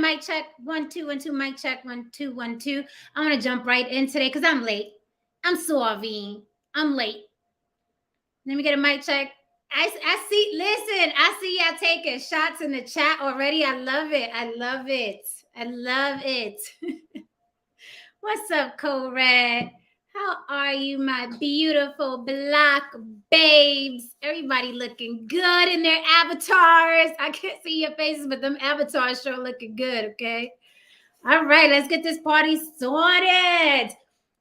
mic check, 1 2 1 2, mic check, 1 2 1 2. I'm gonna jump right in today because I'm late. I'm sorry. I'm late. Let me get a mic check. I see. Listen, I see y'all taking shots in the chat already. I love it. I love it. I love it. What's up, Co-Red? How are you, my beautiful black babes? Everybody looking good in their avatars. I can't see your faces, but them avatars sure looking good, okay? All right, let's get this party started.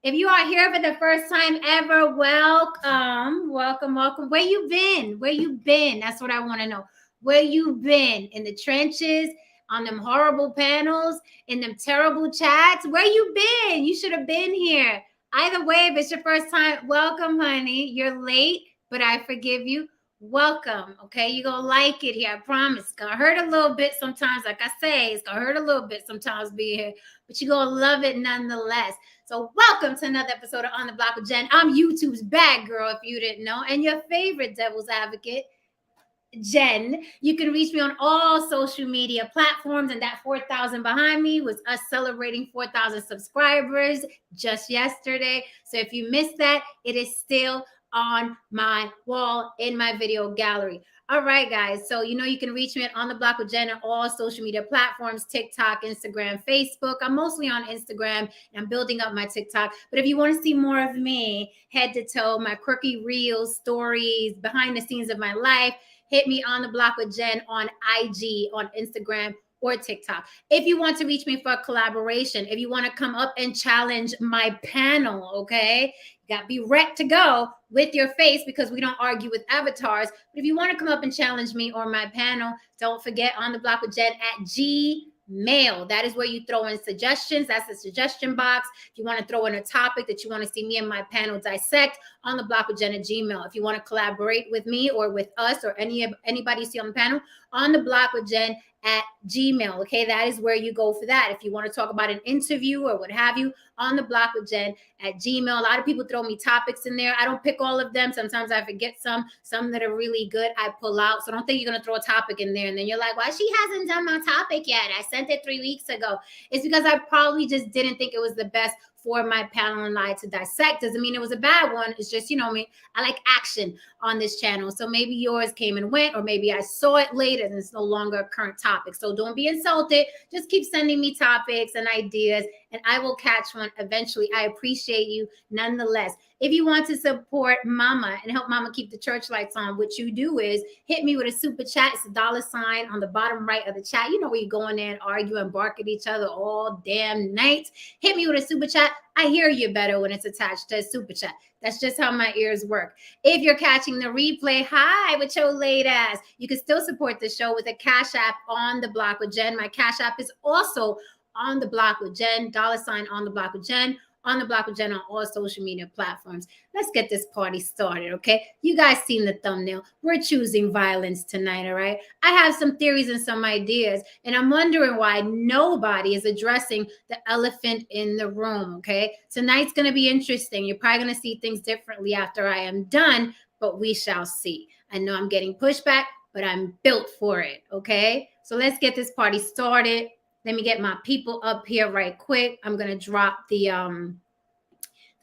If you are here for the first time ever, welcome, welcome, welcome. Where you been? Where you been? That's what I want to know. Where you been? In the trenches? On them horrible panels? In them terrible chats? Where you been? You should have been here. Either way, if it's your first time, welcome, honey. You're late, but I forgive you. Welcome, okay? You're gonna like it here, I promise. It's gonna hurt a little bit sometimes, like I say, it's gonna hurt a little bit sometimes being here, but you're gonna love it nonetheless. So welcome to another episode of On the Block with Jen. I'm YouTube's bad girl, if you didn't know, and your favorite devil's advocate, Jen. You can reach me on all social media platforms, and that 4,000 behind me was us celebrating 4,000 subscribers just yesterday. So if you missed that, it is still on my wall in my video gallery. All right, guys. So, you can reach me at On the Block with Jen on all social media platforms, TikTok, Instagram, Facebook. I'm mostly on Instagram and I'm building up my TikTok. But if you want to see more of me, head to toe, my quirky reels, stories, behind the scenes of my life, hit me On the Block with Jen on IG, on Instagram, or TikTok. If you want to reach me for a collaboration, if you want to come up and challenge my panel, okay? You got to be ready to go with your face because we don't argue with avatars. But if you want to come up and challenge me or my panel, don't forget On the Block with Jen at Gmail. That is where you throw in suggestions. That's the suggestion box. If you want to throw in a topic that you want to see me and my panel dissect, On the Block with Jen at Gmail. If you want to collaborate with me or with us or anybody you see on the panel, On the Block with Jen at Gmail. Okay, that is where you go for that. If you want to talk about an interview or what have you, On the Block with Jen at Gmail. A lot of people throw me topics in there. I don't pick all of them. Sometimes I forget some that are really good I pull out. So don't think you're going to throw a topic in there and then you're like, well, she hasn't done my topic yet. I sent it 3 weeks ago. It's because I probably just didn't think it was the best for my panel and I to dissect. Doesn't mean it was a bad one. It's just, me, I like action on this channel. So maybe yours came and went, or maybe I saw it later and it's no longer a current topic. So don't be insulted. Just keep sending me topics and ideas and I will catch one eventually. I appreciate you nonetheless. If you want to support Mama and help Mama keep the church lights on, what you do is hit me with a super chat. It's a $ on the bottom right of the chat. You know where you go in there and argue and bark at each other all damn night. Hit me with a super chat. I hear you better when it's attached to a super chat. That's just how my ears work. If you're catching the replay, hi with your late ass. You can still support the show with a Cash App On the Block with Jen. My Cash App is also On the Block with Jen, $ On the Block with Jen. On the Block with Jen on all social media platforms. Let's get this party started, okay? You guys seen the thumbnail. We're choosing violence tonight, all right? I have some theories and some ideas, and I'm wondering why nobody is addressing the elephant in the room, okay? Tonight's going to be interesting. You're probably going to see things differently after I am done, but we shall see. I know I'm getting pushback, but I'm built for it, okay? So let's get this party started. Let me get my people up here right quick. I'm going to drop the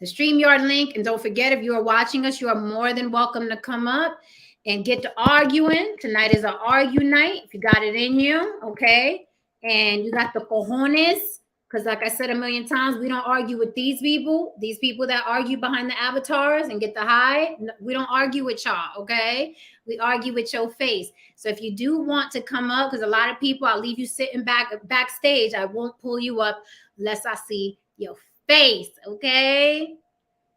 StreamYard link. And don't forget, if you are watching us, you are more than welcome to come up and get to arguing. Tonight is an argue night. If you got it in you, okay? And you got the cojones. Because like I said a million times, we don't argue with these people that argue behind the avatars and get the high. We don't argue with y'all, okay? We argue with your face. So if you do want to come up, because a lot of people, I'll leave you sitting backstage. I won't pull you up unless I see your face, okay?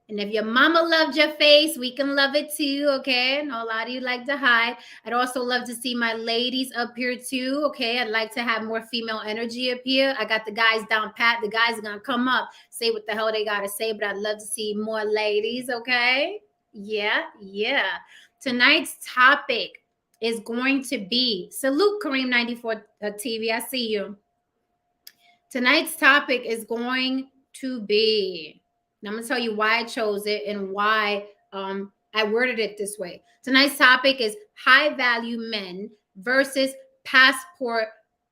And if your mama loved your face, we can love it too, okay? I know a lot of you like to hide. I'd also love to see my ladies up here too, okay? I'd like to have more female energy up here. I got the guys down pat. The guys are going to come up, say what the hell they got to say, but I'd love to see more ladies, okay? Yeah. Tonight's topic is going to be, salute Kareem94 TV, I see you. Tonight's topic is going to be, and I'm going to tell you why I chose it and why I worded it this way. Tonight's topic is high value men versus passport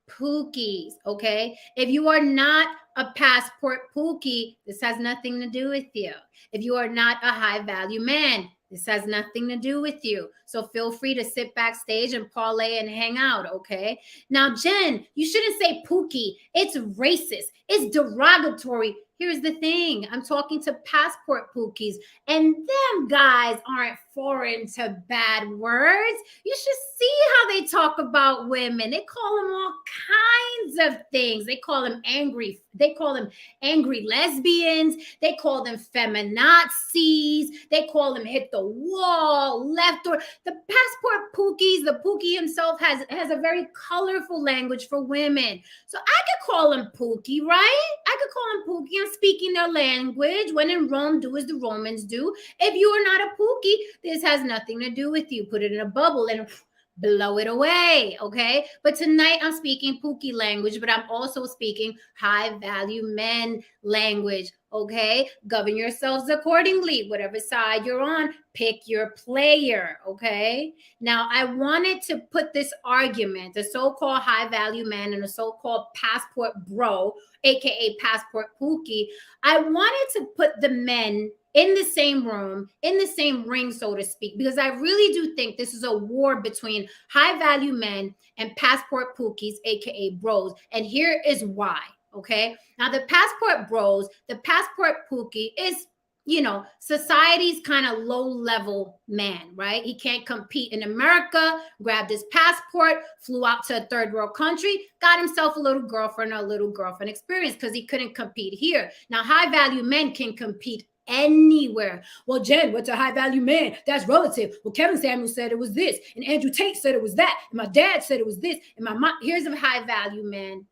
pookies, okay? If you are not a passport pookie, this has nothing to do with you. If you are not a high value man, this has nothing to do with you. So feel free to sit backstage and parlay and hang out, okay? Now, Jen, you shouldn't say pookie. It's racist. It's derogatory. Here's the thing. I'm talking to passport pookies, and them guys aren't foreign to bad words. You should see how they talk about women. They call them all kinds of things. They call them angry. They call them angry lesbians. They call them feminazis. They call them hit the wall, left or the passport pookies. The pookie himself has a very colorful language for women. So I could call him pookie, right? I could call him pookie. I'm speaking their language. When in Rome, do as the Romans do. If you are not a pookie, this has nothing to do with you. Put it in a bubble and blow it away, okay? But tonight I'm speaking pookie language, but I'm also speaking high value men language, okay? Govern yourselves accordingly. Whatever side you're on, pick your player, okay? Now, I wanted to put this argument, the so-called high value man and the so-called passport bro, aka passport pookie, I wanted to put the men in the same room, in the same ring, so to speak, because I really do think this is a war between high value men and passport pookies, aka bros. And here is why, okay? Now, the passport bros, the passport pookie is, you know, society's kind of low level man, right? He can't compete in America, grabbed his passport, flew out to a third world country, got himself a little girlfriend or a little girlfriend experience because he couldn't compete here. Now, high value men can compete anywhere. Well, Jen, what's a high value man? That's relative. Well, Kevin Samuel said it was this, and Andrew Tate said it was that, and my dad said it was this, and my mom. Here's a high value man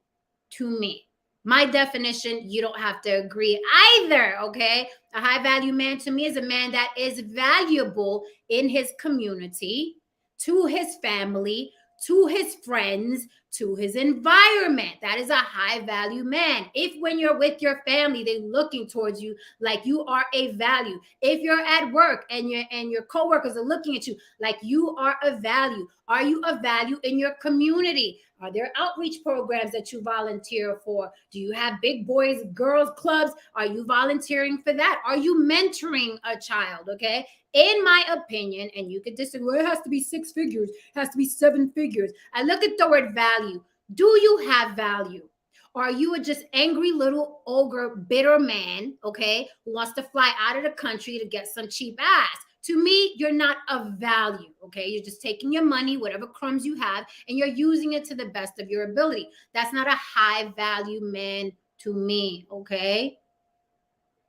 to me. My definition, you don't have to agree either, okay? A high value man to me is a man that is valuable in his community, to his family, to his friends, to his environment. That is a high value man. If when you're with your family, they're looking towards you like you are a value. If you're at work and your coworkers are looking at you like you are a value. Are you a value in your community? Are there outreach programs that you volunteer for? Do you have big boys, girls clubs? Are you volunteering for that? Are you mentoring a child? Okay. In my opinion, and you could disagree, well, it has to be 6 figures, it has to be 7 figures. I look at the word value. Do you have value? Or are you a just angry little ogre, bitter man, okay, who wants to fly out of the country to get some cheap ass? To me, you're not of value, okay? You're just taking your money, whatever crumbs you have, and you're using it to the best of your ability. That's not a high value man to me, okay?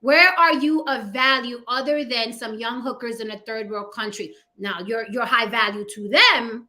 Where are you of value other than some young hookers in a third world country? Now, you're high value to them,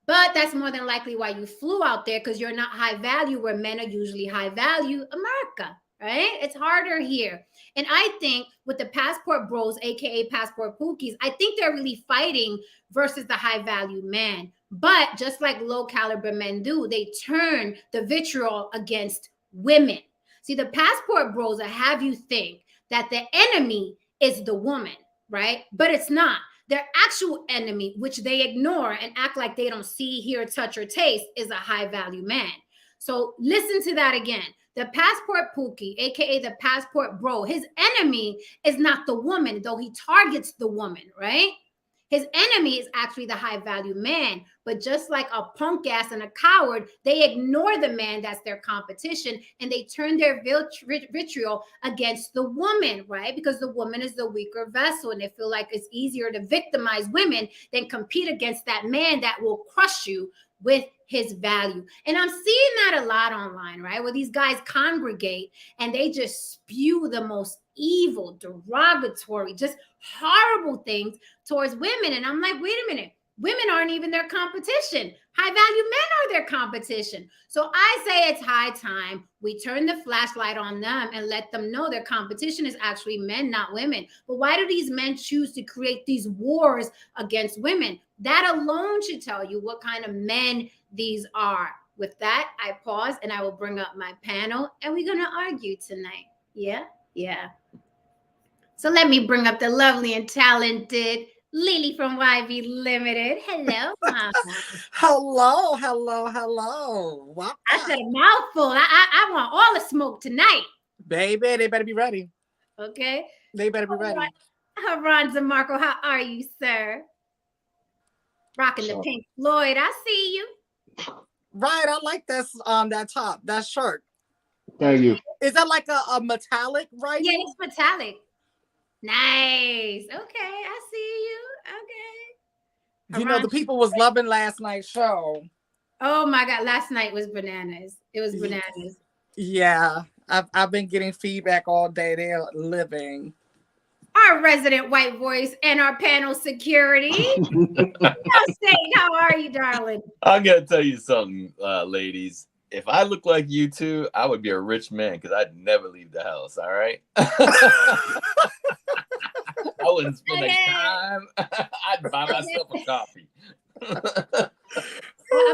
but that's more than likely why you flew out there, because you're not high value where men are usually high value, America, right? It's harder here. And I think with the passport bros, aka passport pookies, I think they're really fighting versus the high value man. But just like low caliber men do, they turn the vitriol against women. See, the passport bros have you think that the enemy is the woman, right? But it's not. Their actual enemy, which they ignore and act like they don't see, hear, touch, or taste, is a high value man. So listen to that again. The passport pookie, aka the passport bro, his enemy is not the woman, though he targets the woman, right? His enemy is actually the high value man. But just like a punk ass and a coward, they ignore the man that's their competition, and they turn their vitriol against the woman, right? Because the woman is the weaker vessel, and they feel like it's easier to victimize women than compete against that man that will crush you with his value. And I'm seeing that a lot online, right? Where these guys congregate and they just spew the most evil, derogatory, just horrible things towards women. And I'm like, wait a minute. Women aren't even their competition. High value men are their competition. So I say it's high time we turn the flashlight on them and let them know their competition is actually men, not women. But why do these men choose to create these wars against women? That alone should tell you what kind of men these are. With that, I pause and I will bring up my panel, and we're going to argue tonight. Yeah. So let me bring up the lovely and talented Lily from YB Limited. Hello, Mama. Hello. Welcome. I said a mouthful. I want all the smoke tonight. Baby, they better be ready. Okay. They better be ready. Ron DeMarco, how are you, sir? Rocking the Pink Floyd. I see you. Right, I like this that top, that shirt. Thank you. Is that like a metallic, right? Yeah, it's metallic. Nice. Okay, I see you. Okay. You know, the people was loving last night's show. Oh my God, last night was bananas. It was bananas. Yeah, I've been getting feedback all day. They're living. Our resident white voice and our panel security. How are you, darling? I'm gonna tell you something, ladies. If I look like you two, I would be a rich man because I'd never leave the house. All right. I wouldn't spend the time. I'd buy myself a coffee. I'm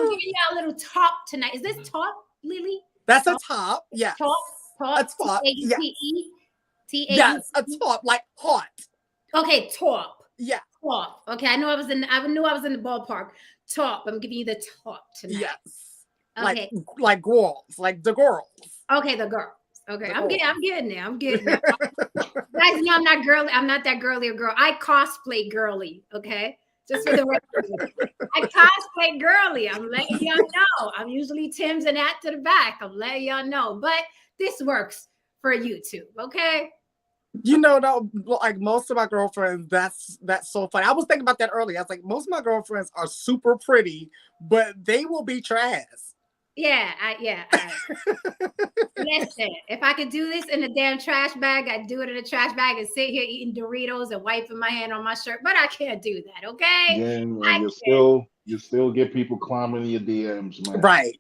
giving you a little top tonight. Is this top, Lily? That's a top. Yes. Top. A top. Yes. Yes, a top, like hot. Okay, top. Yeah. Top. Okay, I knew I was in the ballpark. Top. I'm giving you the top tonight. Yes. Okay. Like girls, like the girls. Okay, the girls. Okay, I'm getting there. Guys, know I'm not girly. I'm not that girly girl. I cosplay girly. Okay, just for the record, I cosplay girly. I'm letting y'all know. I'm usually Tim's and hat to the back. I'm letting y'all know, but this works for YouTube. Okay. You know, though, like most of my girlfriends, that's so funny. I was thinking about that earlier. I was like, most of my girlfriends are super pretty, but they will be trash. Yeah. Listen, if I could do this in a damn trash bag, I'd do it in a trash bag and sit here eating Doritos and wiping my hand on my shirt. But I can't do that, okay? Yeah, you still get people climbing your DMs, man. Right.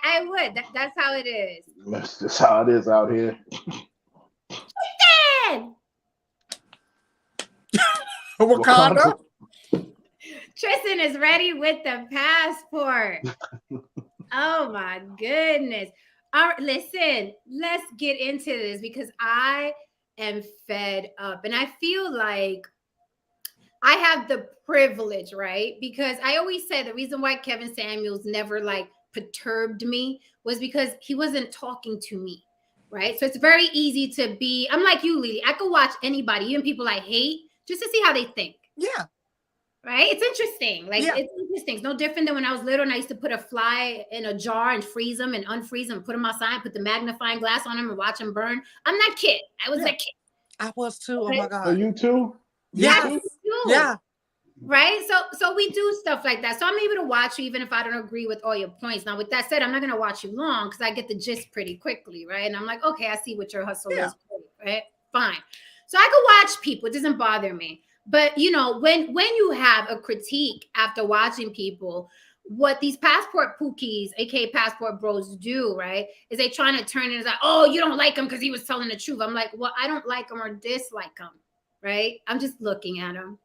I would. That's how it is. That's just how it is out here. Wakanda. Tristan is ready with the passport. Oh my goodness. All right, listen, let's get into this because I am fed up and I feel like I have the privilege, right? Because I always say the reason why Kevin Samuels never like perturbed me was because he wasn't talking to me, right? So it's very easy to be, I'm like you, Lily. I could watch anybody, even people I hate, just to see how they think. Yeah. Right? It's interesting. Like, It's interesting. It's no different than when I was little and I used to put a fly in a jar and freeze them and unfreeze them, put them outside, put the magnifying glass on them and watch them burn. I'm that kid. I was that kid. I was too. Oh my God. Are you too? Yes. Yeah. Right? So we do stuff like that. So I'm able to watch you even if I don't agree with all your points. Now, with that said, I'm not going to watch you long because I get the gist pretty quickly, right? And I'm like, okay, I see what your hustle is, right? Fine. So I could watch people. It doesn't bother me. But, you know, when you have a critique after watching people, what these passport pookies, aka passport bros, do, right, is they trying to turn it as like, oh, you don't like him because he was telling the truth. I'm like, well, I don't like him or dislike him, right? I'm just looking at him.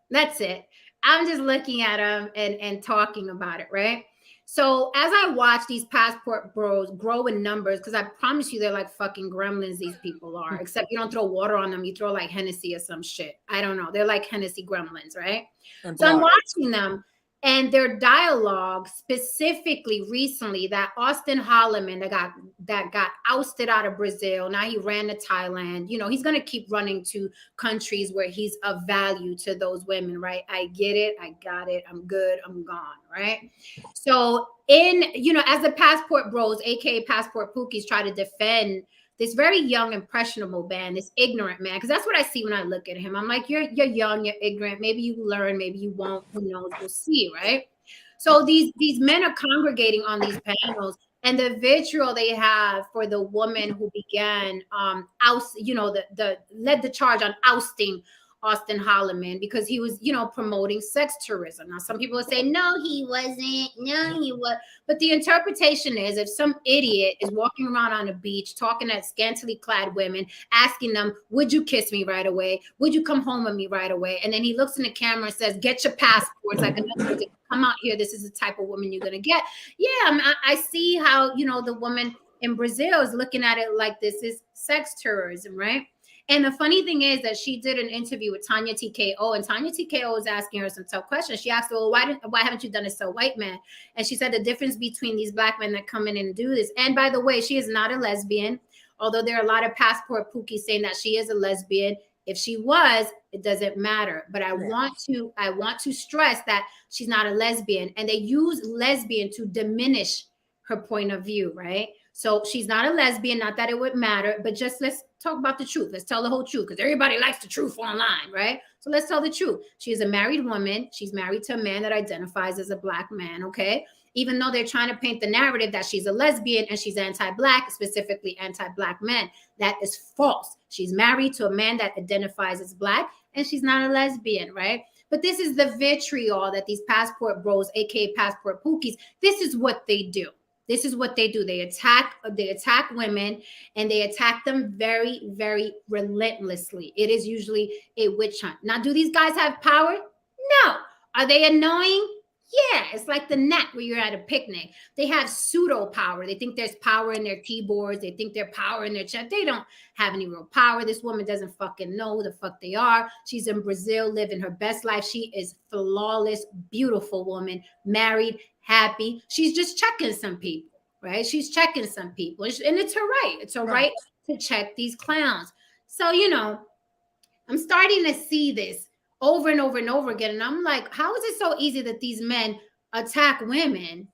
That's it. I'm just looking at him and talking about it, right? So as I watch these passport bros grow in numbers, because I promise you they're like fucking gremlins, these people are, except you don't throw water on them, you throw like Hennessy or some shit. I don't know. They're like Hennessy gremlins, right? So I'm watching them and their dialogue specifically recently, that Austin Holloman that got ousted out of Brazil. Now he ran to Thailand. You know, he's going to keep running to countries where he's of value to those women, right? I get it. I got it. I'm good. I'm gone, right? So as the passport bros, aka passport pookies, try to defend this very young, impressionable man, this ignorant man, because that's what I see when I look at him. I'm like, you're young, you're ignorant. Maybe you learn, maybe you won't. Who knows? We'll see, right? So these men are congregating on these panels, and the vitriol they have for the woman who began led the charge on ousting Austin Holloman because he was, promoting sex tourism. Now, some people would say, no, he wasn't. No, he was. But the interpretation is if some idiot is walking around on a beach talking to scantily clad women, asking them, would you kiss me right away? Would you come home with me right away? And then he looks in the camera and says, get your passports. Like, come out here. This is the type of woman you're going to get. Yeah, I see how, the woman in Brazil is looking at it like this is sex tourism, right? And the funny thing is that she did an interview with Tanya TKO, and Tanya TKO was asking her some tough questions. She asked her, well, why haven't you done it so white man? And she said the difference between these black men that come in and do this. And by the way, she is not a lesbian, although there are a lot of passport pookies saying that she is a lesbian. If she was, it doesn't matter. But I want to stress that she's not a lesbian, and they use lesbian to diminish her point of view, right? So she's not a lesbian, not that it would matter, but just let's talk about the truth. Let's tell the whole truth, because everybody likes the truth online, right? So let's tell the truth. She is a married woman. She's married to a man that identifies as a black man, okay? Even though they're trying to paint the narrative that she's a lesbian and she's anti-black, specifically anti-black men, that is false. She's married to a man that identifies as black, and she's not a lesbian, right? But this is the vitriol that these passport bros, aka passport pookies, this is what they do. This is what they do. They attack women, and they attack them very, very relentlessly. It is usually a witch hunt. Now, do these guys have power? No. Are they annoying? Yeah, it's like the net where you're at a picnic. They have pseudo power. They think there's power in their keyboards. They think there's power in their chat. They don't have any real power. This woman doesn't fucking know who the fuck they are. She's in Brazil living her best life. She is flawless, beautiful woman, married, happy. She's just checking some people, right? She's checking some people. And it's her right. It's her right to check these clowns. So, you know, I'm starting to see this over and over and over again. And I'm like, how is it so easy that these men attack women,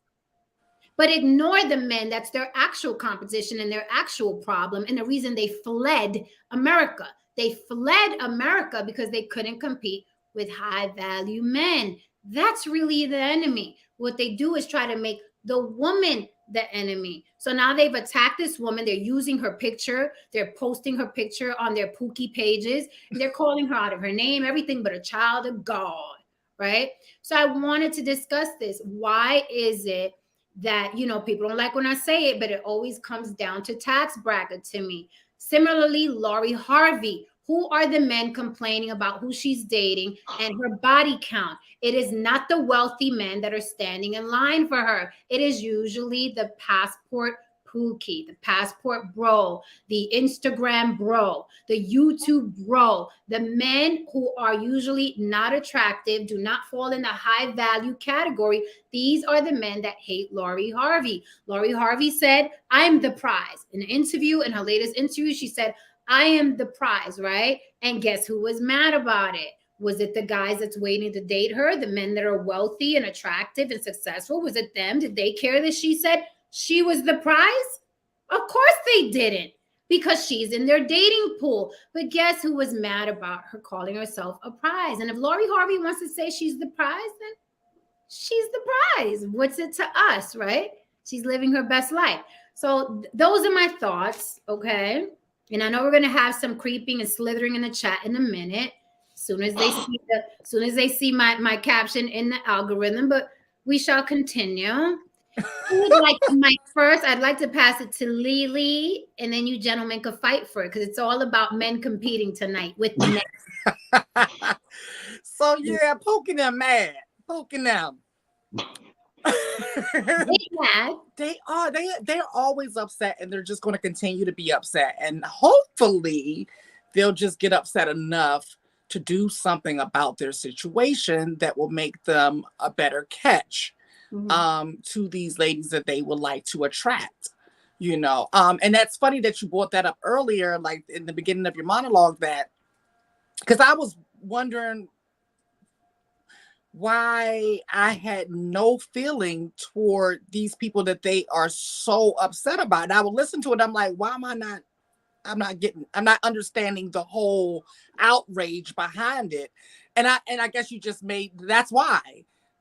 but ignore the men? That's their actual competition and their actual problem. And the reason they fled America. They fled America because they couldn't compete with high value men. That's really the enemy. What they do is try to make the woman the enemy. So now they've attacked this woman. They're using her picture. They're posting her picture on their pookie pages. They're calling her out of her name, everything but a child of God, right? So I wanted to discuss this. Why is it that, you know, people don't like when I say it, but it always comes down to tax bracket to me? Similarly, Lori Harvey. Who are the men complaining about who she's dating and her body count? It is not the wealthy men that are standing in line for her. It is usually the passport pookie, the passport bro, the Instagram bro, the YouTube bro, the men who are usually not attractive, do not fall in the high value category. These are the men that hate Lori Harvey. Lori Harvey said, I'm the prize. In an interview, in her latest interview, she said, I am the prize, right? And guess who was mad about it? Was it the guys that's waiting to date her, the men that are wealthy and attractive and successful? Was it them? Did they care that she said she was the prize? Of course they didn't, because she's in their dating pool. But guess who was mad about her calling herself a prize? And if Lori Harvey wants to say she's the prize, then she's the prize. What's it to us, right? She's living her best life. So those are my thoughts, okay? And I know we're gonna have some creeping and slithering in the chat in a minute, as soon as they see my caption in the algorithm. But we shall continue. Who would like the mic first? I'd like to pass it to Lily, and then you gentlemen could fight for it, because it's all about men competing tonight with men. So yeah, poking them mad, poking them. They're always upset, and they're just going to continue to be upset, and hopefully they'll just get upset enough to do something about their situation that will make them a better catch to these ladies that they would like to attract, you know. And that's funny that you brought that up earlier, like in the beginning of your monologue, that because I was wondering why I had no feeling toward these people that they are so upset about. And I would listen to it. I'm like, why am I not? I'm not understanding the whole outrage behind it. And I guess you just that's why.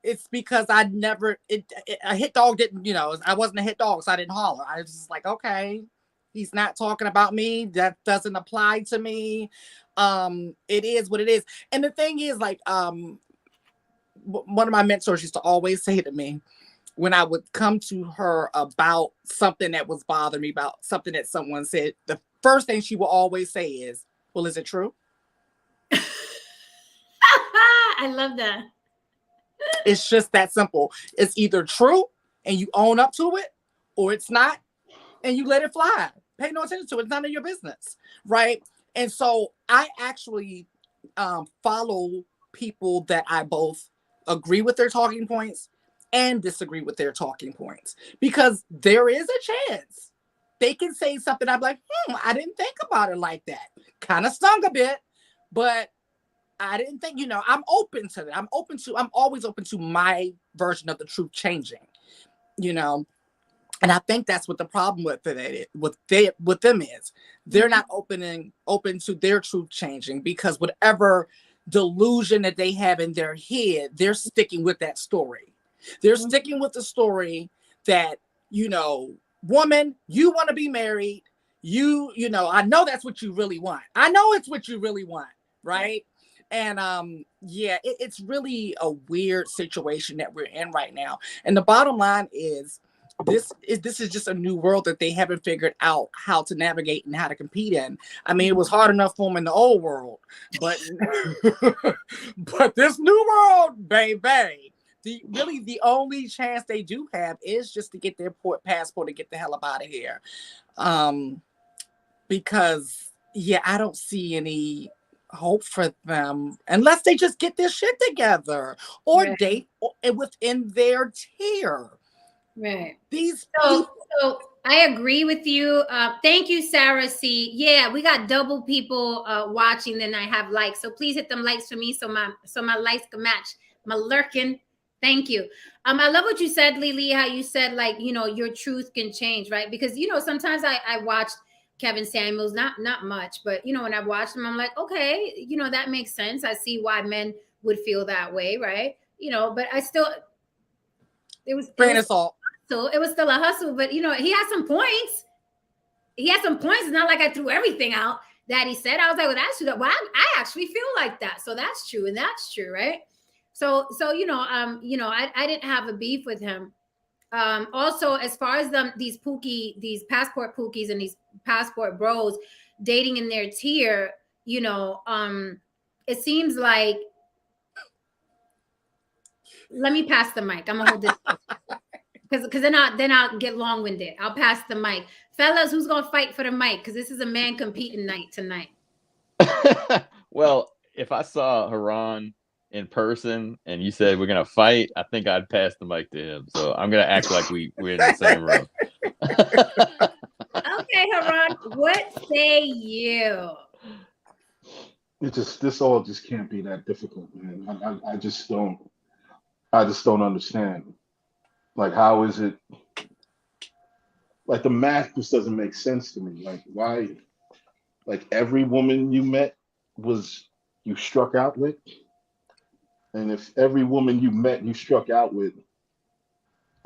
It's because a hit dog didn't, you know, I wasn't a hit dog, so I didn't holler. I was just like, okay, he's not talking about me. That doesn't apply to me. It is what it is. And the thing is, like, one of my mentors used to always say to me when I would come to her about something that was bothering me, about something that someone said, the first thing she will always say is, well, is it true? I love that. It's just that simple. It's either true and you own up to it, or it's not and you let it fly. Pay no attention to it. It's none of your business, right? And so I actually follow people that I both agree with their talking points and disagree with their talking points, because there is a chance they can say something. I'm like, I didn't think about it like that. Kind of stung a bit, but I didn't think, I'm open to that. I'm always open to my version of the truth changing, and I think that's what the problem with them is. They're not open to their truth changing, because whatever delusion that they have in their head, they're sticking with that story. They're sticking with the story that, woman, you want to be married. I know that's what you really want. I know it's what you really want. Right. And it's really a weird situation that we're in right now. And the bottom line is, this is just a new world that they haven't figured out how to navigate and how to compete in. I mean, it was hard enough for them in the old world, but but this new world, baby, the only chance they do have is just to get their passport and get the hell up out of here. Because I don't see any hope for them unless they just get their shit together or date within their tier. Right. So I agree with you. Thank you, Sarah C. Yeah, we got double people watching than I have likes. So please hit them likes for me so my likes can match my lurking. Thank you. I love what you said, Lily, how you said, like, your truth can change, right? Because, sometimes I watched Kevin Samuels, not much, but, when I watched him, I'm like, okay, that makes sense. I see why men would feel that way, right? But I still, it was still a hustle, but he had some points. It's not like I threw everything out that he said. I was like, well, that's true. Well, I actually feel like that. So that's true. And that's true. Right. So, I didn't have a beef with him. Also, as far as these passport pookies and these passport bros dating in their tier, it seems like, let me pass the mic. I'm gonna hold this because then I'll get long-winded. I'll pass the mic. Fellas, who's gonna fight for the mic? Because this is a man competing night tonight. Well, if I saw Haran in person and you said we're gonna fight, I think I'd pass the mic to him. So I'm gonna act like we're in the same room. Okay, Haran, what say you? This all just can't be that difficult, man. I just don't understand. Like, how is it? Like, the math just doesn't make sense to me. Like, why? Like, every woman you met you struck out with, and if every woman you met you struck out with,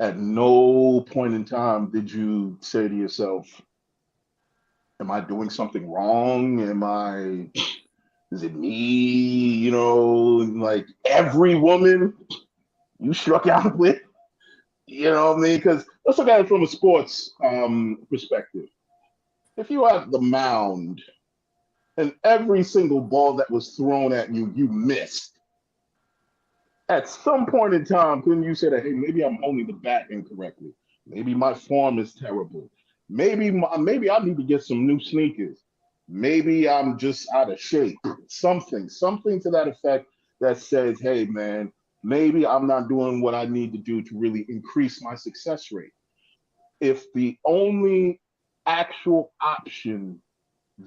at no point in time did you say to yourself, "Am I doing something wrong? Is it me?" Like, every woman you struck out with, you know what I mean? Because let's look at it from a sports perspective. If you are at the mound and every single ball that was thrown at you, you missed, at some point in time, couldn't you say that, hey, maybe I'm holding the bat incorrectly? Maybe my form is terrible. Maybe I need to get some new sneakers. Maybe I'm just out of shape. Something to that effect that says, hey, man, maybe I'm not doing what I need to do to really increase my success rate. If the only actual option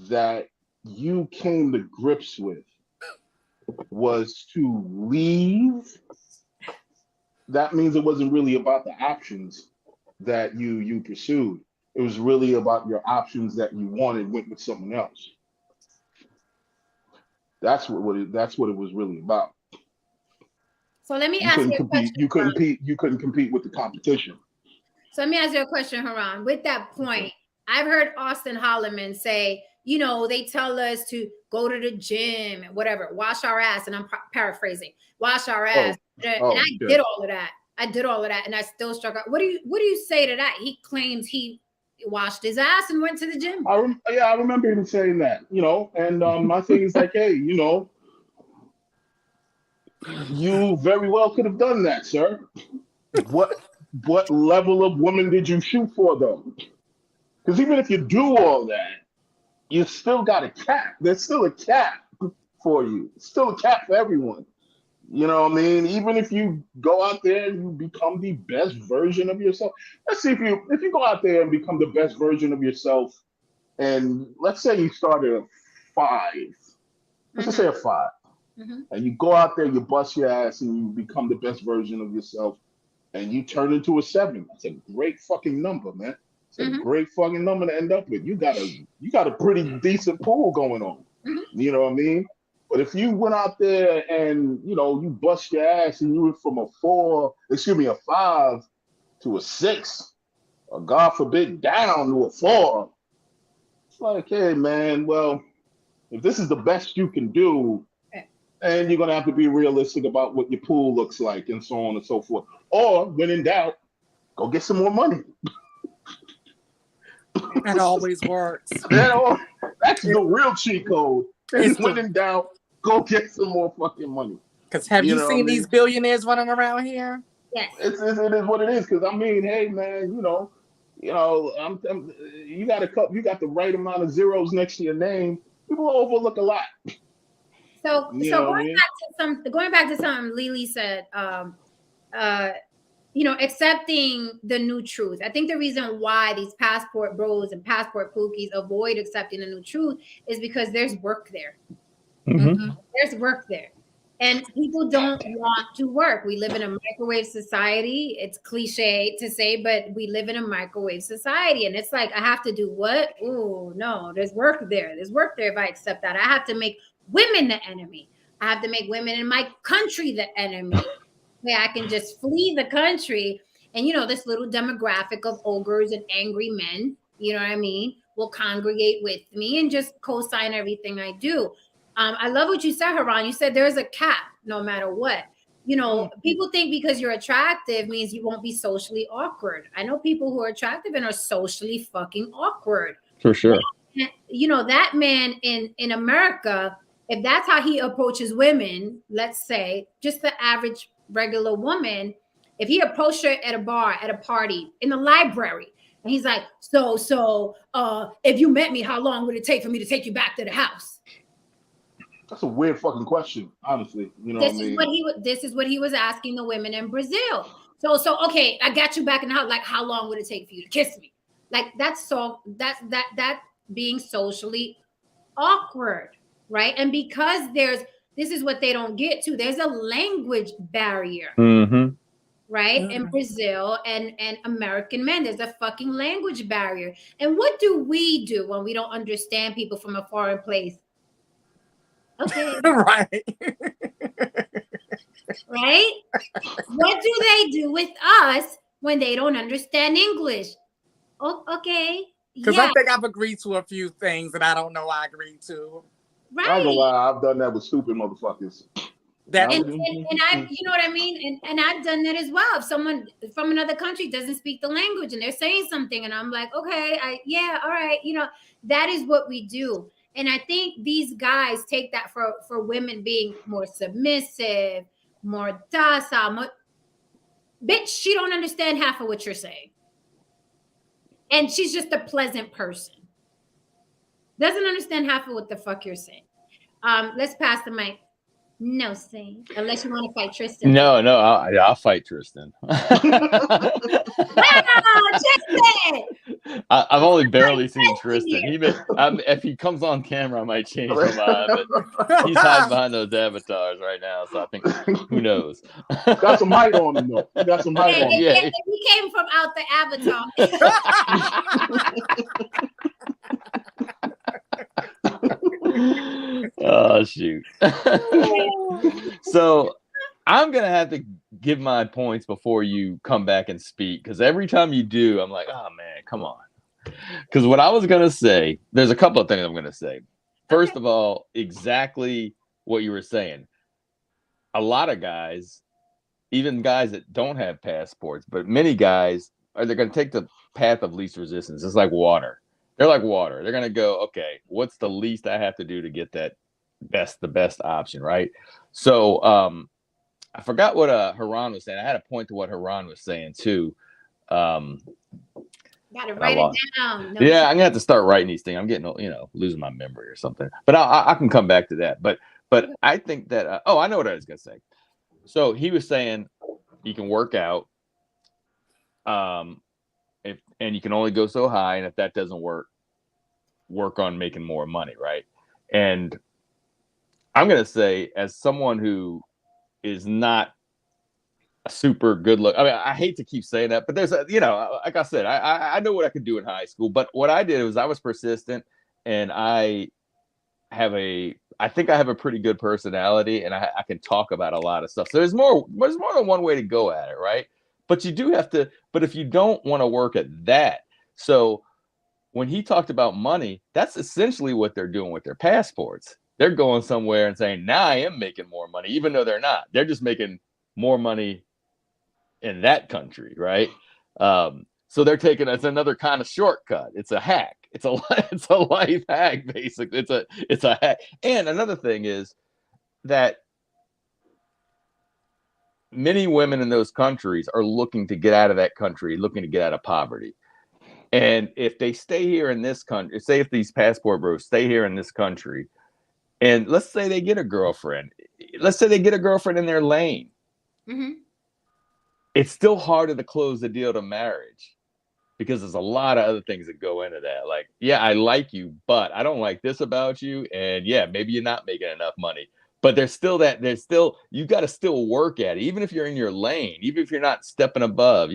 that you came to grips with was to leave, that means it wasn't really about the options that you pursued. It was really about your options that you wanted went with someone else. That's what it was really about. So let me ask you a question. You couldn't compete with the competition. So let me ask you a question, Haran. With that point, I've heard Austin Holloman say, they tell us to go to the gym and whatever, wash our ass. And I'm paraphrasing, wash our ass. Did all of that. I did all of that. And I still struck out. What do you say to that? He claims he washed his ass and went to the gym. I remember him saying that, and my thing is like, hey, you very well could have done that, sir. What level of woman did you shoot for, though? Because even if you do all that, you still got a cap. There's still a cap for you. Still a cap for everyone. You know what I mean? Even if you go out there and you become the best version of yourself. Let's see if you go out there and become the best version of yourself, and let's say you started at 5. Let's just say a 5. And you go out there, you bust your ass, and you become the best version of yourself, and you turn into a 7. That's a great fucking number, man. It's a great fucking number to end up with. You got a pretty decent pool going on. You know what I mean? But if you went out there and, you know, you bust your ass and you went from a 5 to a 6, or God forbid, down to a 4, it's like, hey, man, well, if this is the best you can do, and you're going to have to be realistic about what your pool looks like and so on and so forth. Or, when in doubt, go get some more money. That always works. That's the real cheat code. When in doubt, go get some more fucking money. Because have you seen these billionaires running around here? Yes. It is what it is. Because I mean, hey man, you know, you got the right amount of zeros next to your name. People overlook a lot. So going back to something Lily said, you know, accepting the new truth. I think the reason why these passport bros and passport pookies avoid accepting the new truth is because there's work there. There's work there. And people don't want to work. We live in a microwave society. It's cliche to say, but we live in a microwave society. And it's like, I have to do what? Oh, no, there's work there. There's work there if I accept that. I have to make women the enemy. I have to make women in my country the enemy. Yeah, I can just flee the country. And, you know, this little demographic of ogres and angry men, you know what I mean, will congregate with me and just co-sign everything I do. I love what you said, Haran. You said there's a cap no matter what. You know, people think because you're attractive means you won't be socially awkward. I know people who are attractive and are socially fucking awkward. For sure. And, you know, that man in America, if that's how he approaches women, let's say, just the average regular woman, if he approached her at a bar, at a party, in the library, and he's like, so, if you met me, how long would it take for me to take you back to the house? That's a weird fucking question, honestly. You know, this is what he was asking the women in Brazil. So okay, I got you back in the house. Like, how long would it take for you to kiss me? Like, that's being socially awkward, right? And because this is what they don't get to. There's a language barrier, right? In Brazil and American men, there's a fucking language barrier. And what do we do when we don't understand people from a foreign place? Okay. Right. Right? What do they do with us when they don't understand English? Oh, okay. Because I think I've agreed to a few things that I don't know I agreed to. Right. I don't know why I've done that with stupid motherfuckers. And I, you know what I mean? And I've done that as well. If someone from another country doesn't speak the language and they're saying something and I'm like, okay, all right. You know, that is what we do. And I think these guys take that for women being more submissive, more docile. Bitch, she don't understand half of what you're saying. And she's just a pleasant person. Doesn't understand half of what the fuck you're saying. Let's pass the mic. No, say unless you want to fight Tristan. No, I'll fight Tristan. Wow, Tristan! I've only barely seen Tristan. If he comes on camera, I might change my mind. But he's hiding behind those avatars right now, so I think who knows? Got some height on him though. Got some height on him. Yeah, he came from out the avatar. Oh shoot. So I'm gonna have to give my points before you come back and speak, because every time you do, I'm like, oh man, come on. Because what I was gonna say, there's a couple of things I'm gonna say. First of all, exactly what you were saying. A lot of guys, even guys that don't have passports, but many guys they're gonna take the path of least resistance. It's like water. They're like water. They're gonna go, okay, what's the least I have to do to get the best option, right? So I forgot what Haran was saying. I had a point to what Haran was saying too. Gotta And I write it lost. down. No, Yeah, I'm gonna have to start writing these things. I'm getting, losing my memory or something. But I can come back to that. But I think that I know what I was gonna say. So he was saying you can work out, and you can only go so high, and if that doesn't work on making more money, right? And I'm gonna say, as someone who is not a super good look, I mean, I hate to keep saying that, but there's like I said, I know what I could do in high school, but what I did was I was persistent, and I think I have a pretty good personality, and I can talk about a lot of stuff. So there's more than one way to go at it, right? But you do have to. But if you don't want to work at that, so when he talked about money, that's essentially what they're doing with their passports. They're going somewhere and saying, "Now I am making more money," even though they're not. They're just making more money in that country, right? So they're taking it's another kind of shortcut. It's a hack. It's a life hack, basically. It's a hack. And another thing is that many women in those countries are looking to get out of that country, looking to get out of poverty. And if they stay here in this country, say if these passport bros stay here in this country, and let's say they get a girlfriend, in their lane, it's still harder to close the deal to marriage. Because there's a lot of other things that go into that. Like, yeah, I like you, but I don't like this about you. And yeah, maybe you're not making enough money. But you got to still work at it. Even if you're in your lane, even if you're not stepping above,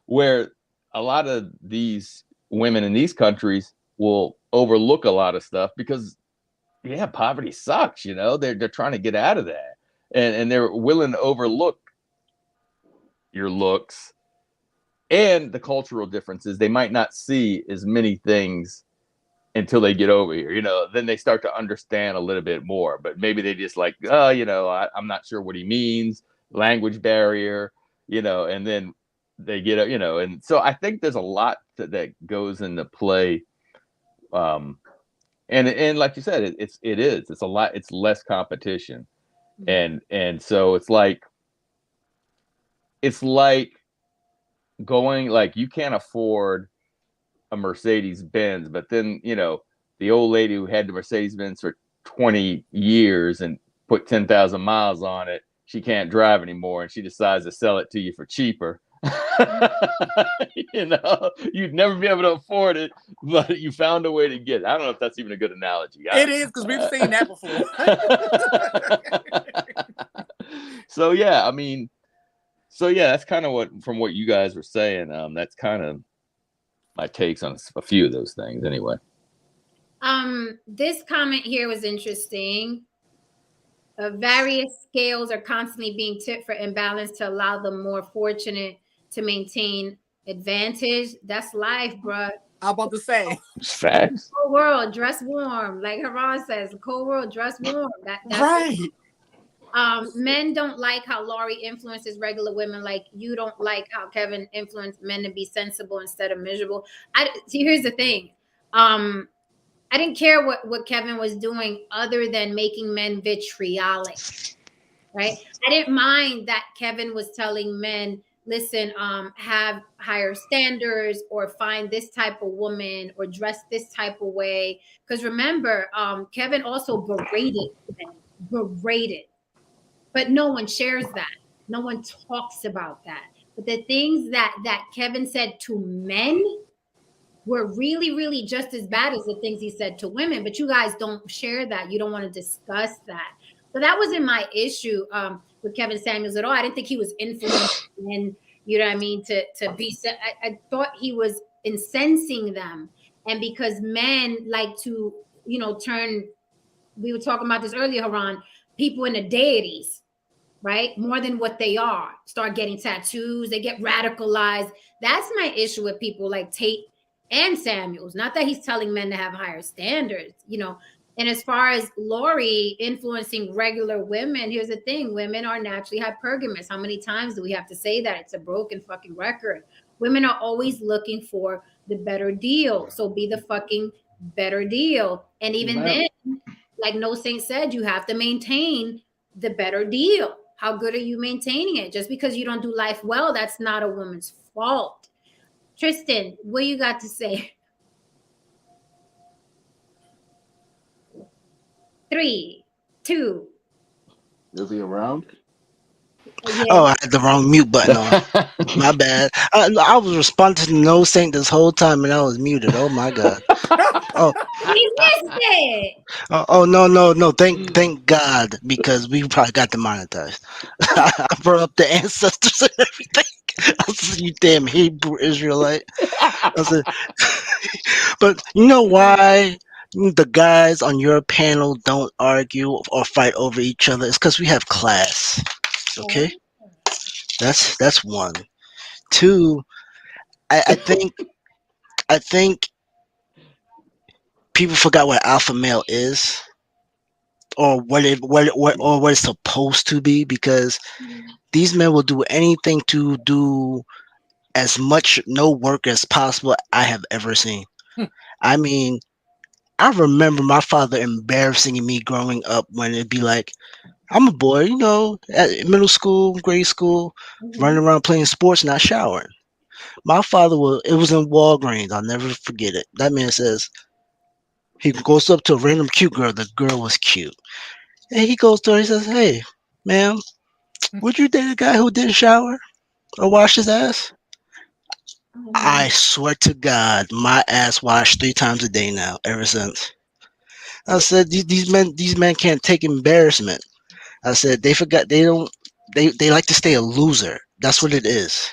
where a lot of these women in these countries will overlook a lot of stuff because, yeah, poverty sucks, they're trying to get out of that. And they're willing to overlook your looks. And the cultural differences, they might not see as many things until they get over here. Then they start to understand a little bit more. But maybe they just like, I'm not sure what he means, language barrier, and then they get, and so I think there's a lot that goes into play. And like you said, it's a lot, it's less competition. And so it's like going, like, you can't afford a Mercedes Benz, but then the old lady who had the Mercedes Benz for 20 years and put 10,000 miles on it, she can't drive anymore, and she decides to sell it to you for cheaper. You'd never be able to afford it, but you found a way to get it. I don't know if that's even a good analogy. It is, because we've seen that before. So yeah, that's kind of from what you guys were saying. That's kind of my takes on a few of those things anyway. This comment here was interesting. Various scales are constantly being tipped for imbalance to allow the more fortunate to maintain advantage. That's life, bruh. I'm about to say. Facts. Cold world, dress warm. Like Haran says, cold world, dress warm. That's right. Men don't like how Laurie influences regular women. Like you don't like how Kevin influenced men to be sensible instead of miserable. See, here's the thing. I didn't care what Kevin was doing other than making men vitriolic, right? I didn't mind that Kevin was telling men, listen, have higher standards, or find this type of woman, or dress this type of way. Because remember, Kevin also berated. But no one shares that. No one talks about that. But the things that Kevin said to men were really, really just as bad as the things he said to women. But you guys don't share that. You don't want to discuss that. So that wasn't my issue with Kevin Samuels at all. I didn't think he was influencing men, to be. I thought he was incensing them. And because men like to, turn, we were talking about this earlier, Haran, people into deities. Right? More than what they are. Start getting tattoos. They get radicalized. That's my issue with people like Tate and Samuels. Not that he's telling men to have higher standards, And as far as Laurie influencing regular women, here's the thing. Women are naturally hypergamous. How many times do we have to say that? It's a broken fucking record. Women are always looking for the better deal. So be the fucking better deal. And even then, like No Saint said, you have to maintain the better deal. How good are you maintaining it? Just because you don't do life well, that's not a woman's fault. Tristan, what you got to say? 3, 2. Is he around? Yeah. Oh, I had the wrong mute button on. My bad. I was responding to No Saint this whole time, and I was muted. Oh my god. Oh, We missed it. no. Thank God, because we probably got demonetized. I brought up the ancestors and everything. I said, you damn Hebrew Israelite. I said, but you know why the guys on your panel don't argue or fight over each other? It's because we have class. Okay, that's one. Two, I think people forgot what alpha male is, or what it's supposed to be, because these men will do anything to do as much no work as possible I have ever seen. I mean, I remember my father embarrassing me growing up when it'd be like, I'm a boy, at middle school, grade school, running around playing sports, not showering. My father it was in Walgreens. I'll never forget it. That man says, he goes up to a random cute girl. The girl was cute. And he goes to her, he says, hey, ma'am, would you date a guy who didn't shower or wash his ass? I swear to God, my ass washed 3 times a day now, ever since. I said, these men can't take embarrassment. I said, they forgot, they like to stay a loser. That's what it is.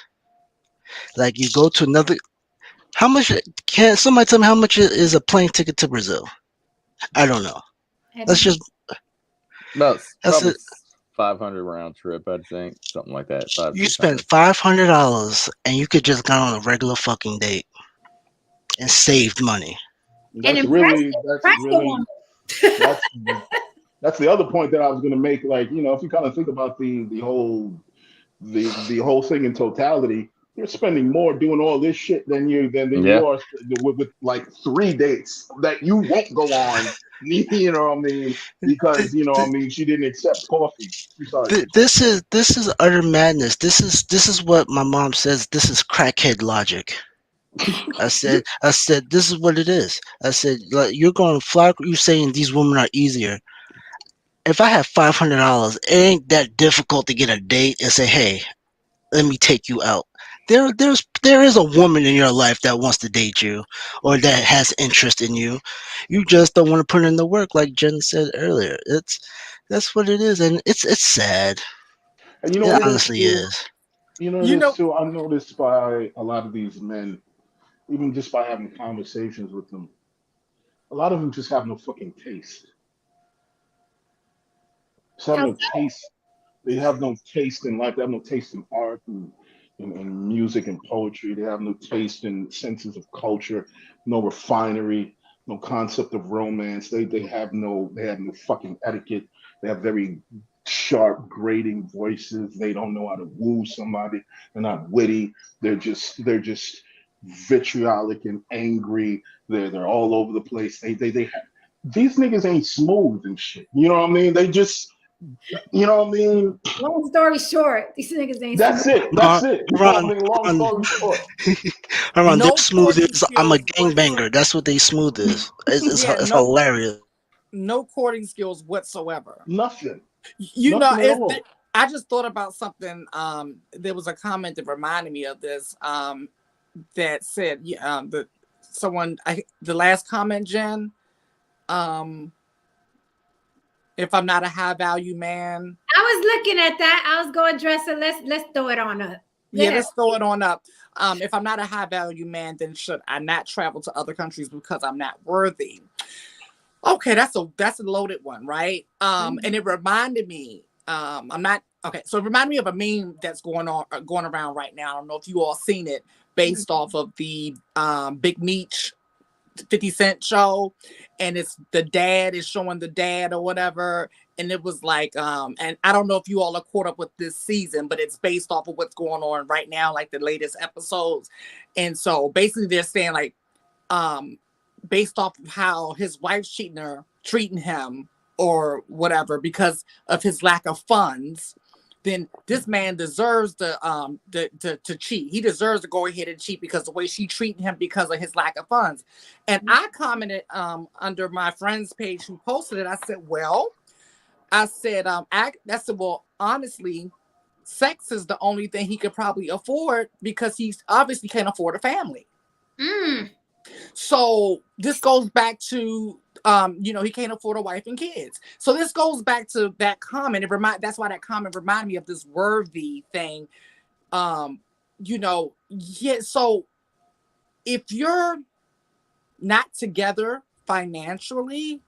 Like, you go to another, how much, can somebody tell me how much is a plane ticket to Brazil? I don't know. That's just, About that's probably it. 500 round trip, I'd think, something like that. You spend $500 and you could just go on a regular fucking date and saved money. And That's really that's the other point that I was going to make. Like, if you kind of think about the whole thing in totality, you're spending more doing all this shit than you are with like 3 dates that you won't go on. You know what I mean? Because she didn't accept coffee. I'm sorry. This is utter madness. This is what my mom says. This is crackhead logic. I said this is what it is. I said, like, you're going to fly. You saying these women are easier. If I have $500, it ain't that difficult to get a date and say, hey, let me take you out. There is a woman in your life that wants to date you or that has interest in you. You just don't want to put in the work, like Jen said earlier. That's what it is, and it's sad. And you know It what it is honestly too? is. You know what You it is know, too? I noticed by a lot of these men, even just by having conversations with them, a lot of them just have no fucking taste. Just have How no so? taste. They have no taste in life. They have no taste in art and music and poetry. They have no taste in senses of culture, no refinery, no concept of romance. They have no fucking etiquette. They have very sharp, grating voices. They don't know how to woo somebody. They're not witty. They're just vitriolic and angry. They're all over the place. They have, these niggas ain't smooth and shit. You know what I mean? They just you know what I mean? Long story short, these niggas ain't That's smooth. it. Uh, That's it. You know what I Ron, mean? Long Ron, story short. They're no smooth courting as I'm a skills gangbanger. whatsoever. That's what they smooth is. Yeah, It's hilarious. no courting skills whatsoever. Nothing. You know, Nothing at all. I just thought about something. There was a comment that reminded me of this. That said, the last comment, Jen. If I'm not a high value man, I was looking at that. I was going dresser. Let's throw it on up. yeah, let's throw it on up. If I'm not a high value man, then should I not travel to other countries because I'm not worthy? Okay, that's a loaded one, right? And it reminded me. I'm not okay. So it reminded me of a meme that's going around right now. I don't know if you all seen it, based off of the Big Meech 50 Cent show, and it's the dad is showing the dad or whatever, and it was like and I don't know if you all are caught up with this season, but it's based off of what's going on right now, like the latest episodes. And so basically they're saying like based off of how his wife's treating him or whatever because of his lack of funds, then this man deserves to cheat. He deserves to go ahead and cheat because the way she treated him because of his lack of funds. And I commented under my friend's page who posted it. I said, well, well, honestly, sex is the only thing he could probably afford because he obviously can't afford a family. So this goes back to he can't afford a wife and kids. So this goes back to that comment. That's why that comment reminded me of this worthy thing. So if you're not together financially,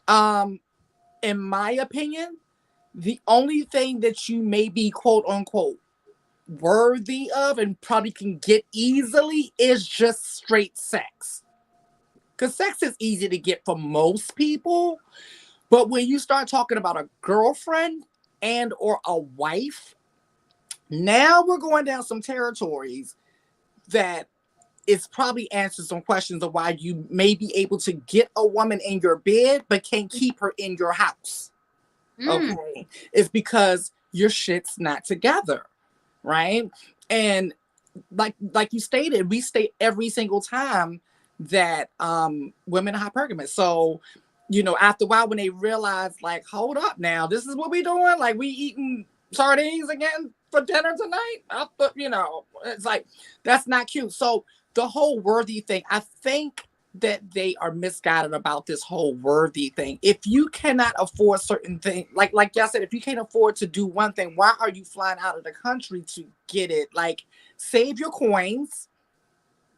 in my opinion, the only thing that you may be quote unquote worthy of and probably can get easily is just straight sex. Because sex is easy to get for most people. But when you start talking about a girlfriend and or a wife, now we're going down some territories that it's probably answers some questions of why you may be able to get a woman in your bed but can't keep her in your house. Okay. It's because your shit's not together. Right. And like you stated, we state every single time that women are hypergamous. So, after a while when they realize, like, hold up now, this is what we doing? Like, we eating sardines again for dinner tonight? It's like, that's not cute. So the whole worthy thing, I think that they are misguided about this whole worthy thing. If you cannot afford certain things, like y'all said, if you can't afford to do one thing, why are you flying out of the country to get it? Like, save your coins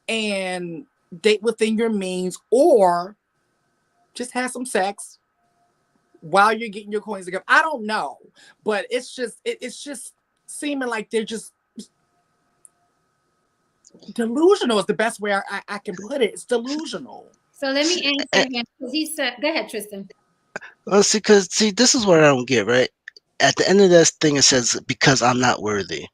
and date within your means, or just have some sex while you're getting your coins together. I don't know, but it's just seeming like they're just delusional is the best way I can put it. It's delusional. So let me answer him because he said, go ahead, Tristan. Well, see, this is what I don't get, right? At the end of this thing, it says, because I'm not worthy.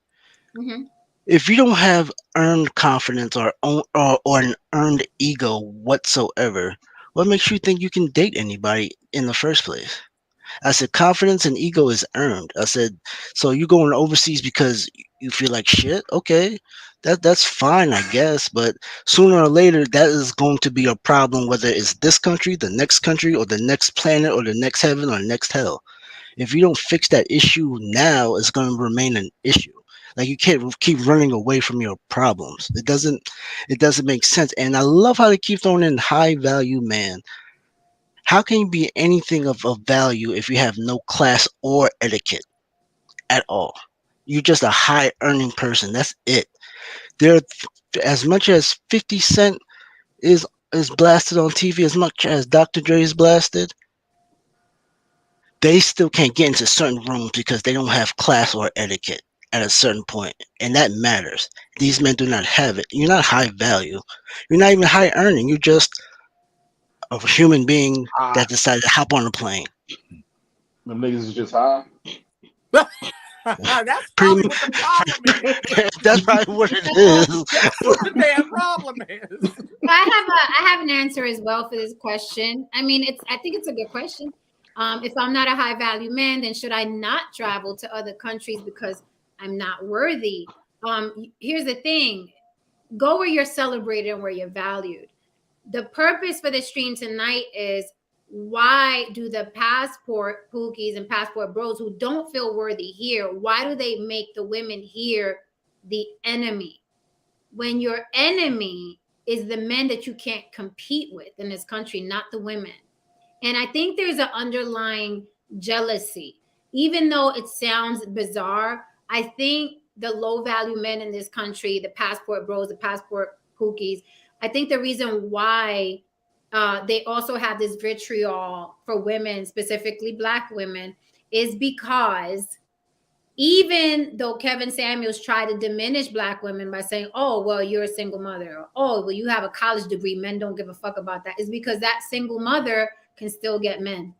If you don't have earned confidence or an earned ego whatsoever, what makes you think you can date anybody in the first place? I said, confidence and ego is earned. I said, so you going overseas because you feel like shit? Okay, that's fine, I guess. But sooner or later, that is going to be a problem, whether it's this country, the next country, or the next planet, or the next heaven, or next hell. If you don't fix that issue now, it's going to remain an issue. Like, you can't keep running away from your problems. It doesn't make sense. And I love how they keep throwing in high value man. How can you be anything of value if you have no class or etiquette at all? You're just a high earning person. That's it. There, as much as 50 Cent is blasted on TV, as much as Dr. Dre is blasted, they still can't get into certain rooms because they don't have class or etiquette at a certain point, and that matters. These men do not have it. You're not high value. You're not even high earning. You're just a human being that decided to hop on a plane. Them niggas is just high. That's probably what the problem is. That's probably what it is. That's what the damn problem is. I have an answer as well for this question. I mean, I think it's a good question. If I'm not a high value man, then should I not travel to other countries because I'm not worthy? Here's the thing: go where you're celebrated and where you're valued. The purpose for the stream tonight is, why do the passport pookies and passport bros who don't feel worthy here, why do they make the women here the enemy? When your enemy is the men that you can't compete with in this country, not the women. And I think there's an underlying jealousy. Even though it sounds bizarre, I think the low value men in this country, the passport bros, the passport pookies, I think the reason why they also have this vitriol for women, specifically Black women, is because even though Kevin Samuels tried to diminish Black women by saying, oh, well, you're a single mother, or, oh, well, you have a college degree, men don't give a fuck about that, is because that single mother can still get men.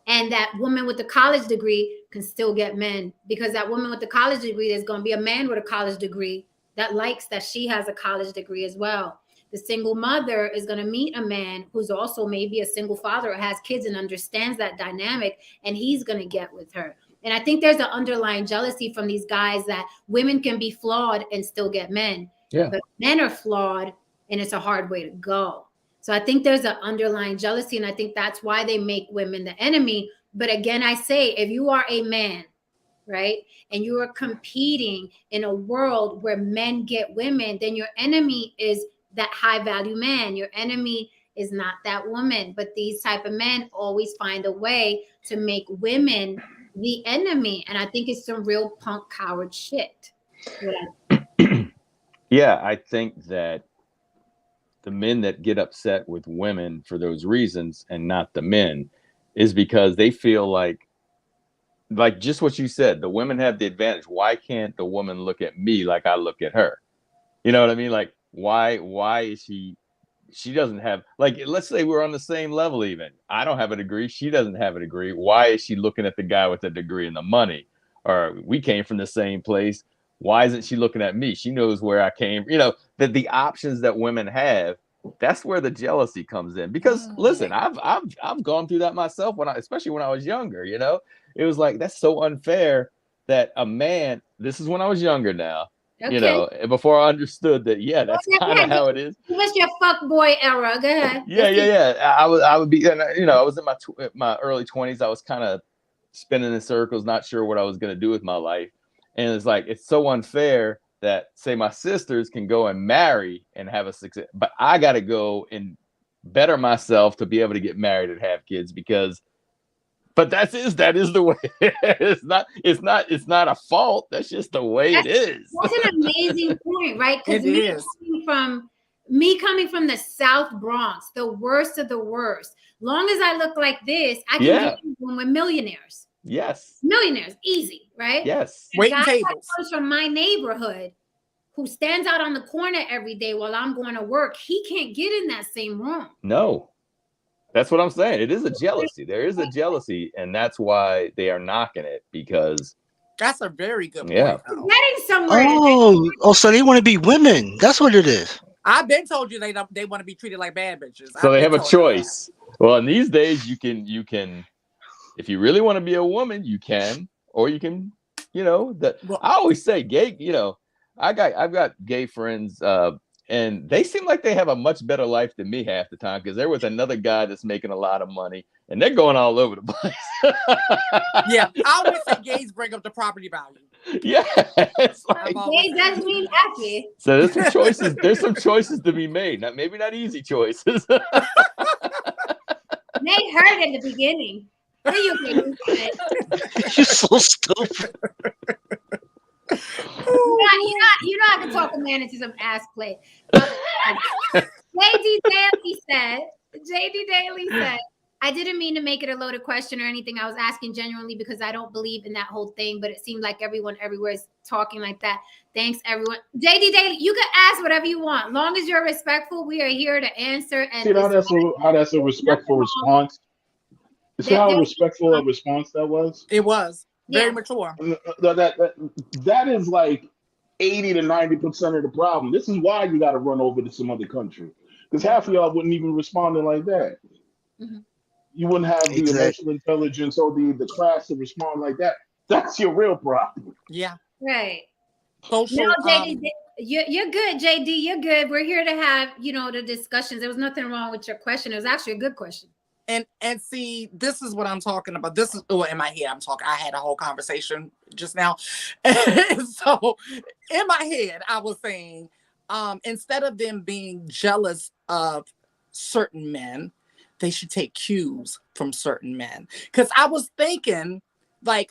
And that woman with the college degree can still get men, because that woman with the college degree, there's going to be a man with a college degree that likes that she has a college degree as well. The single mother is going to meet a man who's also maybe a single father or has kids and understands that dynamic, and he's going to get with her. And I think there's an underlying jealousy from these guys that women can be flawed and still get men. Yeah. But men are flawed and it's a hard way to go. So I think there's an underlying jealousy, and I think that's why they make women the enemy. But again, I say, if you are a man, right, and you are competing in a world where men get women, then your enemy is that high value man. Your enemy is not that woman. But these type of men always find a way to make women the enemy. And I think it's some real punk coward shit. Yeah, I think that the men that get upset with women for those reasons and not the men is because they feel like just what you said, the women have the advantage. Why can't the woman look at me like I look at her? You know what I mean? Like, why is she doesn't have, like, let's say we're on the same level even. I don't have a degree. She doesn't have a degree. Why is she looking at the guy with the degree and the money? Or we came from the same place. Why isn't she looking at me? She knows where I came. You know, that the options that women have, that's where the jealousy comes in. Because listen, I've gone through that myself especially when I was younger, you know. It was like, that's so unfair that a man, this is when I was younger now, you know, before I understood that, yeah, that's kind of how it is. What's your fuck boy era? Go ahead. Yeah. I would be, you know, I was in my early 20s. I was kind of spinning in circles, not sure what I was going to do with my life. And it's like, it's so unfair that, say, my sisters can go and marry and have a success, but I got to go and better myself to be able to get married and have kids but that is the way. It's not a fault. That's just the way it is. That's an amazing point, right? Because me coming from the South Bronx, the worst of the worst. Long as I look like this, I can get one with millionaires. Yes. Millionaires, easy, right? Yes. Waiting tables. Comes from my neighborhood, who stands out on the corner every day while I'm going to work, he can't get in that same room. No. That's what I'm saying. It is a jealousy. There is a jealousy, and that's why they are knocking it, because that's a very good point. Yeah. Getting somewhere. Oh, so they want to be women. That's what it is. I've been told you they want to be treated like bad bitches. So they have a choice. Well, in these days, you can, if you really want to be a woman, you can, or you can, you know, I always say gay, you know, I've got gay friends, and they seem like they have a much better life than me half the time, because they're with another guy that's making a lot of money, and they're going all over the place. Yeah, I always say gays bring up the property value. Yeah, it's like, gay does mean happy. So there's some choices. There's some choices to be made. Maybe not easy choices. They hurt in the beginning. You're so stupid. You know I can talk a man into some ass play. JD Daly said, I didn't mean to make it a loaded question or anything. I was asking genuinely because I don't believe in that whole thing, but it seemed like everyone everywhere is talking like that. Thanks, everyone. JD Daly, you can ask whatever you want. Long as you're respectful, we are here to answer. And see how that's a respectful response? You see how respectful a response that was? It was. Very mature. That is like 80 to 90% of the problem. This is why you got to run over to some other country, because half of y'all wouldn't even respond like that. Mm-hmm. You wouldn't have the emotional intelligence or the class to respond like that. That's your real problem. Yeah. Right. Social, no, JD, you're good, JD. You're good. We're here to have, the discussions. There was nothing wrong with your question. It was actually a good question. And see, this is what I'm talking about. This is in my head. I had a whole conversation just now. So in my head, I was saying, instead of them being jealous of certain men, they should take cues from certain men. Because I was thinking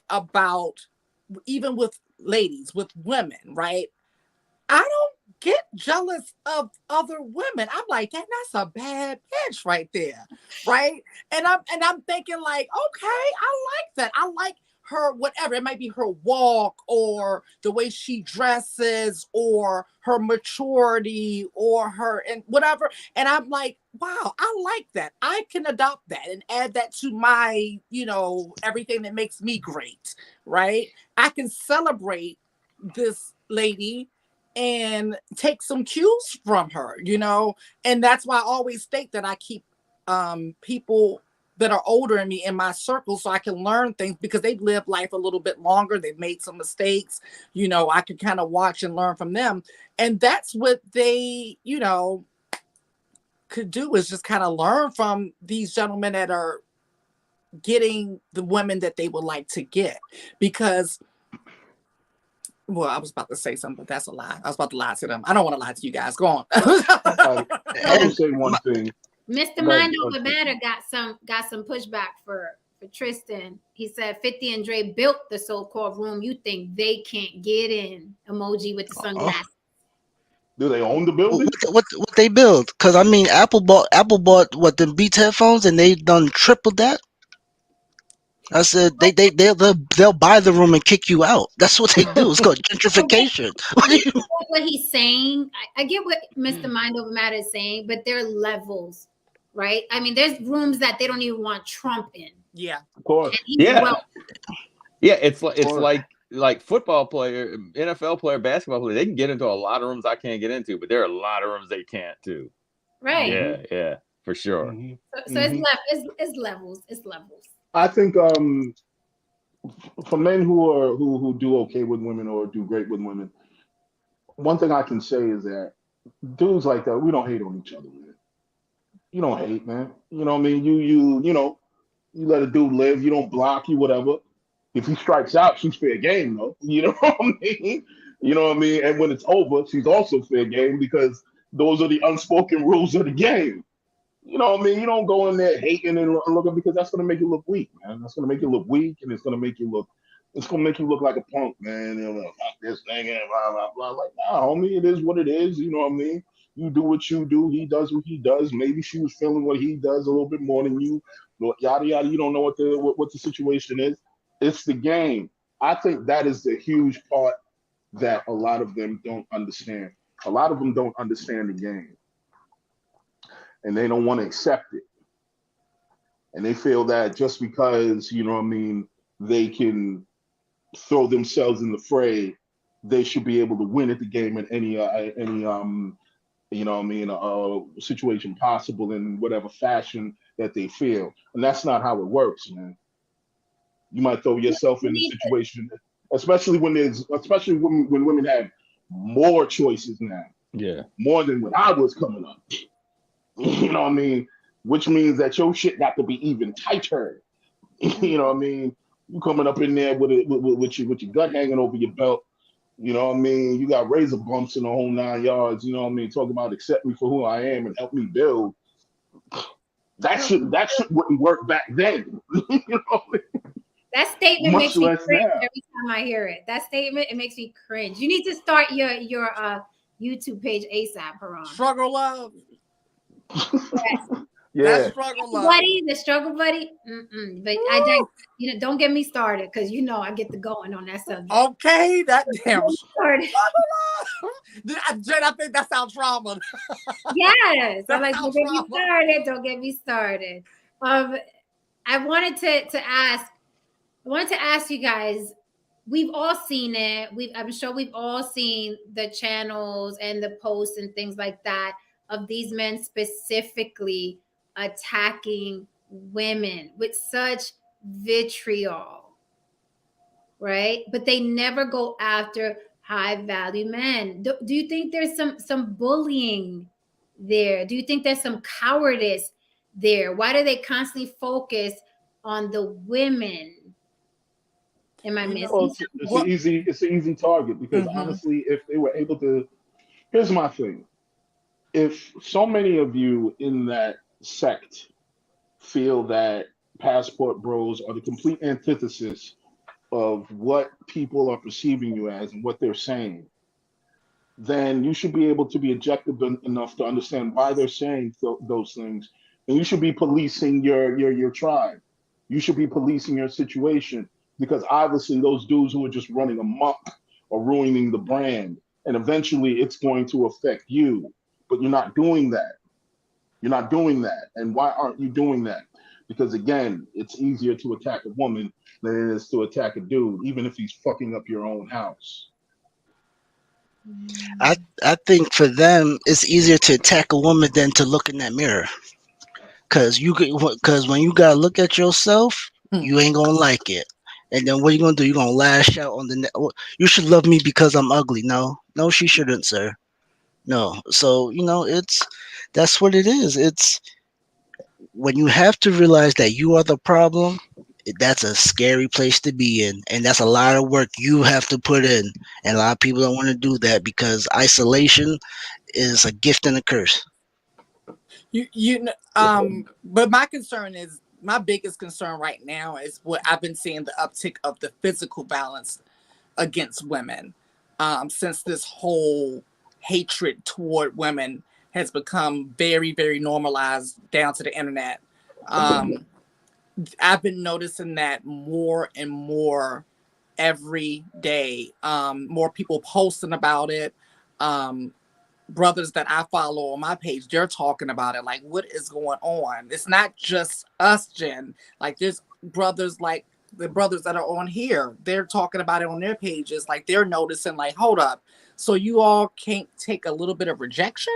about, even with ladies, with women, right? I don't get jealous of other women. I'm like, that's a bad bitch right there, right? And I'm thinking okay, I like that. I like her, whatever. It might be her walk or the way she dresses or her maturity or her and whatever. And I'm like, wow, I like that. I can adopt that and add that to my, everything that makes me great, right? I can celebrate this lady and take some cues from her, and that's why I always state that I keep people that are older than me in my circle so I can learn things because they've lived life a little bit longer. They've made some mistakes. You know, I can kind of watch and learn from them. And that's what they, you know, could do is just kind of learn from these gentlemen that are getting the women that they would like to get. Because, well, I was about to say something, but that's a lie. I was about to lie to them. I don't want to lie to you guys. Go on. I will say one thing. Mr. Mind Over Matter got some pushback for Tristan. He said 50 and Dre built the so-called room. You think they can't get in? Emoji with the sunglasses. Do they own the building? What they build? Because I mean, Apple bought what, the Beats headphones, and they done tripled that. I said they'll buy the room and kick you out. That's what they do. It's called gentrification. I get what he's saying. I get what Mr. Mind Over Matter is saying, but there are levels, right? I mean, there's rooms that they don't even want Trump in. Yeah, of course. Yeah, it's like football player, NFL player, basketball player. They can get into a lot of rooms I can't get into, but there are a lot of rooms they can't too. Right. Yeah, for sure. Mm-hmm. So it's levels. It's levels. I think for men who do okay with women or do great with women, one thing I can say is that dudes like that, we don't hate on each other, man. You don't hate, man. You know what I mean? You know, you let a dude live. You don't block you, whatever. If he strikes out, she's fair game, though. You know what I mean? You know what I mean? And when it's over, she's also fair game because those are the unspoken rules of the game. You know what I mean? You don't go in there hating and looking because that's gonna make you look weak, man. That's gonna make you look weak, and it's gonna make you look like a punk, man. You know, fuck this thing and blah blah blah. Like, nah, homie, it is what it is. You know what I mean? You do what you do. He does what he does. Maybe she was feeling what he does a little bit more than you. Yada yada. You don't know what the situation is. It's the game. I think that is the huge part that a lot of them don't understand. A lot of them don't understand the game. And they don't want to accept it. And they feel that just because, you know what I mean, they can throw themselves in the fray, they should be able to win at the game in any you know what I mean, situation possible in whatever fashion that they feel. And that's not how it works, man. You might throw yourself in a situation, especially when women have more choices now. Yeah. More than when I was coming up. You know what I mean? Which means that your shit got to be even tighter. You know what I mean? You coming up in there with your gut hanging over your belt. You know what I mean? You got razor bumps in the whole 9 yards. You know what I mean? Talking about accept me for who I am and help me build. That shit wouldn't work back then. You know what I mean? That statement makes me cringe every time I hear it. That statement, it makes me cringe. You need to start your YouTube page ASAP, Haran. Struggle love. Yes. Yeah. That's struggle love. The struggle buddy. But I don't get me started because I get the going on that subject. Okay, that damn started. Jen, I think that's our trauma. Yes, I'm like, don't get me started. I wanted to ask you guys. We've all seen it. I'm sure we've all seen the channels and the posts and things like that of these men specifically attacking women with such vitriol, right? But they never go after high value men. Do you think there's some bullying there? Do you think there's some cowardice there? Why do they constantly focus on the women? Am I missing? Well, it's an easy target because honestly, if they were able to, here's my thing. If so many of you in that sect feel that passport bros are the complete antithesis of what people are perceiving you as and what they're saying, then you should be able to be objective enough to understand why they're saying those things. And you should be policing your tribe. You should be policing your situation because obviously those dudes who are just running amok are ruining the brand. And eventually it's going to affect you. But you're not doing that. You're not doing that. And why aren't you doing that? Because again, it's easier to attack a woman than it is to attack a dude, even if he's fucking up your own house. I think for them, it's easier to attack a woman than to look in that mirror. Cause when you gotta look at yourself, Hmm. you ain't gonna like it. And then what you gonna do? You gonna lash out on the you should love me because I'm ugly. No, she shouldn't, sir. No. So that's what it is. It's when you have to realize that you are the problem. That's a scary place to be in, and that's a lot of work you have to put in. And a lot of people don't want to do that because isolation is a gift and a curse. But my biggest concern right now is what I've been seeing, the uptick of the physical violence against women, since this whole hatred toward women has become very, very normalized down to the internet. I've been noticing that more and more every day. More people posting about it. Brothers that I follow on my page, they're talking about it. Like, what is going on? It's not just us, Jen. Like, there's brothers like the brothers that are on here. They're talking about it on their pages. Like, they're noticing, like, hold up. So you all can't take a little bit of rejection?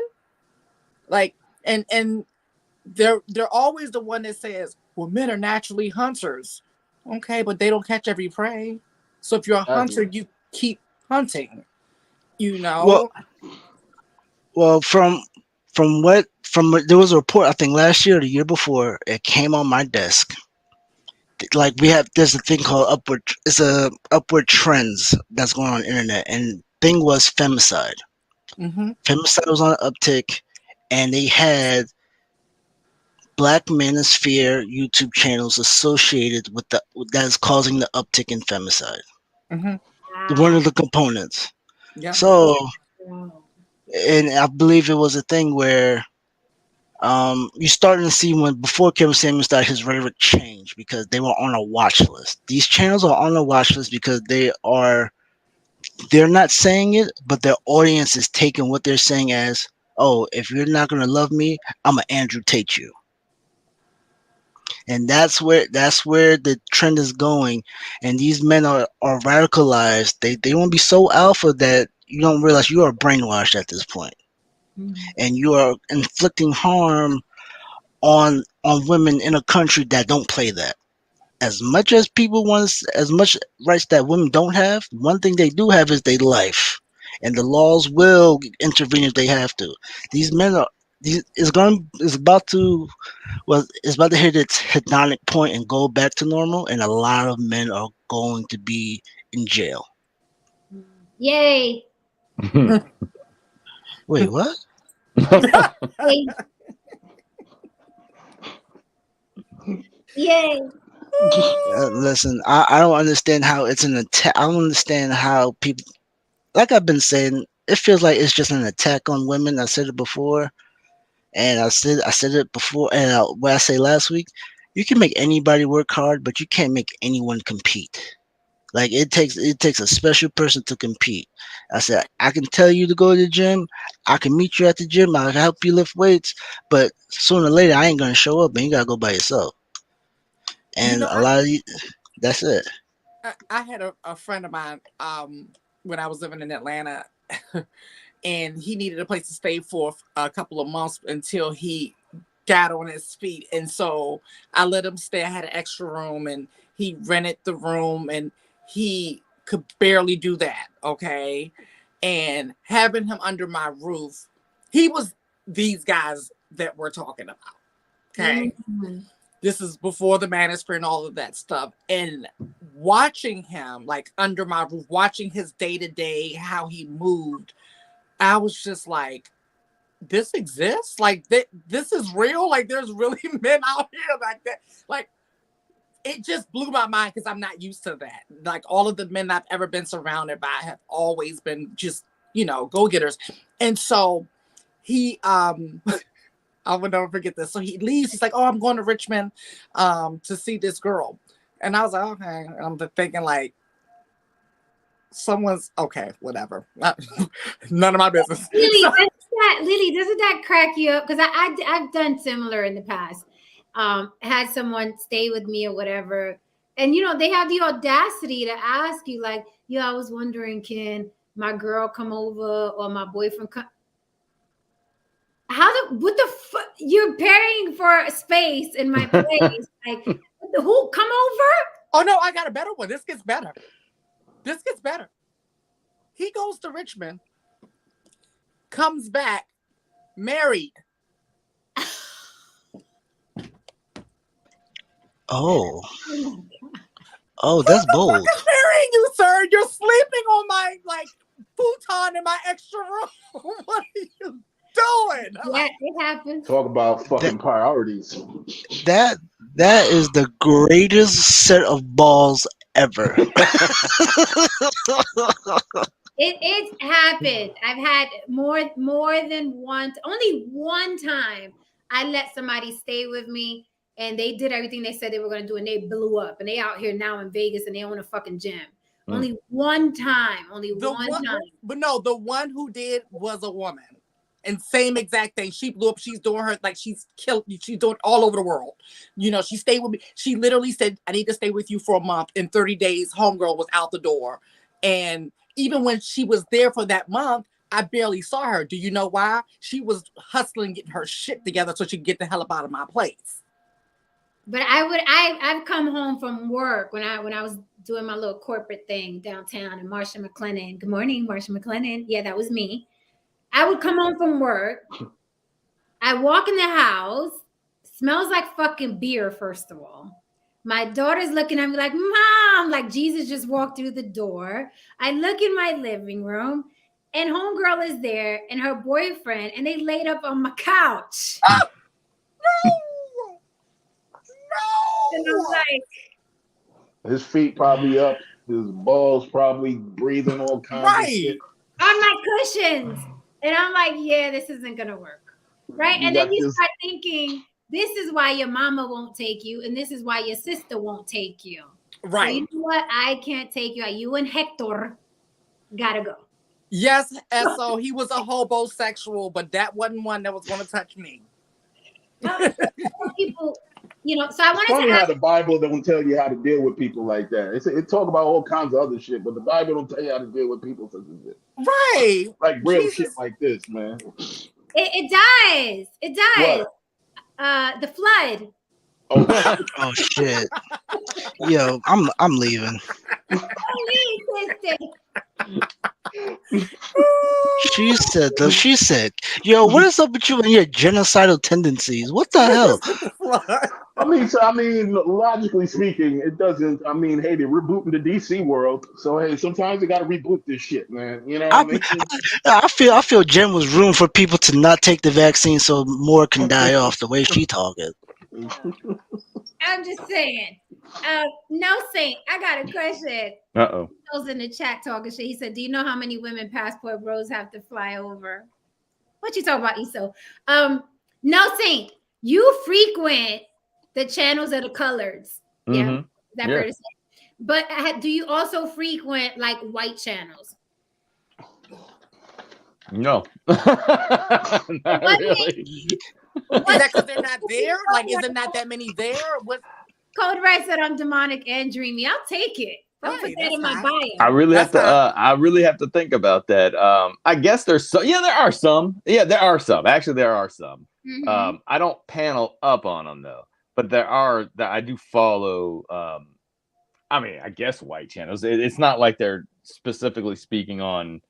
Like, and they're always the one that says, well, men are naturally hunters. Okay, but they don't catch every prey. So if you're a hunter, you keep hunting. You Well, know? well, from there was a report I think last year or the year before it came on my desk. Like there's a thing called upward trends that's going on the internet, and thing was femicide. Mm-hmm. Femicide was on an uptick, and they had Black Manosphere YouTube channels associated with that is causing the uptick in femicide. Mm-hmm. One of the components. Yeah. So, Wow. and I believe it was a thing where you starting to see when before Kevin Samuels started his rhetoric change because they were on a watch list. These channels are on a watch list because they're not saying it, but their audience is taking what they're saying as, oh, if you're not gonna love me, I'm gonna Andrew Tate you. And that's where the trend is going. And these men are radicalized. They want to be so alpha that you don't realize you are brainwashed at this point, and you are inflicting harm on women in a country that don't play that. As much as people want, as much rights that women don't have, one thing they do have is their life, and the laws will intervene if they have to. These men are these is about to it's about to hit its hedonic point and go back to normal, and a lot of men are going to be in jail. Yay. Wait, what? Yay. Yay. Listen, I don't understand how it's an attack. I don't understand how people, like I've been saying, it feels like it's just an attack on women. I said it before, and I said it before, and what I say last week, you can make anybody work hard, but you can't make anyone compete. Like it takes a special person to compete. I said I can tell you to go to the gym, I can meet you at the gym, I'll help you lift weights, but sooner or later I ain't gonna show up, and you gotta go by yourself. You And know, a lot of that's it. I had a friend of mine when I was living in Atlanta, and he needed a place to stay for a couple of months until he got on his feet. And so I let him stay. I had an extra room, and he rented the room, and he could barely do that. Okay. And having him under my roof, he was these guys that we're talking about. Okay. Mhm. This is before the manosphere and all of that stuff. And watching him like under my roof, watching his day to day, how he moved, I was just like, this exists? Like, this is real? Like, there's really men out here like that? Like, it just blew my mind because I'm not used to that. Like, all of the men I've ever been surrounded by have always been just, go-getters. And so he, I will never forget this. So he leaves. He's like, "Oh, I'm going to Richmond to see this girl." And I was like, "Okay." And I'm thinking like, someone's okay, whatever. None of my business. Lily, So, doesn't that crack you up? Because I've done similar in the past. Had someone stay with me or whatever, and they have the audacity to ask you like, "Yeah, I was wondering, can my girl come over or my boyfriend come?" What the fuck? You're paying for space in my place. Like, who come over? Oh no, I got a better one. This gets better. He goes to Richmond, comes back, married. Oh. Oh, that's bold. Marrying you, sir. You're sleeping on my futon in my extra room. What are you doing? Yeah, it happens. Talk about fucking priorities. That is the greatest set of balls ever. It's happened. I've had more than only one time I let somebody stay with me and they did everything they said they were going to do and they blew up and they out here now in Vegas and they own a fucking gym. Only one time. But no, the one who did was a woman. And same exact thing. She blew up. She's doing her she's doing all over the world. You know, she stayed with me. She literally said, I need to stay with you for a month. In 30 days, homegirl was out the door. And even when she was there for that month, I barely saw her. Do you know why? She was hustling, getting her shit together so she could get the hell up out of my place. But I've come home from work when I was doing my little corporate thing downtown in Marsha McLennan. Good morning, Marsha McLennan. Yeah, that was me. I would come home from work. I walk in the house. Smells like fucking beer, first of all. My daughter's looking at me like, Mom, like Jesus just walked through the door. I look in my living room and homegirl is there and her boyfriend and they laid up on my couch. No. And I'm like, his feet probably up, his balls probably breathing all kinds of shit. On my cushions. And I'm like, yeah, this isn't going to work. Right? And then you start thinking, this is why your mama won't take you. And this is why your sister won't take you. Right. So you know what? I can't take you. You and Hector got to go. Yes, so he was a homosexual, but that wasn't one that was going to touch me. People, you know, so I wanted funny to ask, how the Bible don't tell you how to deal with people like that. It talk about all kinds of other shit, but the Bible don't tell you how to deal with people such as this. Right. Like real shit like this, man. It does. It does. What? The flood. Oh shit. Yo, I'm leaving. She said, yo, what is up with you and your genocidal tendencies? What the hell? I mean, logically speaking, it doesn't. I mean, hey, they're rebooting the DC world, so hey, sometimes they got to reboot this shit, man. You know what I mean? I feel Jen was room for people to not take the vaccine so more can die off. The way she talking. I'm just saying. No, Saint, I got a question. Uh-oh. He was in the chat talking shit. He said, do you know how many women passport bros have to fly over? What you talking about, Iso? No, Saint, you frequent the channels of the coloreds. Yeah, Mm-hmm. that fair to say? But do you also frequent like white channels? No. Not really. Is that because they're not there? Like, is it not that many there? What? Code Red said I'm demonic and dreamy. I'll take it. Don't put that in my bio. I really have to think about that. I guess there's some. Yeah, there are some. Actually, there are some. Mm-hmm. I don't panel up on them though, but there are that I do follow. I mean, I guess white channels. It's not like they're specifically speaking on,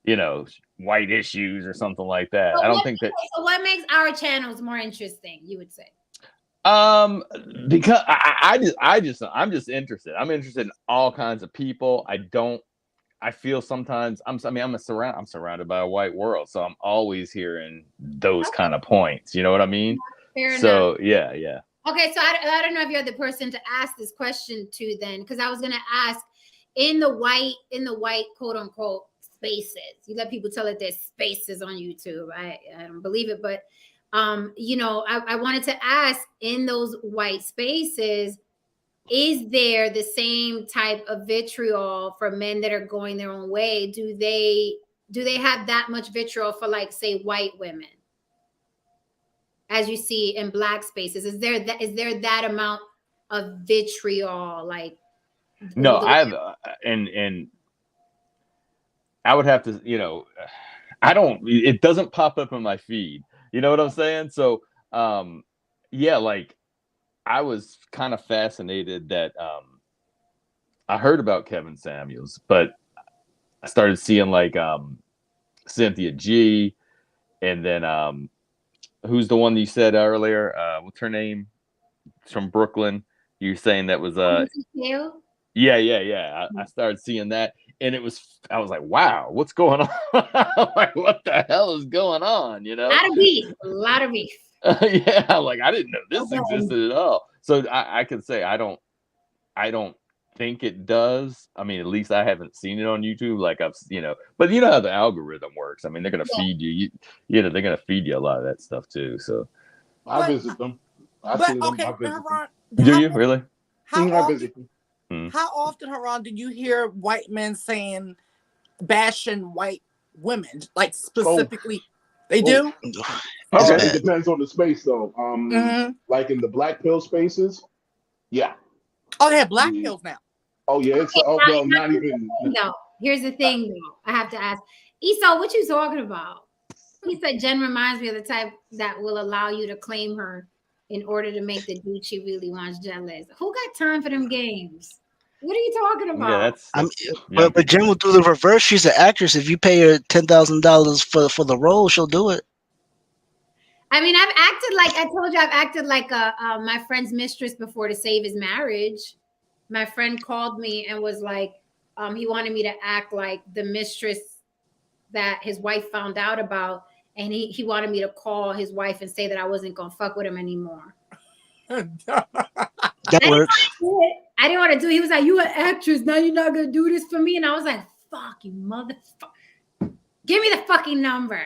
you know, white issues or something like that. So I don't think that. So what makes our channels more interesting? You would say. Because I'm just interested. I'm interested in all kinds of people. I feel sometimes I'm surrounded by a white world, so I'm always hearing those kind of points. You know what I mean? Fair so enough. yeah. Okay, so I don't know if you're the person to ask this question to then, because I was gonna ask in the white quote unquote spaces. You let people tell it there's spaces on YouTube. I don't believe it, but you know, I wanted to ask in those white spaces, is there the same type of vitriol for men that are going their own way? Do they have that much vitriol for, like, say, white women, as you see in black spaces? Is there that amount of vitriol? Like, no, I've and I would have to, you know, it doesn't pop up in my feed. You know what I'm saying? So, yeah, like I was kind of fascinated that I heard about Kevin Samuels, but I started seeing like Cynthia G, and then who's the one you said earlier? What's her name? It's from Brooklyn. You saying that was yeah. I started seeing that, and I was like, wow, what's going on? Like, what the hell is going on? You know, a lot of beef. Yeah, like I didn't know this existed at all. So I can say I don't think it does. I mean, at least I haven't seen it on YouTube. Like but you know how the algorithm works. I mean, they're gonna feed you. They're gonna feed you a lot of that stuff too. So I visit them. I see them. I visit them. Do you really? How I often, visit them. how often, Haran, do you hear white men bashing white women? Like specifically, they do? Okay. It depends on the space though. Like in the black pill spaces, yeah. Oh, they have black pills now. Oh yeah, it's not even. No, here's the thing though. I have to ask Esau, what you talking about? He said Jen reminds me of the type that will allow you to claim her in order to make the dude she really wants jealous. Who got time for them games? What are you talking about? Yeah, but Jen will do the reverse. She's an actress. If you pay her $10,000 for the role, she'll do it. I mean, I told you, I've acted like my friend's mistress before to save his marriage. My friend called me and was like, he wanted me to act like the mistress that his wife found out about. And he wanted me to call his wife and say that I wasn't going to fuck with him anymore. That works. I didn't want to do it. He was like, you an actress. Now you're not going to do this for me. And I was like, fuck you, motherfucker. Give me the fucking number.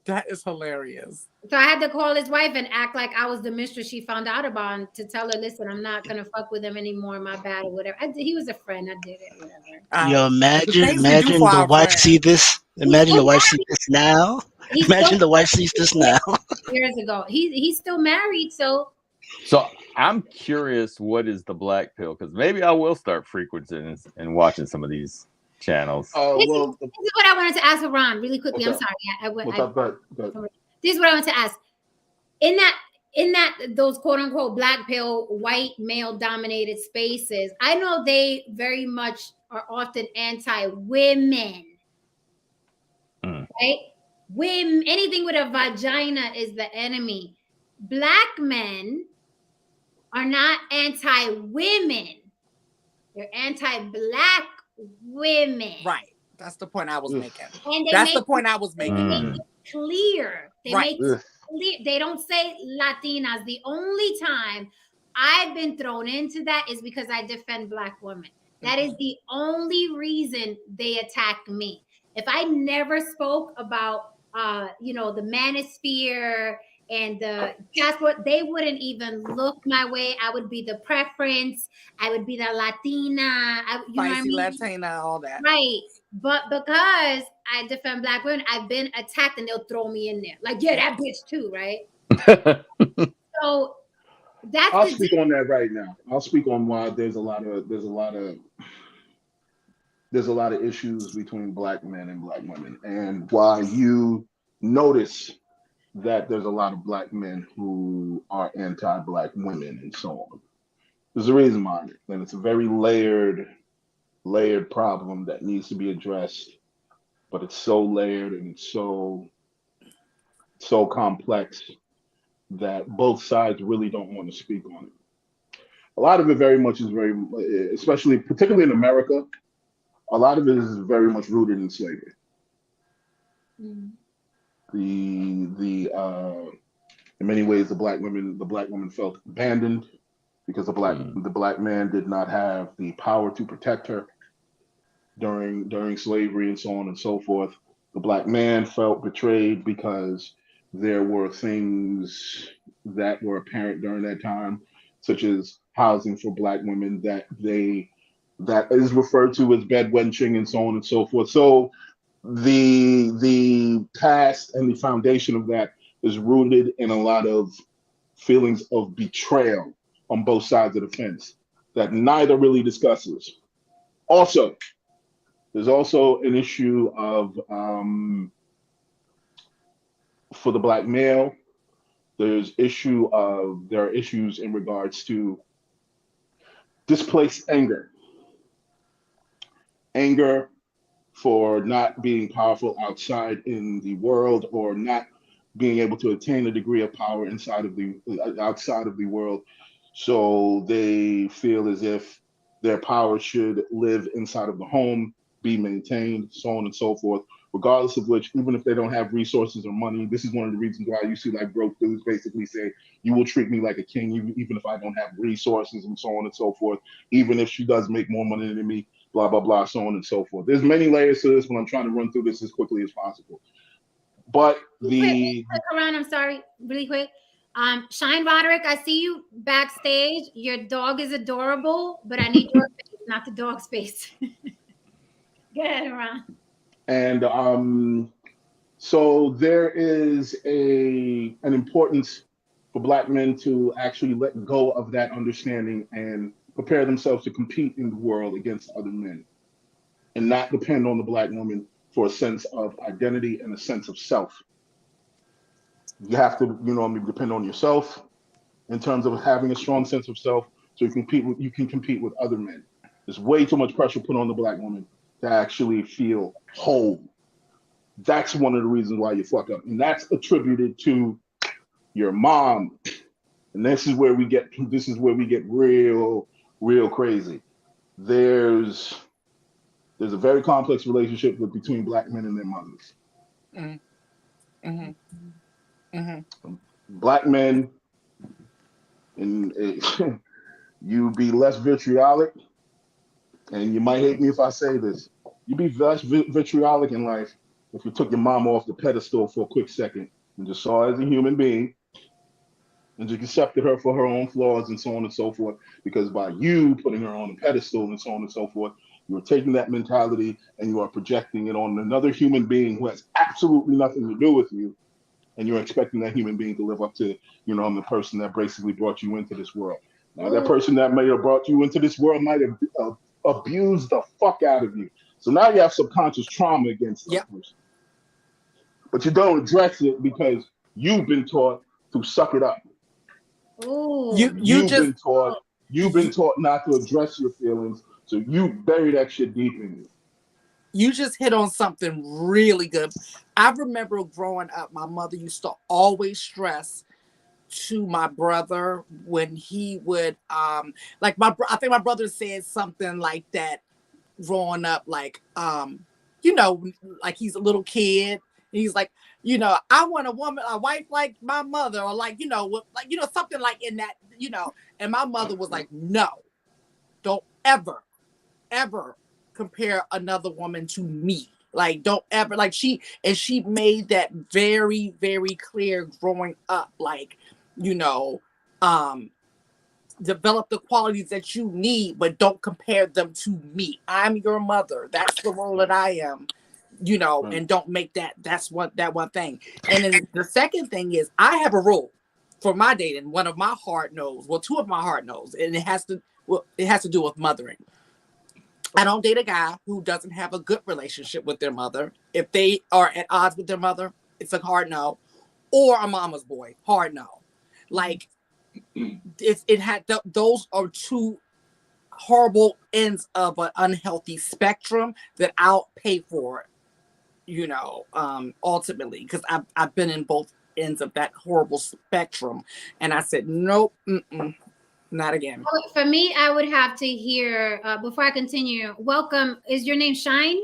That is hilarious. So I had to call his wife and act like I was the mistress she found out about and to tell her, listen, I'm not going to fuck with him anymore. My bad or whatever. He was a friend. I did it, whatever. Yo, imagine the wife see this. Imagine the wife sees this now. Imagine the wife sees this now. Years ago. He's still married, so I'm curious, what is the black pill? Because maybe I will start frequenting and watching some of these channels. This is what I wanted to ask Ron really quickly. I'm sorry. This is what I want to ask. In that those quote unquote black pill white male dominated spaces, I know they very much are often anti-women. Right? Women, anything with a vagina is the enemy. Black men are not anti-women. They're anti-black women. Right. That's the point I was making. And that's the point I was making. They make it clear. They make it clear. They don't say Latinas. The only time I've been thrown into that is because I defend black women. That is the only reason they attack me. If I never spoke about the manosphere and the passport, they wouldn't even look my way. I would be the preference. I would be the Latina. You know what I mean? Latina, all that. Right. But because I defend black women, I've been attacked and they'll throw me in there. Like, yeah, that bitch too, right? So that's I'll speak on that right now. I'll speak on why there's a lot of issues between black men and black women, and why you notice that there's a lot of black men who are anti-black women and so on. There's a reason behind it, and it's a very layered problem that needs to be addressed, but it's so layered and it's so complex that both sides really don't want to speak on it. A lot of it very much is especially particularly in America, a lot of it is very much rooted in slavery. In many ways, the black woman felt abandoned because the black man did not have the power to protect her during slavery and so on and so forth. The black man felt betrayed because there were things that were apparent during that time, such as housing for black women that is referred to as bedwenching and so on and so forth. So the past and the foundation of that is rooted in a lot of feelings of betrayal on both sides of the fence that neither really discusses. Also, there's also an issue of for the black male, there are issues in regards to displaced anger for not being powerful outside in the world, or not being able to attain a degree of power outside of the world. So they feel as if their power should live inside of the home, be maintained, so on and so forth. Regardless of which, even if they don't have resources or money, this is one of the reasons why you see like broke dudes basically say, "You will treat me like a king, even if I don't have resources," and so on and so forth. Even if she does make more money than me, blah blah blah, so on and so forth. There's many layers to this, but I'm trying to run through this as quickly as possible. But Karan, I'm sorry, really quick. Shine Roderick, I see you backstage. Your dog is adorable, but I need your space, not the dog space. Go ahead, Karan. And so there is an importance for Black men to actually let go of that understanding and prepare themselves to compete in the world against other men, and not depend on the Black woman for a sense of identity and a sense of self. You have to, depend on yourself in terms of having a strong sense of self, so you can compete with other men. There's way too much pressure put on the Black woman to actually feel whole. That's one of the reasons why you fuck up, and that's attributed to your mom. And this is where we get real crazy. There's a very complex relationship between Black men and their mothers. Black men, and you be less vitriolic, and you might hate me if I say this, you be less vitriolic in life if you took your mom off the pedestal for a quick second and just saw her as a human being and just accepted her for her own flaws and so on and so forth. Because by you putting her on a pedestal and so on and so forth, you are taking that mentality and you are projecting it on another human being who has absolutely nothing to do with you. And you're expecting that human being to live up to, the person that basically brought you into this world. Now, that person that may have brought you into this world might have abused the fuck out of you. So now you have subconscious trauma against that person. But you don't address it because you've been taught to suck it up. Ooh. You've been taught not to address your feelings, so you bury that shit deep in you. You just hit on something really good. I remember growing up, my mother used to always stress to my brother when he would I think my brother said something like that growing up, like like he's a little kid. He's like, I want a wife like my mother, or something like in that, and my mother was like, no, don't ever compare another woman to me. Like, don't ever, she made that very, very clear growing up, develop the qualities that you need, but don't compare them to me. I'm your mother. That's the role that I am, and don't make that's that one thing. And then the second thing is, I have a rule for my dating. One of my hard no's, two of my hard no's, and it has to do with mothering. I don't date a guy who doesn't have a good relationship with their mother. If they are at odds with their mother, it's a hard no. Or a mama's boy, hard no. Like, those are two horrible ends of an unhealthy spectrum that I'll pay for, ultimately, because I've been in both ends of that horrible spectrum, and I said nope, not again. For me, I would have to hear before I continue. Welcome. Is your name Shine?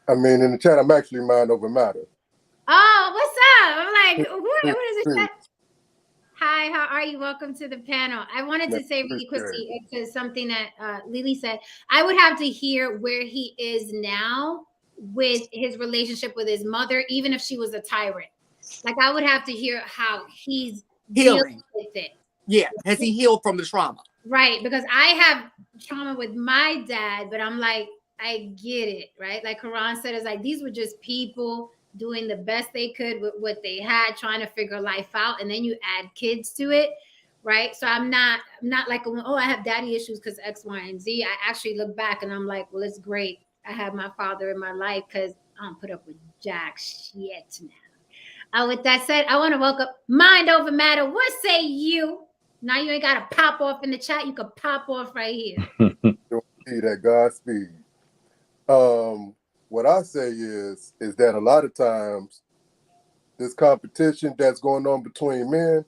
I mean, in the chat, I'm actually mind over matter. Oh, what's up? I'm like, what is it? Hi, how are you? Welcome to the panel. I wanted to say really quickly to something that Lily said. I would have to hear where he is now with his relationship with his mother, even if she was a tyrant. Like, I would have to hear how he's dealing with it. Yeah, has he healed from the trauma? Right, because I have trauma with my dad, but I'm like, I get it, right? Like Karan said, it's like these were just people doing the best they could with what they had, trying to figure life out, and then you add kids to it, right? So I'm not like, oh, I have daddy issues because X, Y, and Z. I actually look back and I'm like, well, it's great. I have my father in my life because I don't put up with jack shit now. With that said, I want to welcome Mind Over Matter. What say you? Now you ain't got to pop off in the chat. You can pop off right here. See that Godspeed. What I say is that a lot of times this competition that's going on between men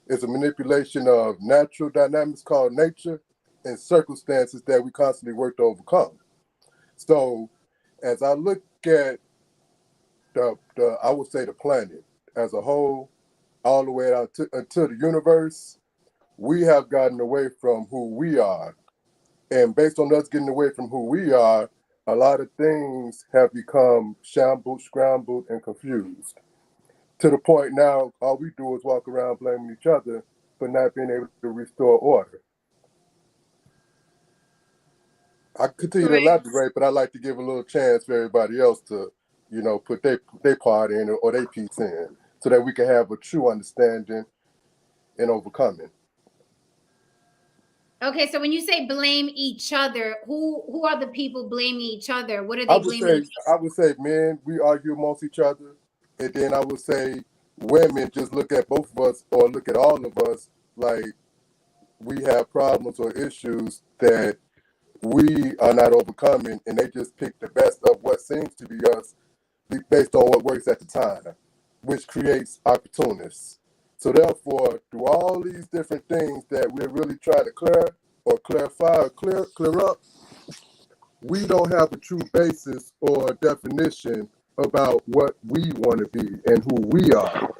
is a manipulation of natural dynamics called nature and circumstances that we constantly work to overcome. So as I look at I would say the planet as a whole, all the way out into the universe, we have gotten away from who we are. And based on us getting away from who we are, a lot of things have become shambled, scrambled, and confused. To the point now, all we do is walk around blaming each other for not being able to restore order. I continue to elaborate, but I like to give a little chance for everybody else to, put their part in or their piece in, so that we can have a true understanding and overcoming. Okay, so when you say blame each other, who are the people blaming each other? What are they blaming? I would say men, we argue amongst each other. And then I would say women just look at both of us or look at all of us like we have problems or issues that we are not overcoming, and they just pick the best of what seems to be us based on what works at the time, which creates opportunists. So therefore, through all these different things that we're really trying to clear or clarify or clear up, we don't have a true basis or definition about what we want to be and who we are.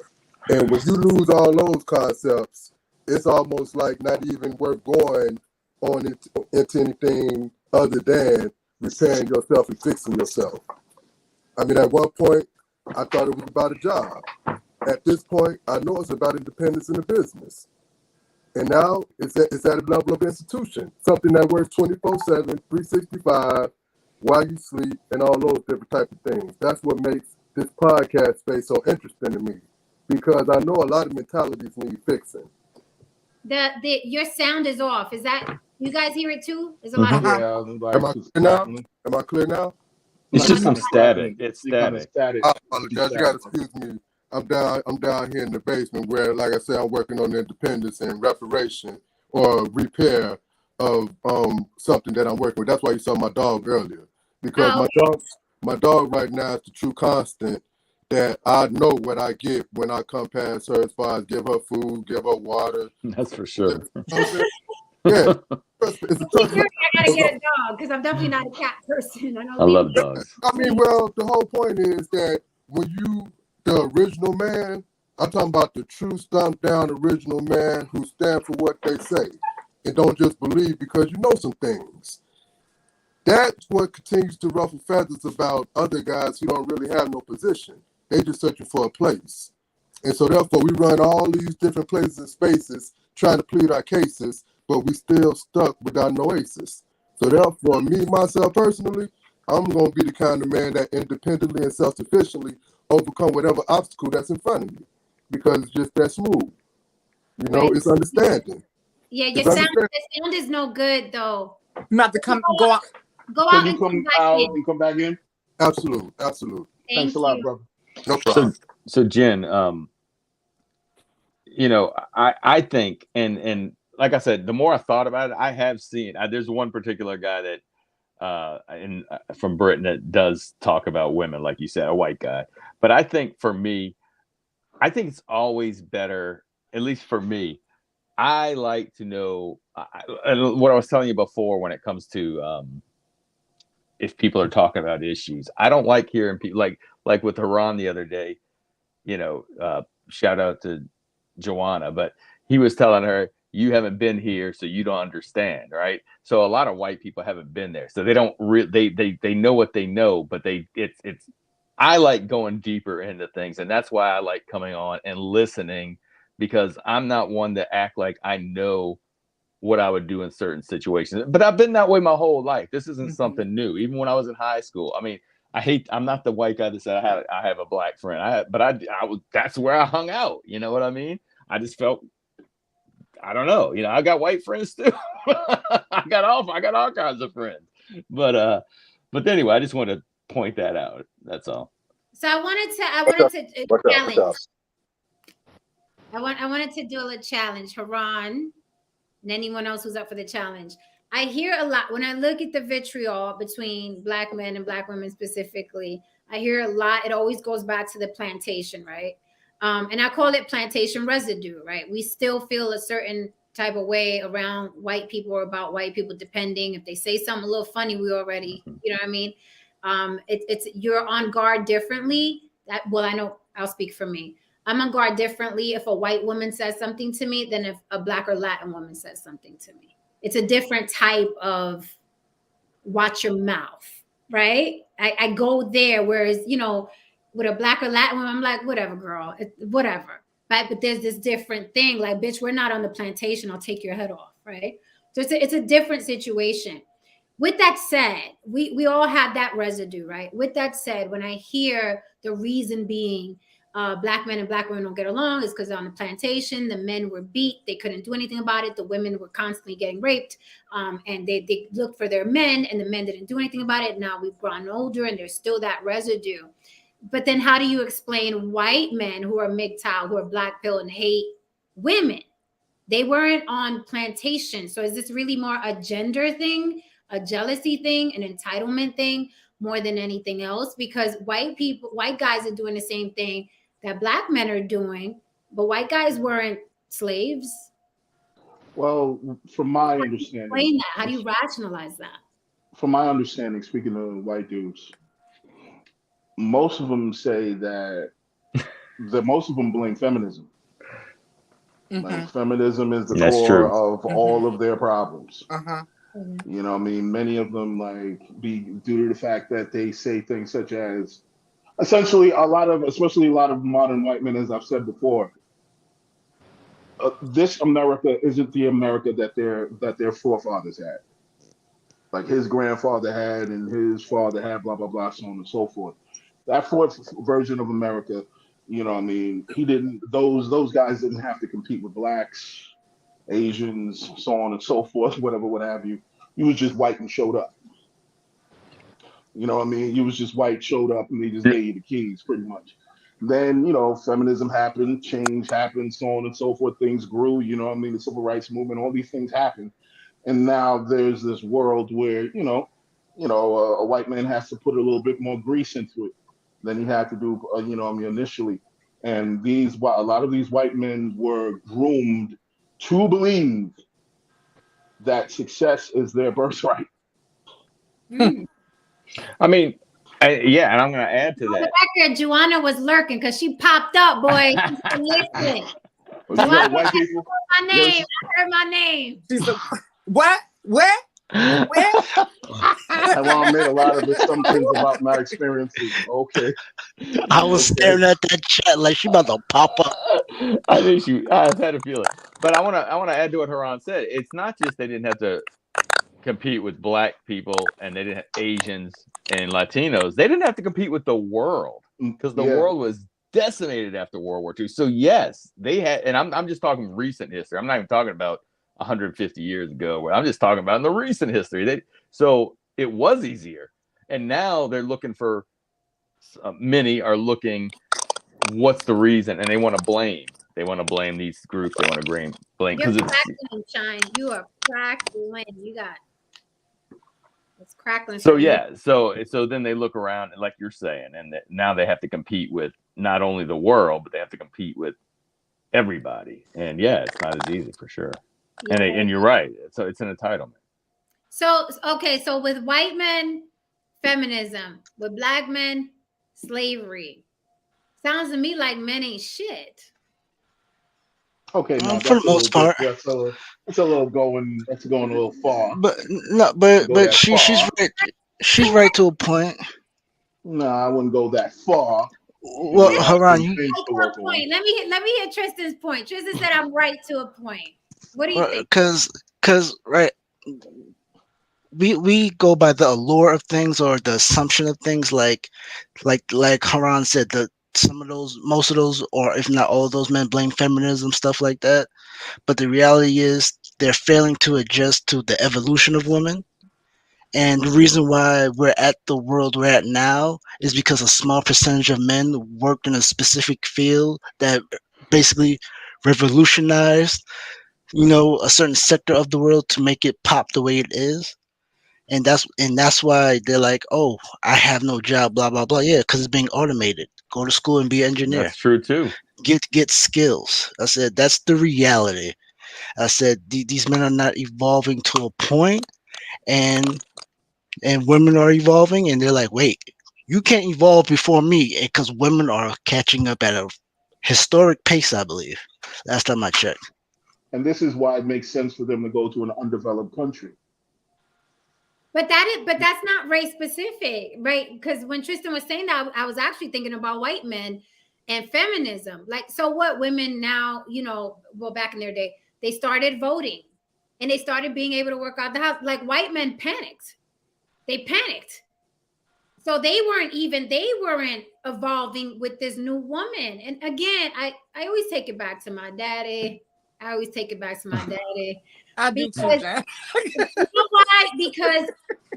And when you lose all those concepts, it's almost like not even worth going on into anything other than repairing yourself and fixing yourself. I mean, at one point, I thought it was about a job. At this point, I know it's about independence in the business. And now it's at a level of institution, something that works 24/7, 365, while you sleep, and all those different types of things. That's what makes this podcast space so interesting to me, because I know a lot of mentalities need fixing. Your sound is off. Is that, you guys hear it too? There's a lot of Am I clear now? It's just some static. It's static. I apologize. You gotta excuse me. I'm down here in the basement where, like I said, I'm working on independence and reparation or repair of something that I'm working with. That's why you saw my dog earlier, because my dog right now is the true constant that I know what I get when I come past her, as far as give her food, give her water. That's for sure. Yeah. I gotta get a dog because I'm definitely not a cat person. I love dogs. I mean, well, the whole point is that when the original man, I'm talking about the true stomp down original man who stand for what they say and don't just believe because you know some things. That's what continues to ruffle feathers about other guys who don't really have no position. They just searching for a place. And so therefore we run all these different places and spaces trying to plead our cases, but we still stuck without no aces. So therefore, me, myself personally, I'm going to be the kind of man that independently and self-sufficiently overcome whatever obstacle that's in front of me, because it's just that smooth. You know, it's understanding. Yeah, your sound is no good though. You have to go out. Go out and come back in. You come back in? Absolutely. Thanks a lot, brother. No problem. So Jen, you know, I think, and like I said, the more I thought about it, I have seen, there's one particular guy that from Britain that does talk about women, like you said, a white guy. But I think for me, I think it's always better, at least for me, I like to know what I was telling you before when it comes to if people are talking about issues. I don't like hearing people like with Haran the other day, you know, shout out to Joanna, but he was telling her, you haven't been here, so you don't understand, right? So a lot of white people haven't been there, so they don't they know what they know, but it's I like going deeper into things, and that's why I like coming on and listening, because I'm not one to act like I know what I would do in certain situations. But I've been that way my whole life. This isn't something new. Even when I was in high school, I mean, I'm not the white guy that said I have a black friend. That's where I hung out. You know what I mean? I just felt, I don't know. You know, I got white friends too. I got all kinds of friends. But anyway, I just want to point that out. That's all. So I wanted What's to What's up? challenge. I wanted to do a little challenge, Haran, and anyone else who's up for the challenge. I hear a lot when I look at the vitriol between black men and black women specifically. I hear a lot. It always goes back to the plantation, right? And I call it plantation residue, right? We still feel a certain type of way around white people or about white people, depending if they say something a little funny, we already, you know what I mean? It's you're on guard differently. I know I'll speak for me. I'm on guard differently if a white woman says something to me than if a black or Latin woman says something to me. It's a different type of watch your mouth, right? I go there, whereas, with a black or Latin woman, I'm like, whatever, girl, whatever. But there's this different thing, like, bitch, we're not on the plantation. I'll take your head off, right? So it's a different situation. With that said, we all have that residue, right? With that said, when I hear the reason being black men and black women don't get along is because on the plantation, the men were beat. They couldn't do anything about it. The women were constantly getting raped, and they looked for their men, and the men didn't do anything about it. Now we've grown older, and there's still that residue. But then how do you explain white men who are MGTOW, who are black pill and hate women? They weren't on plantation. So is this really more a gender thing, a jealousy thing, an entitlement thing, more than anything else? Because white guys are doing the same thing that black men are doing, but white guys weren't slaves. Well, from my How do you understanding, explain that? How do you rationalize that? from my understanding, speaking of white dudes, most of them say that most of them blame feminism. Like feminism is the That's core true. of all of their problems. Mhm. You know what I mean? Many of them be due to the fact that they say things such as essentially especially a lot of modern white men, as I've said before, this America isn't the America that their forefathers had. Like his grandfather had and his father had, blah blah blah, so on and so forth. That fourth version of America, you know what I mean? He didn't those guys didn't have to compete with blacks, Asians, so on and so forth, whatever, what have you. You was just white and showed up. You know what I mean? You was just white, showed up, and they just gave you the keys, pretty much. Then, feminism happened, change happened, so on and so forth. Things grew, you know what I mean? The civil rights movement, all these things happened. And now there's this world where, a white man has to put a little bit more grease into it than he had to do, initially. And a lot of these white men were groomed to believe that success is their birthright. I mean, yeah, and I'm going to add to that. Record, Joanna was lurking because she popped up, boy. Listen. White people. My name. I heard my name. She's a, what? Where? I made a lot of assumptions about my experiences. Okay. I was staring at that chat like she about to pop up. I've had a feeling. But I want to add to what Haran said. It's not just they didn't have to compete with black people and they didn't have Asians and Latinos. They didn't have to compete with the world because the world was decimated after World War II. So yes, they had, and I'm just talking recent history. I'm not even talking about 150 years ago. I'm just talking about in the recent history. So it was easier, and now they're looking for. Many are looking. What's the reason? And they want to blame. They want to blame these groups. They want to blame because it's crackling, Shine. You are crackling. You got it's crackling. So yeah, so then they look around, and like you're saying, and now they have to compete with not only the world, but they have to compete with everybody. And yeah, it's not as easy for sure. Yeah. And you're right. So it's an entitlement. So okay, so with white men, feminism. With black men, slavery. Sounds to me like men ain't shit. Okay, no, for the most part, that's a little going. That's going a little far. But no, but she's right. She's right to a point. No, I wouldn't go that far. Well, Haran, Let me hear Tristan's point. Tristan said I'm right to a point. What do you think? Because right, we go by the allure of things or the assumption of things. Like Haran said, most of those, or if not all of those men blame feminism, stuff like that. But the reality is they're failing to adjust to the evolution of women. And the reason why we're at the world we're at now is because a small percentage of men worked in a specific field that basically revolutionized, a certain sector of the world to make it pop the way it is. And that's why they're like, oh, I have no job, blah blah blah. Yeah, because it's being automated. Go to school and be an engineer. That's true too. Get skills. I said that's the reality. I said these men are not evolving to a point, and women are evolving, and they're like, wait, you can't evolve before me, because women are catching up at a historic pace, I believe. Last time I checked. And this is why it makes sense for them to go to an undeveloped country. But that's not race specific, right? Because when Tristan was saying that, I was actually thinking about white men and feminism. Like, so what women now, well, back in their day, they started voting and they started being able to work out the house. Like, white men panicked. They panicked. So they weren't evolving with this new woman. And again, I always take it back to my daddy. I do too, Jen. You know why? Because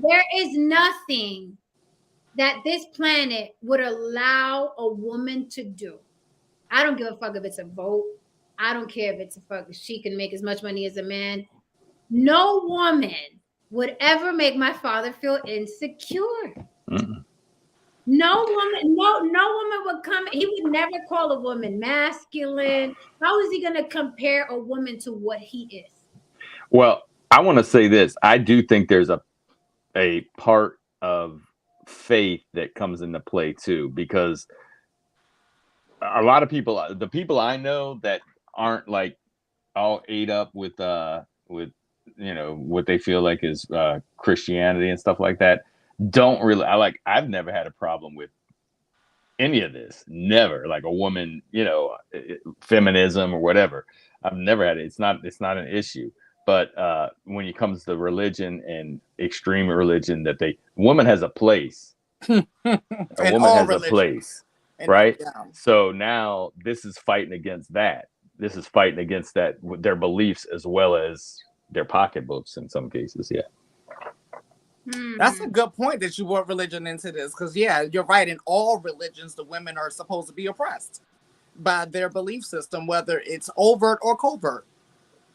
there is nothing that this planet would allow a woman to do. I don't give a fuck if it's a vote. I don't care if it's a fuck. She can make as much money as a man. No woman would ever make my father feel insecure. Mm-mm. No woman would come. He would never call a woman masculine. How is he going to compare a woman to what he is? Well, I want to say this. I do think there's a part of faith that comes into play too, because a lot of people, the people I know that aren't like all ate up with what they feel like is Christianity and stuff like that, don't really. I've never had a problem with any of this. Never, like a woman, feminism or whatever. I've never had it. It's not an issue. But when it comes to religion and extreme religion, woman has a place. A woman has a place, right? Yeah. So now this is fighting against that. This is fighting against that, their beliefs as well as their pocketbooks in some cases. Yeah. That's a good point that you brought religion into this, because you're right. In all religions, the women are supposed to be oppressed by their belief system, whether it's overt or covert.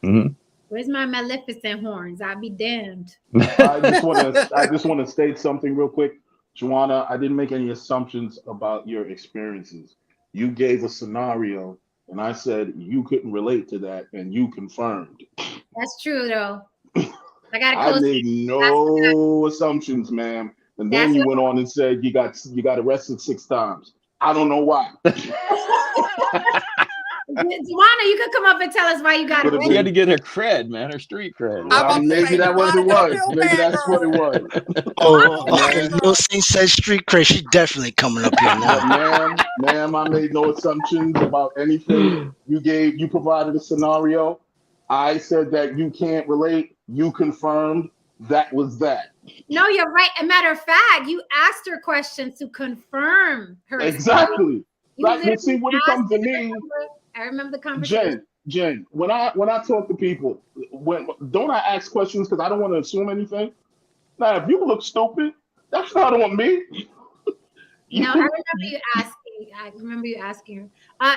Mm-hmm. Where's my Maleficent horns? I'll be damned. I just want to state something real quick, Joanna. I didn't make any assumptions about your experiences. You gave a scenario, and I said you couldn't relate to that, and you confirmed. That's true, though. I made no assumptions, ma'am. And then you went on and said you got arrested 6 times. I don't know why. Juana, you could come up and tell us why you got arrested. She had to get her cred, man, her street cred. Maybe that was it was. Maybe that's what it was. No Saint said street cred. She definitely coming up here now. Ma'am, I made no assumptions about anything. You provided a scenario. I said that you can't relate. You confirmed. That was that. No, you're right. As a matter of fact, you asked her questions to confirm her. Exactly. Like, see, when it comes to me, I remember the conversation. Jen, when I talk to people, don't I ask questions because I don't want to assume anything? Now, if you look stupid, that's not on me. No, I remember you asking her.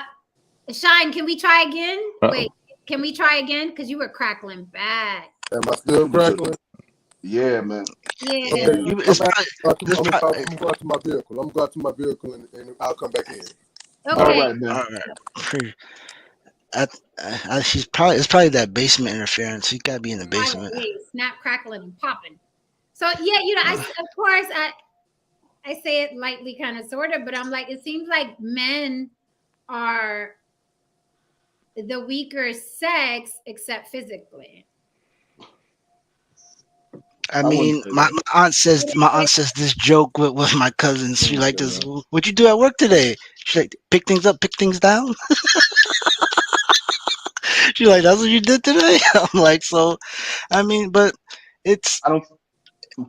Shine, can we try again? Wait, can we try again? Because you were crackling bad. Am I still crackling? Yeah, man. Yeah. Okay. I'm going to my vehicle. I'm going to my vehicle and I'll come back in. Okay. All right, man. All right. It's probably that basement interference. He gotta be in the basement. Snap, crackling, and popping. So I say it lightly, kind of, sort of, but I'm like, it seems like men are the weaker sex, except physically. I mean, my aunt says this joke with my cousins. She like this. What'd you do at work today? She's like, pick things up, pick things down. She's like, that's what you did today. I'm like, so, I mean, but it's.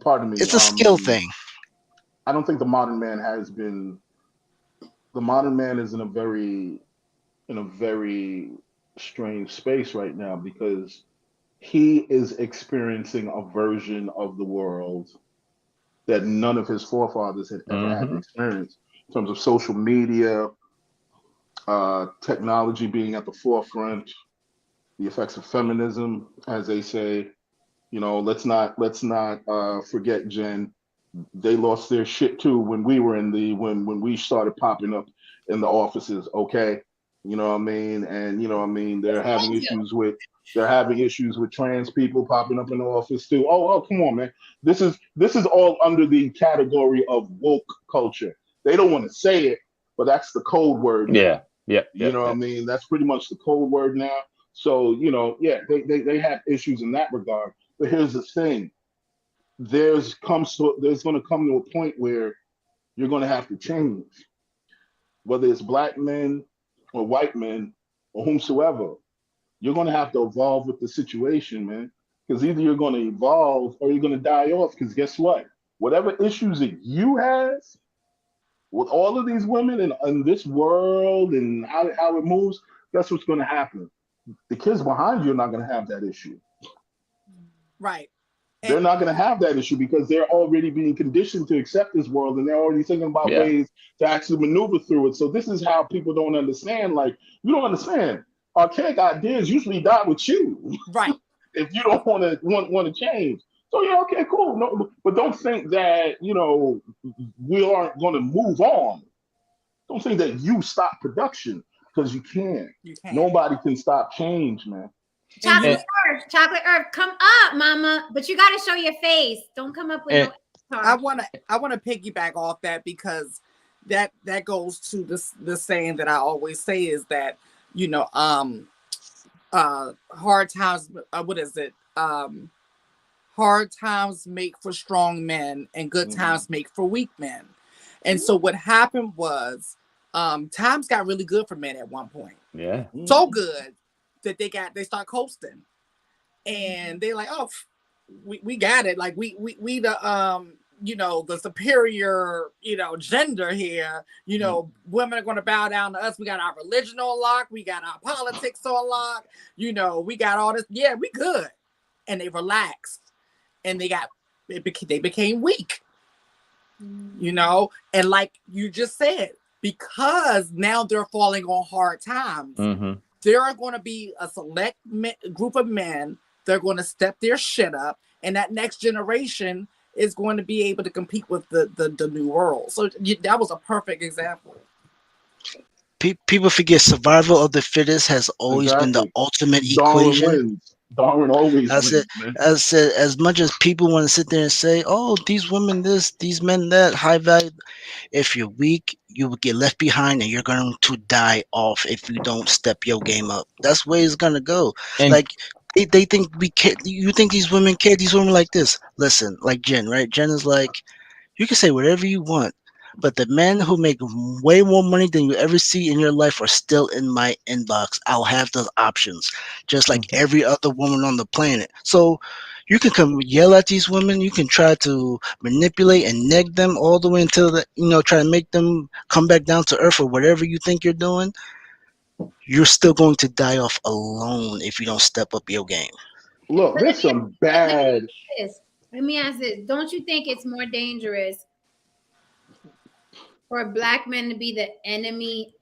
Pardon me. It's a skill thing. I don't think the modern man has been. The modern man is in a very strange space right now because he is experiencing a version of the world that none of his forefathers had ever had to experience in terms of social media, technology being at the forefront, the effects of feminism, as they say. You know, let's not forget, Jen. They lost their shit too when we were in the when we started popping up in the offices. Okay, you know what I mean, and you know what I mean. They're having issues with trans people popping up in the office too. Oh, come on, man. This is all under the category of woke culture. They don't want to say it, but that's the code word now. You know what I mean? That's pretty much the code word now. So, you know, yeah, they have issues in that regard. But here's the thing. There's going to come to a point where you're going to have to change, whether it's black men or white men or whomsoever. You're going to have to evolve with the situation, man. Because either you're going to evolve or you're going to die off. Because guess what? Whatever issues that you have with all of these women and this world and how it moves, guess what's going to happen? The kids behind you are not going to have that issue. Right. They're not going to have that issue because they're already being conditioned to accept this world and they're already thinking about ways to actually maneuver through it. So this is how people don't understand. Like, you don't understand. Archaic ideas usually die with you. Right. If you don't want to change. So yeah, okay, cool. No, but don't think that, you know, we aren't going to move on. Don't think that you stop production because you can't. Nobody can stop change, man. Chocolate Earth, come up, mama. But you got to show your face. Don't come up with no. I want to piggyback off that because that goes to the saying that I always say is that, you know, hard times. What is it? Hard times make for strong men, and good times make for weak men. And so what happened was, times got really good for men at one point. Yeah, so good that they start coasting, and they're like, oh, we got it. Like we the you know, the superior, you know, gender here. You know, women are going to bow down to us. We got our religion on lock. We got our politics on lock. You know, we got all this. Yeah, we good. And they relaxed, and they became weak. You know, and like you just said, because now they're falling on hard times. There are going to be a select group of men. They're going to step their shit up, and that next generation is going to be able to compete with the new world. So that was a perfect example. People forget survival of the fittest has always been the ultimate equation. Darwin always wins, man. I said, as much as people want to sit there and say, oh, these women this, these men that, high value, if you're weak, you will get left behind and you're going to die off if you don't step your game up. That's the way it's going to go. And like, they think we care. You think these women care? These women like this. Listen, like Jen, right? Jen is like, you can say whatever you want, but the men who make way more money than you ever see in your life are still in my inbox. I'll have those options, just like every other woman on the planet. So you can come yell at these women. You can try to manipulate and neg them all the way until try to make them come back down to earth or whatever you think you're doing. You're still going to die off alone if you don't step up your game. Look, there's some bad. Let me ask this. Don't you think it's more dangerous for black men to be the enemy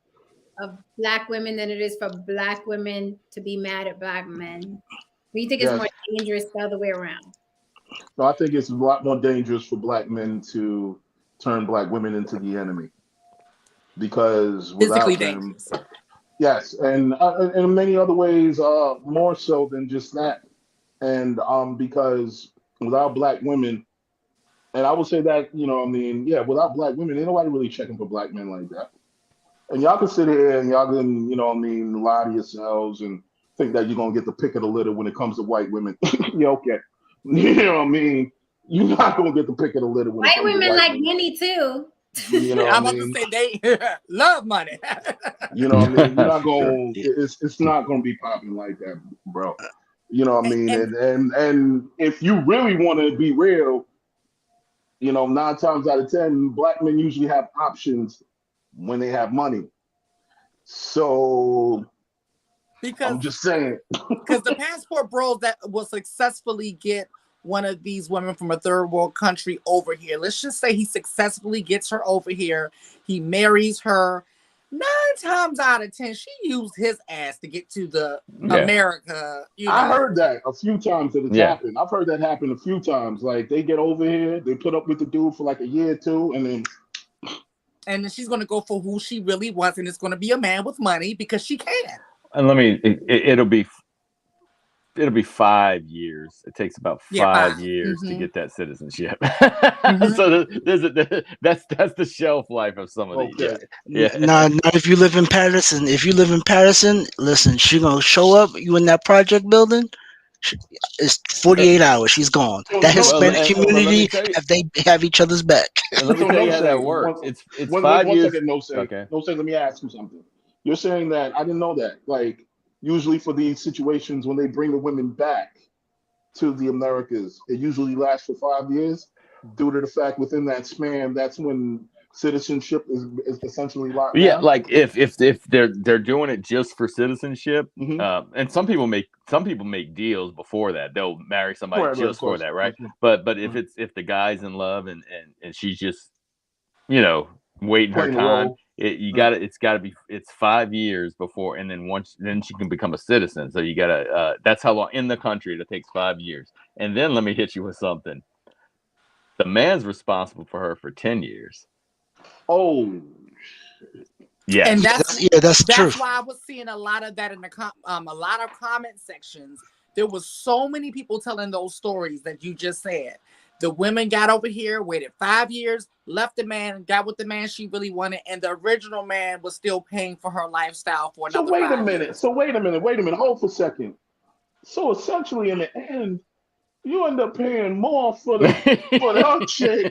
of black women than it is for black women to be mad at black men? Do you think it's more dangerous the other way around? No, I think it's a lot more dangerous for black men to turn black women into the enemy. Because without them, dangerous. Yes, and in many other ways, more so than just that. And because without black women, and I would say that, without black women, ain't nobody really checking for black men like that. And y'all can sit here and y'all can, lie to yourselves and think that you're going to get the pick of the litter when it comes to white women. Yeah, okay. You know what I mean? You're not going to get the pick of the litter. When white women like money too. I'm about to say they love money. You know what I mean? You're not going. It's not going to be popping like that, bro. You know what I mean? And if you really want to be real, 9 times out of 10, black men usually have options when they have money. So I'm just saying. Because the passport bros that will successfully get one of these women from a third world country over here. Let's just say he successfully gets her over here. He marries her. 9 times out of 10, she used his ass to get to the America. I heard that a few times that it's Yeah. happened. I've heard that happen a few times. Like they get over here, they put up with the dude for like a year or two, and then she's going to go for who she really wants, and it's going to be a man with money because she can. And it'll be 5 years. It takes about 5 years to get that citizenship. So that's the shelf life of some of these. Yeah. Not if you live in Patterson. If you live in Patterson, listen, she gonna show up. You in that project building? It's 48 hours. She's gone. That Hispanic community, they have each other's back. Let me tell you how that works. It's 5 years. No, let me ask you something. You're saying that I didn't know that. Like usually for these situations, when they bring the women back to the Americas, it usually lasts for 5 years. Due to the fact within that span, that's when citizenship is essentially locked down. Like if they're doing it just for citizenship, and some people make deals before that. They'll marry somebody just for that, right? But if the guy's in love and she's just waiting her time, it's 5 years before, and then she can become a citizen. So you gotta that's how long in the country it takes 5 years. And then let me hit you with something. The man's responsible for her for 10 years. Oh, yeah, and that's true. That's why I was seeing a lot of that in the a lot of comment sections. There was so many people telling those stories that you just said. The women got over here, waited 5 years, left the man, got with the man she really wanted, and the original man was still paying for her lifestyle for another 5 years. Wait a minute. Hold for a second. So essentially, in the end, you end up paying more for the chick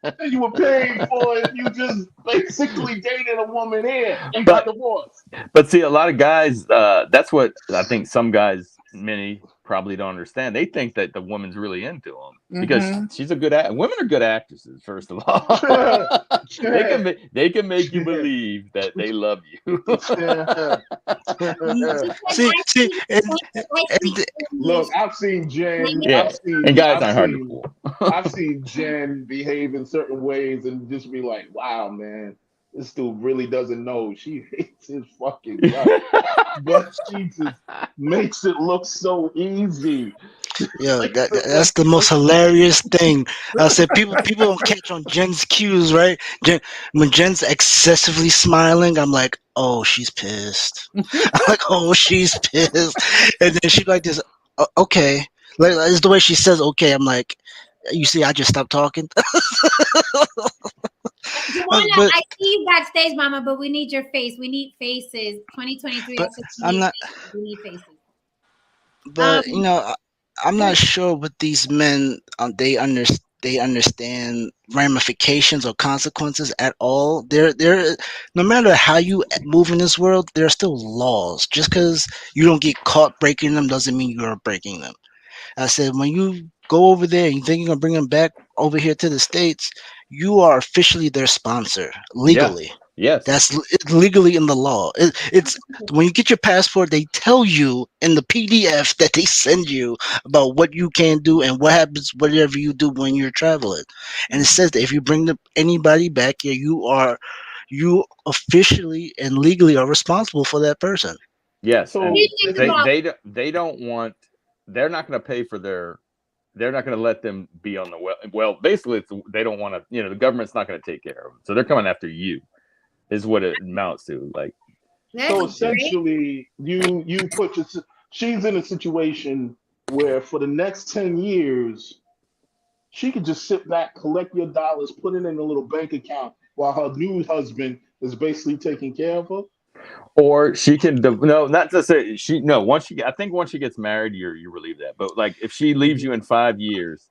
than you were paying for if you just basically dated a woman here and got divorced. But see, a lot of guys, that's what I think some guys, many probably don't understand. They think that the woman's really into them because she's a good women are good actresses, first of all. They can make you believe that they love you. Look, I've seen Jen. And guys aren't hard to fool. I've seen Jen behave in certain ways and just be like, "Wow, man, this dude really doesn't know. She hates his fucking guts, but she just makes it look so easy." Yeah, that's the most hilarious thing. I said people don't catch on Jen's cues, right? When Jen's excessively smiling, I'm like, oh, she's pissed. I'm like, oh, she's pissed. And then she's like this, okay. Like, it's the way she says okay. I'm like, you see, I just stopped talking. Joanna, I see you backstage, Mama, but we need your face. We need faces. 2023. We need faces. But I'm not sure what these men they understand ramifications or consequences at all. There no matter how you move in this world, there are still laws. Just because you don't get caught breaking them doesn't mean you're breaking them. I said when you go over there and you think you're gonna bring them back over here to the States, you are officially their sponsor legally. Yeah. Yes, that's legally in the law. It's when you get your passport, they tell you in the PDF that they send you about what you can do and what happens whatever you do when you're traveling. And it says that if you bring anybody back here, you officially and legally are responsible for that person. Yes, so they don't want. They're not going to pay for their. They're not going to let them be on the well. Basically, they don't want to. The government's not going to take care of them, so they're coming after you. Is what it amounts to. Like, so essentially, she's in a situation where for the next 10 years, she could just sit back, collect your dollars, put it in a little bank account while her new husband is basically taking care of her. Or she can not to say once she gets married, you relieve that. But like if she leaves you in 5 years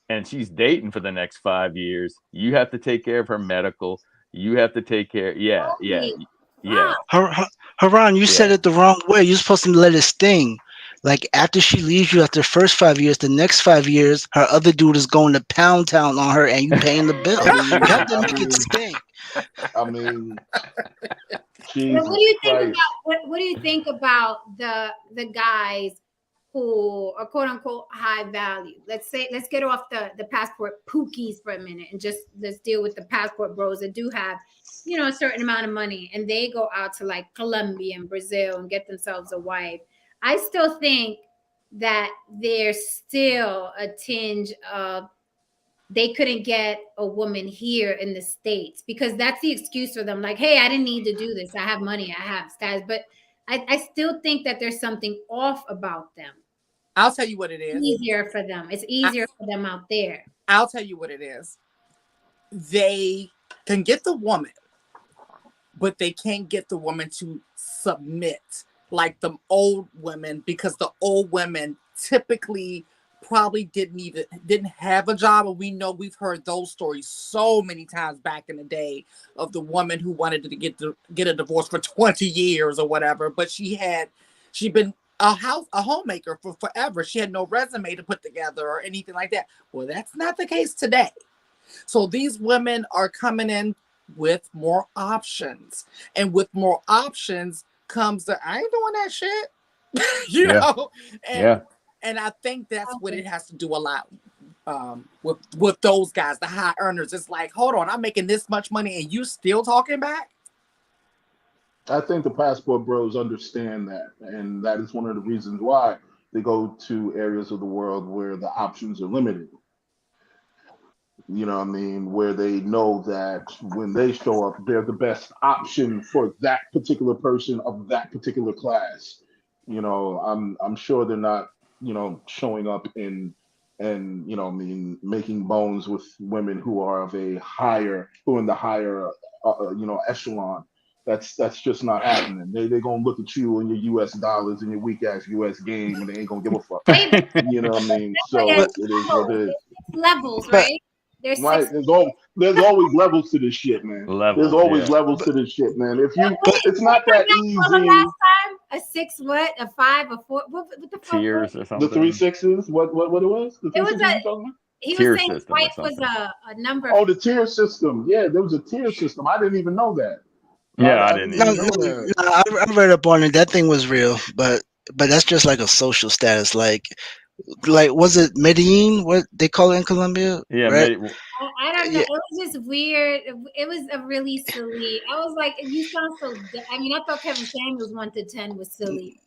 and she's dating for the next 5 years, you have to take care of her medical. You have to take care. Yeah. Haran, you said it the wrong way. You're supposed to let it sting. Like after she leaves you after the first 5 years, the next 5 years, her other dude is going to pound town on her, and you paying the bill. You have to make it sting. I mean, what do you think about the guys who are quote unquote high value. Let's get off the passport pookies for a minute and just let's deal with the passport bros that do have, a certain amount of money and they go out to like Colombia and Brazil and get themselves a wife. I still think that there's still a tinge of they couldn't get a woman here in the States because that's the excuse for them. Like, hey, I didn't need to do this. I have money. I have status. But I still think that there's something off about them. I'll tell you what it is. Easier for them. It's easier for them out there. I'll tell you what it is. They can get the woman, but they can't get the woman to submit like the old women, because the old women typically probably didn't have a job. And we know we've heard those stories so many times back in the day of the woman who wanted to get a divorce for 20 years or whatever, but she'd been a homemaker for forever. She had no resume to put together or anything like that. Well, that's not the case today. So these women are coming in with more options, and with more options comes I ain't doing that shit. you know? And I think that's what it has to do a lot with those guys, the high earners. It's like, hold on, I'm making this much money and you still talking back? I think the passport bros understand that. And that is one of the reasons why they go to areas of the world where the options are limited. You know what I mean? Where they know that when they show up, they're the best option for that particular person of that particular class. I'm sure they're not, showing up in making bones with women who are in the higher echelon. That's just not happening. They're gonna look at you and your US dollars and your weak ass US game, and they ain't gonna give a fuck. You know what I mean? So it is what it is. Levels, right? There's there's always levels to this shit, man. There's always levels to this shit, man. It's not that easy. Last time, a 6, what? A 5, a 4? What the fuck? Tiers or something. The 3 6s. What it was? It was he was saying his wife was a number. Oh, the tier system. Yeah, there was a tier system. I didn't even know that. Yeah, I didn't even know that. I read up on it. That thing was real, but that's just like a social status. Like was it Medellin? What they call it in Colombia? Yeah, right? I don't know. Yeah. It was just weird. It was a really silly. I was like, you sound so. I mean, I thought Kevin Samuels 1 to 10 was silly.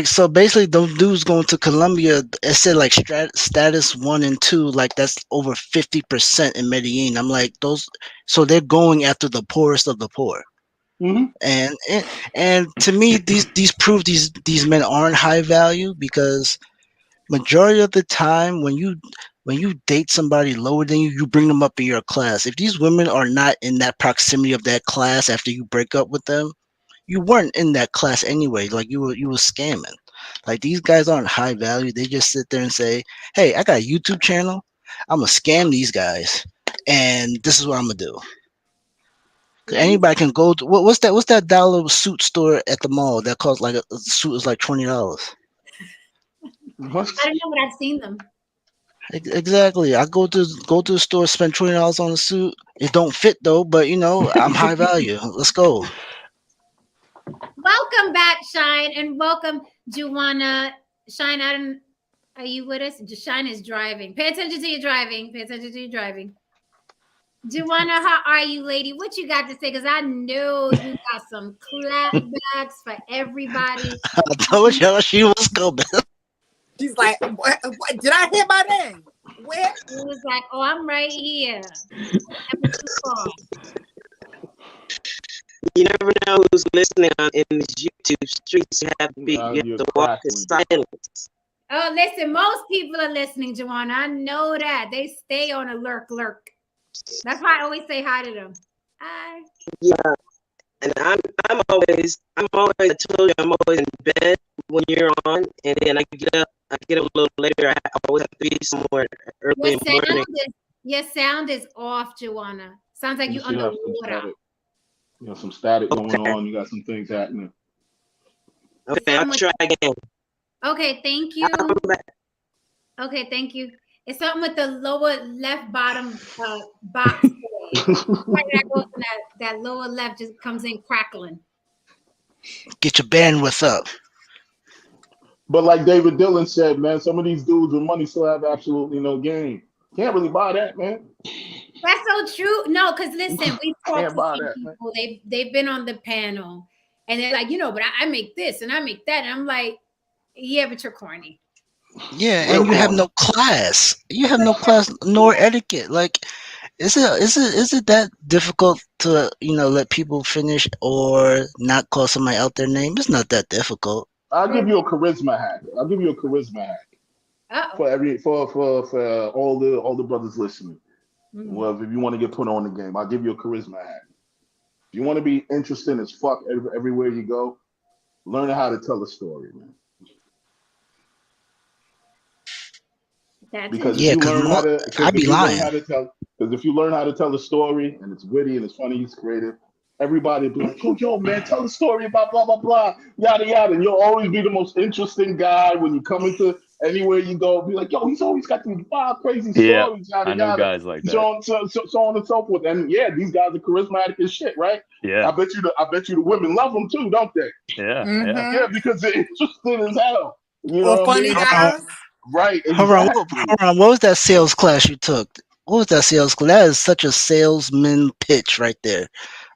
So basically, those dudes going to Colombia. It said like status 1 and 2. Like that's over 50% in Medellin. I'm like those. So they're going after the poorest of the poor. Mm-hmm. And to me, these prove these men aren't high value, because majority of the time when you date somebody lower than you bring them up in your class. If these women are not in that proximity of that class after you break up with them, you weren't in that class anyway. Like you were scamming. Like these guys aren't high value. They just sit there and say, "Hey, I got a YouTube channel. I'm gonna scam these guys, and this is what I'm gonna do." Anybody can go to what's that dollar suit store at the mall that costs like a suit is like $20. I don't know, but I've seen them. Exactly. I go to the store, spend $20 on a suit. It don't fit though, but I'm high value. Let's go. Welcome back, Shine, and welcome, Juwana. Shine, are you with us? Shine is driving. Pay attention to your driving. Juwana, how are you, lady? What you got to say? Because I know you got some clapbacks for everybody. I told y'all she was coming. She's like, what? Did I hear my name? Where? It was like, oh, I'm right here. You never know who's listening in these YouTube streets. You have to walk in silence. Oh, listen, most people are listening, Juwana. I know that. They stay on a lurk. That's why I always say hi to them. Hi. Yeah. And I'm always, I told you, I'm always in bed when you're on, and then I get up a little later. I always have to be somewhere early in the morning. Your sound is off, Juwana. Sounds like you're underwater. You got some static going on. You got some things happening. Okay, I'll try again. Okay, thank you. Okay, thank you. It's something with the lower left bottom box. that lower left just comes in crackling. Get your bandwidth up. But like David Dillon said, man, some of these dudes with money still have absolutely no game. Can't really buy that, man. That's so true. No, because listen, we talked Can't to buy some that, man. people. They've been on the panel, and they're like, but I make this and I make that, and I'm like, yeah, but you're corny. Yeah, Real and you have corny. no class. You have no class nor etiquette. Like, is it that difficult to let people finish or not call somebody out their name? It's not that difficult. I'll give you a charisma hack. Uh-oh. For all the brothers listening. Well, if you want to get put on the game, I'll give you a charisma hack. If you want to be interesting as fuck everywhere you go, learn how to tell a story, man. Because if you learn how to, I'd be lying. because if you learn how to tell a story and it's witty and it's funny, it's creative, everybody will be like, "Oh, yo, man, tell a story about blah blah blah, yada yada." And you'll always be the most interesting guy when you come into anywhere you go. Be like, "Yo, he's always got these wild, crazy stories, yada I know yada." guys like that. So on and so forth. And yeah, these guys are charismatic as shit, right? Yeah. I bet you the women love them too, don't they? Yeah. Mhm. Yeah, because they're interesting as hell. You know Or what I funny mean? guys. Right. Hold on, Exactly. hold on. What was that sales class you took? What was that sales class? That is such a salesman pitch right there.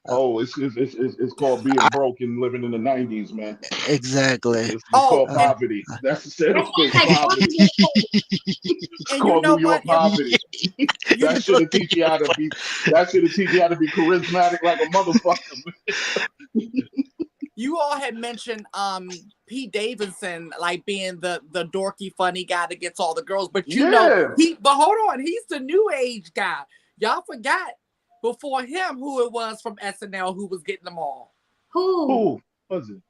Oh, it's called being broke and living in the 90s, man. Exactly. It's called poverty. That's the sales pitch, poverty. It's called New York poverty. That should have teach you how to be. That should have teach you how to be charismatic like a motherfucker. You all had mentioned Pete Davidson like being the dorky funny guy that gets all the girls, but but hold on, he's the new age guy. Y'all forgot before him who it was from SNL who was getting them all. Who was it?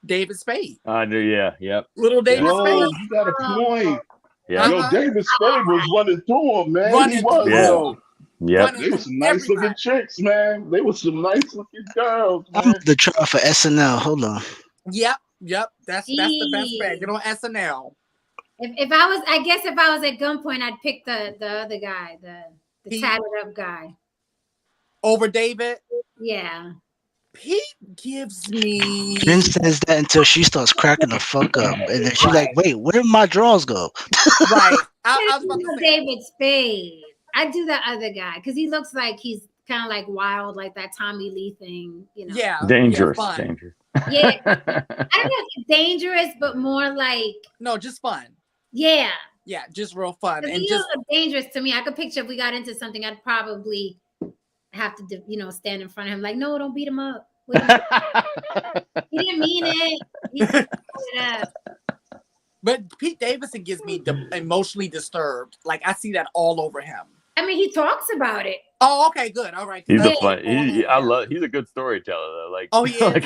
David Spade. I knew. Yeah. Yep. Little David Spade. You got a point. Yeah. Yo, David Spade was running through him, man. Running He was, through yo. Yep. They were some nice looking chicks, man. They were some nice looking girls, man. I'm the trial for SNL. Hold on. Yep. That's the best bet. Get on SNL. If I was at gunpoint, I'd pick the other guy, the tatted up guy. Over David? Yeah. Pete gives me. Jen says that until she starts cracking the fuck up, and then she's like, "Wait, where did my drawers go?" Right. I was about to say David Spade. I do that other guy because he looks like he's kind of like wild, like that Tommy Lee thing, Yeah. Dangerous. Yeah, Dangerous. Yeah. I don't know if it's dangerous, but more like no, just fun. Yeah. Yeah, just real fun. And he just look dangerous to me. I could picture if we got into something, I'd probably have to, stand in front of him like, no, don't beat him up. He didn't mean it. He just put it up. But Pete Davidson gives me emotionally disturbed. Like I see that all over him. I mean, he talks about it. Oh, okay, good. All right. He's Good. a fun. He's a good storyteller though. Like, oh, he is. like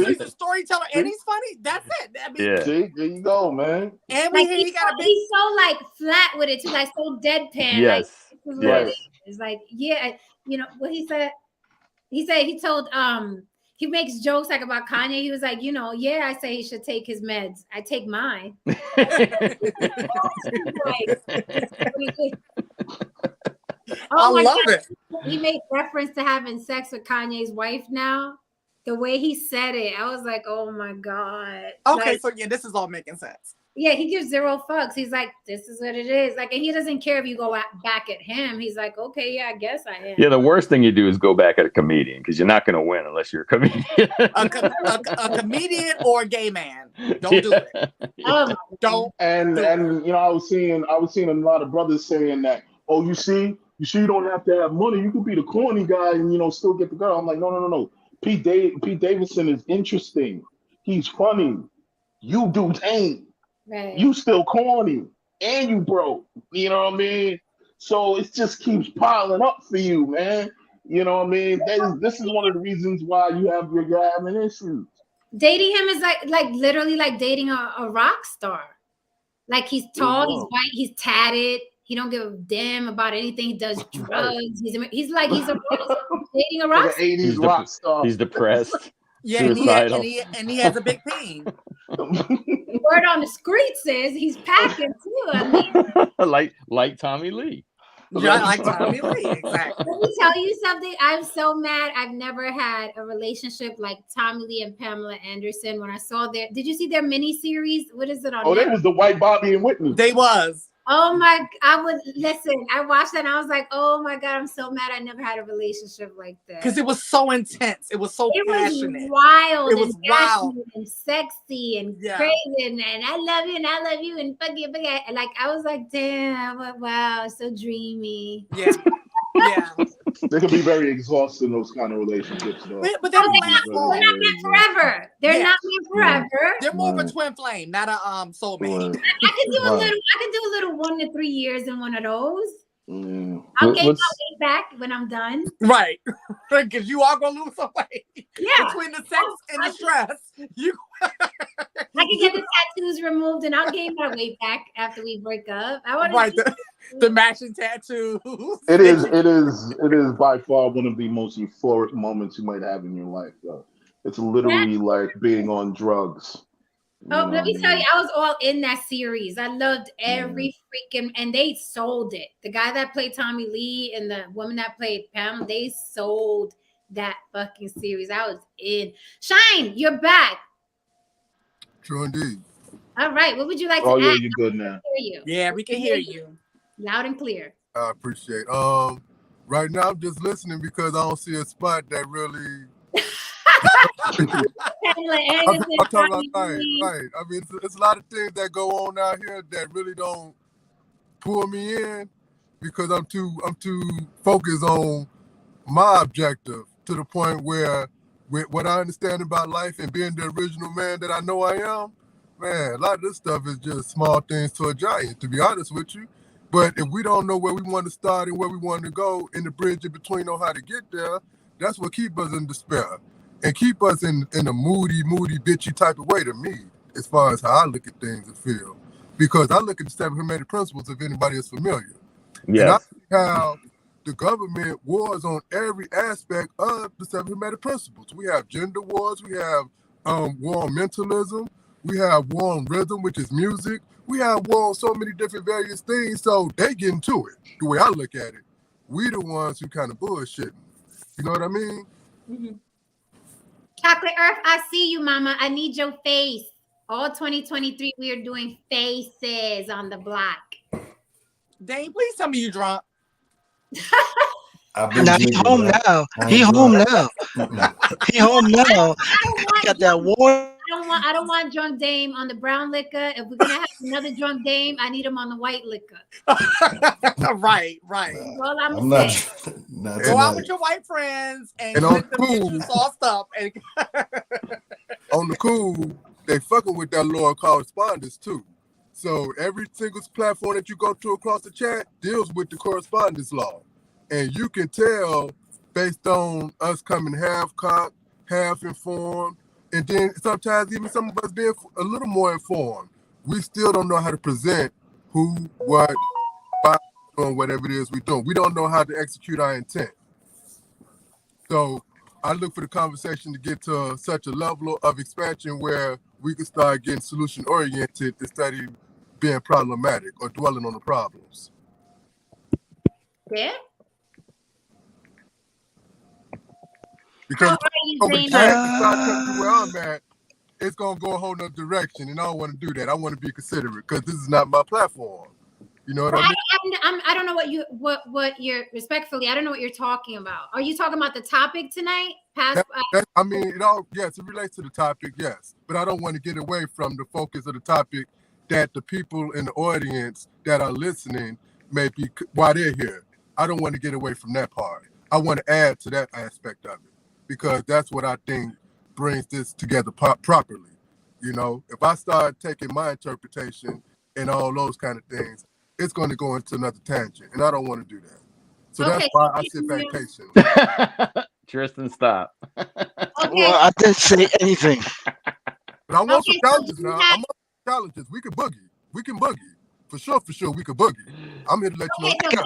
He's a storyteller and he's funny. That's it. I mean, See, there you go, man. And Like, he got a big. he's so like flat with it too, like so deadpan. Yes. Like, this is what it is. It's like, yeah, what he said. He told he makes jokes like about Kanye. He was like, yeah, I say he should take his meds. I take mine. I love it. He made reference to having sex with Kanye's wife now. The way he said it, I was like, oh my God. Okay, like, so yeah, this is all making sense. Yeah, he gives zero fucks. He's like, this is what it is. Like, and he doesn't care if you go back at him. He's like, okay, yeah, I guess I am. Yeah, the worst thing you do is go back at a comedian because you're not going to win unless you're a comedian. a comedian or a gay man. Don't do it. Don't. And I was seeing a lot of brothers saying that, oh, you see, you don't have to have money. You could be the corny guy and still get the girl. I'm like, no. Pete Davidson is interesting. He's funny. You dudes ain't. Right. You still corny and you broke. You know what I mean? So it just keeps piling up for you, man. You know what I mean? This is one of the reasons why you're having issues. Dating him is like literally like dating a rock star. Like he's tall, he's white, he's tatted. He don't give a damn about anything. He does drugs. He's dating a rock star. 80s rock star. He's depressed. Yeah, and he has a big pain. Word on the street says he's packing too. I mean, like Tommy Lee. Yeah, like Tommy Lee, exactly. Let me tell you something. I'm so mad. I've never had a relationship like Tommy Lee and Pamela Anderson. When I saw did you see their mini series? What is it on? Oh, Netflix? they was the white Bobby and Whitney. They was. Oh my! I would listen. I watched that and I was like, "Oh my god, I'm so mad. I never had a relationship like that." Because it was so intense. It was so passionate. Was wild. It was wild and sexy and Yeah. crazy and I love you and I love you and fuck you. Like I was like, damn, wow, so dreamy. Yeah, yeah. They can be very exhausting, those kind of relationships, though. But they don't They're last long. not meant forever. They're Yeah. not meant forever. They're more of a Right. twin flame, not a soulmate. Right. I can do a Right. little. I can do a little 1 to 3 years in one of those. Yeah. I'll gain my What's- weight back when I'm done. Right. Because you are gonna lose some weight. Yeah. Between the sex and the stress. You I can get the tattoos removed and I'll gain my weight back after we break up. I want right, to. the matching tattoos. It is by far one of the most euphoric moments you might have in your life, though. It's literally like being on drugs. Oh, let me tell you, I was all in that series. I loved every freaking, and they sold it. The guy that played Tommy Lee and the woman that played Pam, they sold that fucking series. I was in. Shine, you're back. True indeed. All right, what would you like to Oh add? yeah, you're good now. Hear you Yeah, we can hear you. loud and clear. I appreciate. Right now I'm just listening because I don't see a spot that really. Pamela I'm Anderson, talking about Tommy Lee. right. I mean, it's a lot of things that go on out here that really don't pull me in because I'm too focused on my objective to the point where with what I understand about life and being the original man that I know I am, man, a lot of this stuff is just small things to a giant, to be honest with you. But if we don't know where we want to start and where we want to go and the bridge in between on how to get there, that's what keep us in despair and keep us in a moody, bitchy type of way to me, as far as how I look at things and feel. Because I look at the 7 hermetic principles, if anybody is familiar. And I Yes. see how the government wars on every aspect of the 7 hermetic principles. We have gender wars, we have war on mentalism, we have war on rhythm, which is music, we have war on so many different various things, so they get into it, the way I look at it. We the ones who kind of bullshitting. You know what I mean? Mhm. Chocolate Earth, I see you, mama. I need your face. All 2023, we are doing faces on the block. Dane, please tell me you drunk. I've been Now he drinking, home but now. I He ain't home drunk. now. Mm-mm. He home now. I Got that warm. don't want drunk Dame on the brown liquor. If we're gonna have another drunk Dame, I need him on the white liquor. right. That's all I'm I'm not saying. not Go out tonight. with your white friends and And on let them get you cool. sauced up. And On the cool, they fucking with that law of correspondence too. So every single platform that you go to across the chat deals with the correspondence law. And you can tell based on us coming half cocked, half informed, and then sometimes even some of us being a little more informed. We still don't know how to present who, what, why, doing whatever it is we're doing. We don't know how to execute our intent. So I look for the conversation to get to such a level of expansion where we can start getting solution oriented instead of being problematic or dwelling on the problems. Yeah. Because How are you, over Dame? chat and start telling you where I'm at, it's gonna go a whole nother direction, and I don't want to do that. I want to be considerate because this is not my platform. You know what I mean? I don't know what you're respectfully. I don't know what you're talking about. Are you talking about the topic tonight? I mean, it all yes, it relates to the topic, yes, but I don't want to get away from the focus of the topic that the people in the audience that are listening may be while they're here. I don't want to get away from that part. I want to add to that aspect of it because that's what I think brings this together properly. You know, if I start taking my interpretation and all those kind of things, it's going to go into another tangent, and I don't want to do that. So that's why I sit back patiently. Tristan, stop. Well, I didn't say anything. But I want some challenges now. I'm up for challenges. We can boogie. We can boogie. For sure, we can boogie. I'm here to let you know. Okay, so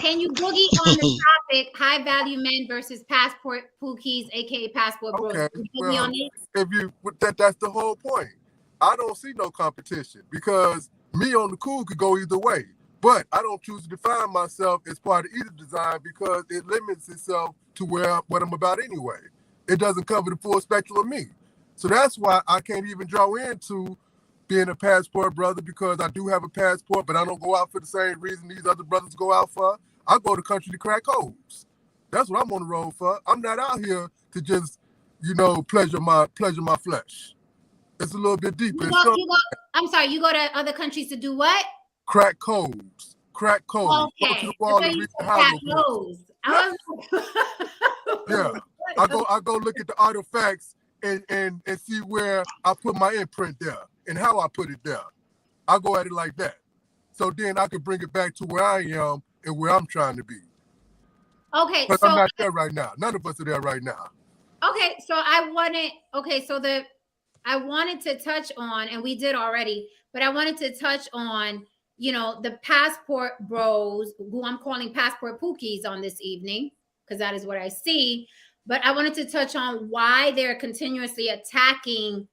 can you boogie on the topic high value men versus passport pookies, aka passport bros? Okay, Can you boogie on it? if you that's the whole point. I don't see no competition because me on the cool could go either way. But I don't choose to define myself as part of either design because it limits itself to what I'm about anyway. It doesn't cover the full spectrum of me. So that's why I can't even draw into being a passport brother, because I do have a passport, but I don't go out for the same reason these other brothers go out for. I go to country to crack codes. That's what I'm on the road for. I'm not out here to just, pleasure my flesh. It's a little bit deeper. I'm sorry, you go to other countries to do what? Crack codes. Crack codes. Okay. Go to the wall and read the hieroglyphs. Yeah. I go look at the artifacts and see where I put my imprint there and how I put it there. I go at it like that. So then I can bring it back to where I am and where I'm trying to be. Okay. But I'm not there right now. None of us are there right now. Okay. So I wanted to touch on, and we did already, but I wanted to touch on, the passport bros, who I'm calling passport pookies on this evening, because that is what I see. But I wanted to touch on why they're continuously attacking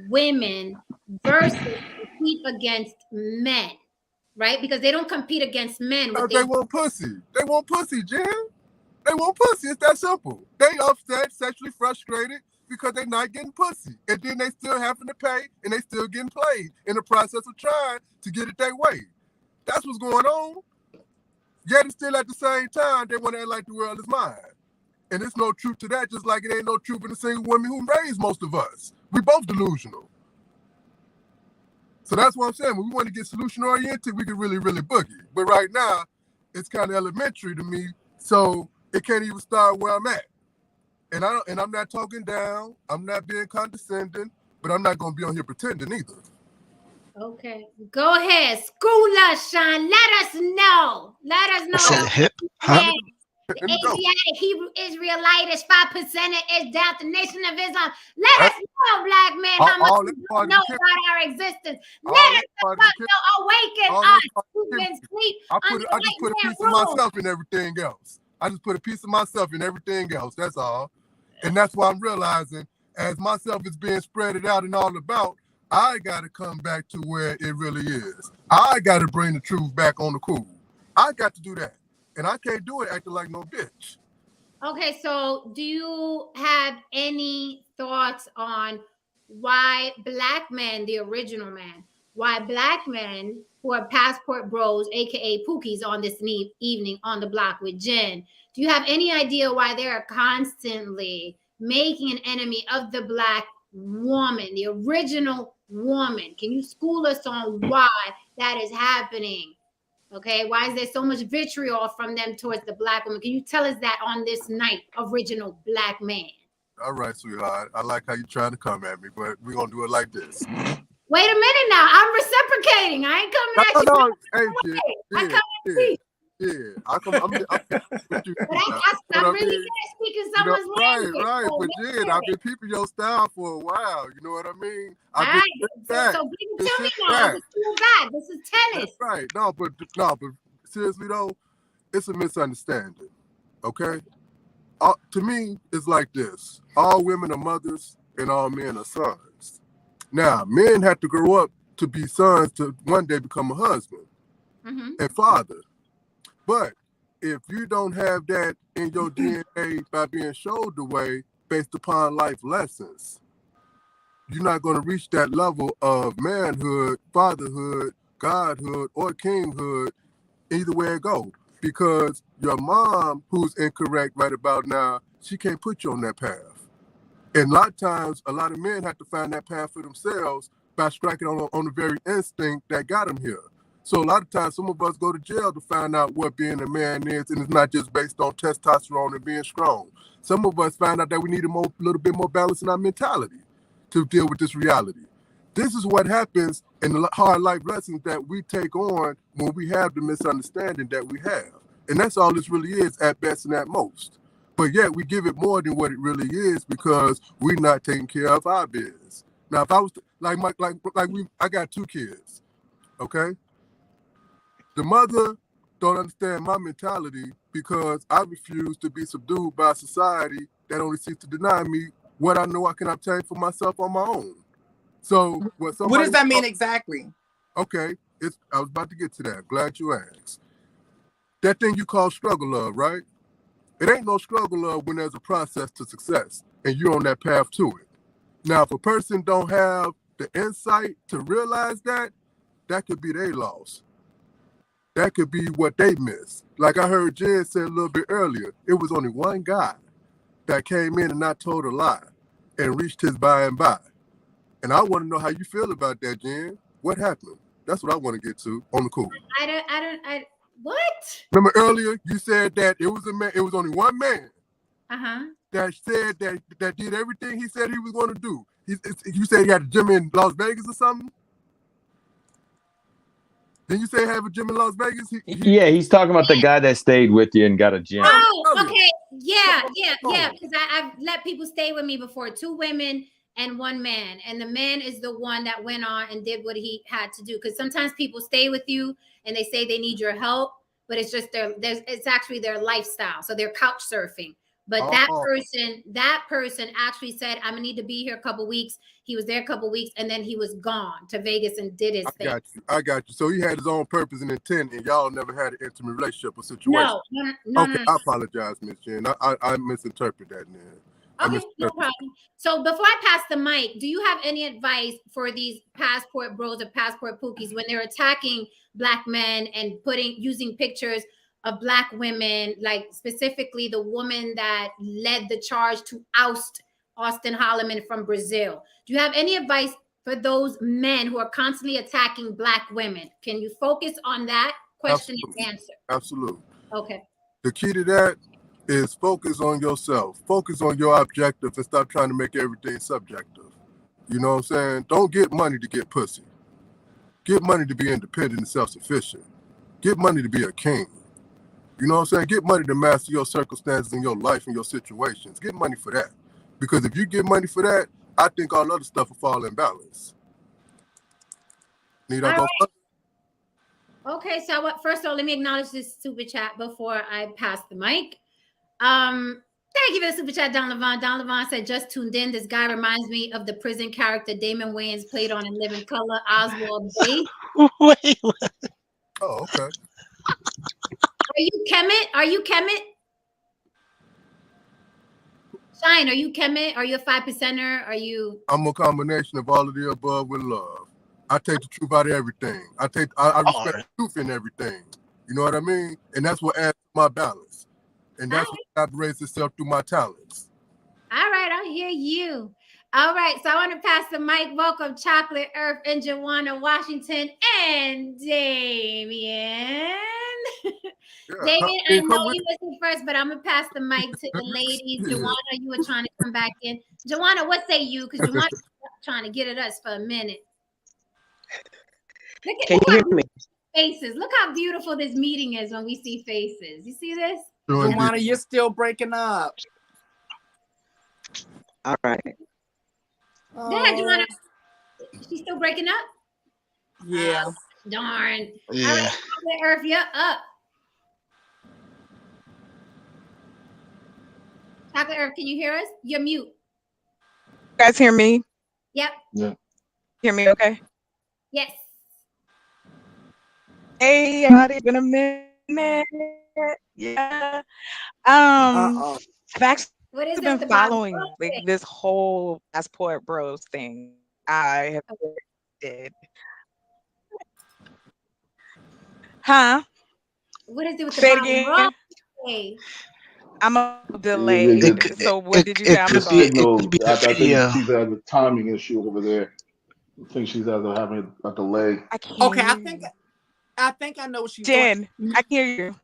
women versus compete against men, right? Because they don't compete against men. They want pussy. They want pussy, Jen. They want pussy. It's that simple. They upset, sexually frustrated because they're not getting pussy. And then they still having to pay and they still getting played in the process of trying to get it their way. That's what's going on. Yet it's still at the same time, they want to act like the world is mine. And there's no truth to that, just like it ain't no truth in the single woman who raised most of us. We both delusional. So that's what I'm saying. When we want to get solution-oriented, we can really, really boogie. But right now, it's kind of elementary to me, so it can't even start where I'm at. And I'm not talking down. I'm not being condescending, but I'm not going to be on here pretending either. Okay. Go ahead. School us, Sean. Let us know. Let us know. I said hip, huh? The Asiatic Hebrew Israelite is 5% is down the Nation of Islam. Let us know, black men, how much you know about our existence. Let us know. Awaken us who've been asleep. I just put a piece of myself in everything else. I just put a piece of myself in everything else. That's all. And that's why I'm realizing, as myself is being spreaded out and all about, I got to come back to where it really is. I got to bring the truth back on the cool. I got to do that. And I can't do it acting like no bitch. Okay, so do you have any thoughts on why black men, the original man, why black men who are passport bros, aka pookies, on this evening on the block with Jen, do you have any idea why they are constantly making an enemy of the black woman, the original woman? Can you school us on why that is happening? Okay, why is there so much vitriol from them towards the black woman? Can you tell us that on this night, original black man? All right, sweetheart. I like how you're trying to come at me, but we're going to do it like this. Wait a minute now. I'm reciprocating. I ain't coming at you. Hey, I come at you. Yeah, I'm with you. But I'm really good at speaking someone's language. Right. But Jen, I've been peeping your style for a while. You know what I mean? All right. So give it to me now. This is tennis. That's right. No, but seriously though, it's a misunderstanding. Okay? To me, it's like this. All women are mothers and all men are sons. Now, men have to grow up to be sons to one day become a husband and father. But if you don't have that in your DNA by being showed the way based upon life lessons, you're not going to reach that level of manhood, fatherhood, godhood, or kinghood, either way it goes. Because your mom, who's incorrect right about now, she can't put you on that path. And a lot of times, a lot of men have to find that path for themselves by striking on the very instinct that got them here. So a lot of times, some of us go to jail to find out what being a man is, and it's not just based on testosterone and being strong. Some of us find out that we need a little bit more balance in our mentality to deal with this reality. This is what happens in the hard life lessons that we take on when we have the misunderstanding that we have. And that's all this really is at best and at most. But yet we give it more than what it really is because we're not taking care of our biz. Now, if I was I got 2 kids, okay? The mother don't understand my mentality because I refuse to be subdued by a society that only seeks to deny me what I know I can obtain for myself on my own. So what does that mean exactly? Okay, I was about to get to that. Glad you asked. That thing you call struggle love, right? It ain't no struggle love when there's a process to success and you're on that path to it. Now, if a person don't have the insight to realize that, that could be their loss. That could be what they miss. Like I heard Jen say a little bit earlier, it was only one guy that came in and not told a lie and reached his by and by. And I want to know how you feel about that, Jen. What happened? That's what I want to get to on the cool. What? Remember earlier you said that it was a man, it was only one man that said that did everything he said he was going to do. You said he had a gym in Las Vegas or something? Didn't you say he have a gym in Las Vegas? Yeah, he's talking about the guy that stayed with you and got a gym. Oh, okay. Yeah. Because I've let people stay with me before. 2 women and 1 man. And the man is the one that went on and did what he had to do. Because sometimes people stay with you and they say they need your help, but it's just it's actually their lifestyle. So they're couch surfing. But that person actually said, I'm gonna need to be here a couple weeks. He was there a couple weeks and then he was gone to Vegas and did his thing. I got you. So he had his own purpose and intent, and y'all never had an intimate relationship or situation. No. I apologize, Miss Jen. I misinterpreted that, man. Okay, no problem. So before I pass the mic, do you have any advice for these passport bros or passport pookies when they're attacking Black men and using pictures of Black women, like specifically the woman that led the charge to oust Austin Holloman from Brazil? Do you have any advice for those men who are constantly attacking Black women? Can you focus on that question and answer? Absolutely. Okay. The key to that is focus on yourself. Focus on your objective and stop trying to make everything subjective. You know what I'm saying? Don't get money to get pussy. Get money to be independent and self-sufficient. Get money to be a king. You know what I'm saying? Get money to master your circumstances in your life and your situations. Get money for that. Because if you get money for that, I think all other stuff will fall in balance. Need I go first? Okay, so first of all, let me acknowledge this super chat before I pass the mic. Thank you for the super chat, Don Levon. Don Levon said, just tuned in. This guy reminds me of the prison character Damon Wayans played on In Living Color, Oswald Bates. Wait. Oh, okay. Are you Kemet? Shine, are you Kemet? Are you a 5%er? Are you? I'm a combination of all of the above with love. I take the truth out of everything. I respect the truth in everything. You know what I mean? And that's what adds to my balance. And that's what operates itself through my talents. All right, I hear you. All right, so I want to pass the mic. Welcome, Chocolate Earth and Joanna Washington and Damien. Damien, I know you listened first, but I'm going to pass the mic to the ladies. Joanna, you were trying to come back in. Joanna, what say you? Because Joanna's trying to get at us for a minute. Can you hear me? Faces. Look how beautiful this meeting is when we see faces. You see this? Joanna, you're still breaking up. All right. Go ahead, Joanna. She's still breaking up? Yeah. Darn. Yeah. All right, Earth, you're up. Chocolate Earth, can you hear us? You're mute. You guys hear me? Yep. Yeah. Hear me okay? Yes. Hey, it's been a minute. Yeah. I've actually been following like this whole passport bros thing. I have did. Huh? What is it with Say it the again. Hey. I'm a delay. So what did you say? I'm sorry. I think she's had a timing issue over there. I think she's either having a delay. Okay, I think I know what she's doing. Jen, I can hear you.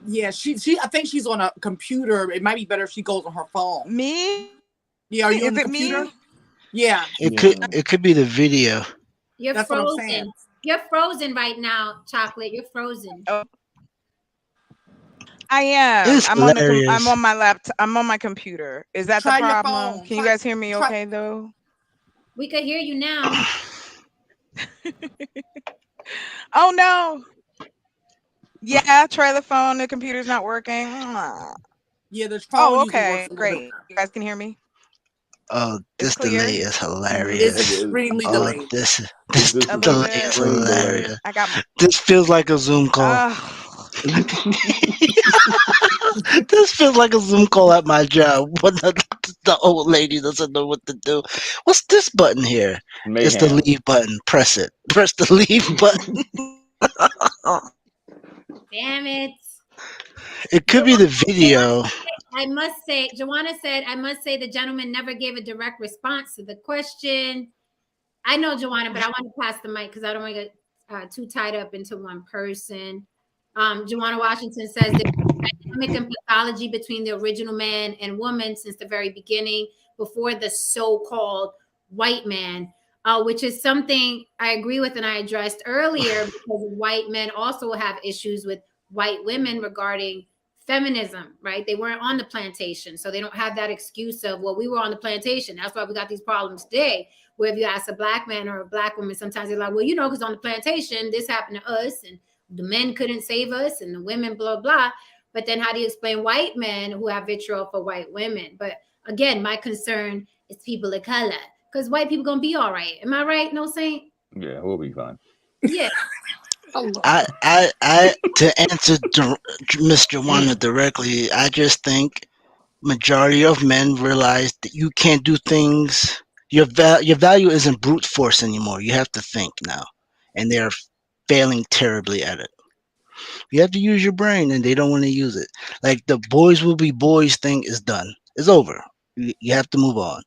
Yeah, she I think she's on a computer. It might be better if she goes on her phone. Me? Yeah, are you Is on the it computer? me? Yeah. It could be the video. You're That's frozen. what I'm saying. You're frozen right now, Chocolate. You're frozen. Oh. I am. I'm on my laptop. I'm on my computer. Is that Try the your problem? phone. Can you guys hear me okay though? We could hear you now. Oh no. Yeah, trailer phone, the computer's not working. Yeah, the phone. Oh, okay. Great. You guys can hear me? Oh, this delay is hilarious. It's extremely Oh, delayed. this This is delay is extreme delay. hilarious. I got. This feels like a Zoom call. This feels like a Zoom call at my job when the old lady doesn't know what to do. What's this button here? It's the Mayhem. leave button. Press it. Press the leave button. Damn it. It could be the video. I must say, Joanna said, I must say the gentleman never gave a direct response to the question. I know, Joanna, but I want to pass the mic because I don't want to get too tied up into one person. Joanna Washington says there's dynamic and pathology between the original man and woman since the very beginning, before the so-called white man, which is something I agree with and I addressed earlier, because white men also have issues with white women regarding feminism, right? They weren't on the plantation, so they don't have that excuse of, well, we were on the plantation, that's why we got these problems today. Where if you ask a black man or a black woman, sometimes they're like, well, because on the plantation, this happened to us, and the men couldn't save us, and the women, blah, blah. But then how do you explain white men who have vitriol for white women? But again, my concern is people of color, because white people gonna be all right. Am I right? No, Saint? Yeah, we'll be fine. Yeah. I to answer Miss Joanna directly, I just think majority of men realize that you can't do things. Your value isn't brute force anymore. You have to think now, and they're failing terribly at it. You have to use your brain, and they don't want to use it. Like the boys will be boys thing is done. It's over. You have to move on.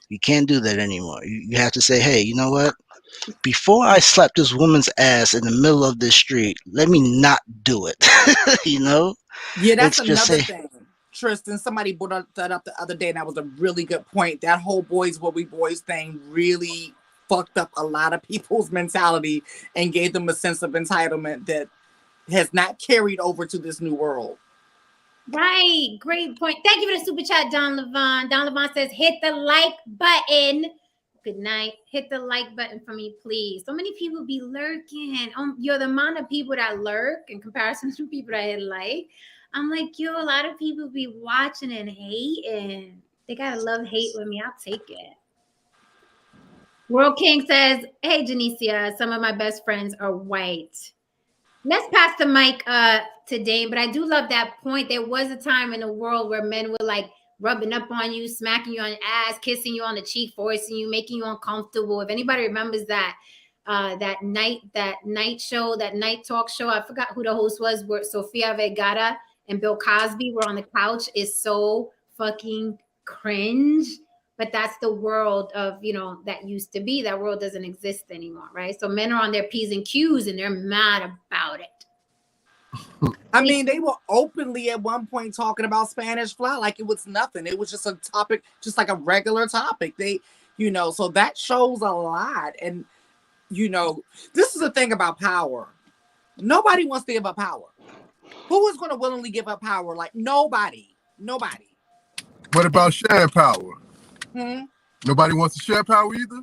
You can't do that anymore. You have to say, hey, you know what? Before I slap this woman's ass in the middle of this street, let me not do it. Yeah, that's It's just another thing. Tristan, somebody brought that up the other day, and that was a really good point. That whole boys will be boys thing really fucked up a lot of people's mentality and gave them a sense of entitlement that has not carried over to this new world. Right. Great point. Thank you for the super chat, Don Levon. Don Levon says, hit the like button. Good night. Hit the like button for me, please. So many people be lurking. You're the amount of people that lurk in comparison to people that hit like. I'm like, a lot of people be watching and hating. They gotta love hate with me. I'll take it. World King says, hey, Janicia, some of my best friends are white. Let's pass the mic to Dane, but I do love that point. There was a time in the world where men were like rubbing up on you, smacking you on the ass, kissing you on the cheek, forcing you, making you uncomfortable. If anybody remembers that night talk show, I forgot who the host was, where Sofia Vergara and Bill Cosby were on the couch, is so fucking cringe. But that's the world of, that used to be. That world doesn't exist anymore, right? So men are on their P's and Q's and they're mad about it. I mean, they were openly at one point talking about Spanish fly like it was nothing. It was just a topic, just like a regular topic. They, so that shows a lot. And, this is the thing about power. Nobody wants to give up power. Who is going to willingly give up power? Like nobody. What about sharing power? Nobody wants to share power either?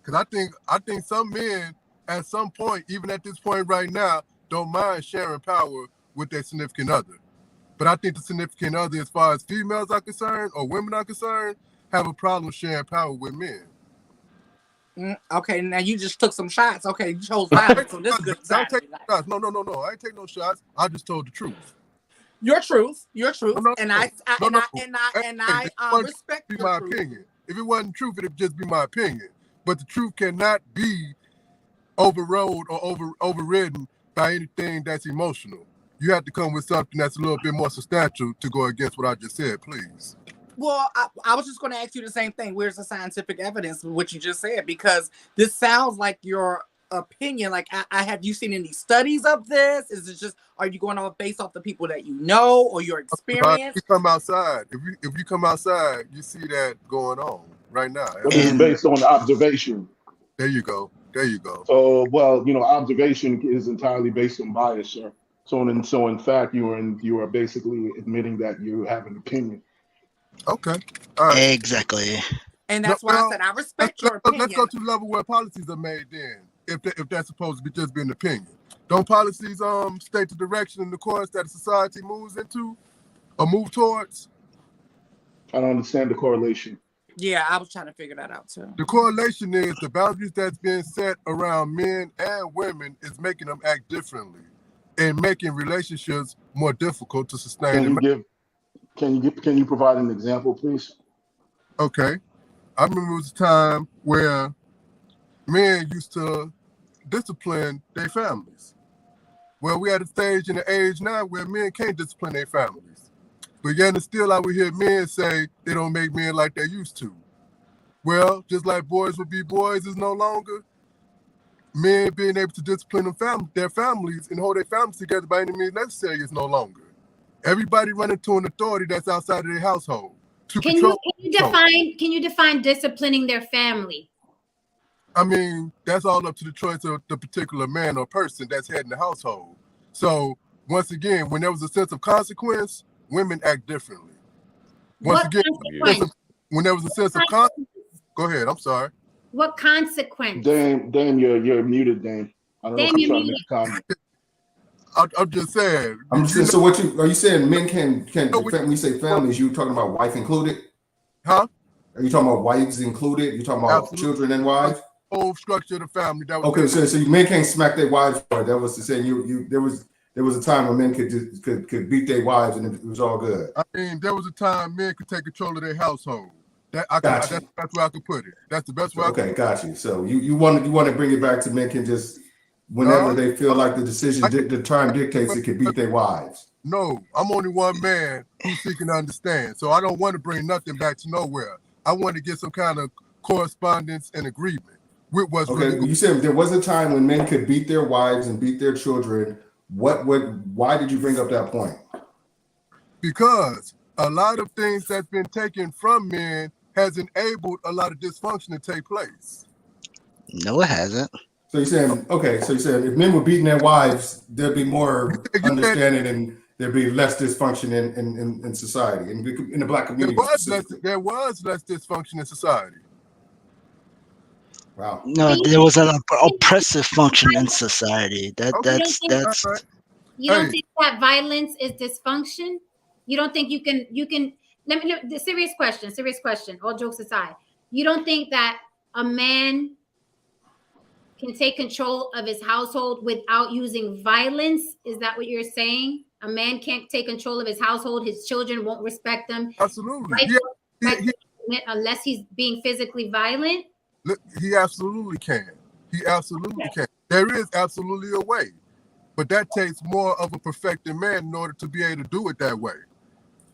Because I think some men at some point, even at this point right now, don't mind sharing power with their significant other. But I think the significant other, as far as females are concerned or women are concerned, have a problem sharing power with men. Okay, now you just took some shots. Okay, you chose violence, so this is good. Don't take shots. No. I ain't taking no shots. I just told the truth. Your truth. And I respect your my truth. Opinion. If it wasn't truth, it'd just be my opinion. But the truth cannot be overrode or overridden by anything that's emotional. You have to come with something that's a little bit more substantial to go against what I just said, please. Well, I was just going to ask you the same thing. Where's the scientific evidence of what you just said? Because this sounds like your opinion. Like, have you seen any studies of this? Is it just, are you going off based off the people that you know or your experience? You come outside. If you come outside, you see that going on right now. It's based on observation. There you go. So, observation is entirely based on bias, sir. So in fact, you are basically admitting that you have an opinion. Okay. All right. Exactly. And that's why I said I respect your opinion. Let's go to the level where policies are made then, if that's supposed to be just be an opinion. Don't policies state the direction and the course that a society moves into or move towards? I don't understand the correlation. Yeah, I was trying to figure that out too. The correlation is the boundaries that's being set around men and women is making them act differently and making relationships more difficult to sustain. Can you provide an example, please? Okay. I remember it was a time where men used to discipline their families. Well, we at a stage in the age now where men can't discipline their families. But yet and still I would hear men say they don't make men like they used to. Well, just like boys would be boys is no longer, men being able to discipline their families and hold their families together by any means necessary is no longer. Everybody running to an authority that's outside of their household. Can you define disciplining their family? I mean, that's all up to the choice of the particular man or person that's heading the household. So once again, when there was a sense of consequence, women act differently. When there was a sense of consequence, go ahead. I'm sorry. What consequence? Dame, you're muted, Dame. I don't know if you're trying to make a comment. I'm just saying. So are you saying men can when you say families, you talking about wife included? Huh? Are you talking about wives included? You talking about children and wives? Whole structure of the family. That was okay, so men can't smack their wives for it. That was to say there was a time when men could beat their wives and it was all good. I mean, there was a time men could take control of their household. That's where I could put it. That's the best way. Okay, got you. So you want to bring it back to men can just whenever they feel like the time dictates it can beat their wives. No, I'm only one man who's seeking to understand. So I don't want to bring nothing back to nowhere. I want to get some kind of correspondence and agreement. You said there was a time when men could beat their wives and beat their children. Why did you bring up that point? Because a lot of things that's been taken from men has enabled a lot of dysfunction to take place. No, it hasn't. So you're saying if men were beating their wives, there'd be more understanding and there'd be less dysfunction in society, in the Black community. There was less dysfunction in society. Wow. No, there was an oppressive function in society. That's. You don't think that violence is dysfunction? You don't think you can? Let me. The serious question. All jokes aside, you don't think that a man can take control of his household without using violence? Is that what you're saying? A man can't take control of his household. His children won't respect them. Absolutely. Unless he's being physically violent. He absolutely can. He absolutely can. There is absolutely a way, but that takes more of a perfected man in order to be able to do it that way.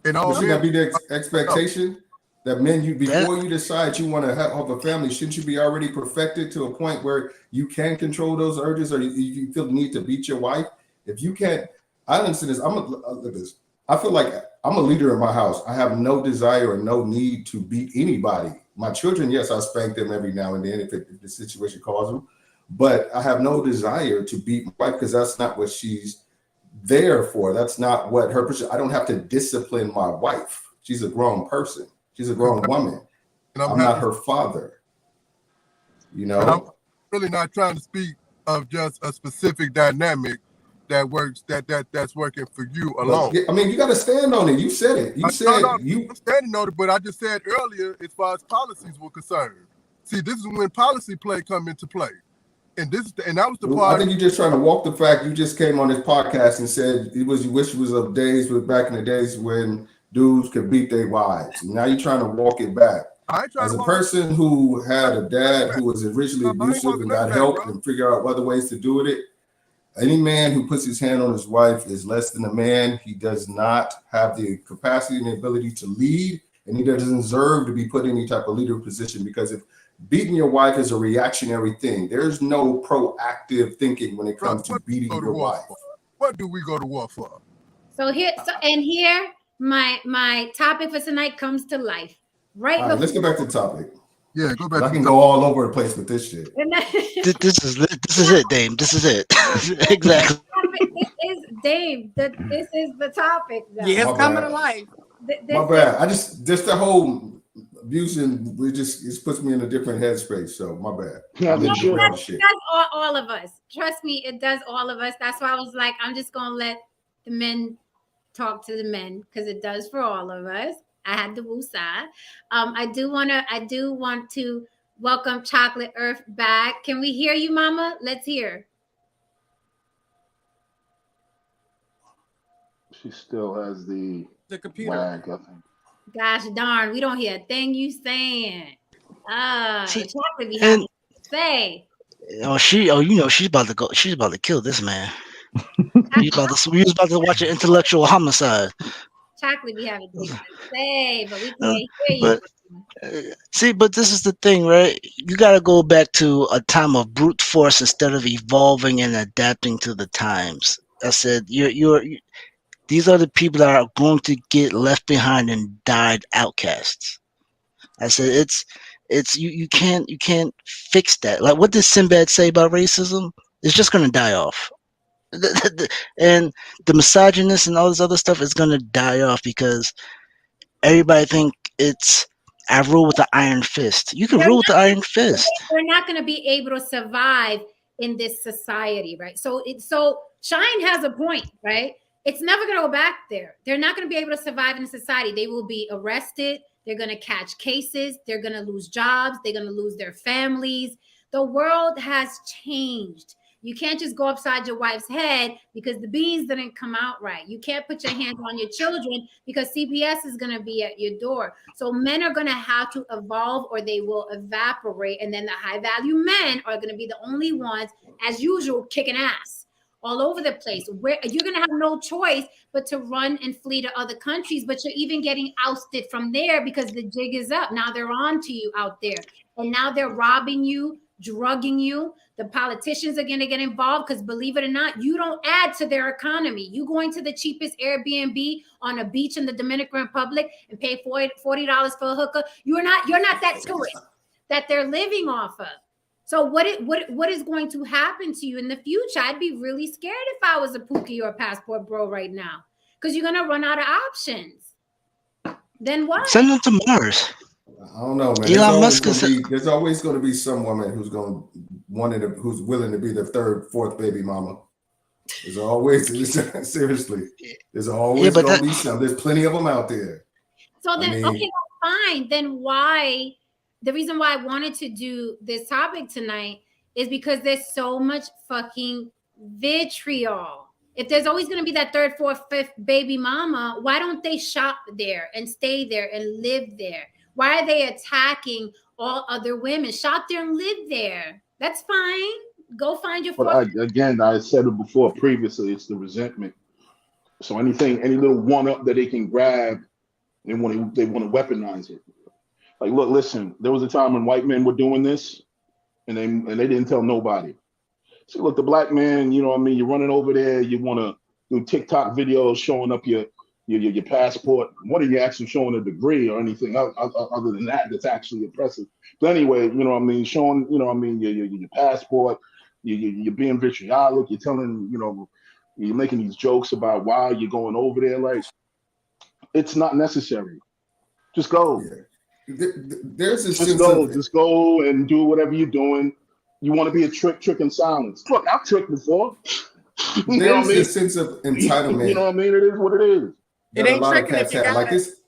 And should that be the expectation that men, before you decide you want to have a family, shouldn't you be already perfected to a point where you can control those urges, or you feel the need to beat your wife? If you can't, I understand this. Look at this. I feel like I'm a leader in my house. I have no desire or no need to beat anybody. My children, yes, I spank them every now and then if the situation calls them, but I have no desire to beat my wife because that's not what she's there for. That's not what her person. I don't have to discipline my wife. She's a grown person. She's a grown woman. And I'm not her father. You know, and I'm really not trying to speak of just a specific dynamic that works that's working for you alone. I mean, you got to stand on it. You said it. I'm standing on it, but I just said earlier, as far as policies were concerned. See, this is when policy play come into play, and that was the part. I think you're just trying to walk the fact. You just came on this podcast and said you wish it was of days, but back in the days when dudes could beat their wives. Now you're trying to walk it back. As a person who had a dad who was originally abusive and got help and figure out other ways to do it. Any man who puts his hand on his wife is less than a man. He does not have the capacity and the ability to lead, and he doesn't deserve to be put in any type of leader position, because if beating your wife is a reactionary thing, there's no proactive thinking when it comes to beating your wife. What do we go to war for? So here, my topic for tonight comes to life. All right, let's get back to the topic. Yeah, go back. I can go all over the place with this shit. This is it, Dame. This is it. Exactly. This is Dame. This is the topic. Though. Yeah, it's coming to life. My bad. I just the whole abusing. It puts me in a different headspace. So my bad. It does all of us. Trust me, it does all of us. That's why I was like, I'm just gonna let the men talk to the men, because it does for all of us. I had the woosah. I do want to welcome Chocolate Earth back. Can we hear you, Mama? Let's hear. She still has the computer. lag, I think. Gosh darn, we don't hear a thing you saying. Chocolate be having to say. She's about to go. She's about to kill this man. We was about to watch an intellectual homicide. Chocolate be having things to say, but we can't hear you. But this is the thing, right? You got to go back to a time of brute force instead of evolving and adapting to the times. I said, these are the people that are going to get left behind and died outcasts. I said, you can't fix that. Like, what did Sinbad say about racism? It's just going to die off. And the misogynist and all this other stuff is going to die off because everybody think it's I rule with the iron fist. You can rule with the iron fist. They're not going to be able to survive in this society, right? So Shine has a point, right? It's never going to go back there. They're not going to be able to survive in society. They will be arrested. They're going to catch cases. They're going to lose jobs. They're going to lose their families. The world has changed. You can't just go upside your wife's head because the beans didn't come out right. You can't put your hands on your children because CPS is going to be at your door. So men are going to have to evolve or they will evaporate. And then the high value men are going to be the only ones, as usual, kicking ass all over the place. Where you're going to have no choice but to run and flee to other countries. But you're even getting ousted from there because the jig is up. Now they're on to you out there. And now they're robbing you, drugging you. The politicians are going to get involved because, believe it or not, you don't add to their economy. You going to the cheapest Airbnb on a beach in the Dominican Republic and pay $40 for a hooker. You're not that tourist that they're living off of. So what is going to happen to you in the future? I'd be really scared if I was a pookie or a passport bro right now because you're going to run out of options. Then what? Send them to Mars. I don't know, man. There's always going to be some woman who's who's willing to be the third, fourth baby mama. There's always seriously. There's always going to be some. There's plenty of them out there. So then, okay, fine. Then why? The reason why I wanted to do this topic tonight is because there's so much fucking vitriol. If there's always going to be that third, fourth, fifth baby mama, why don't they shop there and stay there and live there? Why are they attacking all other women? Shop there and live there. That's fine. Go find your. But I said it before previously. It's the resentment. So any little one up that they can grab, they want to weaponize it. Like, look, listen. There was a time when white men were doing this, and they didn't tell nobody. So look, the black man, you know what I mean. You're running over there. You want to do TikTok videos showing up your passport. What are you actually showing a degree or anything other than that that's actually impressive? But anyway, you know what I mean, showing, you know what I mean, your passport, you're being vitriolic, you're telling, you know, you're making these jokes about why you're going over there. Like, it's not necessary. Just go. Yeah. There's a just go and do whatever you're doing. You want to be a trick in silence. Look, I've tricked before. There's a sense of entitlement. You know what I mean? It is what it is. It ain't tricking if you got like this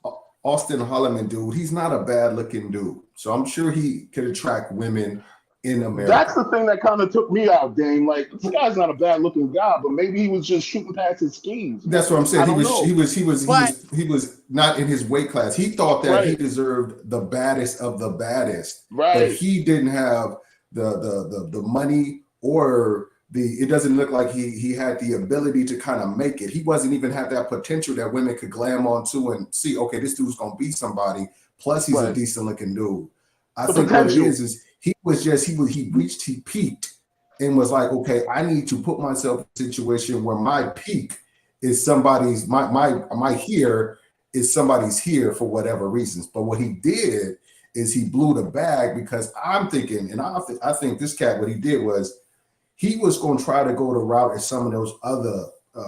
Austin Holloman dude. He's not a bad looking dude, so I'm sure he could attract women in America. That's the thing that kind of took me out, Dame. Like, this guy's not a bad looking guy, but maybe he was just shooting past his schemes. That's what I'm saying. He was not in his weight class. He thought that he deserved the baddest of the baddest, but he didn't have the money or it doesn't look like he had the ability to kind of make it. He wasn't even have that potential that women could glam onto and see, okay, this dude's gonna be somebody. Plus, he's a decent looking dude. I think what it is he peaked and was like, okay, I need to put myself in a situation where my peak is somebody's my here is somebody's here for whatever reasons. But what he did is he blew the bag because I'm thinking, and I think this cat, what he did was he was going to try to go the route as some of those other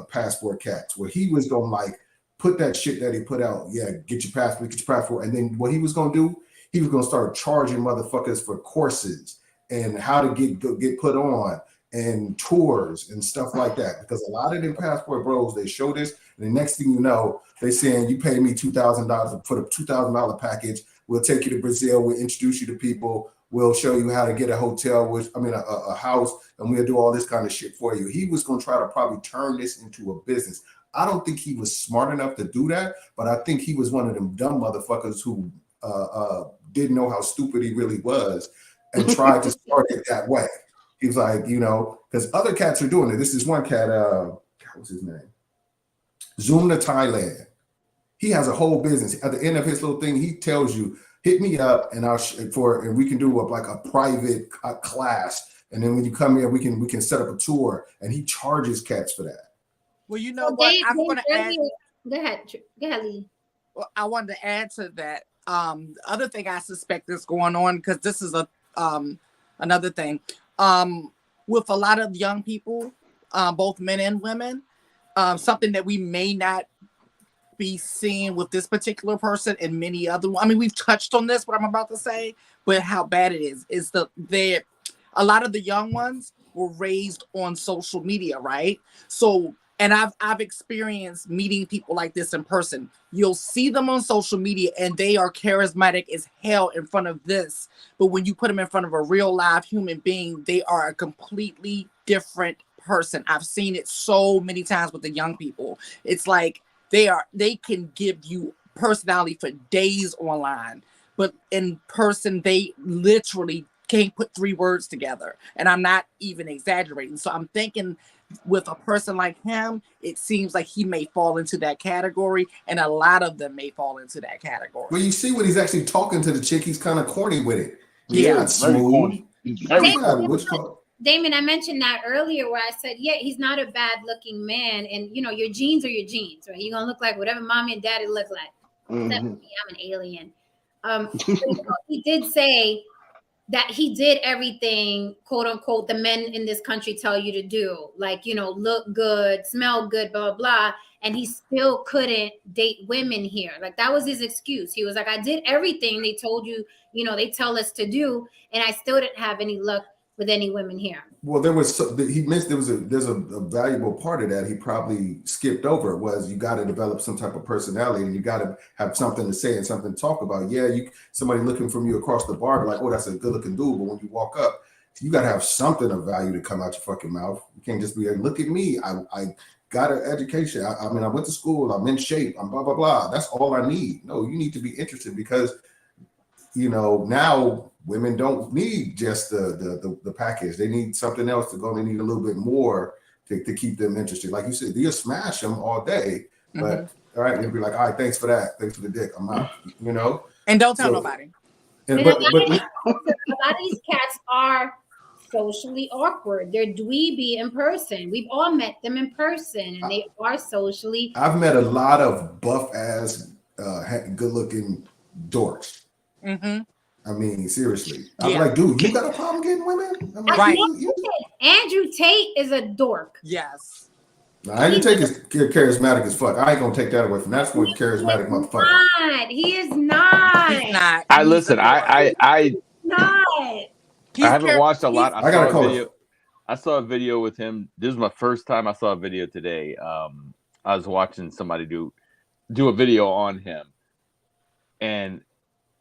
passport cats where he was going to like put that shit that he put out. Yeah, get your passport. And then what he was going to do, he was going to start charging motherfuckers for courses and how to get put on and tours and stuff like that. Because a lot of them passport bros, they show this, and the next thing you know, they saying, you pay me $2,000 for the $2,000 package. We'll take you to Brazil. We'll introduce you to people. We'll show you how to get a hotel, a house, and we'll do all this kind of shit for you. He was going to try to probably turn this into a business. I don't think he was smart enough to do that, but I think he was one of them dumb motherfuckers who didn't know how stupid he really was and tried to start it that way. He was like, because other cats are doing it. This is one cat, what's his name? Zoom to Thailand. He has a whole business. At the end of his little thing, he tells you, hit me up and and we can do like a private class. And then when you come here, we can set up a tour, and he charges cats for that. Well, you know what? I'm going to add. Go ahead, Lee. Well, I wanted to add to that. The other thing I suspect is going on, because this is another thing. With a lot of young people, both men and women, something that we may not be seeing with this particular person and many other. I mean, we've touched on this, what I'm about to say, but how bad it is that a lot of the young ones were raised on social media, right? So, and I've experienced meeting people like this in person. You'll see them on social media and they are charismatic as hell in front of this, but when you put them in front of a real live human being, they are a completely different person. I've seen it so many times with the young people. It's like they can give you personality for days online, but in person they literally can't put 3 words together. And I'm not even exaggerating. So I'm thinking with a person like him, it seems like he may fall into that category, and a lot of them may fall into that category. Well, you see when he's actually talking to the chick, he's kind of corny with it. Yeah, it's smooth. Damon, I mentioned that earlier where I said, yeah, he's not a bad looking man. And, your genes are your genes, right? You're going to look like whatever mommy and daddy look like. Except for me, I'm an alien. He did say that he did everything, quote unquote, the men in this country tell you to do. Like, look good, smell good, blah, blah, blah. And he still couldn't date women here. Like, that was his excuse. He was like, I did everything they told you, they tell us to do. And I still didn't have any luck with any women here. Well, there's a valuable part of that he probably skipped over. Was you got to develop some type of personality, and you got to have something to say and something to talk about. Yeah, somebody looking from you across the bar, like, oh, that's a good looking dude. But when you walk up, you got to have something of value to come out your fucking mouth. You can't just be like, look at me. I got an education. I mean, I went to school. I'm in shape. I'm blah, blah, blah. That's all I need. No, you need to be interested, because, now women don't need just the package. They need something else to go. They need a little bit more to keep them interested. Like you said, you'll smash them all day, but all right, they'll be like, all right, thanks for that. Thanks for the dick. I'm out, And don't tell nobody. And but a lot of these cats are socially awkward. They're dweeby in person. We've all met them in person, and they are socially. I've met a lot of buff ass, good looking dorks. Mm-hmm. I mean, seriously. I'm like, dude, you got a problem getting women? I'm like, right. Andrew Tate is a dork. Yes. Now, Andrew Tate is charismatic as fuck. I ain't gonna take that away from that. That's one charismatic motherfucker. He is not. He's not. I listen. I not. haven't watched a lot. I got a video. I saw a video with him. This is my first time I saw a video today. I was watching somebody do a video on him, and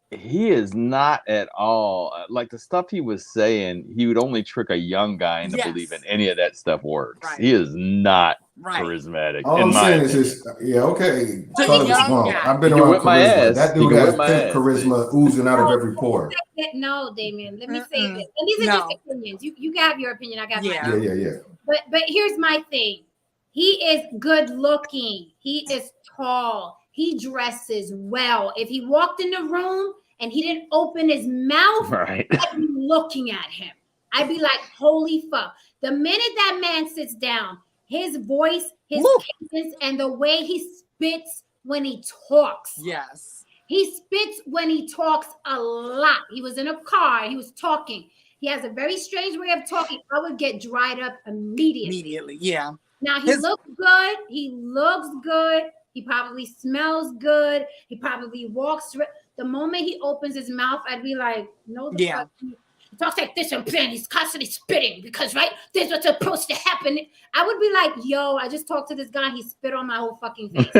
he is not at all like the stuff he was saying. He would only trick a young guy into believing any of that stuff works. Right. He is not charismatic. All I'm saying is just, okay. I've been around charisma. That dude has charisma oozing out of every pore. No, Damien. Let me say this. And these are just opinions. You have your opinion. I got mine. Yeah. But here's my thing. He is good looking. He is tall. He dresses well. If he walked in the room and he didn't open his mouth, I'd be looking at him. I'd be like, holy fuck. The minute that man sits down, his voice, his cadence, and the way he spits when he talks. Yes. He spits when he talks a lot. He was in a car. He was talking. He has a very strange way of talking. I would get dried up immediately. Yeah. Now, he looks good. He looks good. He probably smells good. He probably walks. The moment he opens his mouth, I'd be like, no, the fuck. He talks like this and then he's constantly spitting because, right, this is what's supposed to happen. I would be like, yo, I just talked to this guy. He spit on my whole fucking face.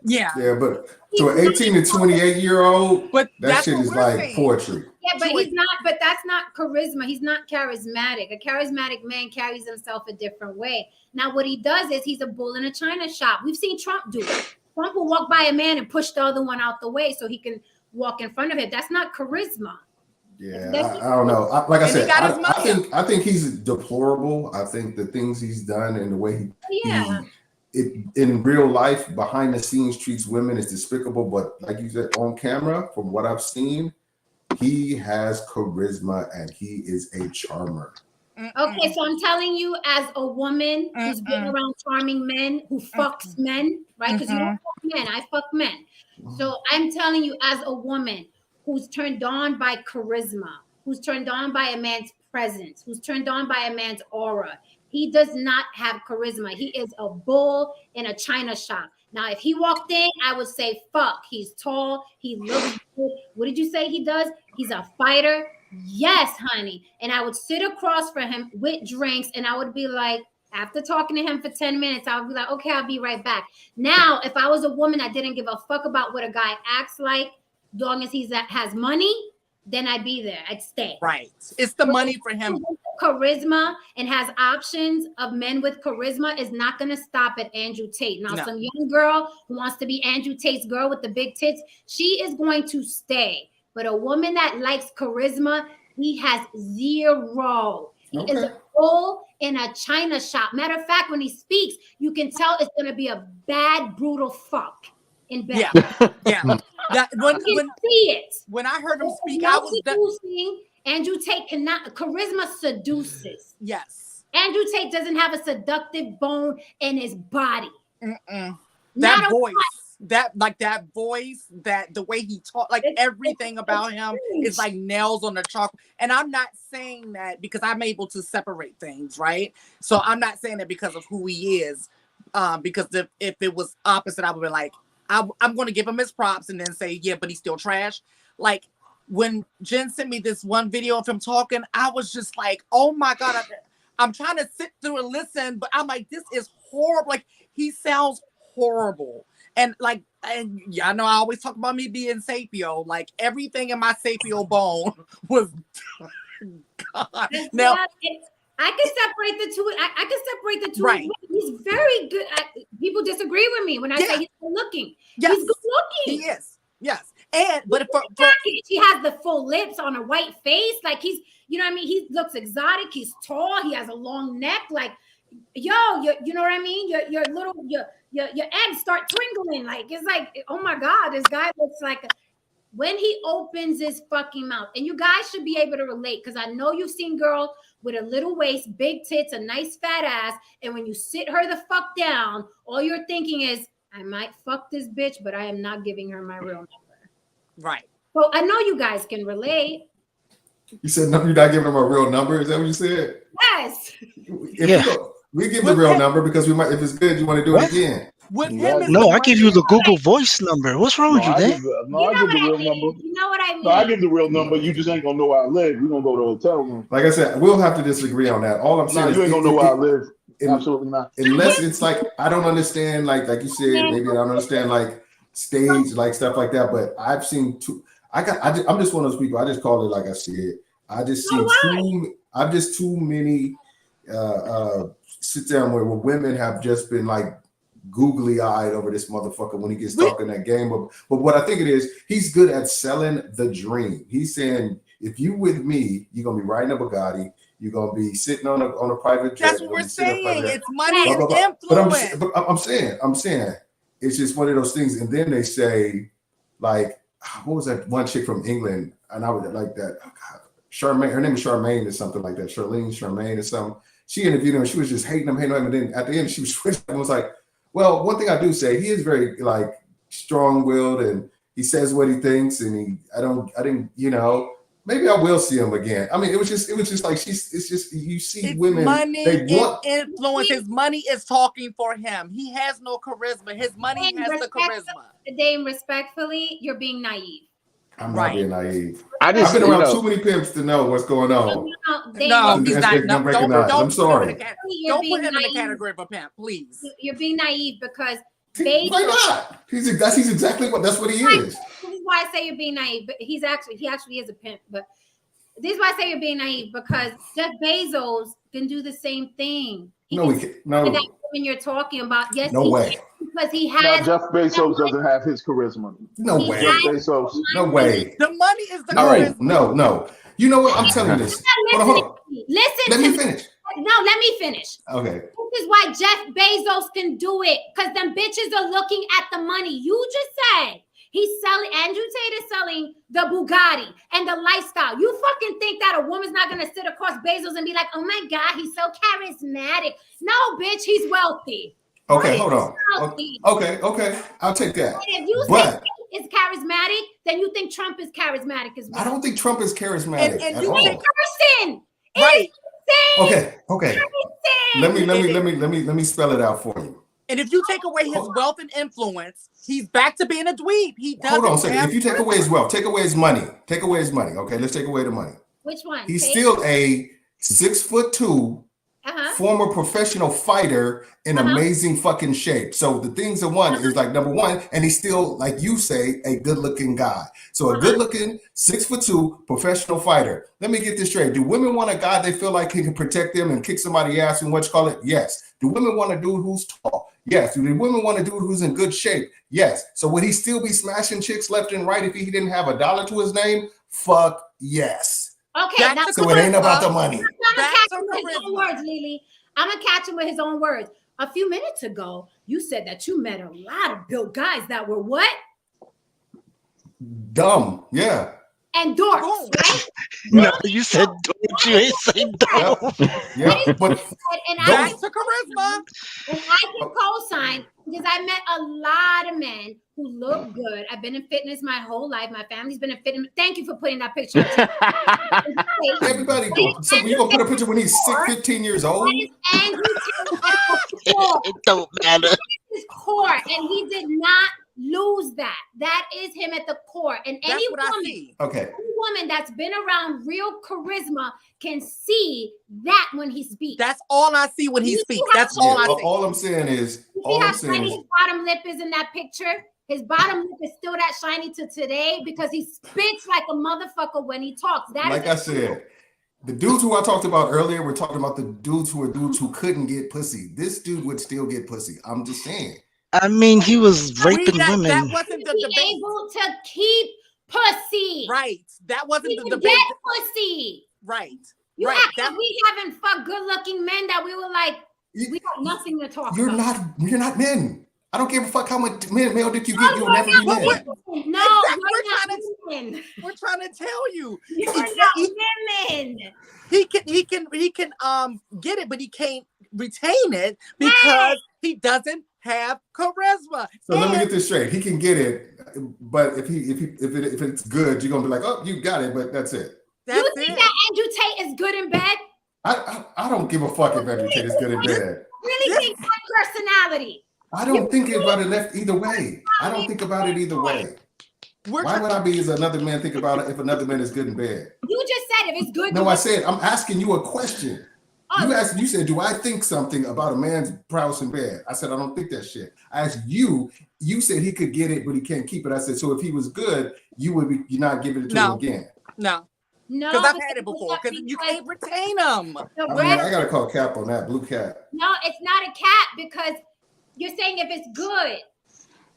Yeah. Yeah, but to an 18 to 28-year-old, but that shit is like saying. poetry. Yeah, but he's not, but that's not charisma. He's not charismatic. A charismatic man carries himself a different way. Now, what he does is he's a bull in a china shop. We've seen Trump do it. Trump will walk by a man and push the other one out the way so he can walk in front of him. That's not charisma. Yeah, I don't know. Like I said, I think he's deplorable. I think the things he's done and the way he in real life, behind the scenes, treats women is despicable. But like you said, on camera, from what I've seen, he has charisma and he is a charmer. Okay, so I'm telling you, as a woman who's been around charming men, who fucks men, right? Because you don't fuck men, I fuck men. So I'm telling you, as a woman who's turned on by charisma, who's turned on by a man's presence, who's turned on by a man's aura, he does not have charisma. He is a bull in a china shop. Now, if he walked in, I would say, fuck, he's tall, he looks good. What did you say he does? He's a fighter. Yes, honey. And I would sit across from him with drinks and I would be like, after talking to him for 10 minutes, I would be like, okay, I'll be right back. Now, if I was a woman that didn't give a fuck about what a guy acts like, as long as he has money, then I'd be there. I'd stay. Right. It's the money for him. Charisma and has options of men with charisma is not going to stop at Andrew Tate. Now, some young girl who wants to be Andrew Tate's girl with the big tits, she is going to stay. But a woman that likes charisma, he has zero. He is a bull in a china shop. Matter of fact, when he speaks, you can tell it's going to be a bad, brutal fuck in bed. Yeah. When I heard him speak, I was seducing. Andrew Tate cannot. Charisma seduces. Yes. Andrew Tate doesn't have a seductive bone in his body. That voice. That voice, that the way he talks, like everything about him is like nails on the chalk. And I'm not saying that because I'm able to separate things, right? So I'm not saying that because of who he is. Because if it was opposite, I would be like, I'm going to give him his props and then say, yeah, but he's still trash. Like when Jen sent me this one video of him talking, I was just like, oh my God, I'm trying to sit through and listen, but I'm like, this is horrible. Like he sounds horrible. And I know I always talk about me being sapio. Like everything in my sapio bone was God. Now I can separate the two. I can separate the two. Right. He's very good. People disagree with me when I say he's good looking. Yes. He's good looking. He is. Yes. And but he has the full lips on a white face. Like he's, you know what I mean? He looks exotic. He's tall. He has a long neck. Like, yo, you know what I mean? Your eggs start twinkling. Like it's like, oh my God, this guy looks like when he opens his fucking mouth. And you guys should be able to relate because I know you've seen girls with a little waist, big tits, a nice fat ass, and when you sit her the fuck down, all you're thinking is, I might fuck this bitch, but I am not giving her my real number. Right. Well, I know you guys can relate. You said no, you're not giving them a real number. Is that what you said? Yes. We give the real number because we might. If it's good, you want to do it again. No, I give you the Google Voice number. What's wrong with you, Dan? I give the real number. You know what I mean? No, I give the real number. You just ain't gonna know where I live. We're gonna go to a hotel room. Like I said, we'll have to disagree on that. All I'm saying is you ain't gonna know where I live. Absolutely not. Unless it's like I don't understand, like you said, maybe I don't understand like stage, like stuff like that. But I've seen I'm just one of those people. I just call it like I see it. I just see too many sit down where women have just been like googly eyed over this motherfucker when he gets talking that game. But what I think it is, he's good at selling the dream. He's saying, if you with me, you're gonna be riding a Bugatti. You're gonna be sitting on a private jet. That's what we're saying. It's money and influence. But I'm saying, it's just one of those things. And then they say, like, what was that one chick from England? And I was like that. Oh God, Charmaine. Her name is Charmaine or something like that. Charmaine or something. She interviewed him. She was just hating him. And then at the end, she was switching and was like, well, one thing I do say, he is very like strong-willed and he says what he thinks. And I didn't, maybe I will see him again. I mean, it was just like you see it's women. Money influence. His money is talking for him. He has no charisma. His money has the charisma. Dame, respectfully, you're being naive. I'm not being naive. I've been around too many pimps to know what's going on. No, he's not. No, I'm sorry. Don't put him in the category of a pimp, please. You're being naive because why not? He's exactly that's what he is. This is why I say you're being naive. But he actually is a pimp. But this is why I say you're being naive because Jeff Bezos can do the same thing. No. When you're talking about, yes, no way. Because he has. Jeff Bezos doesn't have his charisma. No way. Jeff Bezos. No way. The money is the charisma. No. You know what? I'm telling you this. Hold on. Listen. Let me finish. No, let me finish. Okay. This is why Jeff Bezos can do it because them bitches are looking at the money. You just said he's selling. Andrew Tate is selling the Bugatti and the lifestyle. You fucking think that a woman's not gonna sit across Bezos and be like, "Oh my God, he's so charismatic." No, bitch, he's wealthy. Okay, right? Hold on. Okay, I'll take that. And if you say is charismatic, then you think Trump is charismatic as well. I don't think Trump is charismatic and at you all. Person, right? Okay. Let me spell it out for you. And if you take away his wealth and influence, he's back to being a dweeb. He doesn't. Hold on a second. If you take away his wealth, take away his money. Okay, let's take away the money. Which one? He's still a 6'2" former professional fighter in amazing fucking shape. So the things is like number one, and he's still, like you say, a good-looking guy. So a good-looking 6'2" professional fighter. Let me get this straight. Do women want a guy they feel like he can protect them and kick somebody's ass and Yes. Do women want a dude who's tall? Yes. Do women want a dude who's in good shape? Yes. So would he still be smashing chicks left and right if he didn't have $1 to his name? Fuck yes. Okay, so it ain't about the money. I'm gonna catch him with his own words, Lily. I'm gonna catch him with his own words. A few minutes ago, you said that you met a lot of built guys that were what? Dumb, yeah. And dorks, right? No, you said dorks. You ain't say dumb. Yeah, but that's a charisma. And I can co-sign because I met a lot of men who look good. I've been in fitness my whole life. My family's been in fitness. Thank you for putting that picture. Everybody, so you gonna put a picture when he's 15 years old? It don't matter. His core, and he did not lose that. That is him at the core. And any woman that's been around real charisma can see that when he speaks. That's all I see when he speaks. That's all I see. All I'm saying is, his bottom lip is in that picture. His bottom lip is still that shiny to today because he spits like a motherfucker when he talks. Like I said, the dudes who I talked about earlier, we're talking about the dudes who couldn't get pussy. This dude would still get pussy. I'm just saying. I mean, he was raping women. That wasn't the debate. Able to keep pussy. Right. That wasn't the debate. Get pussy. Right. You act like we haven't fucked good-looking men that we were like, we got nothing to talk about. You're not men. I don't give a fuck how much male dick you get. You'll never be men. No, we're trying to tell you. You're not women. He can get it, but he can't retain it because he doesn't have charisma. So let me get this straight. He can get it, but if it's good, you're gonna be like, oh, you got it, but that's it. You think that Andrew Tate is good in bed? I don't give a fuck if Andrew Tate is good in bed. Really think that personality? I don't think about it either way. I don't think about it either way. Why would I be as another man think about it if another man is good in bed? You just said if it's good. No, I said I'm asking you a question. You said, do I think something about a man's prowess in bed? I said, I don't think that shit. I asked you said he could get it, but he can't keep it. I said, so if he was good, you're not giving it to him again. No, because I've had it before, because you can't retain them. I got to call cap on that, blue cat. No, it's not a cat because you're saying if it's good.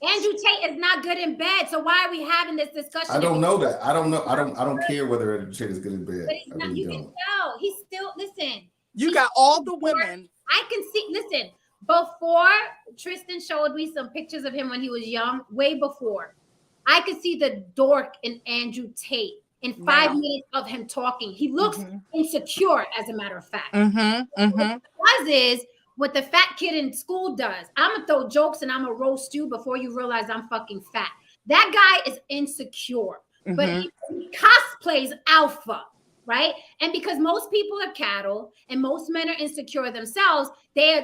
Andrew Tate is not good in bed, so why are we having this discussion? I don't know that. I don't know. I don't care whether Andrew Tate is good in bed. But not, you can tell. He's still, listen. You got all the women. I can see, listen, before Tristan showed me some pictures of him when he was young, way before, I could see the dork in Andrew Tate in 5 minutes of him talking. He looks insecure, as a matter of fact. What is what the fat kid in school does. I'm going to throw jokes and I'm going to roast you before you realize I'm fucking fat. That guy is insecure, but he cosplays alpha. Right. And because most people are cattle and most men are insecure themselves, they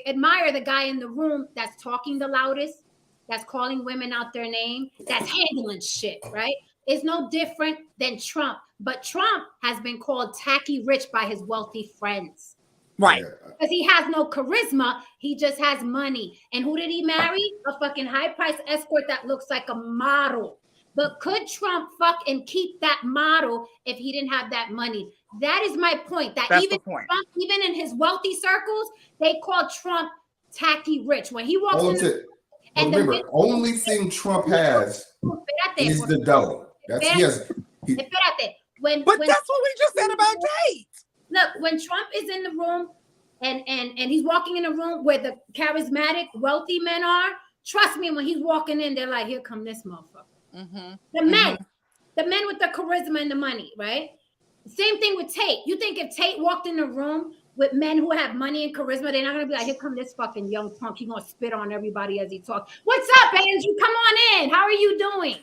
admire the guy in the room that's talking the loudest, that's calling women out their name, that's handling shit. Right. is no different than Trump. But Trump has been called tacky rich by his wealthy friends. Right. Because he has no charisma. He just has money. And who did he marry? A fucking high-priced escort that looks like a model. But could Trump fuck and keep that model if he didn't have that money? That is my point. That's even Trump, even in his wealthy circles, they call Trump tacky rich. When he walks in, and remember, only thing Trump has is the dough. That's but that's what we just said about Tate. Look, when Trump is in the room and he's walking in a room where the charismatic, wealthy men are, trust me, when he's walking in, they're like, here come this motherfucker. Mm-hmm. The men with the charisma and the money, right? Same thing with Tate. You think if Tate walked in a room with men who have money and charisma, they're not gonna be like, here come this fucking young punk. He's gonna spit on everybody as he talks. What's up, Andrew? Come on in. How are you doing?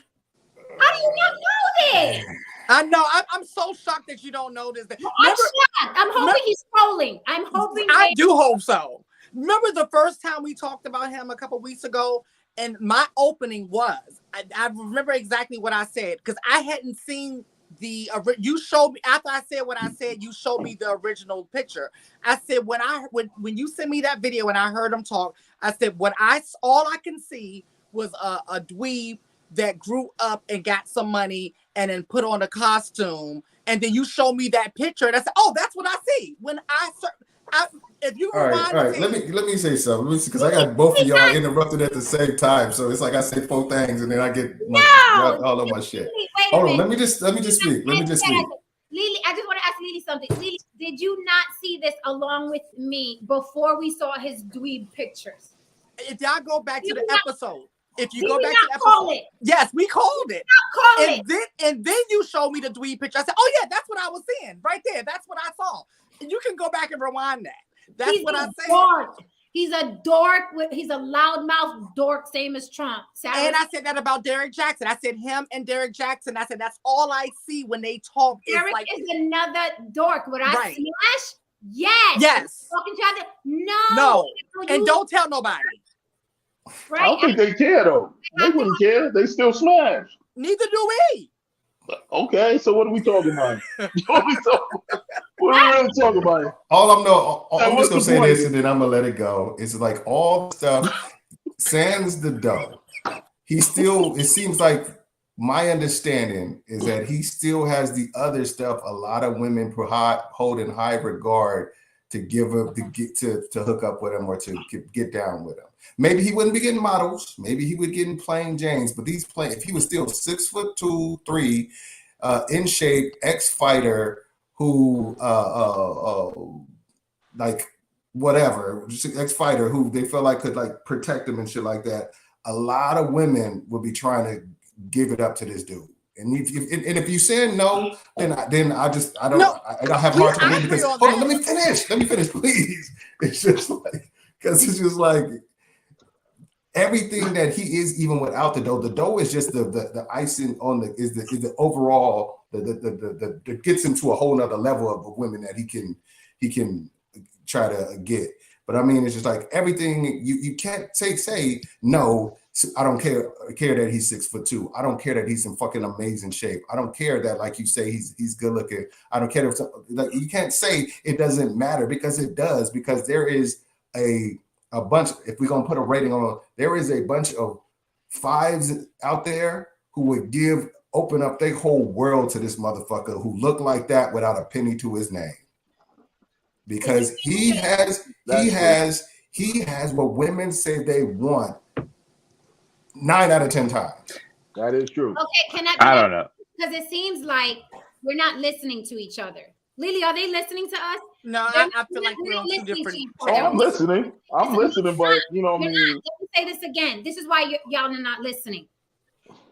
How do you not know this? I know. I'm so shocked that you don't know this. I'm shocked. I'm hoping he's trolling. I'm hoping. I do hope so. Remember the first time we talked about him a couple weeks ago, and my opening was, I remember exactly what I said, because I hadn't seen you showed me, after I said what I said, you showed me the original picture. I said, when you sent me that video and I heard him talk, I said, all I can see was a dweeb that grew up and got some money and then put on a costume. And then you show me that picture and I said, oh, that's what I see. When if you all right. Let me say something, because I got both of y'all interrupted at the same time. So it's like I say 4 things and then I get all of my shit. Hold on, let me just speak. Lily, I just want to ask Lily something. Lily, did you not see this along with me before we saw his dweeb pictures? If y'all go back to the episode, if you go back to the episode, yes, we called it. And then you showed me the dweeb picture. I said, oh yeah, that's what I was seeing right there. That's what I saw. And you can go back and rewind that. That's what I said. He's a dork. He's a loudmouth dork, same as Trump. And I said that about Derek Jackson. I said him and Derek Jackson. I said that's all I see when they talk. Derek is another dork. Would I smash? Yes. Yes. Talking to other? No. No. And don't tell nobody. Right? I don't think they care though. They wouldn't care. They still smash. Neither do we. Okay, so what are we talking about? What are we really talking about? I'm just gonna say this and then I'm gonna let it go. It's like all the stuff, sans the dough. He still, it seems like my understanding is that he still has the other stuff a lot of women hold in high regard to give up, to hook up with him or to get down with him. Maybe he wouldn't be getting models. Maybe he would get in plain Janes. But if he was still 6'2", 3", in shape, ex-fighter who like whatever, ex-fighter who they felt like could like protect him and shit like that, a lot of women would be trying to give it up to this dude. And if you say no, then I don't have hard to believe, because hold on, let me finish, please. It's just like, because it's just like everything that he is, even without the dough. The dough is just the icing on the overall that gets him to a whole nother level of women that he can try to get. But I mean, it's just like everything you can't say no. I don't care that he's 6'2". I don't care that he's in fucking amazing shape. I don't care that, like you say, he's good looking. I don't care if like you can't say it doesn't matter, because it does, because there is a bunch. If we're gonna put a rating on, there is a bunch of 5s out there who would open up their whole world to this motherfucker who look like that without a penny to his name, because he has what women say they want 9 out of 10 times. That is true. Okay, I don't know, because it seems like we're not listening to each other. Lily, are they listening to us? No, I feel like we're on 2 different. I'm listening, but you know what I mean. Let me say this again. This is why y'all are not listening.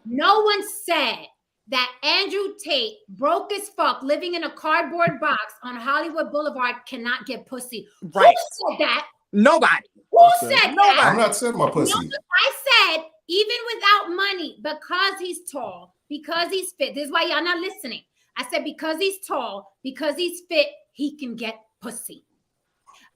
No one said that Andrew Tate, broke as fuck, living in a cardboard box on Hollywood Boulevard, cannot get pussy. Right. Who said that? Nobody. Who said that? I'm not saying my pussy. No, I said even without money, because he's tall, because he's fit. This is why y'all not listening. I said because he's tall, because he's fit, he can get pussy.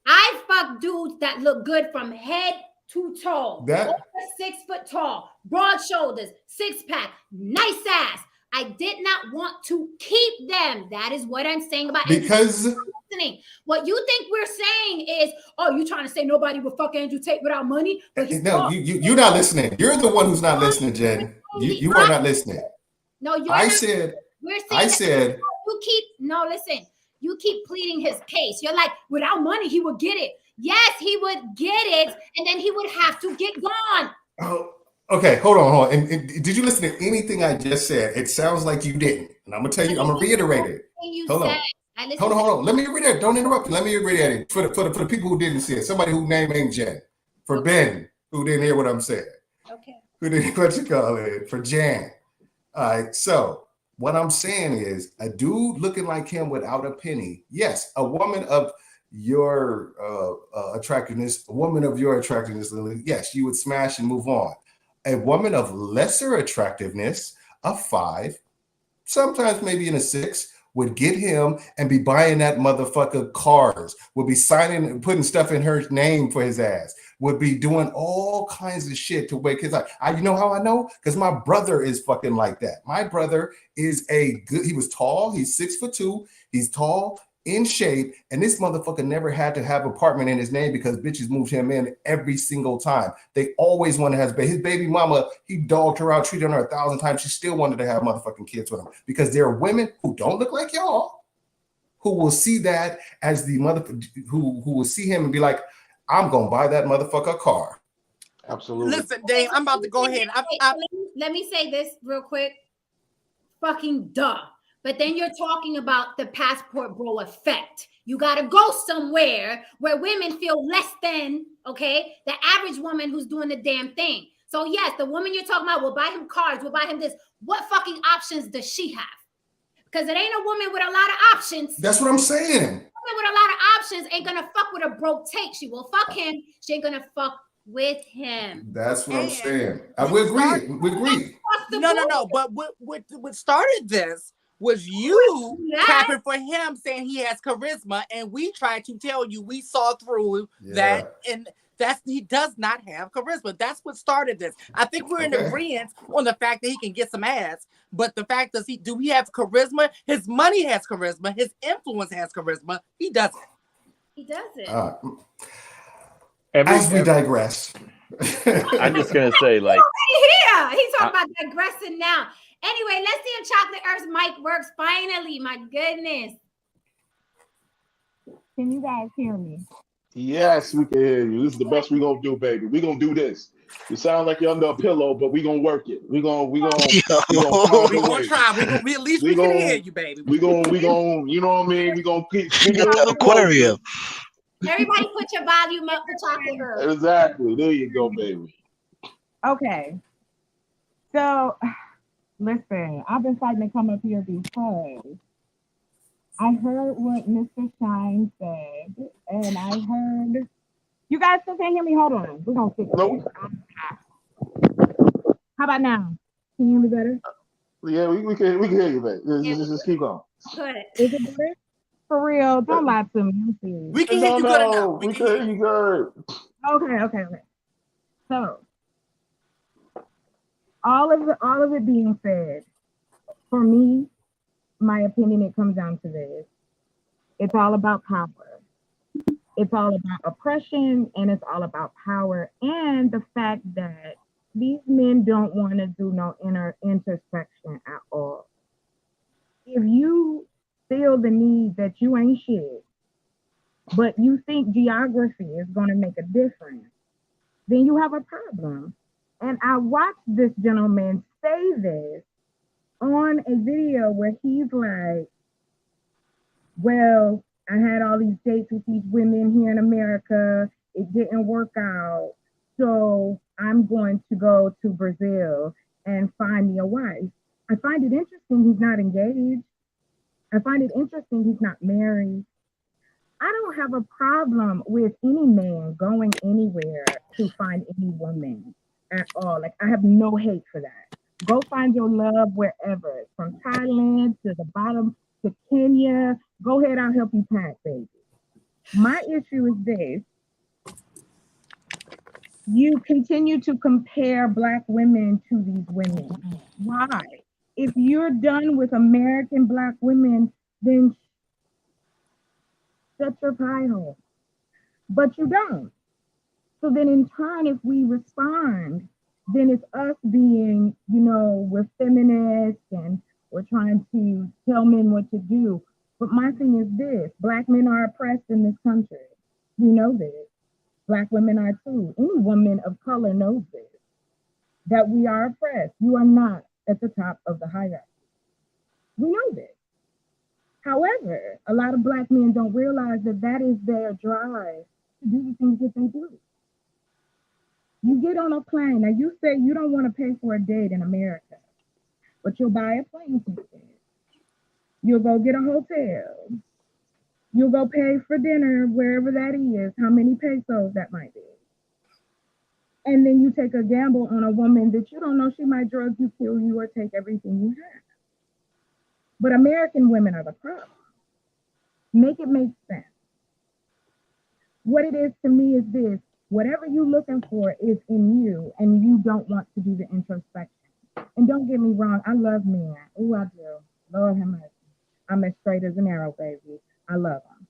I fuck dudes that look good from head to toe. Over 6 foot tall, broad shoulders, 6-pack, nice ass. I did not want to keep them. That is what I'm saying about because listening. What you think we're saying is, oh, you trying to say nobody will fuck Andrew Tate without money? But no, you're not listening. You're the one who's not listening, Jen. You are not listening. No, you're I not. said. We're I said. You keep listen. You keep pleading his case. You're like, without money, he would get it. Yes, he would get it, and then he would have to get gone. Oh, okay, hold on. And did you listen to anything I just said? It sounds like you didn't. And I'm gonna tell you, I'm gonna reiterate it. Hold on. Let me reiterate it. Don't interrupt me. Let me reiterate it for the people who didn't see it. Somebody who name ain't Jen. For Ben, who didn't hear what I'm saying. Okay. Who didn't what you call it? For Jan. All right. So what I'm saying is, a dude looking like him without a penny. Yes, a woman of your attractiveness, a woman of your attractiveness, Lily, yes, you would smash and move on. A woman of lesser attractiveness, a 5, sometimes maybe in a 6, would get him and be buying that motherfucker cars, would be signing and putting stuff in her name for his ass, would be doing all kinds of shit to wake his up. You know how I know? Because my brother is fucking like that. My brother is he was tall, he's 6'2", he's tall, in shape, and this motherfucker never had to have an apartment in his name because bitches moved him in every single time. They always want to have his baby mama. He dogged her out, treated her 1,000 times. She still wanted to have motherfucking kids with him because there are women who don't look like y'all who will see that as the mother who will see him and be like, I'm gonna buy that motherfucker a car. Absolutely. Listen, Dave, I'm about to go ahead. Let me say this real quick. Fucking duh. But then you're talking about the passport bro effect. You got to go somewhere where women feel less than, okay, the average woman who's doing the damn thing. So yes, the woman you're talking about will buy him cars, will buy him this. What fucking options does she have? Because it ain't a woman with a lot of options. That's what I'm saying. A woman with a lot of options ain't going to fuck with a broke Tate. She will fuck him. She ain't going to fuck with him. That's what I'm saying. We agree. No. But what started this was you clapping for him, saying he has charisma, and we tried to tell you we saw through that, and he does not have charisma. That's what started this. I think we're in agreement on the fact that he can get some ass, but the fact is, do he have charisma? His money has charisma. His influence has charisma. He doesn't. He doesn't. As we digress. I'm just gonna say, like, he's talking about digressing now. Anyway, let's see if Chocolate Earth's mic works finally. My goodness. Can you guys hear me? Yes, we can hear you. This is the best we're gonna do, baby. We're gonna do this. You sound like you're under a pillow, but we're gonna work it. We're gonna try. We at least we can hear you, baby. We gonna, you know what I mean? We're gonna keep aquarium. Everybody put your volume up for Chocolate Earth. Exactly. There you go, baby. Okay. So listen, I've been fighting to come up here because I heard what Mr. Shine said, and I heard you guys still can't hear me. Hold on, we're gonna fix it. How about now? Can you hear me better? Yeah, we can hear you, baby. Just keep going. Good. Is it better? For real, don't lie to me. I'm serious. We can hear you good enough. We can hear you good. Okay. So, all of it being said, for me, my opinion, it comes down to this. It's all about power. It's all about oppression, and it's all about power, and the fact that these men don't want to do no introspection at all. If you feel the need that you ain't shit, but you think geography is going to make a difference, then you have a problem. And I watched this gentleman say this on a video where he's like, well, I had all these dates with these women here in America. It didn't work out. So I'm going to go to Brazil and find me a wife. I find it interesting he's not engaged. I find it interesting he's not married. I don't have a problem with any man going anywhere to find any woman at all. Like, I have no hate for that. Go find your love wherever, from Thailand to the bottom to Kenya. Go ahead, I'll help you pack, baby. My issue is this. You continue to compare Black women to these women. Why? if you're done with American Black women, then shut your pie hole. But you don't. So then in turn, if we respond, then it's us being, we're feminists and we're trying to tell men what to do. But my thing is this, Black men are oppressed in this country. We know this. Black women are too. Any woman of color knows this, that we are oppressed. You are not at the top of the hierarchy. We know this. However, a lot of Black men don't realize that that is their drive to do the things that they do. You get on a plane. Now you say you don't want to pay for a date in America, but you'll buy a plane ticket. You'll go get a hotel. You'll go pay for dinner wherever that is, how many pesos that might be. And then you take a gamble on a woman that you don't know, she might drug you, kill you, or take everything you have. But American women are the problem. Make it make sense. What it is to me is this, whatever you're looking for is in you, and you don't want to do the introspection. And don't get me wrong, I love men. Oh, I do. Lord have mercy. I'm as straight as an arrow, baby. I love them.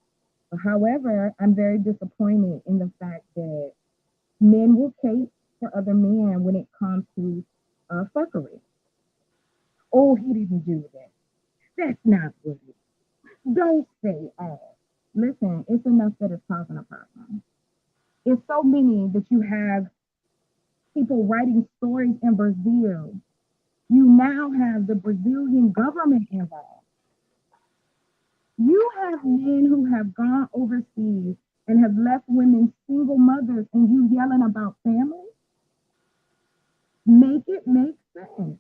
But however, I'm very disappointed in the fact that men will cape for other men when it comes to fuckery. Oh, he didn't do that. That's not good. Don't say all. Listen, it's enough that it's causing a problem. It's so many that you have people writing stories in Brazil. You now have the Brazilian government involved. You have men who have gone overseas and have left women single mothers, and you yelling about family? Make it make sense.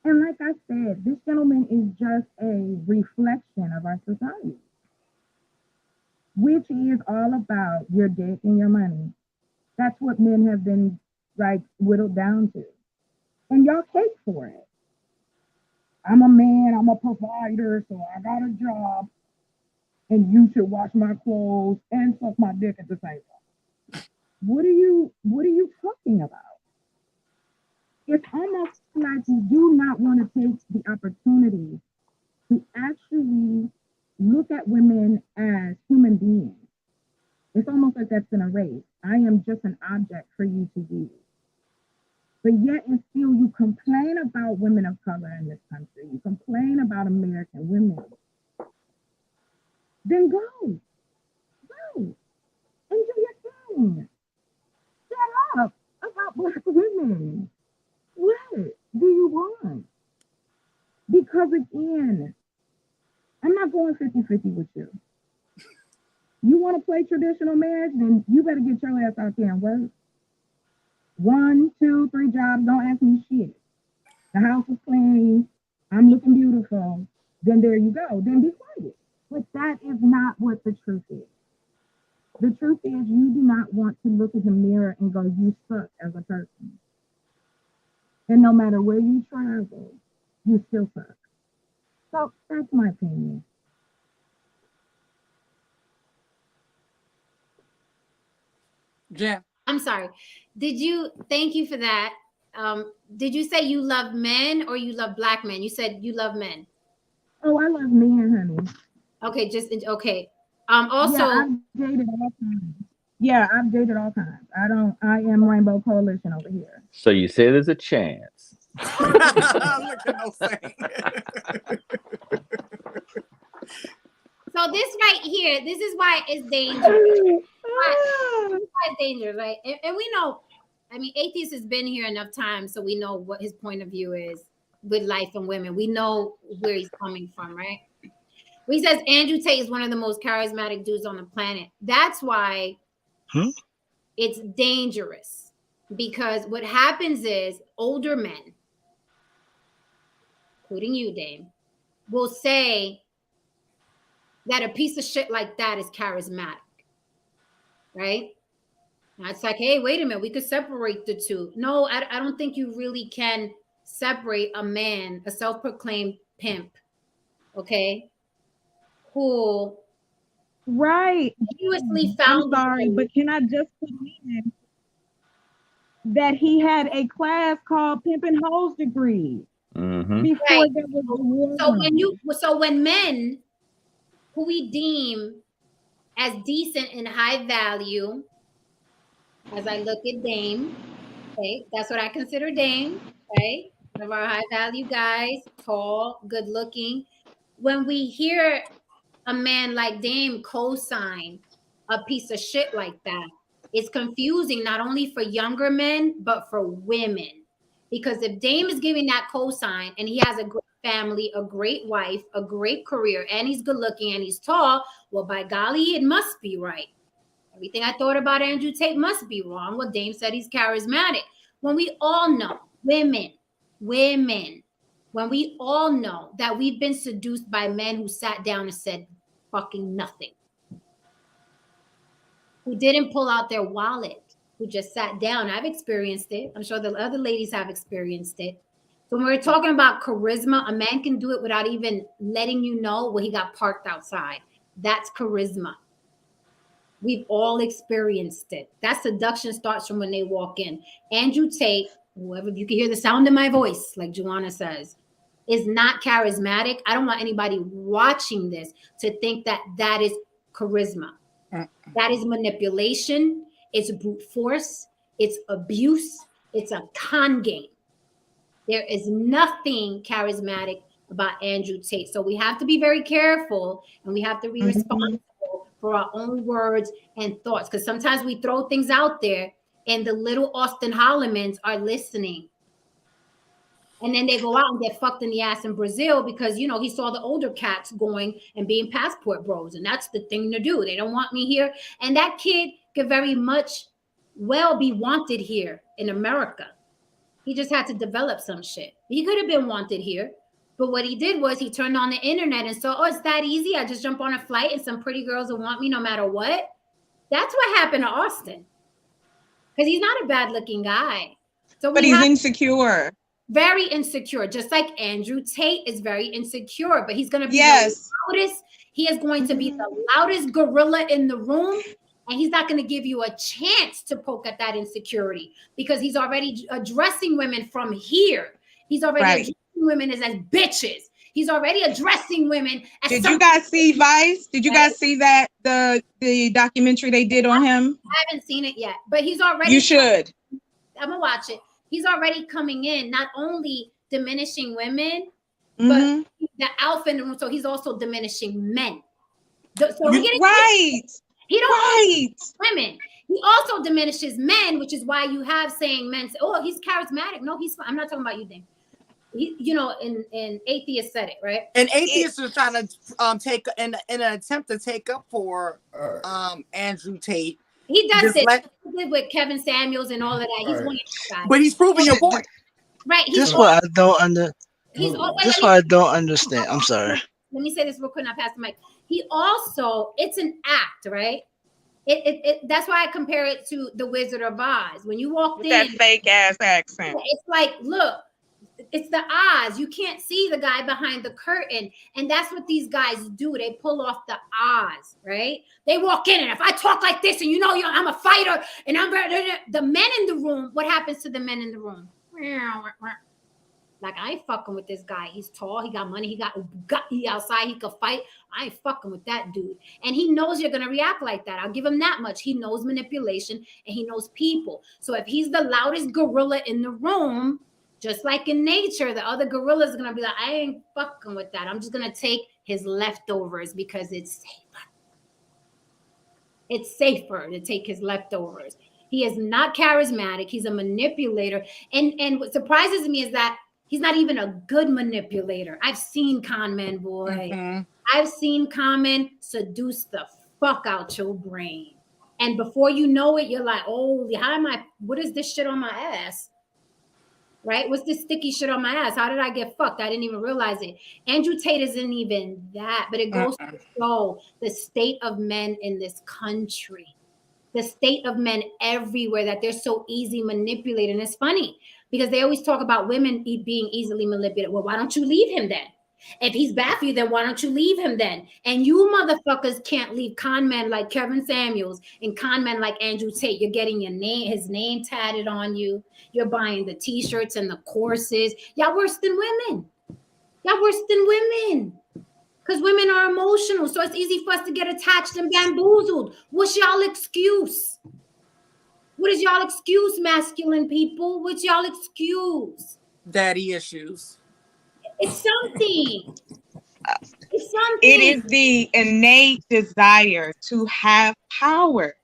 And like I said, this gentleman is just a reflection of our society, which is all about your dick and your money. That's what men have been whittled down to. And y'all cake for it. I'm a man, I'm a provider, so I got a job, and you should wash my clothes and suck my dick at the same time. What are you talking about? It's almost like you do not want to take the opportunity to actually look at women as human beings. It's almost like that's been erased. I am just an object for you to use. But yet and still you complain about women of color in this country. You complain about American women. Then go. Go. And do your thing. Shut up about Black women. What do you want? Because again, I'm not going 50-50 with you. You want to play traditional marriage, then you better get your ass out there and work. 1, 2, 3 jobs, don't ask me shit. The house is clean, I'm looking beautiful, then there you go, then be quiet. But that is not what the truth is. The truth is you do not want to look in the mirror and go, you suck as a person. And no matter where you travel, you still suck. So that's my opinion. Jen. I'm sorry. Thank you for that. Did you say you love men or you love Black men? You said you love men. Oh, I love men, honey. Okay, okay. Also, yeah, I've dated all kinds. Yeah, I've dated all kinds. I am Rainbow Coalition over here. So you say there's a chance. Look at no saying. So this right here, this is why it's dangerous. Why it's dangerous, right? And we know, I mean, Atheist has been here enough time, so we know what his point of view is with life and women. We know where he's coming from, right? He says Andrew Tate is one of the most charismatic dudes on the planet. That's why it's dangerous, because what happens is older men, including you, Dame, will say that a piece of shit like that is charismatic, right? Now it's like, hey, wait a minute, we could separate the two. No, I don't think you really can separate a man, a self-proclaimed pimp, okay, who continuously found. I'm sorry, but can I just put in that he had a class called Pimpin' Hoes Degree? Mm-hmm. Before Right. there was the So when men who we deem as decent and high value, as I look at Dame, okay, that's what I consider Dame, right? One of our high value guys, tall, good looking. When we hear a man like Dame co-sign a piece of shit like that, it's confusing not only for younger men, but for women. Because if Dame is giving that cosign and he has a great family, a great wife, a great career, and he's good looking and he's tall, well, by golly, it must be right. Everything I thought about Andrew Tate must be wrong. Well, Dame said he's charismatic. When we all know, women, when we all know that we've been seduced by men who sat down and said fucking nothing, who didn't pull out their wallet, who just sat down. I've experienced it. I'm sure the other ladies have experienced it. So when we're talking about charisma, a man can do it without even letting you know when he got parked outside. That's charisma. We've all experienced it. That seduction starts from when they walk in. Andrew Tate, whoever, you can hear the sound of my voice, like Joanna says, is not charismatic. I don't want anybody watching this to think that that is charisma. That is manipulation. It's brute force. It's abuse. It's a con game. There is nothing charismatic about Andrew Tate. So we have to be very careful and we have to be responsible for our own words and thoughts. Because sometimes we throw things out there and the little Austin Hollimans are listening. And then they go out and get fucked in the ass in Brazil because, you know, he saw the older cats going and being passport bros. And that's the thing to do. They don't want me here. And that kid could very much well be wanted here in America. He just had to develop some shit. He could have been wanted here. But what he did was he turned on the internet and saw, oh, it's that easy. I just jump on a flight and some pretty girls will want me no matter what. That's what happened to Austin. Because he's not a bad looking guy. So but he's insecure. Very insecure, just like Andrew Tate is very insecure, but he's going to be the loudest. He is going to be the loudest gorilla in the room, and he's not going to give you a chance to poke at that insecurity because he's already addressing women from here. He's already addressing women as bitches. He's already addressing women as Did you guys see Vice? Did you guys see that the documentary they did on him? I haven't seen it yet, but he's already. You should. I'm gonna watch it. He's already coming in, not only diminishing women, but the alpha in the room. So he's also diminishing men. So right. He don't women. He also diminishes men, which is why you have saying men say, "Oh, he's charismatic." No, he's. I'm not talking about you, then. You know, and atheists said it, right? And atheists are trying to take in an attempt to take up for Andrew Tate. He does it with Kevin Samuels and all of that. He's one of those guys. But he's proving your point. Right. This is what I don't understand. I'm sorry. Let me say this real quick and I'll pass the mic. He also, it's an act, right? That's why I compare it to The Wizard of Oz. When you walked in, that fake ass accent. It's like, look, it's the Oz. You can't see the guy behind the curtain. And that's what these guys do. They pull off the Oz, right? They walk in and if I talk like this and you know I'm a fighter and I'm the men in the room, what happens to the men in the room? Like, I ain't fucking with this guy. He's tall. He got money. He got he outside. He could fight. I ain't fucking with that dude. And he knows you're going to react like that. I'll give him that much. He knows manipulation and he knows people. So if he's the loudest gorilla in the room, just like in nature, the other gorillas are going to be like, I ain't fucking with that. I'm just going to take his leftovers because it's safer. It's safer to take his leftovers. He is not charismatic. He's a manipulator. And what surprises me is that he's not even a good manipulator. I've seen con men, boy. I've seen con men seduce the fuck out your brain. And before you know it, you're like, oh, what is this shit on my ass? Right? What's this sticky shit on my ass? How did I get fucked? I didn't even realize it. Andrew Tate isn't even that, but it goes to show the state of men in this country, the state of men everywhere, that they're so easy manipulated. And it's funny because they always talk about women being easily manipulated. Well, why don't you leave him then? If he's bad for you, then why don't you leave him then? And you motherfuckers can't leave con men like Kevin Samuels and con men like Andrew Tate. You're getting his name tatted on you. You're buying the t-shirts and the courses. Y'all worse than women. Y'all worse than women. Because women are emotional. So it's easy for us to get attached and bamboozled. What's y'all excuse? What is y'all excuse, masculine people? What's y'all excuse? Daddy issues. It's something. It's something. It is the innate desire to have power.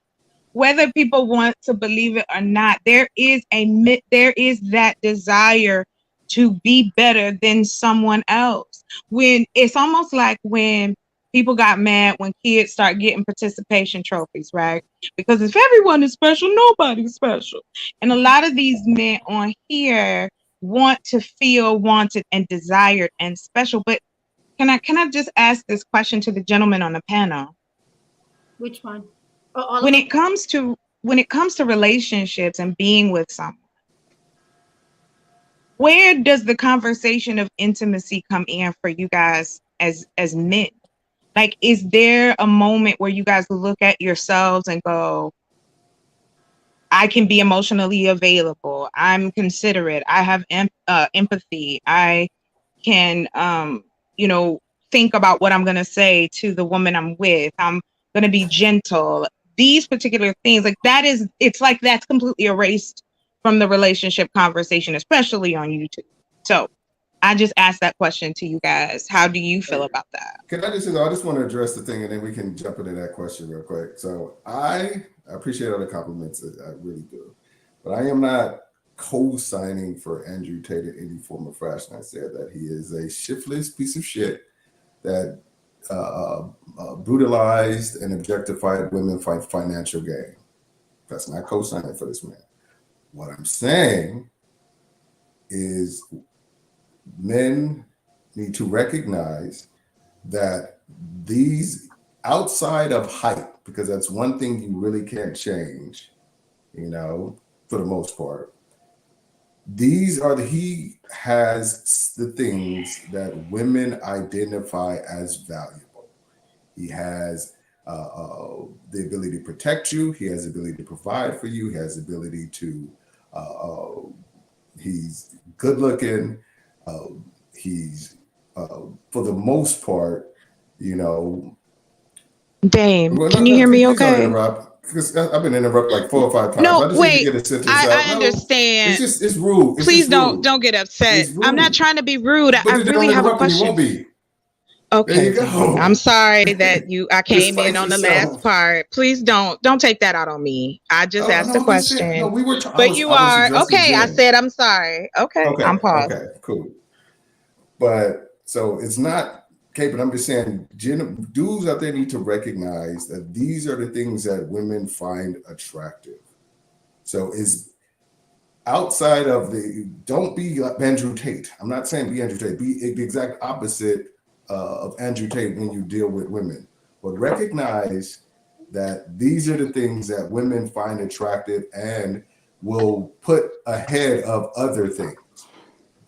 Whether people want to believe it or not, there is that desire to be better than someone else. When it's almost like when people got mad when kids start getting participation trophies, right? Because if everyone is special, nobody's special. And a lot of these men on here want to feel wanted and desired and special. But can I just ask this question to the gentleman on the panel? Which one? When it comes to relationships and being with someone, where does the conversation of intimacy come in for you guys as men? Like, is there a moment where you guys look at yourselves and go, I can be emotionally available, I'm considerate, I have empathy, I can think about what I'm going to say to the woman I'm with, I'm going to be gentle, these particular things, like it's like that's completely erased from the relationship conversation, especially on YouTube. So I just asked that question to you guys. How do you feel about that? Can I just want to address the thing and then we can jump into that question real quick. So I appreciate all the compliments, I really do. But I am not co-signing for Andrew Tate in any form of fashion. I said that he is a shiftless piece of shit that brutalized and objectified women for financial gain. That's not co-signing for this man. What I'm saying is men need to recognize that these, outside of height, because that's one thing you really can't change, for the most part, he has the things that women identify as valuable. He has the ability to protect you. He has the ability to provide for you. He has the ability to, he's good looking. He's, for the most part, Dame, can you hear me okay? Because I've been interrupted like 4 or 5 times. No, I just wait. need to get a sentence I out. understand. It's rude. Please don't get upset. I'm not trying to be rude. But I really have a question. You won't be. Okay. There you go. I'm sorry that I came in on the last part. Please don't take that out on me. I just asked a question. No, we were. But you are okay. I said I'm sorry. Okay. I'm paused. Okay. Cool. But so it's not. Okay, but I'm just saying, dudes out there need to recognize that these are the things that women find attractive. So is outside of don't be like Andrew Tate. I'm not saying be Andrew Tate. Be the exact opposite of Andrew Tate when you deal with women. But recognize that these are the things that women find attractive and will put ahead of other things.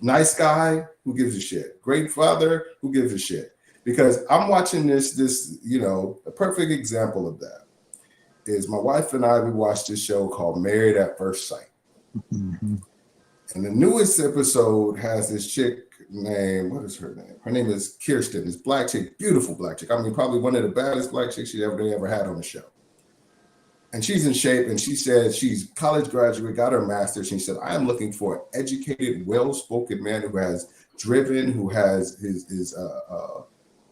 Nice guy, who gives a shit? Great father, who gives a shit? Because I'm watching this, a perfect example of that is my wife and I, we watched this show called Married at First Sight. Mm-hmm. And the newest episode has this chick named, what is her name? Her name is Kirsten, this black chick, beautiful black chick. I mean, probably one of the baddest black chicks they ever had on the show. And she's in shape, and she said she's college graduate, got her master's. She said, I am looking for an educated, well-spoken man who has driven, who has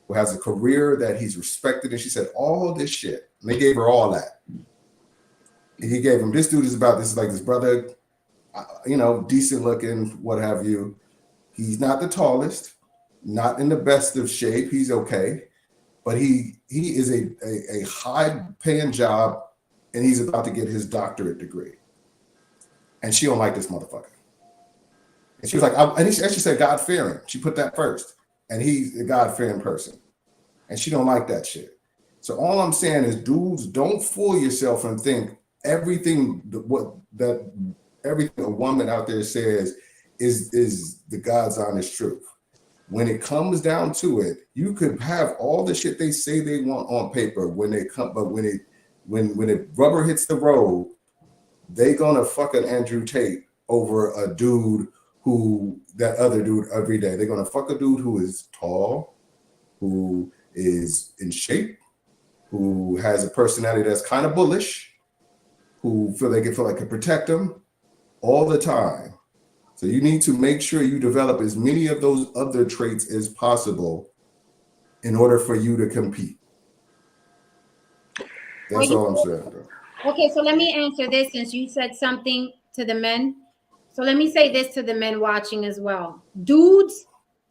who has a career that he's respected. And she said, all this shit. And they gave her all that. And he gave him, this dude is like this brother, decent looking, what have you. He's not the tallest, not in the best of shape. He's okay. But he is a high-paying job, and he's about to get his doctorate degree. And she don't like this motherfucker. And she was like, she said God-fearing. She put that first. And he's a God-fearing person. And she don't like that shit. So all I'm saying is, dudes, don't fool yourself and think everything a woman out there says is the God's honest truth. when it comes down to it, you could have all the shit they say they want on paper when they come, but when it rubber hits the road, they gonna fuck an Andrew Tate over a dude that other dude every day. They're gonna fuck a dude who is tall, who is in shape, who has a personality that's kind of bullish, who feel like can protect them all the time. So you need to make sure you develop as many of those other traits as possible in order for you to compete. That's all I'm saying. Okay, so let me answer this since you said something to the men. So let me say this to the men watching as well. Dudes,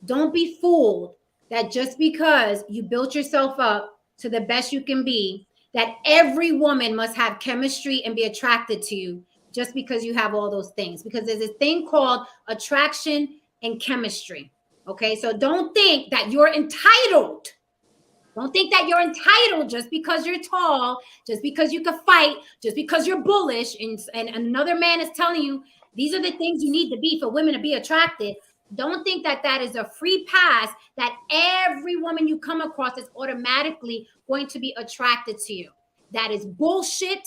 don't be fooled that just because you built yourself up to the best you can be, that every woman must have chemistry and be attracted to you just because you have all those things. Because there's a thing called attraction and chemistry. Okay, so don't think that you're entitled. Don't think that you're entitled just because you're tall, just because you can fight, just because you're bullish, and another man is telling you these are the things you need to be for women to be attracted. Don't think that that is a free pass, that every woman you come across is automatically going to be attracted to you. That is bullshit.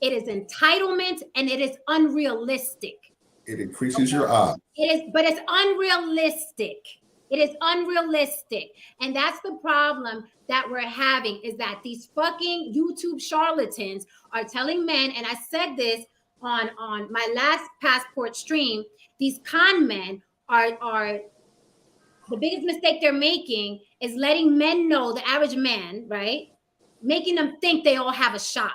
It is entitlement, and it is unrealistic. It increases your odds. It is, but it's unrealistic. It is unrealistic. And that's the problem that we're having, is that these fucking YouTube charlatans are telling men, and I said this on my last passport stream, these con men are the biggest mistake they're making is letting men know, the average man, right? Making them think they all have a shot.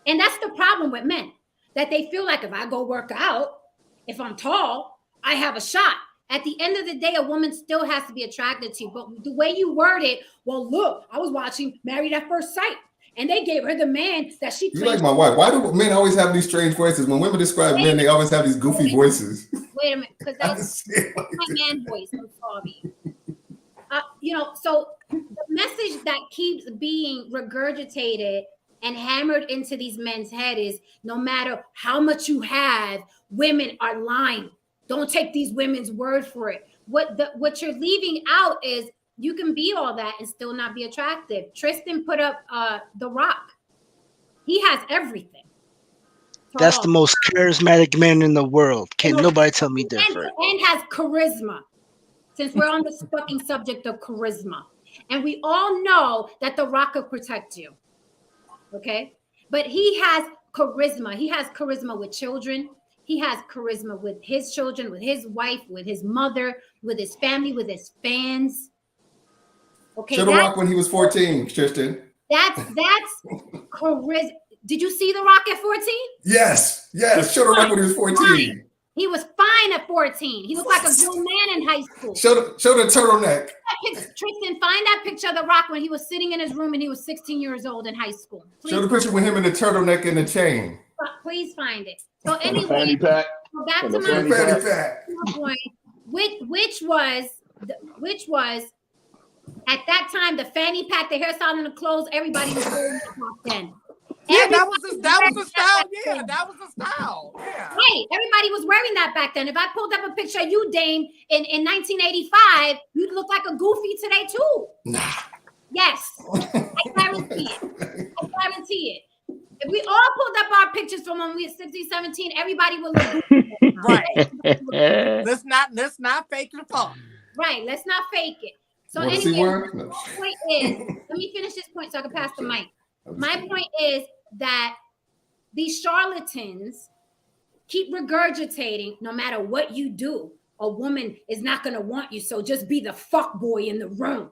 And that's the problem with men, that they feel like if I go work out, if I'm tall, I have a shot. At the end of the day, a woman still has to be attracted to you. But the way you word it, well, look, I was watching Married at First Sight, and they gave her the man that she. You like my wife. Why do men always have these strange voices? When women describe men, they always have these goofy voices. Wait a minute, because that's my man voice. I'm sorry. So the message that keeps being regurgitated and hammered into these men's head is no matter how much you have, women are lying. Don't take these women's word for it. What you're leaving out is you can be all that and still not be attractive. Tristan put up The Rock. He has everything. That's the most charismatic man in the world. Can't nobody tell me different. And has charisma. Since we're on this fucking subject of charisma. And we all know that The Rock will protect you. Okay? But he has charisma. He has charisma with children. He has charisma with his children, with his wife, with his mother, with his family, with his fans. Okay. Show The Rock when he was 14, Tristan. That's charisma. Did you see The Rock at 14? Yes. Show The Rock when he was 14. Fine. He was fine at 14. He looked like a grown man in high school. Show the turtleneck. Tristan, find that picture of The Rock when he was sitting in his room and he was 16 years old in high school. Please. Show the picture with him in the turtleneck and the chain. Please find it. So anyway, back to my point, which was at that time the fanny pack, the hairstyle, and the clothes. Everybody was wearing that back then. Yeah, that was the style. Yeah, that was the style. Yeah. Right. Everybody was wearing that back then. If I pulled up a picture of you, Dane, in 1985, you'd look like a goofy today too. Nah. Yes. I guarantee it. If we all pulled up our pictures from when we were 16, 17, everybody would look goofy. Right. Let's not fake the fun. Right. Let's not fake it. So anyway, my point is, let me finish this point so I can pass the mic. My point is that these charlatans keep regurgitating, no matter what you do, a woman is not going to want you. So just be the fuck boy in the room,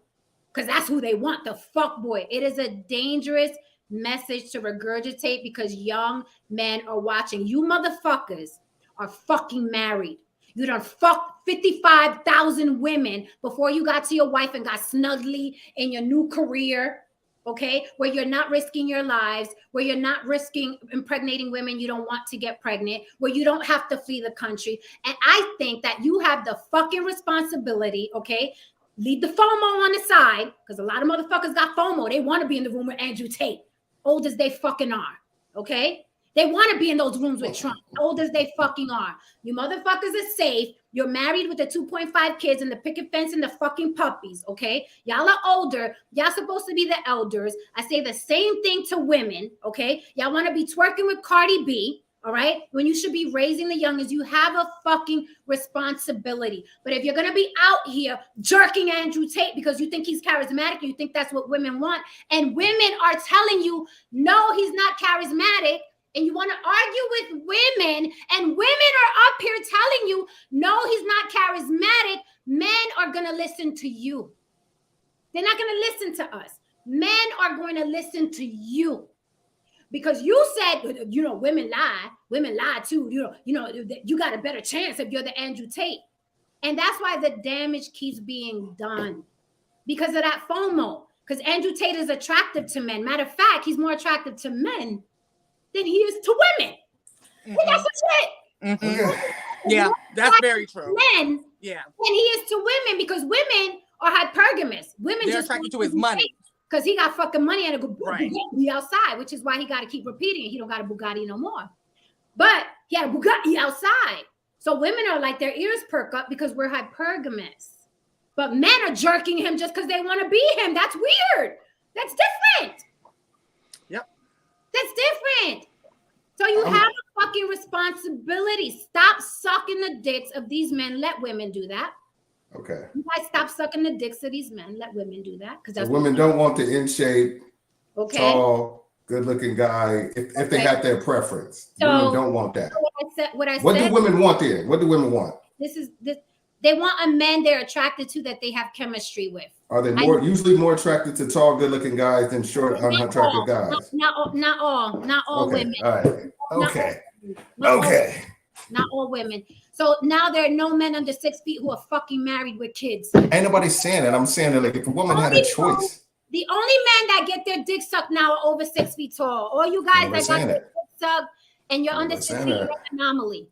because that's who they want, the fuck boy. It is a dangerous message to regurgitate because young men are watching. You motherfuckers are fucking married. You done fucked 55,000 women before you got to your wife and got snugly in your new career. Okay, where you're not risking your lives, where you're not risking impregnating women you don't want to get pregnant, where you don't have to flee the country. And I think that you have the fucking responsibility, okay? Leave the FOMO on the side, because a lot of motherfuckers got FOMO. They want to be in the room with Andrew Tate, old as they fucking are, okay? They want to be in those rooms with Trump, old as they fucking are. You motherfuckers are safe. You're married with the 2.5 kids and the picket fence and the fucking puppies, okay? Y'all are older. Y'all supposed to be the elders. I say the same thing to women, okay? Y'all want to be twerking with Cardi B, all right? When you should be raising the youngest, you have a fucking responsibility. But if you're going to be out here jerking Andrew Tate because you think he's charismatic, you think that's what women want, and women are telling you, no, he's not charismatic, and you want to argue with women, and women are up here telling you, no, he's not charismatic, men are going to listen to you. They're not going to listen to us. Men are going to listen to you. Because you said, you know, women lie too. You know, you got a better chance if you're the Andrew Tate. And that's why the damage keeps being done. Because of that FOMO. Because Andrew Tate is attractive to men. Matter of fact, he's more attractive to men than he is to women. Mm-hmm. That's the shit. Mm-hmm. Yeah, that's very true. Men, yeah, than he is to women, because women are hypergamous. Women they're just attracted to his money. Because he got fucking money and a Bugatti outside, which is why he got to keep repeating it. He don't got a Bugatti no more. But he had a Bugatti outside. So women are like, their ears perk up because we're hypergamous. But men are jerking him just because they want to be him. That's weird. That's different. Yep. That's different. So you have a fucking responsibility. Stop sucking the dicks of these men. Let women do that. Okay. You guys stop sucking the dicks of these men. Let women do that. Because so women don't want the in shape, tall, good-looking guy if they have their preference. So, women don't want that. What do women want then? What do women want? They want a man they're attracted to that they have chemistry with. Are they usually more attracted to tall, good-looking guys than short, unattractive guys? Not all women. All right. Okay. Okay. Not all women. So now there are no men under 6 feet who are fucking married with kids. Ain't nobody saying that. I'm saying that like if a woman had a choice. The only men that get their dick sucked now are over 6 feet tall. All you guys that got their dick sucked and you're under 6 feet, you're an anomaly.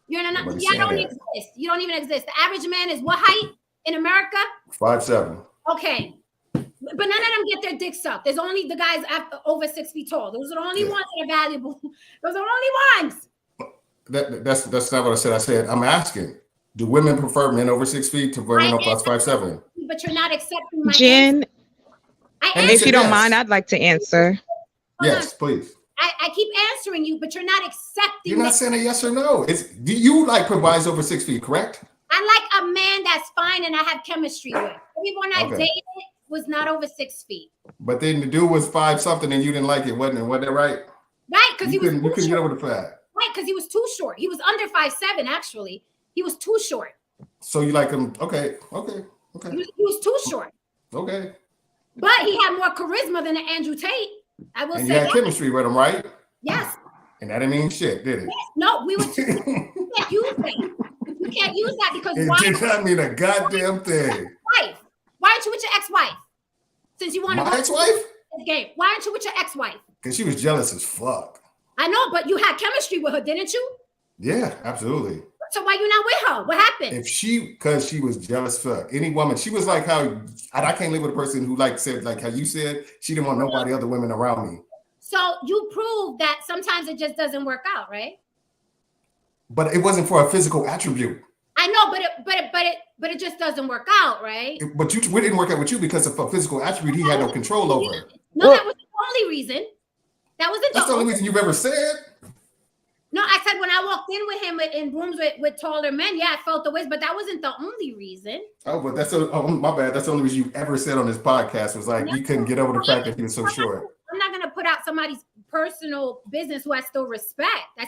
You're an anomaly. You don't exist. You don't even exist. The average man is what height in America? 5'7". Okay. But none of them get their dick sucked. There's only the guys over 6 feet tall. Those are the only ones that are valuable. Those are the only ones. That's not what I said. I said, I'm asking, do women prefer men over 6 feet to women over 5'7"? But you're not accepting my Jen, answer. And if you don't mind, I'd like to answer. Yes, please. I keep answering you, but you're not accepting. You're not saying a yes or no. Do you like provides over 6 feet, correct? I like a man that's fine and I have chemistry with. Everyone I dated was not over 6 feet. But then the dude was 5 something and you didn't like it, wasn't it? Wasn't it right? Right, because you couldn't get over the fact. Right, because he was too short. He was under 5'7", actually. He was too short. So you like him? Okay. He was too short. Okay. But he had more charisma than Andrew Tate. I will say you had chemistry with him, right? Yes. And that didn't mean shit, did it? Yes. No, we were. You can't use that. You can't use that because it did not mean a goddamn thing. Wife. Why aren't you with your ex-wife? Since you want to. My ex-wife? Game. Why aren't you with your ex-wife? Because she was jealous as fuck. I know, but you had chemistry with her, didn't you? Yeah, absolutely. So why you not with her? What happened? Because she was jealous for any woman. She was like how I can't live with a person who said how you said she didn't want nobody other women around me. So you proved that sometimes it just doesn't work out, right? But it wasn't for a physical attribute. I know, but it just doesn't work out, right? But we didn't work out with you because of a physical attribute he had no control over. No, that was the only reason. That's the only reason you've ever said. No, I said when I walked in with him in rooms with taller men, yeah, I felt the ways, but that wasn't the only reason. Oh, but my bad. That's the only reason you ever said on this podcast was like you couldn't get over the fact that he was so short. I'm not gonna put out somebody's personal business who I still respect. You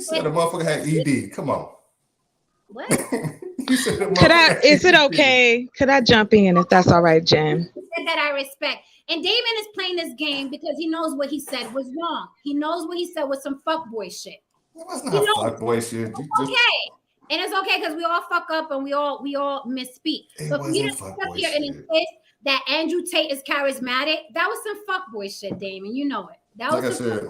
said the motherfucker had ED. Come on. What? Is it okay? Could I jump in if that's all right, Jen? He said that I respect. And Damon is playing this game because he knows what he said was wrong. He knows what he said was some fuckboy shit. It was not fuckboy shit. Okay. And it's okay because we all fuck up and we all misspeak. But for you to sit up here and insist that Andrew Tate is charismatic, that was some fuckboy shit, Damon. You know it. That was like I said,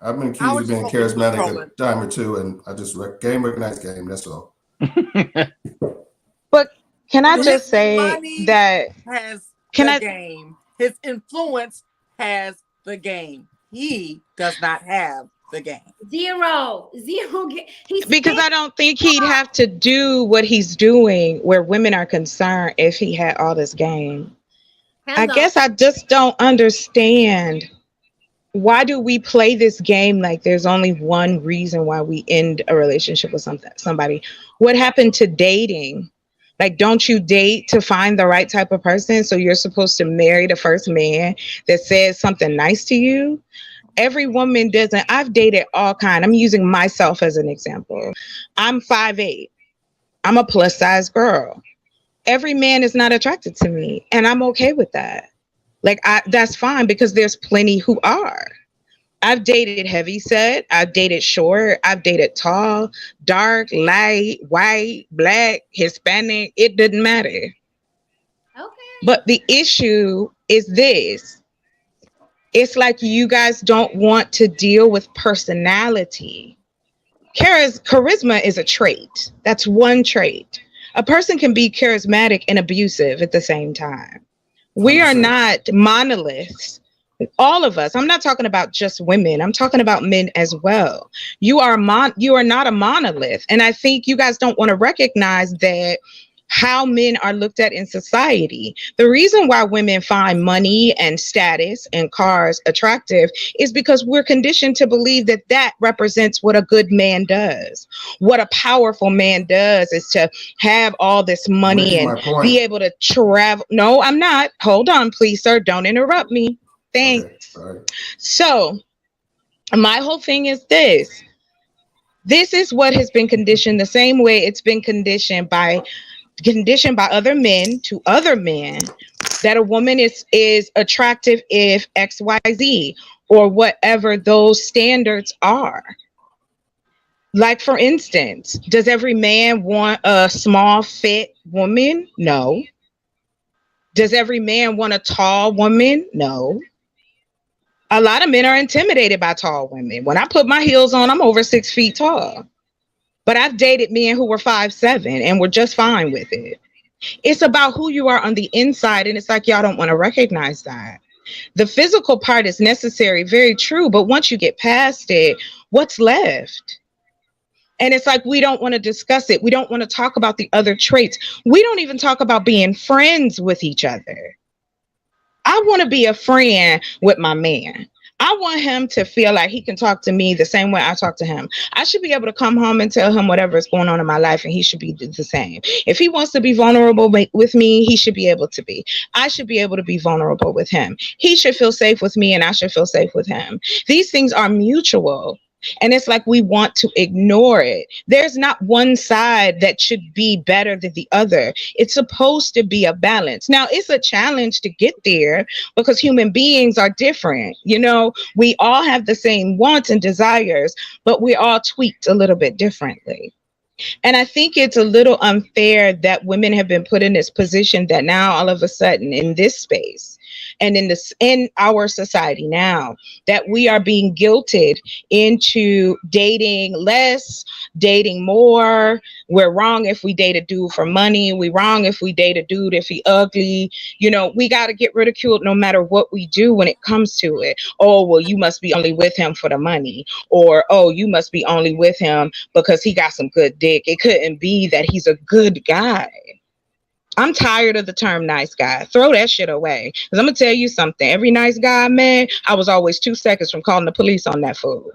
I've been accused of being charismatic a time or two, and I just recognize game. That's all. But can I just say that has the game. His influence has the game. he does not have the game. Zero. Because I don't think he'd have to do what he's doing where women are concerned if he had all this game. I guess I just don't understand. Why do we play this game like there's only one reason why we end a relationship with somebody? What happened to dating? Like, don't you date to find the right type of person? So you're supposed to marry the first man that says something nice to you? Every woman doesn't. I've dated all kinds. I'm using myself as an example. I'm 5'8". I'm a plus size girl. Every man is not attracted to me, and I'm okay with that. Like, that's fine because there's plenty who are. I've dated heavy set. I've dated short. I've dated tall, dark, light, white, black, Hispanic. It doesn't matter. Okay. But the issue is this. It's like you guys don't want to deal with personality. Charisma is a trait. That's one trait. A person can be charismatic and abusive at the same time. We are not monoliths. All of us. I'm not talking about just women. I'm talking about men as well. You are not a monolith. And I think you guys don't want to recognize that how men are looked at in society. The reason why women find money and status and cars attractive is because we're conditioned to believe that that represents what a good man does. What a powerful man does is to have all this money and be able to travel. No, I'm not. Hold on, please, sir. Don't interrupt me. Thanks. Okay. So my whole thing is this. This is what has been conditioned the same way it's been conditioned by other men to other men, that a woman is attractive if XYZ or whatever those standards are. Like, for instance, does every man want a small, fit woman? No. Does every man want a tall woman? No. A lot of men are intimidated by tall women. When I put my heels on, I'm over 6 feet tall. But I've dated men who were 5'7" and were just fine with it. It's about who you are on the inside. And it's like, y'all don't want to recognize that. The physical part is necessary, very true. But once you get past it, what's left? And it's like, we don't want to discuss it. We don't want to talk about the other traits. We don't even talk about being friends with each other. I want to be a friend with my man. I want him to feel like he can talk to me the same way I talk to him. I should be able to come home and tell him whatever is going on in my life, and he should be the same. If he wants to be vulnerable with me, he should be able to be. I should be able to be vulnerable with him. He should feel safe with me, and I should feel safe with him. These things are mutual. And it's like we want to ignore it. There's not one side that should be better than the other. It's supposed to be a balance. Now, it's a challenge to get there because human beings are different. You know, we all have the same wants and desires, but we're all tweaked a little bit differently. And I think it's a little unfair that women have been put in this position that now all of a sudden in this space and in our society now, that we are being guilted into dating less, dating more. We're wrong if we date a dude for money. We're wrong if we date a dude if he ugly. You know, we got to get ridiculed no matter what we do when it comes to it. Oh, well, you must be only with him for the money. Or, oh, you must be only with him because he got some good dick. It couldn't be that he's a good guy. I'm tired of the term nice guy. Throw that shit away. Because I'm going to tell you something. Every nice guy, man, I was always 2 seconds from calling the police on that fool.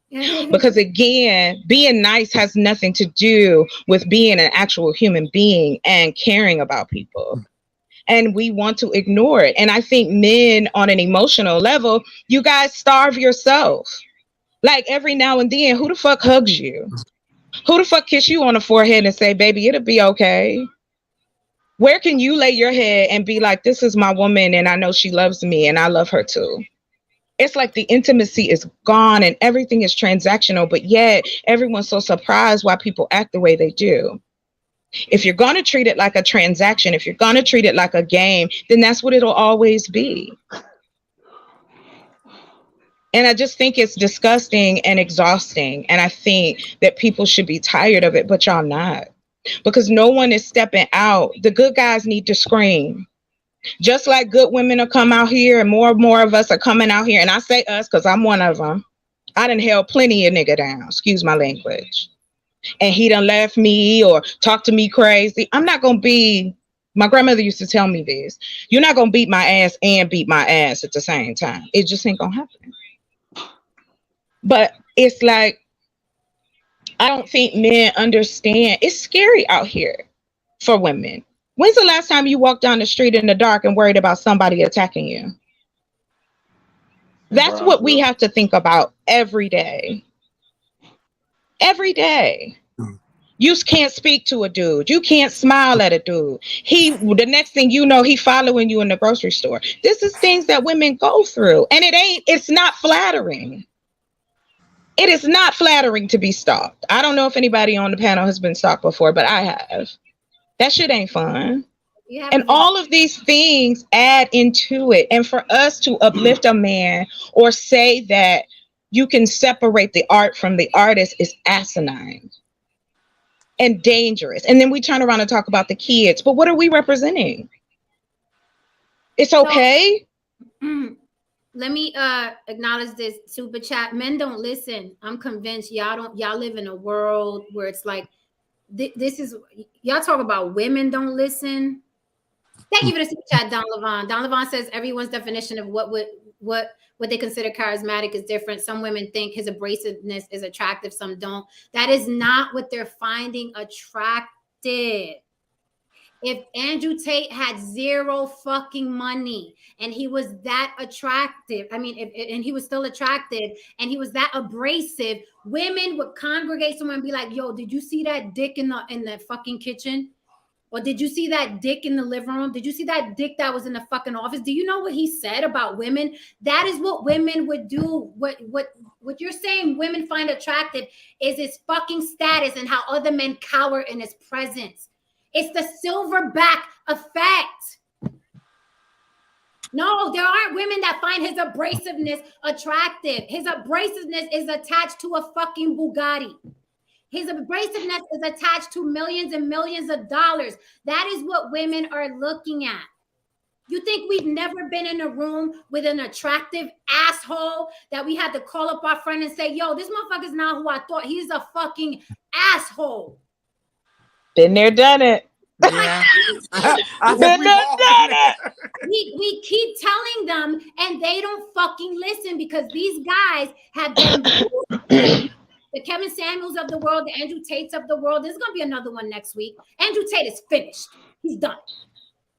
Because again, being nice has nothing to do with being an actual human being and caring about people. And we want to ignore it. And I think men on an emotional level, you guys starve yourself. Like every now and then, who the fuck hugs you? Who the fuck kiss you on the forehead and say, baby, it'll be okay? Where can you lay your head and be like, this is my woman and I know she loves me and I love her too? It's like the intimacy is gone and everything is transactional, but yet everyone's so surprised why people act the way they do. If you're going to treat it like a transaction, if you're going to treat it like a game, then that's what it'll always be. And I just think it's disgusting and exhausting. And I think that people should be tired of it, but y'all not. Because no one is stepping out. The good guys need to scream. Just like good women will come out here, and more of us are coming out here. And I say us because I'm one of them. I done held plenty of nigga down, excuse my language. And he done left me or talked to me crazy. I'm not going to be, my grandmother used to tell me this, you're not going to beat my ass and beat my ass at the same time. It just ain't going to happen. But it's like, I don't think men understand. It's scary out here for women. When's the last time you walked down the street in the dark and worried about somebody attacking you? That's what we have to think about every day. Every day. You can't speak to a dude. You can't smile at a dude. The next thing you know, he following you in the grocery store. This is things that women go through. And it's not flattering. It is not flattering to be stalked. I don't know if anybody on the panel has been stalked before, but I have. That shit ain't fun. And all of these things add into it. And for us to uplift a man or say that you can separate the art from the artist is asinine and dangerous. And then we turn around and talk about the kids. But what are we representing? It's okay. Let me acknowledge this super chat. Men don't listen. I'm convinced y'all live in a world where it's like, this is, y'all talk about women don't listen. Thank you for the super chat, Don Levon. Don Levon says everyone's definition of what they consider charismatic is different. Some women think his abrasiveness is attractive, some don't. That is not what they're finding attractive. If Andrew Tate had zero fucking money and he was that attractive, and he was still attractive and he was that abrasive, women would congregate somewhere and be like, yo, did you see that dick in the fucking kitchen? Or did you see that dick in the living room? Did you see that dick that was in the fucking office? Do you know what he said about women? That is what women would do. What you're saying women find attractive is his fucking status and how other men cower in his presence. It's the silverback effect. No, there aren't women that find his abrasiveness attractive. His abrasiveness is attached to a fucking Bugatti. His abrasiveness is attached to millions and millions of dollars. That is what women are looking at. You think we've never been in a room with an attractive asshole that we had to call up our friend and say, yo, this motherfucker's not who I thought. He's a fucking asshole. Been there, done it. Yeah. Been there, done it. We keep telling them and they don't fucking listen because these guys have been the Kevin Samuels of the world, the Andrew Tates of the world. There's going to be another one next week. Andrew Tate is finished. He's done.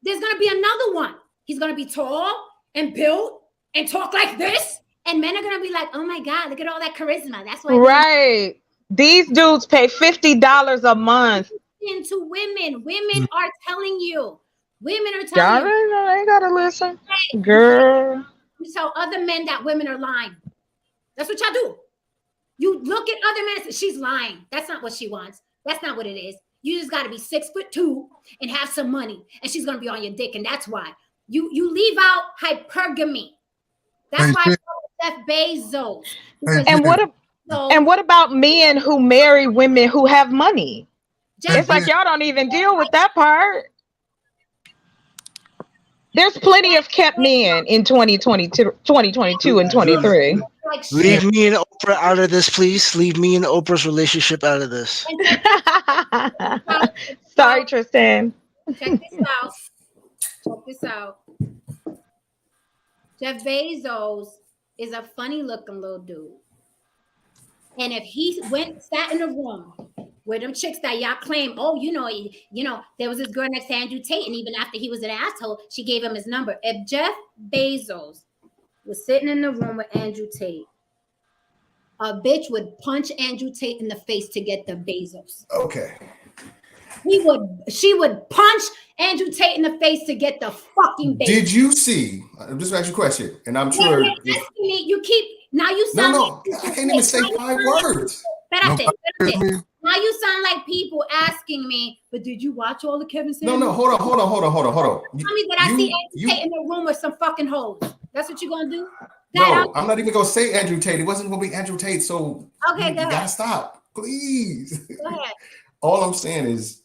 There's going to be another one. He's going to be tall and built and talk like this. And men are going to be like, oh my God, look at all that charisma. That's why. Right. These dudes pay $50 a month. Into women. Women are telling you. Women are telling you. I ain't got to listen. Girl. You tell other men that women are lying. That's what y'all do. You look at other men and say, she's lying. That's not what she wants. That's not what it is. You just got to be 6'2" and have some money. And she's going to be on your dick. And that's why. You leave out hypergamy. That's why I Jeff Bezos. And what about men who marry women who have money? It's like y'all don't even deal with that part. There's plenty of kept men in 2022 and 23. Leave me and Oprah out of this, please. Leave me and Oprah's relationship out of this. Sorry, Tristan. Check this out. Jeff Bezos is a funny looking little dude. And if he sat in a room with them chicks that y'all claim, oh, there was this girl next to Andrew Tate, and even after he was an asshole, she gave him his number. If Jeff Bezos was sitting in the room with Andrew Tate, a bitch would punch Andrew Tate in the face to get the Bezos. Okay. She would punch Andrew Tate in the face to get the fucking Bezos. Did you see? I'm just asking you a question, and I'm sure. Now you sound like I can't even say 5 words. Now you sound like people asking me, but did you watch all the Kevin Samuels? No, hold on. Tell me that I see Andrew Tate in the room with some fucking hoes. That's what you're gonna do? No, I'm not even gonna say Andrew Tate. It wasn't gonna be Andrew Tate. So okay, you gotta stop, please. Go ahead. All I'm saying is,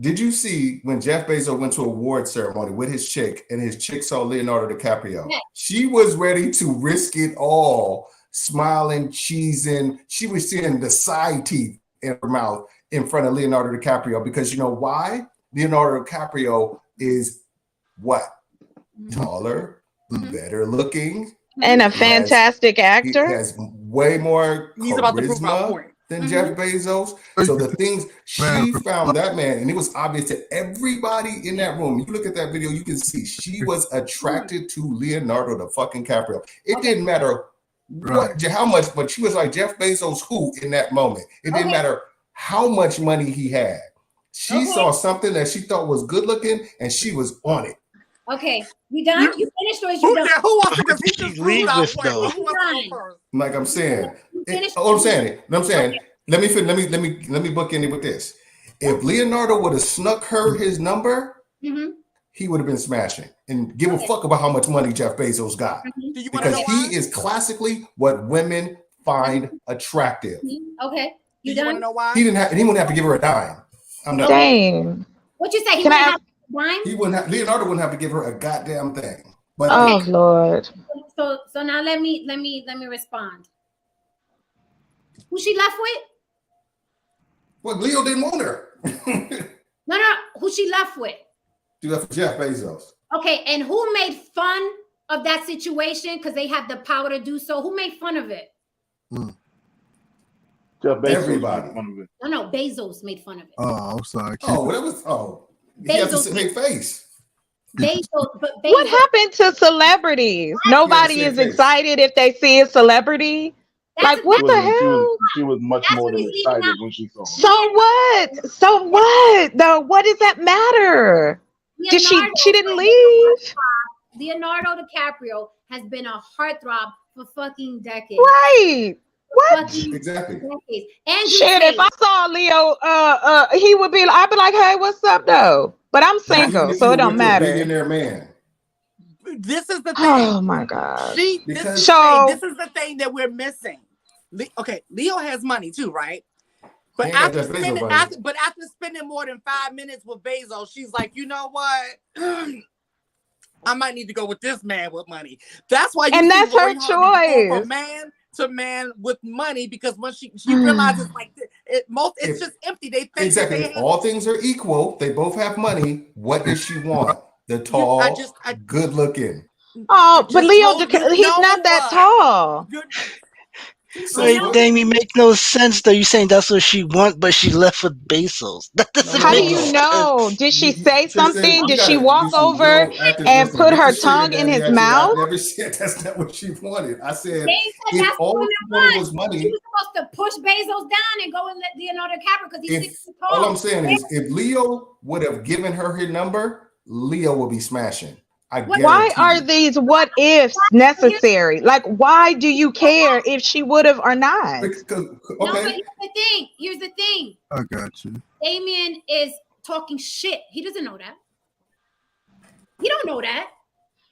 Did you see when Jeff Bezos went to an award ceremony with his chick and his chick saw Leonardo DiCaprio? Yeah. She was ready to risk it all, smiling, cheesing. She was seeing the side teeth in her mouth in front of Leonardo DiCaprio because you know why? Leonardo DiCaprio is what? Taller, better looking, and a fantastic actor. He has way more He's about to prove my charisma point. than Jeff Bezos. So the things she found that man, and it was obvious to everybody in that room. You look at that video, you can see she was attracted to Leonardo the fucking DiCaprio. It didn't matter what, how much, but she was like Jeff Bezos who in that moment. It didn't matter how much money he had. She saw something that she thought was good looking, and she was on it. Okay, you done? You finished or is you done? Who wants to compete this Leave out this, point? though. Who wants to go first? Like I'm saying, finished? I'm saying. Let me book in it with this. If Leonardo would have snuck her his number, he would have been smashing and give a fuck about how much money Jeff Bezos got. Because he is classically what women find attractive. Okay, you Do you want done? to know why? He wouldn't have to give her a dime. I'm not. Dang. What you say? He Can wouldn't I- have wine? Leonardo wouldn't have to give her a goddamn thing. But Oh Lord. So now let me respond. Who she left with? well, Leo didn't want her. No, who she left with? She left with Jeff Bezos. Okay, and who made fun of that situation because they had the power to do so? Who made fun of it? Jeff Bezos Everybody. made fun of it. No, Bezos made fun of it. Oh, I'm sorry. Oh, that was he has Bezos to make face. Bezos, but Bezos. What happened to celebrities? Nobody Yeah, is same excited if they see a celebrity. That's Like, what the hell? She was much That's more what than he's leaving excited out. when she saw him. So what? So what? Though, what does that matter? Did she didn't leave? Leonardo DiCaprio has been a heartthrob for fucking decades. Right. What? Fucking Exactly. decades. And Shit, if I saw Leo, he would be. I'd be like, "Hey, what's up, though?" But I'm single, so it don't matter. Billionaire man. This is the thing. Oh my God. This Because- is the thing that we're missing. Leo has money too, right? But He ain't got after Jeff Bezos spending, money. after spending more than 5 minutes with Bezos, she's like, you know what? I might need to go with this man with money. That's why. And that's her choice. From man to man with money, because when she realizes like it's just empty. They think Exactly. that If they all things are equal, they both have money. What does she want? The tall, good looking. Oh, but Leo, told he's you, not that what? tall. Wait, Damien, make no sense though. You're saying that's what she wants, but she left with Bezos. That doesn't How do make you sense. know? Did she say something? You Did gotta- she walk you over don't act as and if put it's her a sugar tongue in daddy his attitude. mouth? I never said that's not what she wanted. I said They said if that's all what she it wanted was. was money. She was supposed to push Bezos down and go and let Leonardo DiCaprio because he's 6 feet tall. All I'm saying is if Leo would have given her his number, Leo would be smashing. Why are these what ifs necessary? Like, why do you care if she would have or not? No, but here's the thing. I got you. Damien is talking shit. He doesn't know that. He don't know that.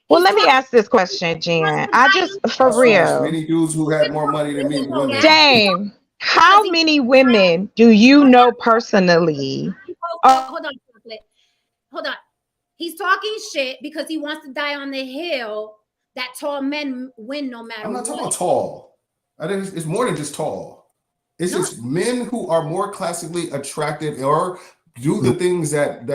Well, let me ask this question, Jen. I just, for real. Many dudes who had more money than me. Women. Dame, how many women do you know personally? Hold on, hold on. He's talking shit because he wants to die on the hill that tall men win no matter what. I'm not talking about tall. It's more than just tall. It's just men who are more classically attractive or do the things that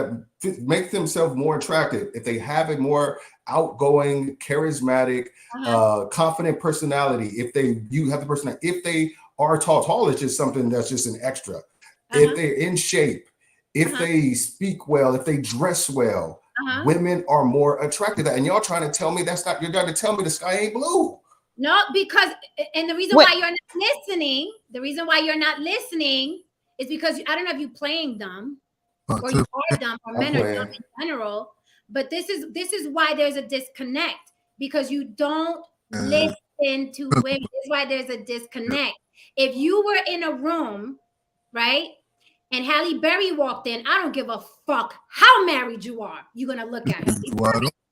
make themselves more attractive. If they have a more outgoing, charismatic, confident personality, you have the personality, if they are tall is just something that's just an extra. If they're in shape, if they speak well, if they dress well, women are more attracted to that. And y'all trying to tell me you're trying to tell me the sky ain't blue. No, because, and the reason why you're not listening is because I don't know if you're playing dumb or you are dumb or men are dumb in general, but this is why there's a disconnect, because you don't listen to women. This is why there's a disconnect. If you were in a room, right, and Halle Berry walked in, I don't give a fuck how married you are. You're gonna look at her.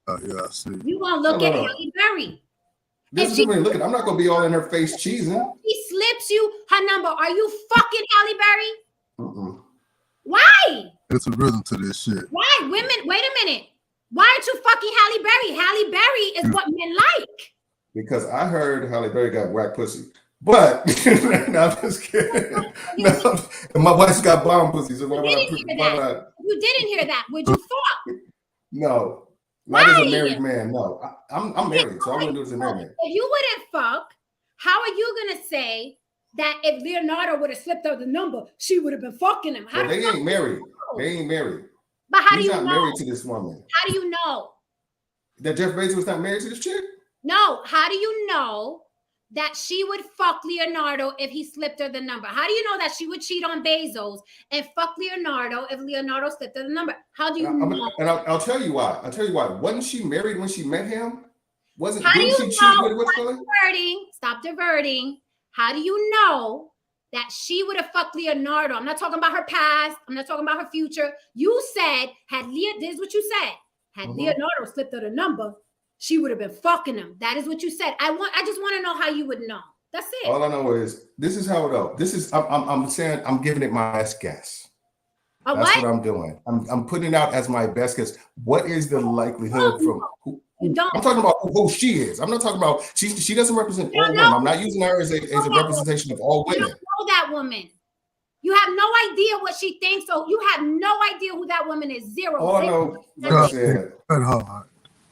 I see. You're gonna look at Halle Berry. This is look at. I'm not gonna be all in her face cheesing. She slips you her number. Are you fucking Halle Berry? Why? There's a rhythm to this shit. Why? Women, wait a minute. Why aren't you fucking Halle Berry? Halle Berry is what men like. Because I heard Halle Berry got whack pussy. But no, I'm just kidding. No, my wife's got bomb pussy. So You didn't hear that. Would you fuck? No. Not as a married man. No. I'm married, so I wouldn't do it as a married man. If you wouldn't fuck, how are you gonna say that if Leonardo would have slipped out the number, she would have been fucking him? Well, they ain't married. They ain't married. But how do He's you not know? married to this woman. How do you know? That Jeff Bezos was not married to this chick? No, how do you know that she would fuck Leonardo if he slipped her the number? How do you know that she would cheat on Bezos and fuck Leonardo if Leonardo slipped her the number? How do you know? And I'll tell you why. I'll tell you why. Wasn't she married when she met him? How do you know? Stop diverting. How do you know that she would have fucked Leonardo? I'm not talking about her past. I'm not talking about her future. You said, this is what you said. Had Leonardo slipped her the number, she would have been fucking him. That is what you said. I just want to know how you would know. That's it. All I know is this is how it goes. This is I'm saying I'm giving it my best guess. That's what I'm doing. I'm putting it out as my best guess. What is the likelihood from who? I'm talking about who she is. I'm not talking about she doesn't represent all women. I'm not using her as a representation of all women. You don't know that woman. You have no idea what she thinks, so you have no idea who that woman is. Zero. All I know,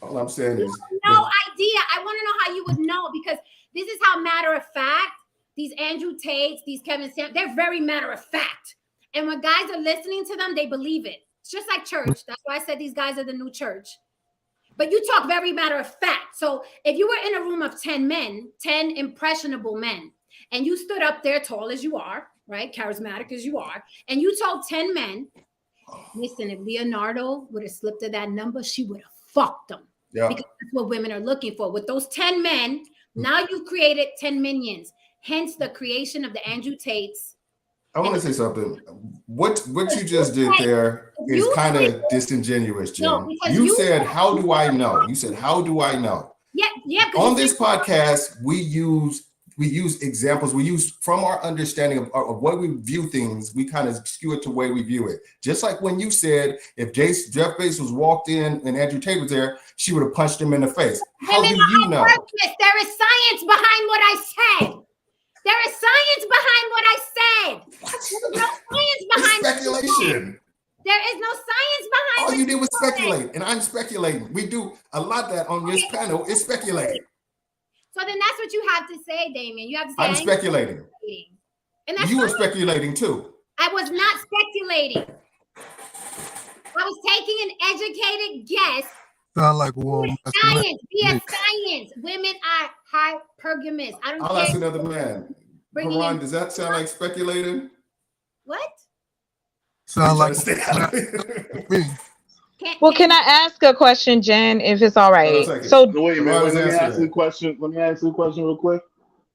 all I'm saying is no idea. I want to know how you would know, because this is how matter of fact these Andrew Tates, these Kevin Sam, they're very matter of fact. And when guys are listening to them, they believe it. It's just like church. That's why I said these guys are the new church. But you talk very matter of fact. So if you were in a room of 10 men, 10 impressionable men, and you stood up there tall as you are, right? Charismatic as you are, and you told 10 men, listen, if Leonardo would have slipped to that number, she would have fucked them. Yeah. Because that's what women are looking for. With those 10 men, now you've created 10 minions. Hence the creation of the Andrew Tates. I want to say something. What you just did there is kind of disingenuous, Jen. No, you said, how do I know? You said, how do I know? Yeah. On this podcast, we use examples. We use from our understanding of what we view things. We kind of skew it to the way we view it. Just like when you said, if Jeff Bezos walked in and Andrew Tate was there, she would have punched him in the face. How do you know? There is science behind what I said. There is science behind what I said. There's no science behind speculation. There is no science behind. All you did was speculate, and I'm speculating. We do a lot of that on this panel is speculating. So then that's what you have to say, Damien. You have to say I'm speculating. And that's you were speculating too. I was not speculating. I was taking an educated guess. Sound like a woman. Science, via science. Women are hypergamous. I don't care. I'll ask another man. Ron, does that sound like speculating? What? Sound like me. Well, can I ask a question, Jen, if it's all right? So wait a minute. Let me ask you a question real quick.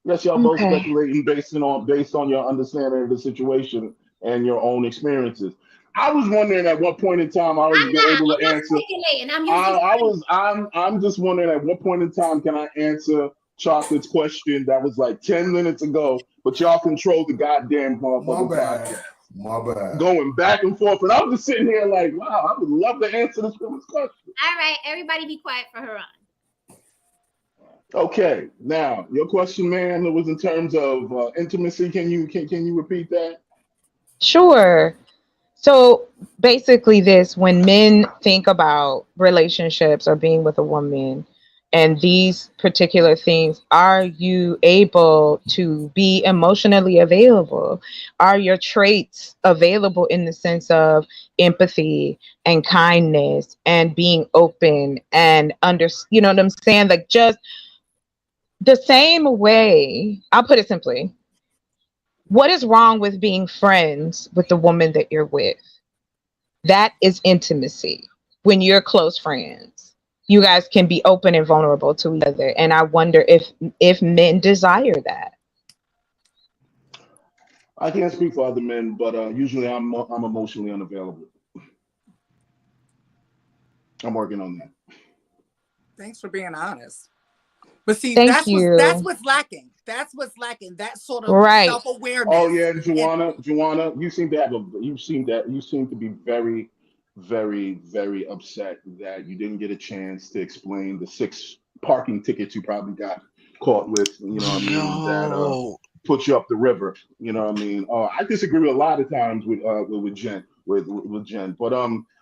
Yes, y'all both speculating based on your understanding of the situation and your own experiences. I was wondering at what point in time I was able to answer. I'm just wondering at what point in time can I answer Chocolate's question that was like 10 minutes ago, but y'all control the goddamn motherfucking podcast. My bad. Going back and forth, and I'm just sitting here like, wow, I would love to answer this woman's question. All right, everybody, be quiet for her on. Okay, now your question, man, it was in terms of intimacy. Can you repeat that? Sure. So basically when men think about relationships or being with a woman and these particular things, are you able to be emotionally available? Are your traits available in the sense of empathy and kindness and being open and you know what I'm saying? Like just the same way, I'll put it simply. What is wrong with being friends with the woman that you're with? That is intimacy. When you're close friends, you guys can be open and vulnerable to each other. And I wonder if men desire that. I can't speak for other men, but usually I'm emotionally unavailable. I'm working on that. Thanks for being honest. But see, that's what's lacking. That's what's lacking. That sort of Right. self-awareness. Oh yeah, Juana, you seem to be very, very, very upset that you didn't get a chance to explain the 6 parking tickets you probably got caught with. You know what I mean? That put you up the river. You know what I mean? I disagree with a lot of times with Jen, with Jen, but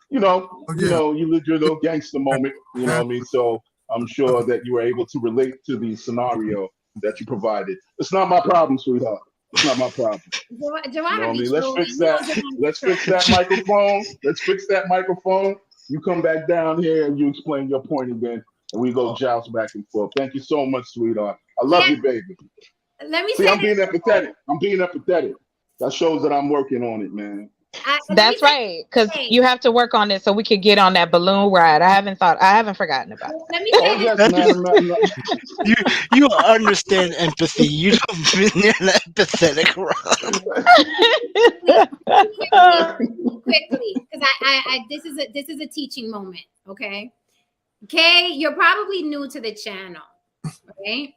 you lived your little gangster moment. You know what I mean? So I'm sure that you were able to relate to the scenario that you provided. It's not my problem, sweetheart. It's not my problem. You know what I mean? Let's fix that. Let's fix that microphone. Let's fix that microphone. You come back down here and you explain your point again, and we go joust back and forth. Thank you so much, sweetheart. I love you, baby. Let me see. I'm being empathetic. That shows that I'm working on it, man. That's right, because you have to work on it so we could get on that balloon ride. I haven't forgotten about that. Let me say you understand empathy. You don't mean empathetic, quickly, because I this is a teaching moment. Okay, Kay, you're probably new to the channel, right?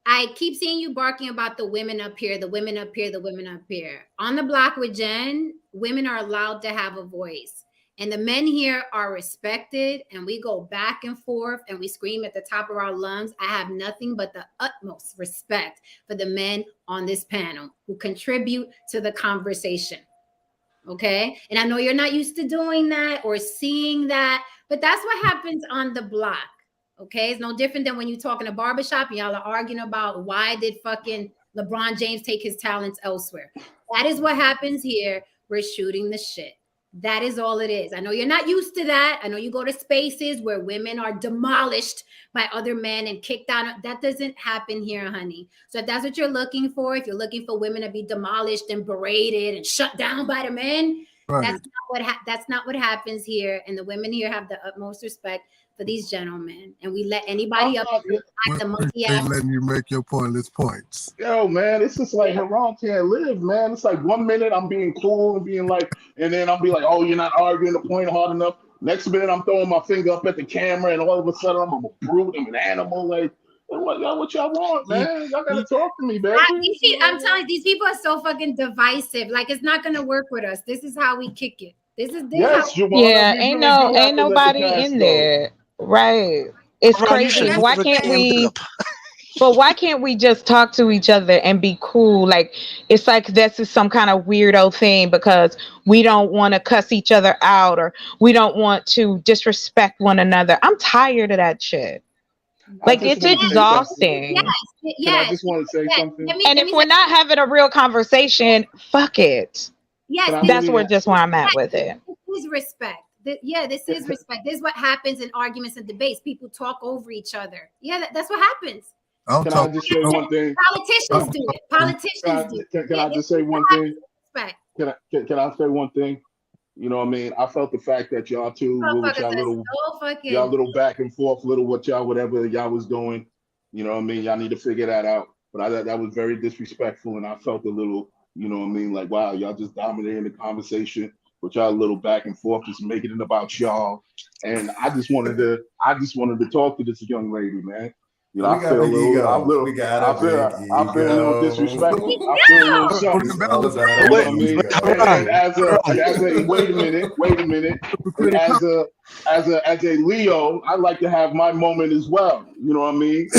I keep seeing you barking about the women up here, the women up here, the women up here. On the block with Jen, women are allowed to have a voice. And the men here are respected, and we go back and forth and we scream at the top of our lungs. I have nothing but the utmost respect for the men on this panel who contribute to the conversation. Okay? And I know you're not used to doing that or seeing that, but that's what happens on the block. Okay, it's no different than when you talk in a barbershop and y'all are arguing about why did fucking LeBron James take his talents elsewhere. That is what happens here. We're shooting the shit. That is all it is. I know you're not used to that. I know you go to spaces where women are demolished by other men and kicked out. That doesn't happen here, honey. So if that's what you're looking for, if you're looking for women to be demolished and berated and shut down by the men, right, that's not what happens here. And the women here have the utmost respect for these gentlemen, and we let anybody up the monkey ass. Letting you make your pointless points. Yo, man, it's just like Haran can't live, man. It's like 1 minute I'm being cool and being like, and then I'll be like, oh, you're not arguing the point hard enough. Next minute I'm throwing my finger up at the camera, and all of a sudden I'm a brute, I'm an animal. Like, what y'all want, man? Y'all gotta talk to me, baby. I'm telling you, these people are so fucking divisive. Like, it's not gonna work with us. This is how we kick it. This is ain't nobody in there. Right. It's crazy. Why can't we? But why can't we just talk to each other and be cool? Like, it's like this is some kind of weirdo thing because we don't want to cuss each other out or we don't want to disrespect one another. I'm tired of that shit. Like, it's exhausting. Yes. I just want to say something. And if we're not having a real conversation, fuck it. Yes, that's where I'm at with it. This is respect. This is respect. This is what happens in arguments and debates. People talk over each other. Yeah, that's what happens. Can I just say one thing? Politicians do it. Politicians do it. Can I just say one thing? Can I say one thing? You know what I mean? I felt the fact that y'all two, with y'all little back and forth, whatever y'all was doing. You know what I mean? Y'all need to figure that out. But that was very disrespectful, and I felt a little, you know what I mean? Like, wow, y'all just dominating the conversation with y'all a little back and forth, just making it about y'all. And I just wanted to talk to this young lady, man. You know, I feel a little disrespectful. I feel a little something. As a wait a minute. As a Leo, I like to have my moment as well. You know what I mean?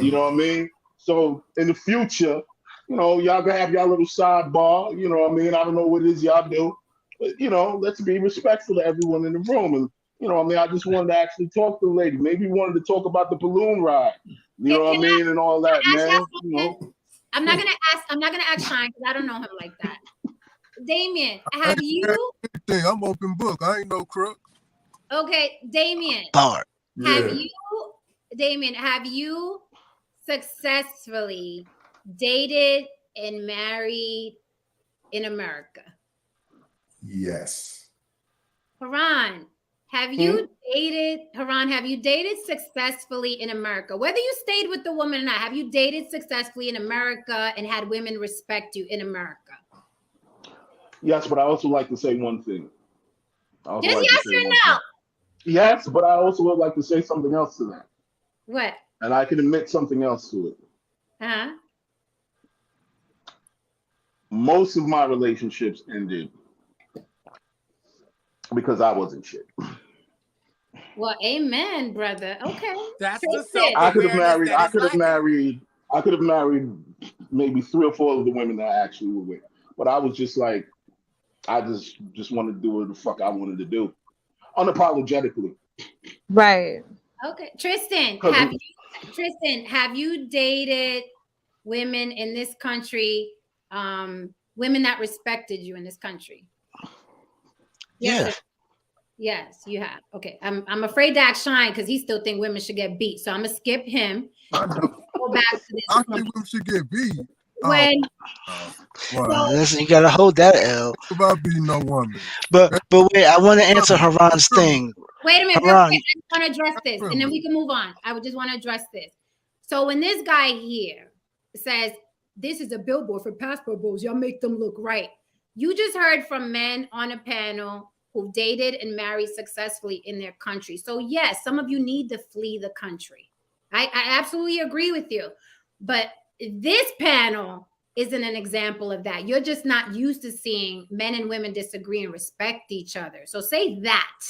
You know what I mean? So in the future, you know, y'all gonna have y'all little sidebar. You know what I mean? I don't know what it is y'all do, but you know, let's be respectful to everyone in the room. And you know, I mean, I just wanted to actually talk to the lady. Maybe wanted to talk about the balloon ride. You know what I mean, and all that, man. You know, I'm not gonna ask Shine because I don't know him like that. Damien, have you? I'm open book. I ain't no crook. Okay, Damien. Have you successfully dated and married in America? Yes. Haran, have you dated successfully in America? Whether you stayed with the woman or not, have you dated successfully in America and had women respect you in America? Yes, but I also like to say one thing. Just yes or no? Yes, but I also would like to say something else to that. What? And I can admit something else to it. Uh-huh. most of my relationships ended because I wasn't shit. Well, amen, brother. Okay. That's the Tristan. self I could have awareness. married maybe 3 or 4 of the women that I actually were with. But I was just like, I just wanted to do what the fuck I wanted to do. Unapologetically. Right. Okay. Tristan, have you dated women in this country, women that respected you in this country? Yeah. Yes, you have. Okay. I'm afraid to ask Shine because he still think women should get beat. So I'm gonna skip him. Go back to this. I think women should get beat. When Listen, you gotta hold that L. About beating no woman. But wait, I want to answer Haran's thing. Wait a minute, Haran, real quick. I just want to address this, and then we can move on. I would just want to address this. So when this guy here says this is a billboard for passport bros, y'all make them look right. You just heard from men on a panel who dated and married successfully in their country. So yes, some of you need to flee the country. I absolutely agree with you. But this panel isn't an example of that. You're just not used to seeing men and women disagree and respect each other. So say that.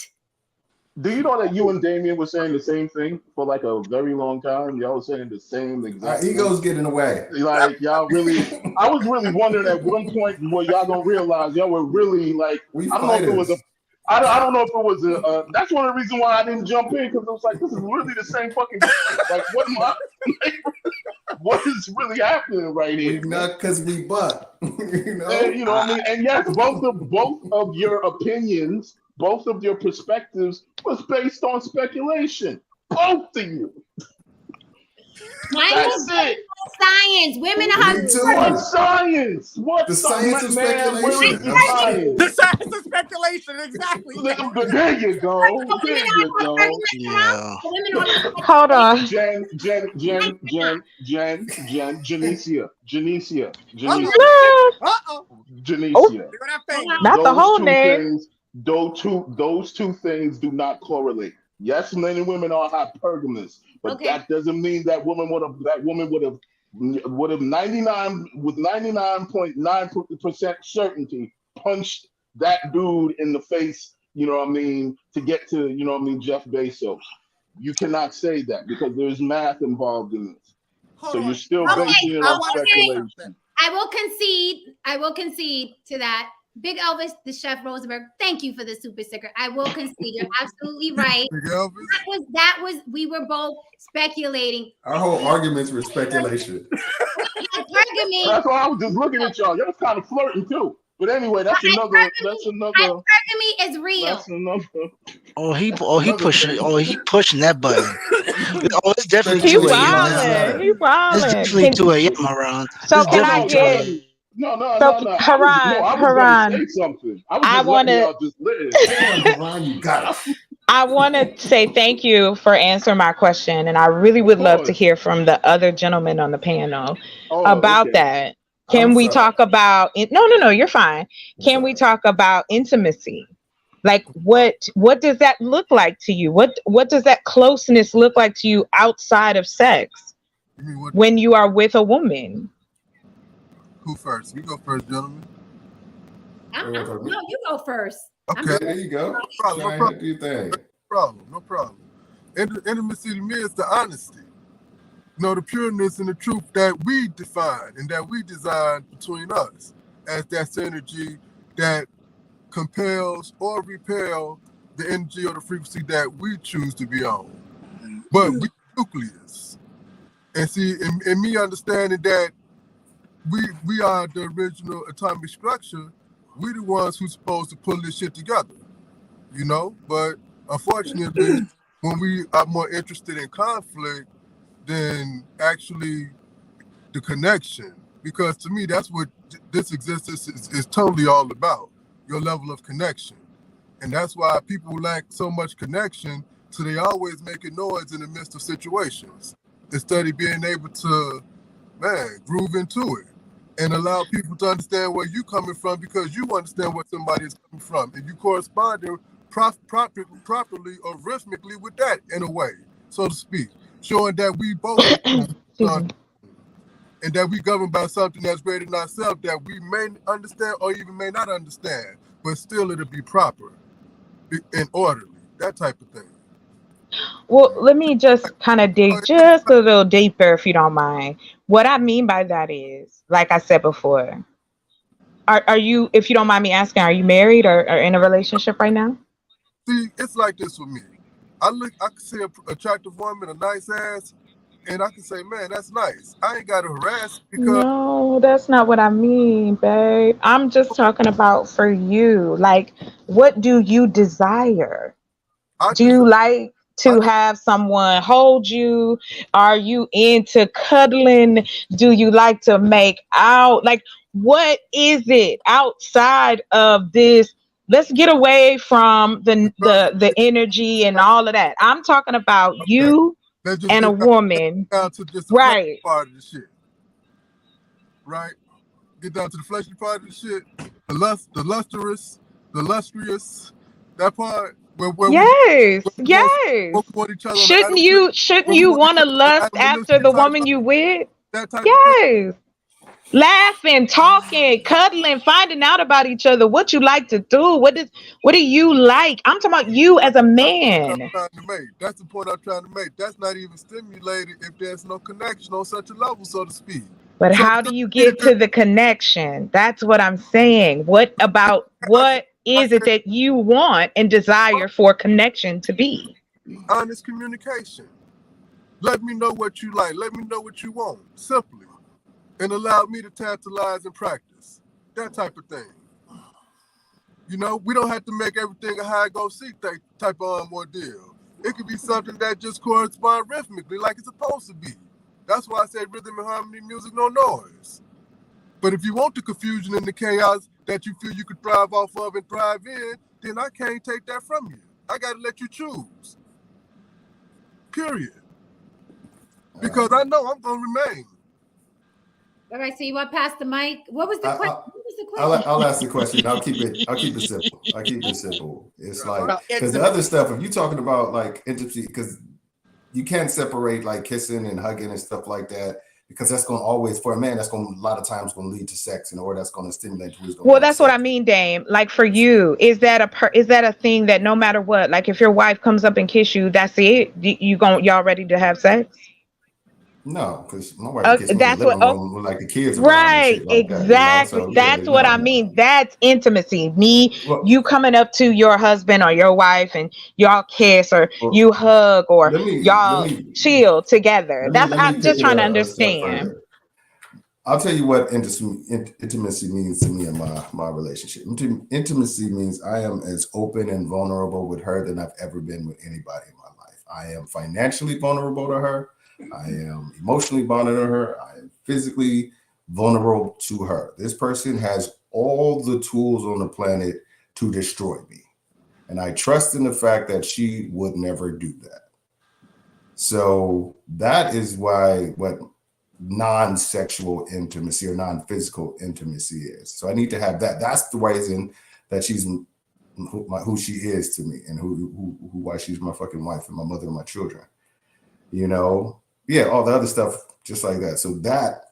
Do you know that you and Damien were saying the same thing for like a very long time? Y'all were saying the same exact Our egos get in the way. Like y'all really, I was really wondering at one point where y'all gonna realize y'all were really like, I don't know if it was I don't know if it was a. That's one of the reasons why I didn't jump in, because it was like, this is really the same fucking thing. Like, what am I? What is really happening right here? Not because we butt. You know what I mean? And yes, both of your opinions, both of your perspectives was based on speculation. Both of you. That's it. Science. Women are what science? What the science of speculation? The science of speculation, exactly. There you go. There you go. Yeah. Hold on. Janicia. Not the whole name. Those two things do not correlate. Yes, men and women are hypergamous, but that doesn't mean that woman would have 99.9% certainty punched that dude in the face, you know what I mean, to get to, you know what I mean, Jeff Bezos. You cannot say that because there's math involved in this. So you're still basing it on speculation. I will concede to that. Big Elvis, the Chef Rosenberg, thank you for the super sticker. I will concede. You're absolutely right. That was we were both speculating. Our whole arguments were speculation. That's why I was just looking at y'all. Y'all was kind of flirting too. But anyway, that's another. Hypergamy is real. That's another. He pushing that button. It's definitely He 2 a.m. wildin'. It's definitely 2 a.m. Haran. So can I get? No. Haran, I want to. I want to say thank you for answering my question, and I really would love to hear from the other gentlemen on the panel about that. Can we talk about? No, you're fine. Can we talk about intimacy? Like what does that look like to you? What does that closeness look like to you outside of sex when you are with a woman? Who first? You go first, gentlemen. No, you go first. Okay, there you go. No problem. Intimacy to me is the honesty. The pureness and the truth that we define and that we design between us as that synergy that compels or repel the energy or the frequency that we choose to be on. But we nucleus. And see, in me understanding that we are the original atomic structure, we the ones who's supposed to pull this shit together, But unfortunately, when we are more interested in conflict than actually the connection, because to me, that's what this existence is totally all about, your level of connection. And that's why people lack so much connection, so they always making noise in the midst of situations, instead of being able to, groove into it. And allow people to understand where you're coming from, because you understand where somebody is coming from, and you correspond properly or rhythmically with that in a way, so to speak, showing that we both and that we govern by something that's greater than ourselves that we may understand or even may not understand, but still it'll be proper and orderly, that type of thing. Well, let me just kind of dig just a little deeper, if you don't mind. What I mean by that is, like I said before, are you, if you don't mind me asking, are you married or in a relationship right now? See, it's like this with me. I can see an attractive woman, a nice ass, and I can say, man, that's nice. I ain't got to harass because... No, that's not what I mean, babe. I'm just talking about for you. Like, what do you desire? Do you like to have someone hold you? Are you into cuddling? Do you like to make out? Like, what is it outside of this? Let's get away from the energy and all of that. I'm talking about you and a woman. Down to just the right. Part of the shit. Right? Get down to the fleshy part of the shit. The lustrous, that part. Yes. Shouldn't you want to lust after the woman you with? Yes. Laughing, talking, cuddling, finding out about each other, what you like to do, what do you like? I'm talking about you as a man. That's the point I'm trying to make. That's not even stimulated if there's no connection on such a level, so to speak. But how do you get to the connection? That's what I'm saying. What is it that you want and desire for connection to be? Honest communication. Let me know what you like. Let me know what you want. Simply. And allow me to tantalize and practice. That type of thing. You know, we don't have to make everything a hide-go-seek type of ordeal. It could be something that just corresponds rhythmically like it's supposed to be. That's why I say rhythm and harmony, music, no noise. But if you want the confusion and the chaos that you feel you could thrive off of and thrive in, then I can't take that from you. I got to let you choose. Period. Because I know I'm going to remain. All right, so you want to pass the mic? What was the question? I'll ask the question. I'll keep it simple. It's like, because the other stuff, if you're talking about like intimacy, because you can't separate like kissing and hugging and stuff like that, because that's going to always, for a man, that's going to a lot of times going to lead to sex, and or that's going to stimulate who's going. Well, that's what I mean, Dame. Like for you, is that a thing that no matter what, like if your wife comes up and kiss you, that's it? Y'all ready to have sex? No, because my wife kissed me in the living room with like the kids around. Right, like exactly. That, so, that's what I mean. That's intimacy. You coming up to your husband or your wife and y'all kiss or you hug or y'all chill together. I'm just trying to understand. I'll tell you what intimacy means to me in my relationship. Intimacy means I am as open and vulnerable with her than I've ever been with anybody in my life. I am financially vulnerable to her. I am emotionally bonded to her. I am physically vulnerable to her. This person has all the tools on the planet to destroy me. And I trust in the fact that she would never do that. So that is what non-sexual intimacy or non-physical intimacy is. So I need to have that. That's the reason that she's who she is to me and why she's my fucking wife and my mother and my children. You know? Yeah, all the other stuff just like that. So that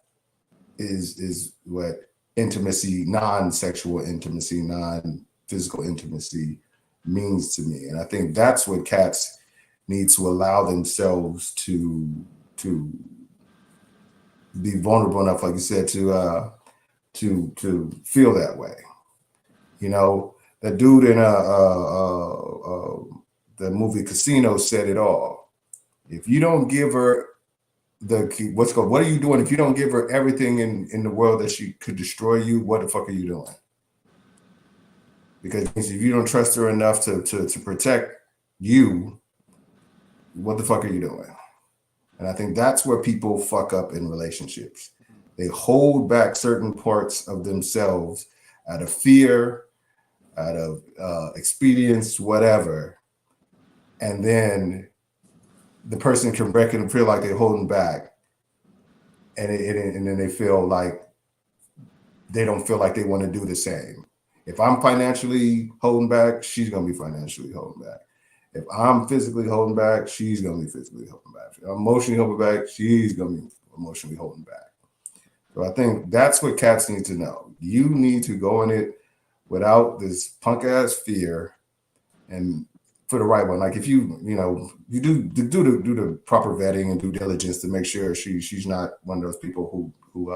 is what intimacy, non-sexual intimacy, non-physical intimacy means to me. And I think that's what cats need to allow themselves to be vulnerable enough, like you said, to feel that way. You know, the dude in the movie Casino said it all. If you don't give her what are you doing if you don't give her everything in the world that she could destroy you? What the fuck are you doing? Because if you don't trust her enough to protect you, what the fuck are you doing? And I think that's where people fuck up in relationships. They hold back certain parts of themselves out of fear, out of expedience, whatever, and then the person can reckon and feel like they're holding back, and then they feel like they don't feel like they want to do the same. If I'm financially holding back, she's gonna be financially holding back. If I'm physically holding back, she's gonna be physically holding back. If I'm emotionally holding back, she's gonna be emotionally holding back. So I think that's what cats need to know. You need to go in it without this punk ass fear and for the right one. Like if you do the proper vetting and due diligence to make sure she's not one of those people who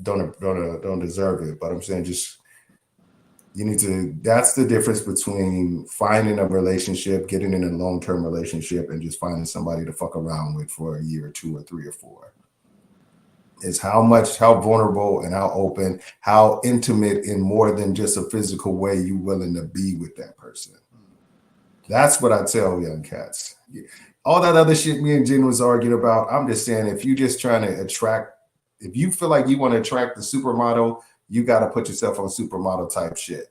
don't deserve it. But I'm saying just you need to. That's the difference between finding a relationship, getting in a long-term relationship, and just finding somebody to fuck around with for a year or 2 or 3 or 4. Is how vulnerable and how open, how intimate in more than just a physical way you willing to be with that person. That's what I tell young cats. All that other shit me and Jen was arguing about, I'm just saying if you just trying to attract, if you feel like you want to attract the supermodel, you got to put yourself on supermodel type shit.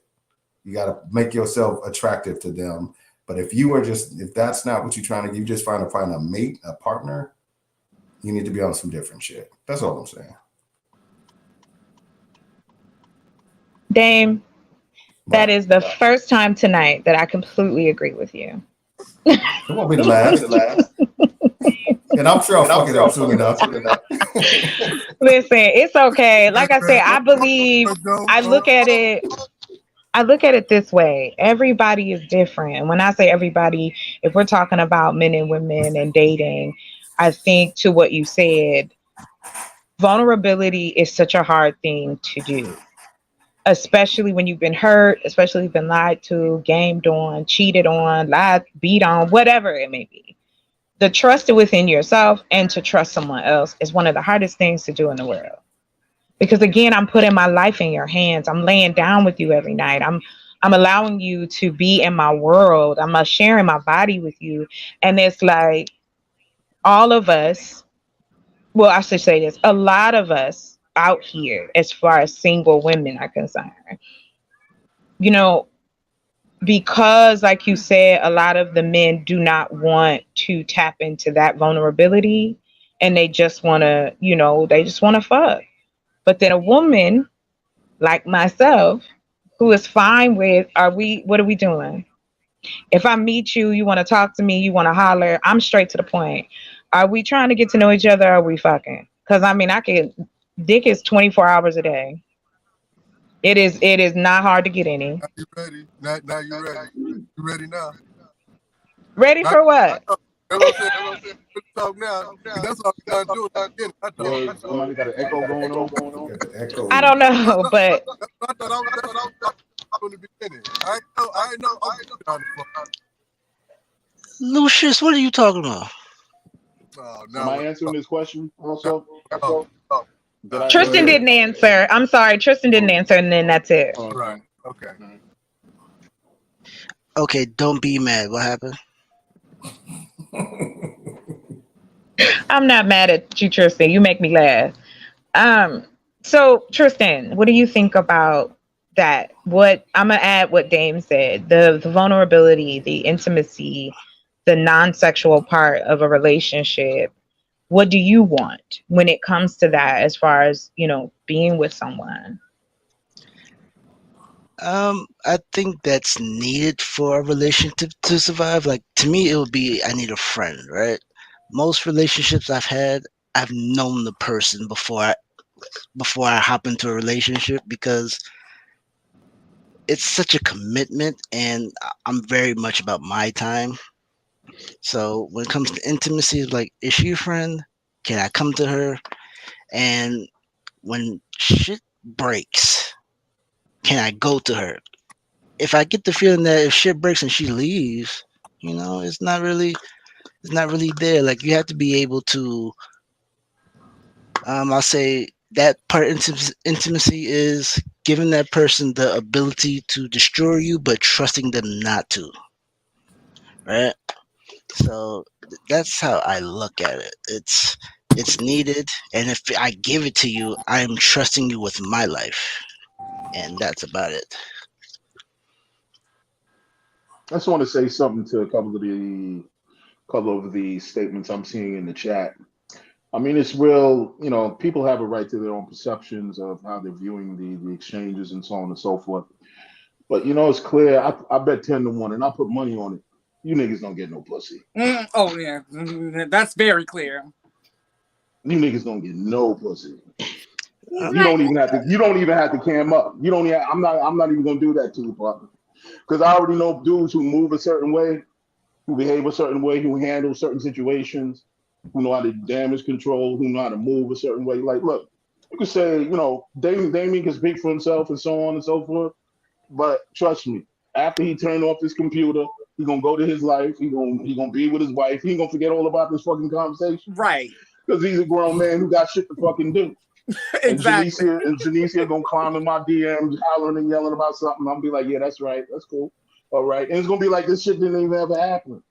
You got to make yourself attractive to them. But if that's not what you're trying to, you just find a mate, a partner, you need to be on some different shit. That's all I'm saying. Dame, that is the first time tonight that I completely agree with you. Come on, be the last. And I'm sure I'll fuck it up soon enough. Listen, it's okay. Like I said, I believe I look at it this way. Everybody is different. And when I say everybody, if we're talking about men and women and dating, I think to what you said, vulnerability is such a hard thing to do, especially when you've been hurt, especially you've been lied to, gamed on, cheated on, lied, beat on, whatever it may be. The trust within yourself and to trust someone else is one of the hardest things to do in the world. Because again, I'm putting my life in your hands. I'm laying down with you every night. I'm allowing you to be in my world. I'm sharing my body with you. And it's like all of us, well, I should say this, a lot of us out here, as far as single women are concerned, because like you said, a lot of the men do not want to tap into that vulnerability and they just want to, fuck. But then a woman like myself, who is fine with, what are we doing? If I meet you, you want to talk to me, you want to holler, I'm straight to the point. Are we trying to get to know each other? Or are we fucking? Because dick is 24 hours a day. It is not hard to get any. Now you ready? Now you ready? You ready now? Ready for what? That's what I'm saying. Talk now. That's all we gotta do. Somebody got an echo going on. Got the echo. I don't know, but I thought I was from the beginning. I know. Lucius, what are you talking about? Am I answering this question also? Tristan didn't answer. I'm sorry, Tristan didn't answer, and then that's it. All right. Okay. Okay, don't be mad. What happened? I'm not mad at you, Tristan. You make me laugh. So Tristan, what do you think about that? What I'm gonna add what Dame said, the vulnerability, the intimacy, the non-sexual part of a relationship. What do you want when it comes to that, as far as, being with someone? I think that's needed for a relationship to survive. Like, to me, it would be, I need a friend, right? Most relationships I've had, I've known the person before I hop into a relationship, because it's such a commitment and I'm very much about my time. So when it comes to intimacy, it's like, is she a friend? Can I come to her? And when shit breaks, can I go to her? If I get the feeling that if shit breaks and she leaves, it's not really there. Like, you have to be able to, I'll say that part of intimacy is giving that person the ability to destroy you, but trusting them not to. Right? So that's how I look at it. It's needed, and if I give it to you, I'm trusting you with my life, and that's about it. I just want to say something to a couple of the statements I'm seeing in the chat. I mean, it's real, people have a right to their own perceptions of how they're viewing the exchanges and so on and so forth. But, it's clear. I bet 10-1, and I put money on it. You niggas don't get no pussy. Oh, yeah. That's very clear. You niggas don't get no pussy. You don't even have to cam up. You don't even, I'm not even gonna do that to you, partner. Because I already know dudes who move a certain way, who behave a certain way, who handle certain situations, who know how to damage control, who know how to move a certain way. Like, look, you could say, you know, Damien can speak for himself and so on and so forth. But trust me, after he turned off this computer, he's gonna go to his life. He gonna be with his wife. He ain't gonna forget all about this fucking conversation. Right. Because he's a grown man who got shit to fucking do. Exactly. And Janicia gonna climb in my DMs, hollering and yelling about something. I'm gonna be like, yeah, that's right, that's cool, all right. And it's gonna be like this shit didn't even ever happen.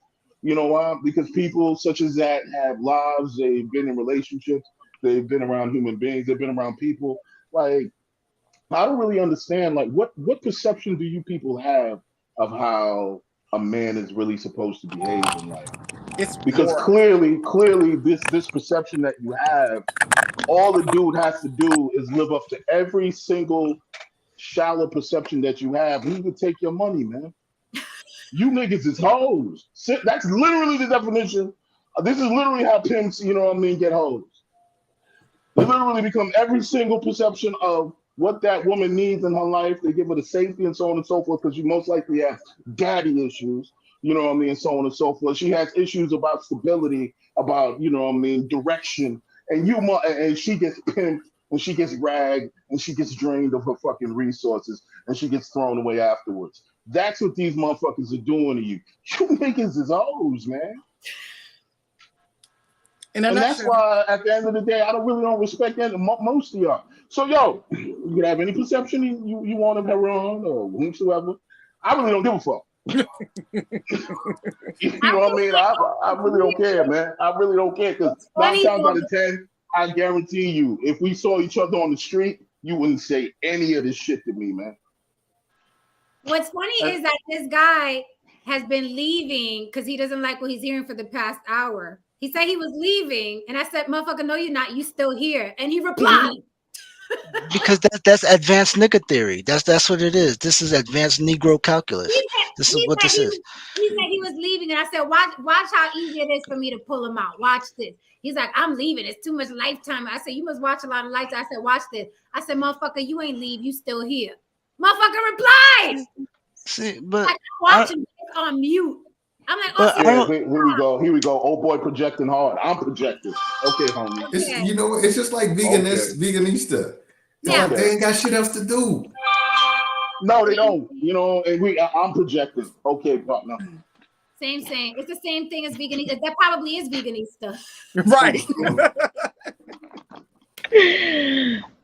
You know why? Because people such as that have lives. They've been in relationships. They've been around human beings. They've been around people. Like, I don't really understand. Like, what perception do you people have of how a man is really supposed to behave in life? It's because more. clearly, this perception that you have, all the dude has to do is live up to every single shallow perception that you have. He would take your money, man. You niggas is hoes. That's literally the definition. This is literally how pimps, you know what I mean, get hoes. They literally become every single perception of what that woman needs in her life. They give her the safety and so on and so forth, because you most likely have daddy issues, you know what I mean, and so on and so forth. She has issues about stability, about, you know what I mean, direction. And she gets pimped, and she gets ragged, and she gets drained of her fucking resources, and she gets thrown away afterwards. That's what these motherfuckers are doing to you. You niggas is hoes, man. And that's why, at the end of the day, I don't respect most of y'all. So, yo, you can have any perception you want of Heron or whomsoever. I really don't give a fuck. You know what I mean? I really don't care, man. I really don't care, because 9 times out of 10, I guarantee you, if we saw each other on the street, you wouldn't say any of this shit to me, man. What's funny is that this guy has been leaving because he doesn't like what he's hearing for the past hour. He said he was leaving, and I said, motherfucker, no, you're not. You still here. And he replied. Because that's advanced nigga theory. That's what it is. This is advanced Negro calculus. This is what this is. He said he was leaving, and I said, watch how easy it is for me to pull him out. Watch this. He's like, I'm leaving. It's too much Lifetime. I said, you must watch a lot of Lifetime. I said, watch this. I said, motherfucker, you ain't leave. You still here. Motherfucker replied. See, but like, I'm watching this on mute. I'm like, oh, yeah, here we go. Old boy projecting hard. I'm projecting. Okay, homie. It's, you know, it's just like veganista. Yeah. They ain't got shit else to do. No, they don't. You know, and I'm projecting. Okay, partner. Same. It's the same thing as veganista. That probably is veganista. Right.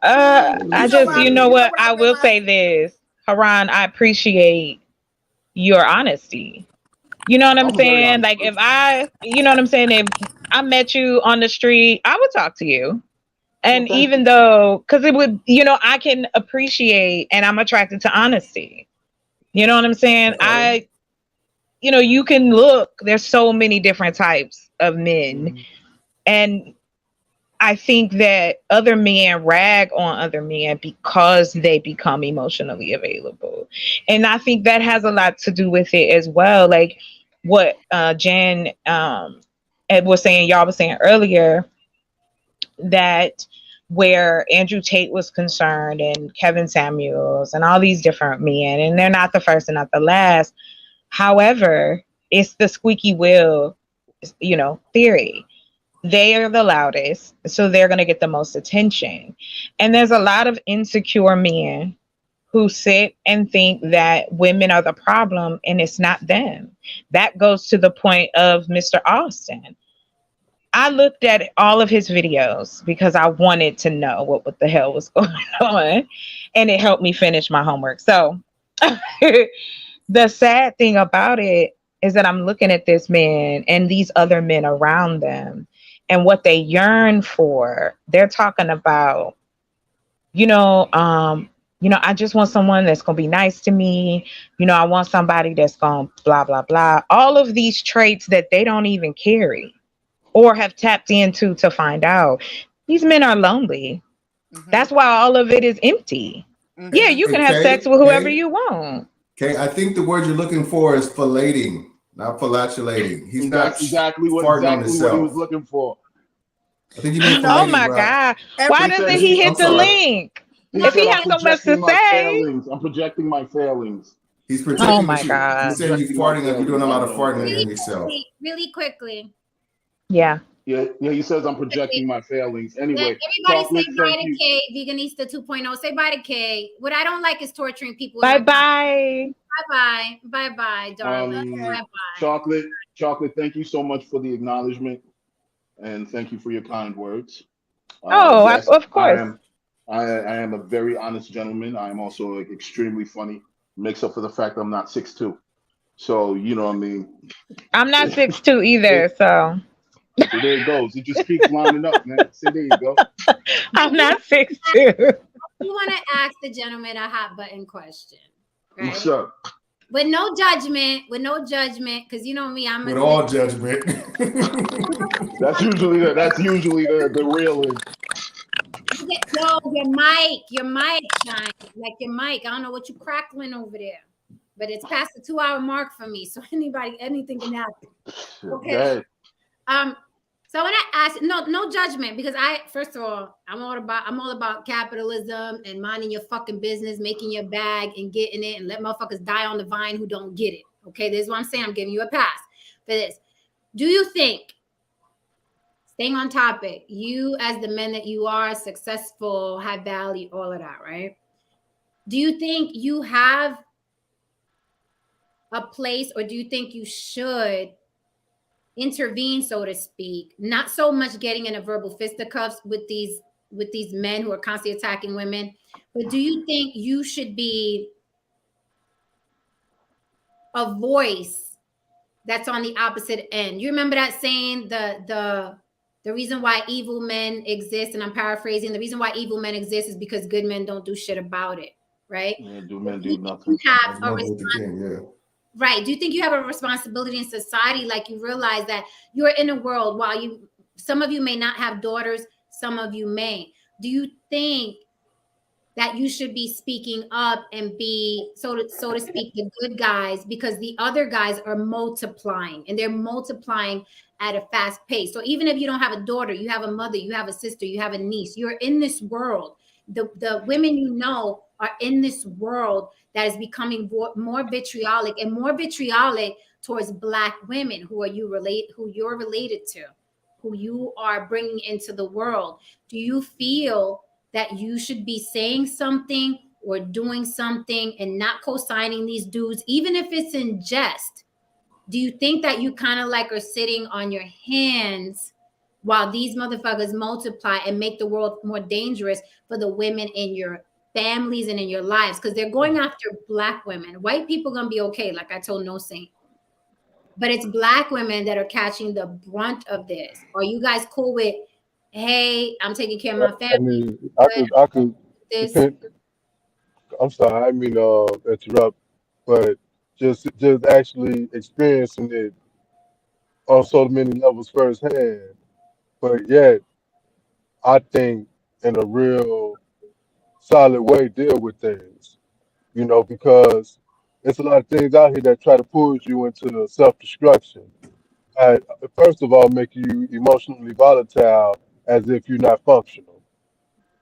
I just, you know what? I will say this, Haran, I appreciate your honesty. You know what I'm saying? Like, if you know what I'm saying? If I met you on the street, I would talk to you. And even though, because it would, you know, I can appreciate, and I'm attracted to honesty. You know what I'm saying? You know, you can look, there's so many different types of men. And I think that other men rag on other men because they become emotionally available. And I think that has a lot to do with it as well. Like what Jen Ed was saying, y'all was saying earlier, that where Andrew Tate was concerned and Kevin Samuels and all these different men, and they're not the first and not the last. However, it's the squeaky wheel, you know, theory. They are the loudest, so they're going to get the most attention. And there's a lot of insecure men who sit and think that women are the problem and it's not them. That goes to the point of Mr. Austin. I looked at all of his videos because I wanted to know what the hell was going on, and it helped me finish my homework. So the sad thing about it is that I'm looking at this man and these other men around them and what they yearn for. They're talking about, I just want someone that's going to be nice to me. I want somebody that's going to blah, blah, blah. All of these traits that they don't even carry or have tapped into to find out. These men are lonely. Mm-hmm. That's why all of it is empty. Mm-hmm. Yeah, you can have sex with whoever you want. Okay, I think the word you're looking for is filleting, not fellatulating. He's not exactly what he was looking for. I think you mean for Oh Lady my Rock. God. And Why He doesn't said, he hit I'm the sorry. link? he If said, he I'm has so much to projecting my say. failings. I'm projecting my failings. He's Oh protecting my you. God. He's saying you Projecting my farting, like you're doing failings. a lot I'm of done with farting that. in yourself. Really quickly. Yeah. Yeah, he says I'm projecting my failings. Yeah, Anyway, everybody Chocolate, say bye thank to you. K, Veganista 2.0. Say bye to K. What I don't like is torturing people. Bye bye. Bye bye. Bye bye, darling. Bye bye. Chocolate, thank you so much for the acknowledgement, and thank you for your kind words. Oh, Yes, of I course. am. I am a very honest gentleman. I am also extremely funny. Makes up for the fact I'm not 6'2". So you know what I mean. I'm not 6'2" either, so So there it goes. It just keeps lining up, man. See, there you go. I'm not 6'2". You want to ask the gentleman a hot button question, right? What's up? With no judgment, because you know me, I'm with all judgment. That's usually the real end. Yo, your mic shine. Like your mic. I don't know what you crackling over there. But it's past the 2-hour mark for me. So anything can happen. Okay. So I want to ask, no judgment, because first of all, I'm all about capitalism and minding your fucking business, making your bag and getting it, and let motherfuckers die on the vine who don't get it. Okay, this is what I'm saying. I'm giving you a pass for this. Do you think, staying on topic, you as the men that you are, successful, have value, all of that, right? Do you think you have a place, or do you think you should intervene, so to speak, not so much getting in a verbal fisticuffs with these men who are constantly attacking women, but do you think you should be a voice that's on the opposite end? You remember that saying, the reason why evil men exist, and I'm paraphrasing, the reason why evil men exist is because good men don't do shit about it, right? Yeah, do men do nothing? You have right. Do you think you have a responsibility in society, like you realize that you're in a world, while some of you may not have daughters, some of you may. Do you think that you should be speaking up and be, so to speak, the good guys, because the other guys are multiplying, and they're multiplying at a fast pace? So even if you don't have a daughter, you have a mother, you have a sister, you have a niece, you're in this world. The women you know are in this world that is becoming more vitriolic towards Black women who you're related to, who you are bringing into the world. Do you feel that you should be saying something or doing something and not co-signing these dudes, even if it's in jest? Do you think that you kind of like are sitting on your hands while these motherfuckers multiply and make the world more dangerous for the women in your families and in your lives? Because they're going after Black women. White people gonna be okay, like I told No Saint. But it's Black women that are catching the brunt of this. Are you guys cool with, hey, I'm taking care of my family? I mean, I could depend. I'm sorry, I mean interrupt, but just actually experiencing it on so many levels firsthand. But yet, I think in a real solid way deal with things, because there's a lot of things out here that try to push you into self-destruction. Uh, First of all, make you emotionally volatile as if you're not functional.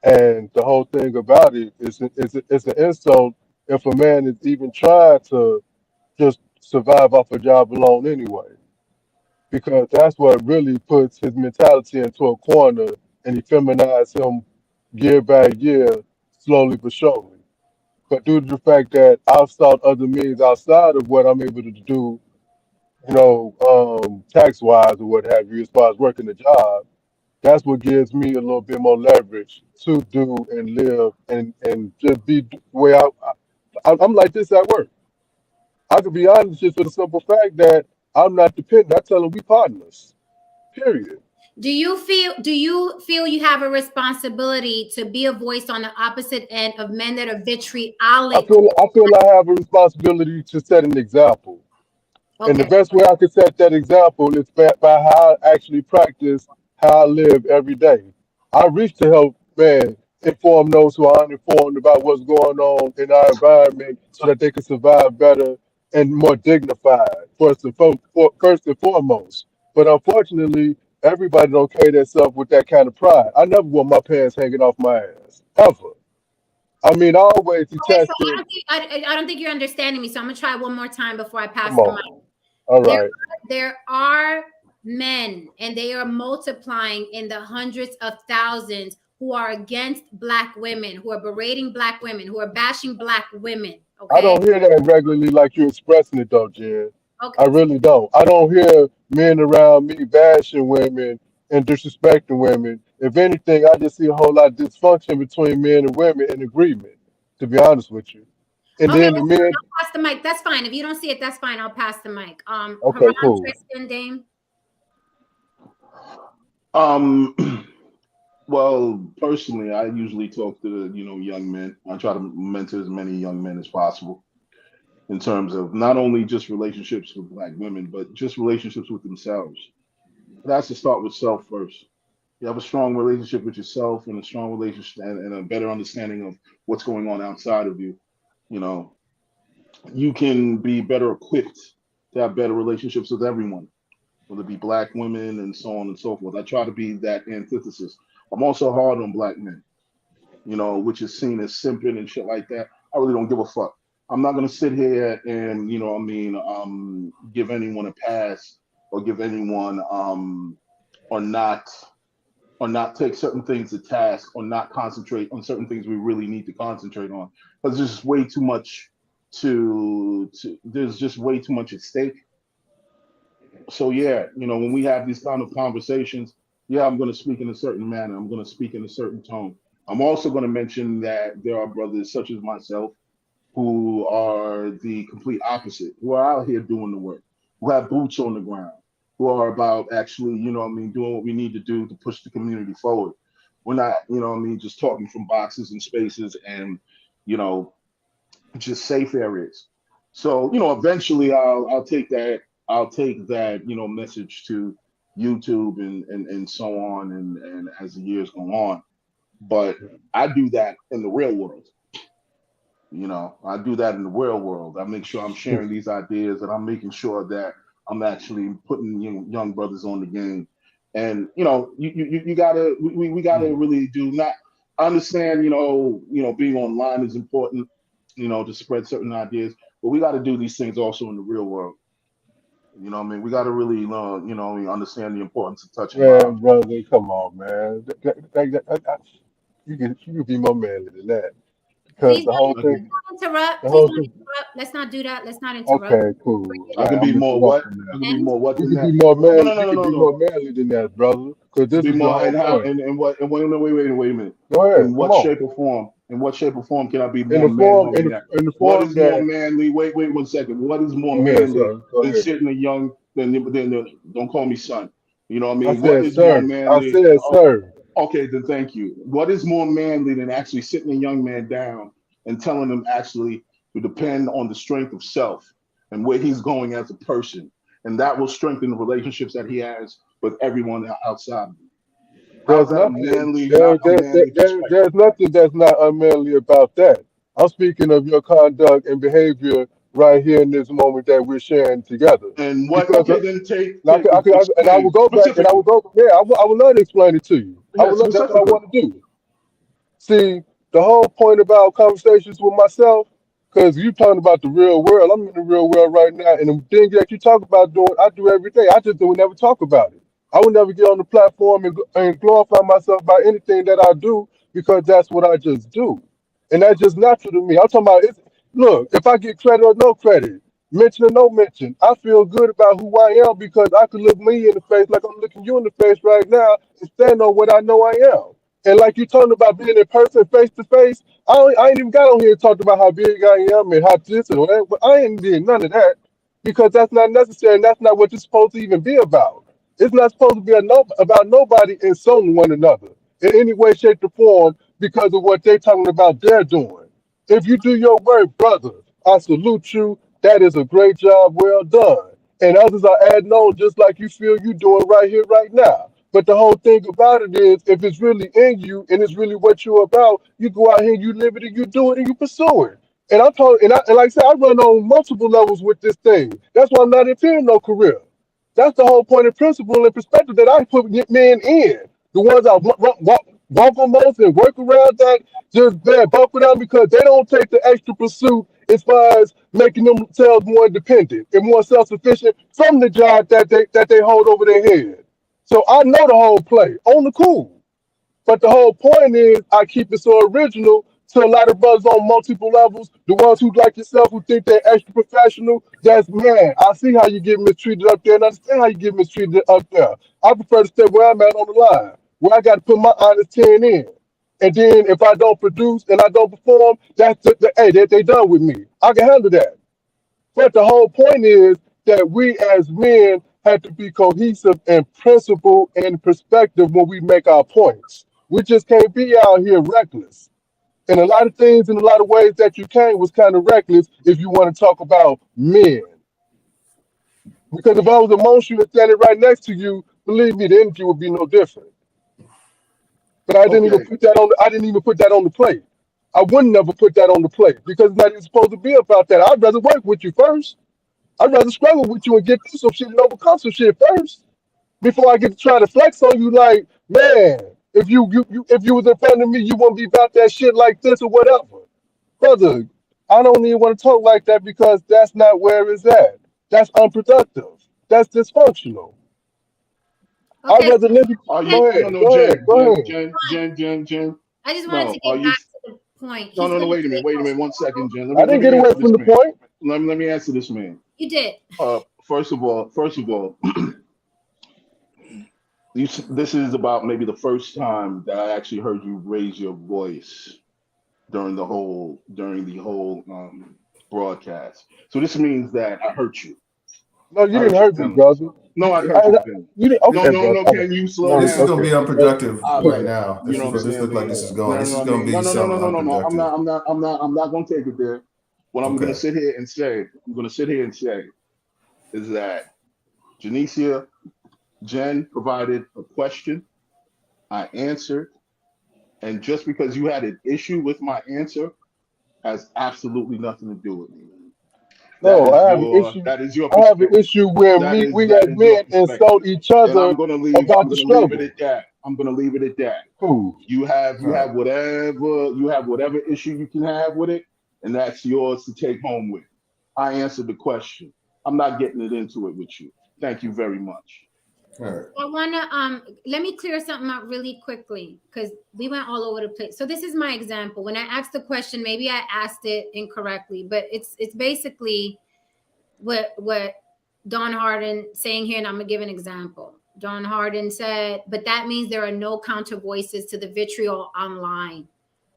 And the whole thing about it is it's an insult if a man is even trying to just survive off a job alone anyway, because that's what really puts his mentality into a corner and effeminize him year by year, slowly but surely. But due to the fact that I've sought other means outside of what I'm able to do, tax wise or what have you, as far as working the job, that's what gives me a little bit more leverage to do and live and just be the way I'm like this at work. I could be honest just for the simple fact that I'm not dependent. I tell them we partners. Period. Do you feel you have a responsibility to be a voice on the opposite end of men that are vitriolic? I feel I have a responsibility to set an example. Okay. And the best way I can set that example is by how I actually practice how I live every day. I reach to help, man, inform those who are uninformed about what's going on in our environment so that they can survive better and more dignified, first and foremost. But unfortunately, Everybody don't carry themselves with that kind of pride. I never want my pants hanging off my ass ever. I mean, I always Okay, detest so it. I don't think you're understanding me. So I'm gonna try one more time before I pass Come the on. mic. All right. There are men, and they are multiplying in the hundreds of thousands, who are against Black women, who are berating Black women, who are bashing Black women. Okay. I don't hear that regularly like you're expressing it though, Jen. Okay. I really don't. I don't hear men around me bashing women and disrespecting women. If anything, I just see a whole lot of dysfunction between men and women in agreement, to be honest with you. And Okay, then the men. I'll pass the mic. That's fine. If you don't see it, that's fine. I'll pass the mic. Okay, Haran, cool. Tristan, Dame. Well, personally, I usually talk to young men. I try to mentor as many young men as possible in terms of not only just relationships with Black women, but just relationships with themselves. It has to start with self first. You have a strong relationship with yourself and a strong relationship and a better understanding of what's going on outside of you. You know, you can be better equipped to have better relationships with everyone, whether it be Black women and so on and so forth. I try to be that antithesis. I'm also hard on Black men, which is seen as simping and shit like that. I really don't give a fuck. I'm not gonna sit here and give anyone a pass or give anyone or not take certain things to task or not concentrate on certain things we really need to concentrate on. Because there's just way too much there's just way too much at stake. So yeah, when we have these kind of conversations, yeah, I'm going to speak in a certain manner. I'm going to speak in a certain tone. I'm also going to mention that there are brothers such as myself who are the complete opposite, who are out here doing the work, who have boots on the ground, who are about actually, doing what we need to do to push the community forward. We're not, just talking from boxes and spaces and, just safe areas. So, eventually I'll take that message to YouTube and so on and as the years go on. But I do that in the real world. I do that in the real world. I make sure I'm sharing these ideas and I'm making sure that I'm actually putting young brothers on the game. And you gotta we gotta really do not understand, being online is important, to spread certain ideas, but we gotta do these things also in the real world. We got to really, understand the importance of touching Man, lives. brother, come on, man. You can be more manly than that. Because Please the whole don't thing, interrupt. the Please whole don't thing. interrupt. Let's not do that. Let's not interrupt. Okay, cool. I can I'm be more what? interrupting I that. can be more what You than can be that? more No, man. no, no, You no, can no, be no. more manly than that, brother. Because this Be is the more whole and how point. and what and wait, no, wait a minute. Go ahead, In come what on. shape or form? In what shape or form can I be In more the form, manly than that? in the What form is more that. manly? Wait 1 second. What is more Go ahead, manly sir. Go than ahead. sitting a young don't call me son. You know what I I mean? What said, is more sir. I manly? said, sir. Okay, then thank you. What is more manly than actually sitting a young man down and telling him actually to depend on the strength of self and where he's going as a person? And that will strengthen the relationships that he has with everyone outside of him. How's There's that a nothing. manly, not a manly perspective? There's nothing that's not unmanly about that. I'm speaking of your conduct and behavior right here in this moment that we're sharing together. And what? Because Okay, then and I will explain go back and I will specifically. go. Yeah, I would love to explain it to you. I Yeah, would love. That's what I specifically. want to do. See, the whole point about conversations with myself, because you talking about the real world. I'm in the real world right now, and the thing that you talk about doing, I do every day. I just would never talk about it. I would never get on the platform and glorify myself by anything that I do because that's what I just do, and that's just natural to me. I'm talking about it's. Look, if I get credit or no credit, mention or no mention, I feel good about who I am because I can look me in the face like I'm looking you in the face right now and stand on what I know I am. And like you talking about being in person, face to face, I ain't even got on here and talked about how big I am and how this and that. But I ain't did none of that because that's not necessary and that's not what it's supposed to even be about. It's not supposed to be about nobody insulting one another in any way, shape, or form because of what they're talking about they're doing. If you do your work, brother, I salute you. That is a great job, well done. And others are adding on just like you feel you doing right here, right now. But the whole thing about it is, if it's really in you and it's really what you're about, you go out here, you live it, and you do it, and you pursue it. And and like I said, I run on multiple levels with this thing. That's why I'm not in no career. That's the whole point of principle and perspective that I put men in. The ones that walk on most and work around that, just bump it out because they don't take the extra pursuit as far as making themselves more independent and more self-sufficient from the job that they hold over their head. So I know the whole play on the cool. But the whole point is I keep it so original to a lot of brothers on multiple levels. The ones who like yourself who think they're extra professional, that's man. I see how you get mistreated up there and I understand how you get mistreated up there. I prefer to stay where I'm at on the line, where I got to put my honest 10 in. And then if I don't produce and I don't perform, that's hey, they done with me. I can handle that. But the whole point is that we as men have to be cohesive and principled and perspective when we make our points. We just can't be out here reckless. And a lot of things in a lot of ways that you came was kind of reckless if you want to talk about men. Because if I was amongst you and standing right next to you, believe me, the energy would be no different. But I didn't even Okay. put that on. I didn't even put that on the plate. I wouldn't never put that on the plate because it's not even supposed to be about that. I'd rather work with you first. I'd rather struggle with you and get through some shit and overcome some shit first before I get to try to flex on you. Like, man, if you if you was in front of me, you wouldn't be about that shit like this or whatever, brother. I don't even want to talk like that because that's not where it's at. That's unproductive. That's dysfunctional. I'd Okay, rather live. Are you Go ahead. no Go ahead. Go ahead. Jen? I just wanted No, to are get you back to the point. no He's no no gonna wait a take minute, us. 1 second, Jen. I Let didn't me get away answer from this the man. point. Let me answer this man. You did. First of all, this is about maybe the first time that I actually heard you raise your voice during the whole broadcast. So this means that I hurt you. No, you I didn't hurt your hurt me, feelings. brother. No, I hurt I, your feelings. you didn't. No, Okay, no, brother. no. All right. Can you slow No, This is down? gonna be okay. unproductive Okay. right now. You This know is what I'm this saying? looks like But this is going. This is I gonna mean, be something no. unproductive. I'm not gonna take it there. What I'm gonna Okay. sit here and say, is that Janicia, Jen provided a question, I answered, and just because you had an issue with my answer has absolutely nothing to do with me. No, I have an issue. That is your I have an perspective. issue where we That as is your men insult perspective. each And other I'm about the gonna leave it struggle. at that. I'm gonna leave it at that. Cool. You have All right. whatever issue you can have with it, and that's yours to take home with. I answered the question. I'm not getting it into it with you. Thank you very much. All right. I wanna let me clear something out really quickly because we went all over the place. So this is my example. When I asked the question, maybe I asked it incorrectly, but it's basically what Don Harden saying here, and I'm gonna give an example. Don Harden said, but that means there are no counter voices to the vitriol online.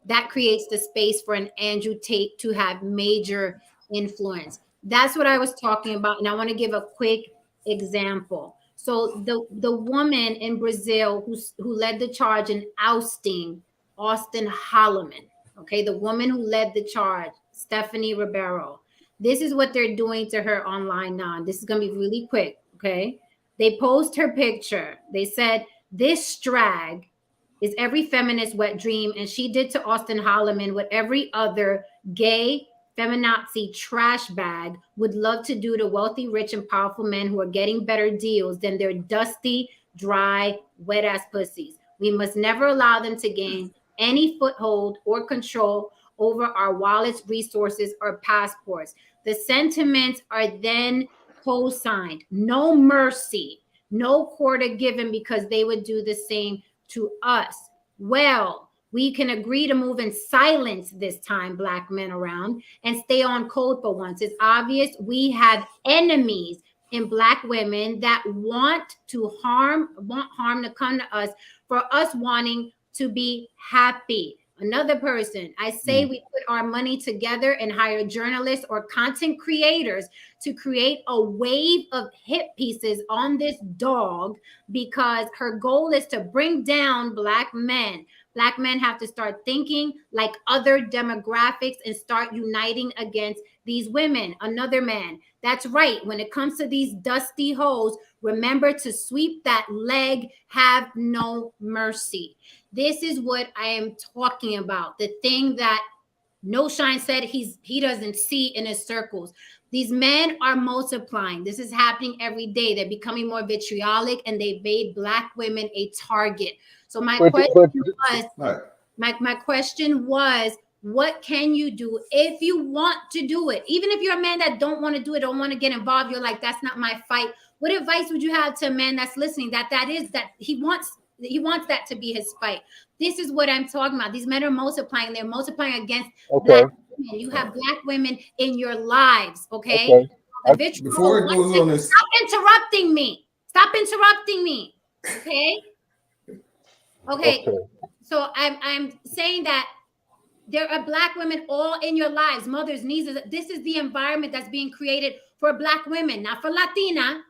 That creates the space for an Andrew Tate to have major influence. That's what I was talking about. And I want to give a quick example. So the woman in Brazil who led the charge in ousting Austin Holloman, okay, the woman who led the charge, Stephanie Ribeiro. This is what they're doing to her online now. This is going to be really quick, okay? They post her picture. They said, this drag is every feminist wet dream, and she did to Austin Holloman what every other gay feminazi trash bag would love to do to wealthy, rich, and powerful men who are getting better deals than their dusty, dry, wet-ass pussies. We must never allow them to gain any foothold or control over our wallets, resources, or passports. The sentiments are then co-signed. No mercy, no quarter given because they would do the same to us. Well, we can agree to move in silence this time, Black men around, and stay on code for once. It's obvious we have enemies in Black women that want harm to come to us for us wanting to be happy. Another person, I say we put our money together and hire journalists or content creators to create a wave of hit pieces on this dog because her goal is to bring down Black men. Black men have to start thinking like other demographics and start uniting against these women. Another man, that's right. When it comes to these dusty hoes, remember to sweep that leg, have no mercy. This is what I am talking about. The thing that No Shine said he doesn't see in his circles. These men are multiplying. This is happening every day. They're becoming more vitriolic, and they made Black women a target. So my question was, what can you do if you want to do it? Even if you're a man that don't want to do it, don't want to get involved, you're like, that's not my fight. What advice would you have to a man that's listening that he wants that to be his fight? This is what I'm talking about. These men are multiplying. They're multiplying against Black women. You have Black women in your lives, okay? Before it goes on this, stop interrupting me. Stop interrupting me. Okay. So I'm saying that there are Black women all in your lives, mothers, nieces. This is the environment that's being created for Black women, not for Latina,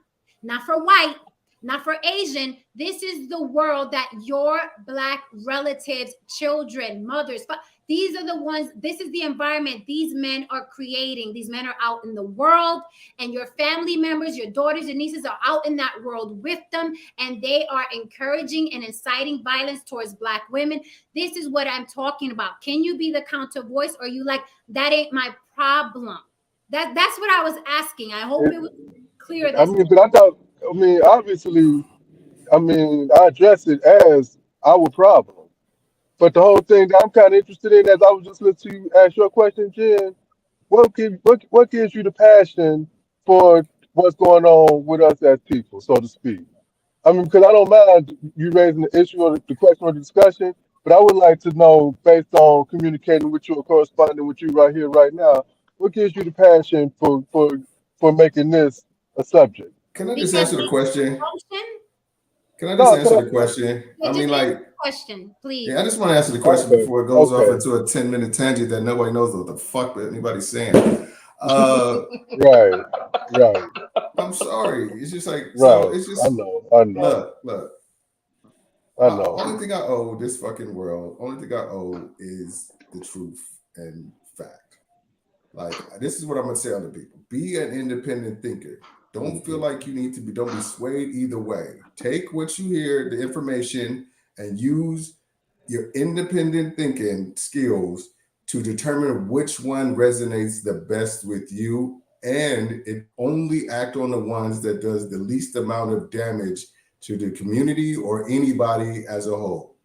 not for white, not for Asian. This is the world that your Black relatives, children, mothers, these are the ones, this is the environment these men are creating. These men are out in the world, and your family members, your daughters and nieces are out in that world with them, and they are encouraging and inciting violence towards Black women. This is what I'm talking about. Can you be the counter voice, or are you like, that ain't my problem? That's what I was asking. I hope it was clear. Obviously, I address it as our problem. But the whole thing that I'm kind of interested in, as I was just listening to you ask your question, Jen, what gives you the passion for what's going on with us as people, so to speak? Because I don't mind you raising the issue or the question or the discussion, but I would like to know, based on communicating with you or corresponding with you right here, right now, what gives you the passion for making this a subject? Can I just answer the question? Can I just answer the question? Question, please. Yeah, I just want to answer the question before it goes off into a 10-minute tangent that nobody knows what the fuck anybody's saying. Right. I'm sorry. It's just like, so it's just, I know. Look. I know. Only thing I owe this fucking world, only thing I owe is the truth and fact. Like, this is what I'm going to say to people. Be an independent thinker. Don't feel like you need to be, don't be swayed either way. Take what you hear, the information, and use your independent thinking skills to determine which one resonates the best with you, and it only act on the ones that does the least amount of damage to the community or anybody as a whole.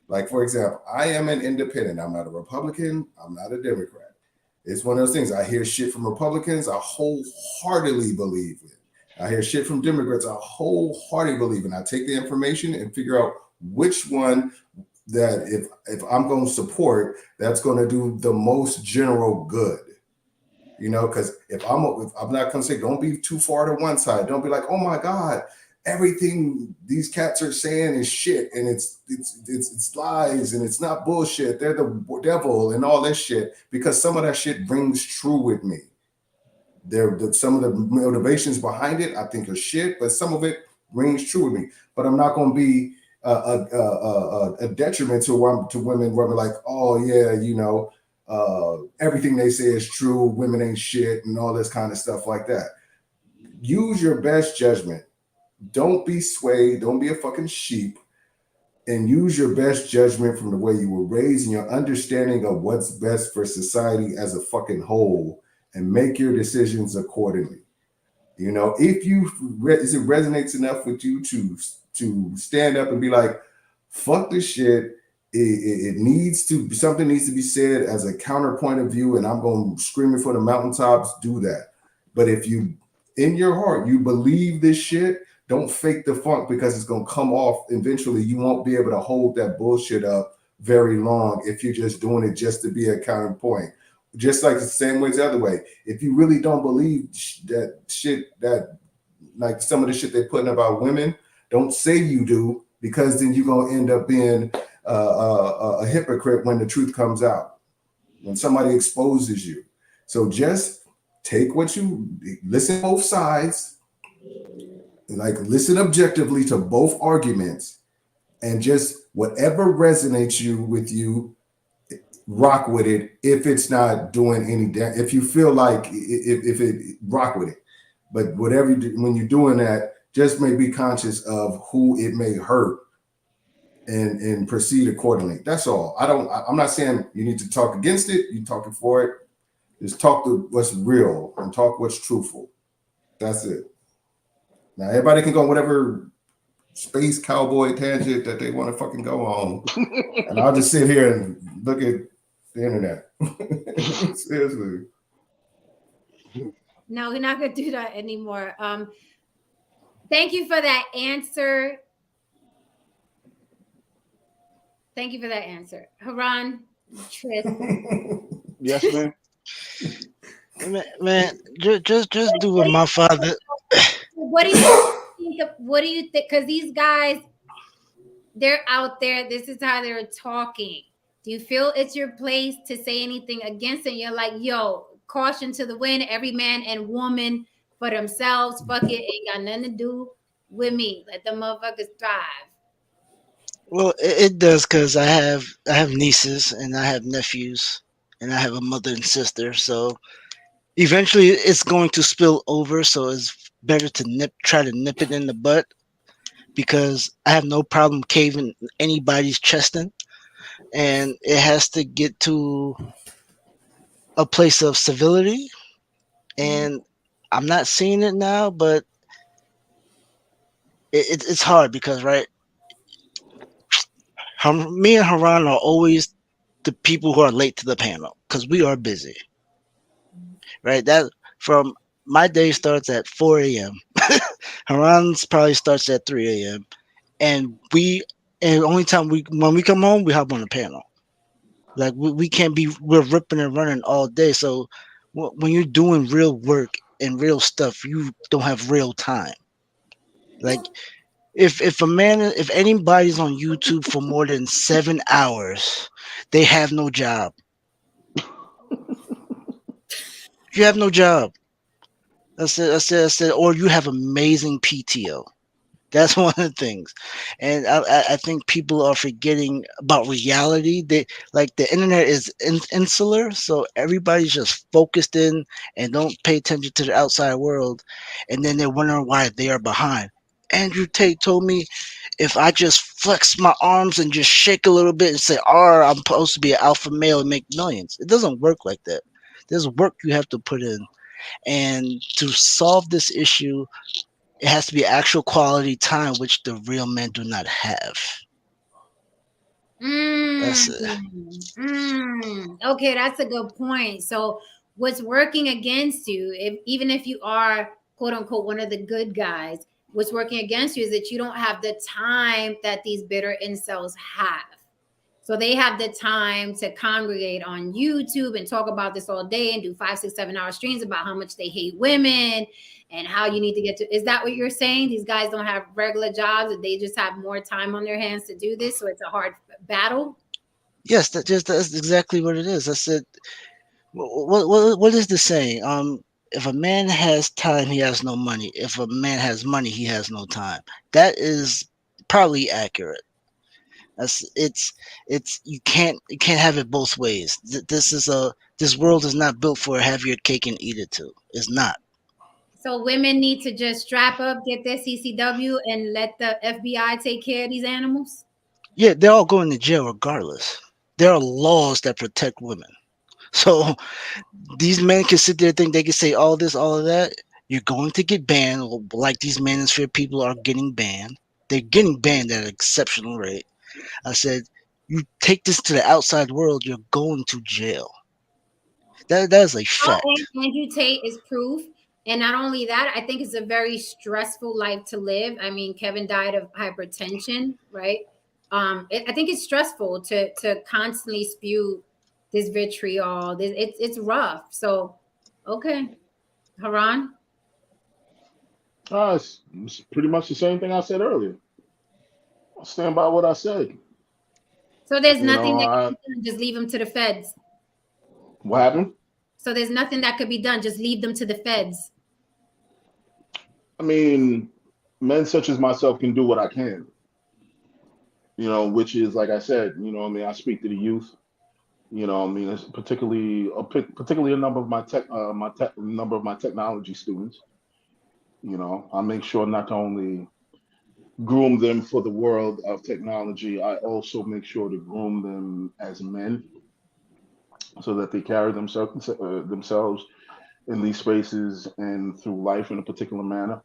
Like, for example, I am an independent. I'm not a Republican. I'm not a Democrat. It's one of those things. I hear shit from Republicans, I wholeheartedly believe it. I hear shit from Democrats, I wholeheartedly believe it. I take the information and figure out which one that if I'm going to support, that's going to do the most general good. Because if I'm not going to say, don't be too far to one side. Don't be like, oh my God, everything these cats are saying is shit, and it's lies, and it's not bullshit. They're the devil and all this shit, because some of that shit rings true with me. Some of the motivations behind it I think are shit, but some of it rings true with me. But I'm not going to be a detriment to women where we're like, oh yeah, everything they say is true, women ain't shit, and all this kind of stuff like that. Use your best judgment. Don't be swayed. Don't be a fucking sheep, and use your best judgment from the way you were raised and your understanding of what's best for society as a fucking whole, and make your decisions accordingly. If it resonates enough with you to stand up and be like, fuck this shit. Something needs to be said as a counterpoint of view, and I'm going to scream it for the mountaintops, do that. But if you, in your heart, you believe this shit, don't fake the funk, because it's going to come off eventually. You won't be able to hold that bullshit up very long if you're just doing it just to be a counterpoint. Just like the same way as the other way. If you really don't believe that shit, that like some of the shit they're putting about women, don't say you do, because then you're going to end up being a hypocrite when the truth comes out, when somebody exposes you. So just take what you listen to both sides, like listen objectively to both arguments, and just whatever resonates with you, rock with it. If it's not doing any damage, if you feel like if it, rock with it. But whatever when you're doing that, just may be conscious of who it may hurt and proceed accordingly. That's all. I'm not saying you need to talk against it. You're talking for it. is talk to what's real and talk what's truthful. That's it. Now everybody can go whatever space cowboy tangent that they want to fucking go on, and I'll just sit here and look at the internet. Seriously. No, we're not gonna do that anymore. Thank you for that answer. Thank you for that answer, Haran. Tris. Yes, man. Man, just do what my father. What do you think? What do you think? Because these guys, they're out there. This is how they're talking. Do you feel it's your place to say anything against it? You're like, yo, caution to the wind. Every man and woman for themselves. Fuck it. Ain't got nothing to do with me. Let the motherfuckers thrive. Well, it does, because I have nieces and I have nephews and I have a mother and sister. So eventually it's going to spill over. So it's better to try to nip it in the butt, because I have no problem caving anybody's chest in, and it has to get to a place of civility. And I'm not seeing it now, but it's hard because, right, me and Haran are always the people who are late to the panel because we are busy, right? That from my day starts at 4 a.m. Haran's probably starts at 3 a.m. And only time when we come home, we hop on a panel. Like we can't be, we're ripping and running all day. So when you're doing real work and real stuff, you don't have real time. Like if anybody's on YouTube for more than 7 hours, they have no job. You have no job. I said, or you have amazing PTO. That's one of the things. And I think people are forgetting about reality. They like the internet is insular, so everybody's just focused in and don't pay attention to the outside world, and then they're wondering why they are behind. Andrew Tate told me if I just flex my arms and just shake a little bit and say, I'm supposed to be an alpha male and make millions. It doesn't work like that. There's work you have to put in. And to solve this issue, it has to be actual quality time, which the real men do not have. That's it. Okay, that's a good point. So what's working against you, even if you are quote unquote one of the good guys, what's working against you is that you don't have the time that these bitter incels have. So they have the time to congregate on YouTube and talk about this all day and do 5, 6, 7 hour streams about how much they hate women and how you need to get to. Is that what you're saying? These guys don't have regular jobs and they just have more time on their hands to do this. So it's a hard battle. Yes, that's exactly what it is. I said, what is the saying? If a man has time, he has no money. If a man has money, he has no time. That is probably accurate. It's you can't have it both ways. This world is not built for have your cake and eat it too. It's not. So women need to just strap up, get their CCW, and let the FBI take care of these animals? Yeah, they're all going to jail regardless. There are laws that protect women. So these men can sit there and think they can say all this, all of that. You're going to get banned, like these manosphere people are getting banned. They're getting banned at an exceptional rate. I said, you take this to the outside world, you're going to jail. That is a fact. Andrew Tate is proof. And not only that, I think it's a very stressful life to live. I mean, Kevin died of hypertension, right? I think it's stressful to constantly spew this vitriol. It's rough. So, okay. Haran? It's pretty much the same thing I said earlier. I'll stand by what I said. So there's nothing that can be done. Just leave them to the feds. What happened? So there's nothing that could be done. Just leave them to the feds. I mean, men such as myself can do what I can. Which is, like I said, I speak to the youth. It's particularly a number of my technology students. I make sure not to only groom them for the world of technology, I also make sure to groom them as men. so that they carry themselves in these spaces and through life in a particular manner.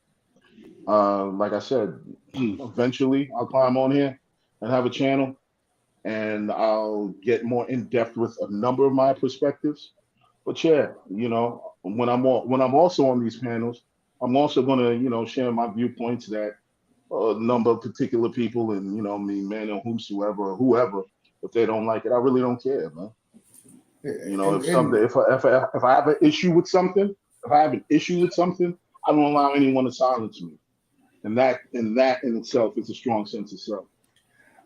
Like I said, eventually I'll climb on here and have a channel, and I'll get more in depth with a number of my perspectives. But yeah, when I'm also on these panels, I'm also going to share my viewpoints that a number of particular people, and me, men or whoever, if they don't like it, I really don't care, man. If something, if I have an issue with something, if I have an issue with something, I don't allow anyone to silence me, and that in itself is a strong sense of self.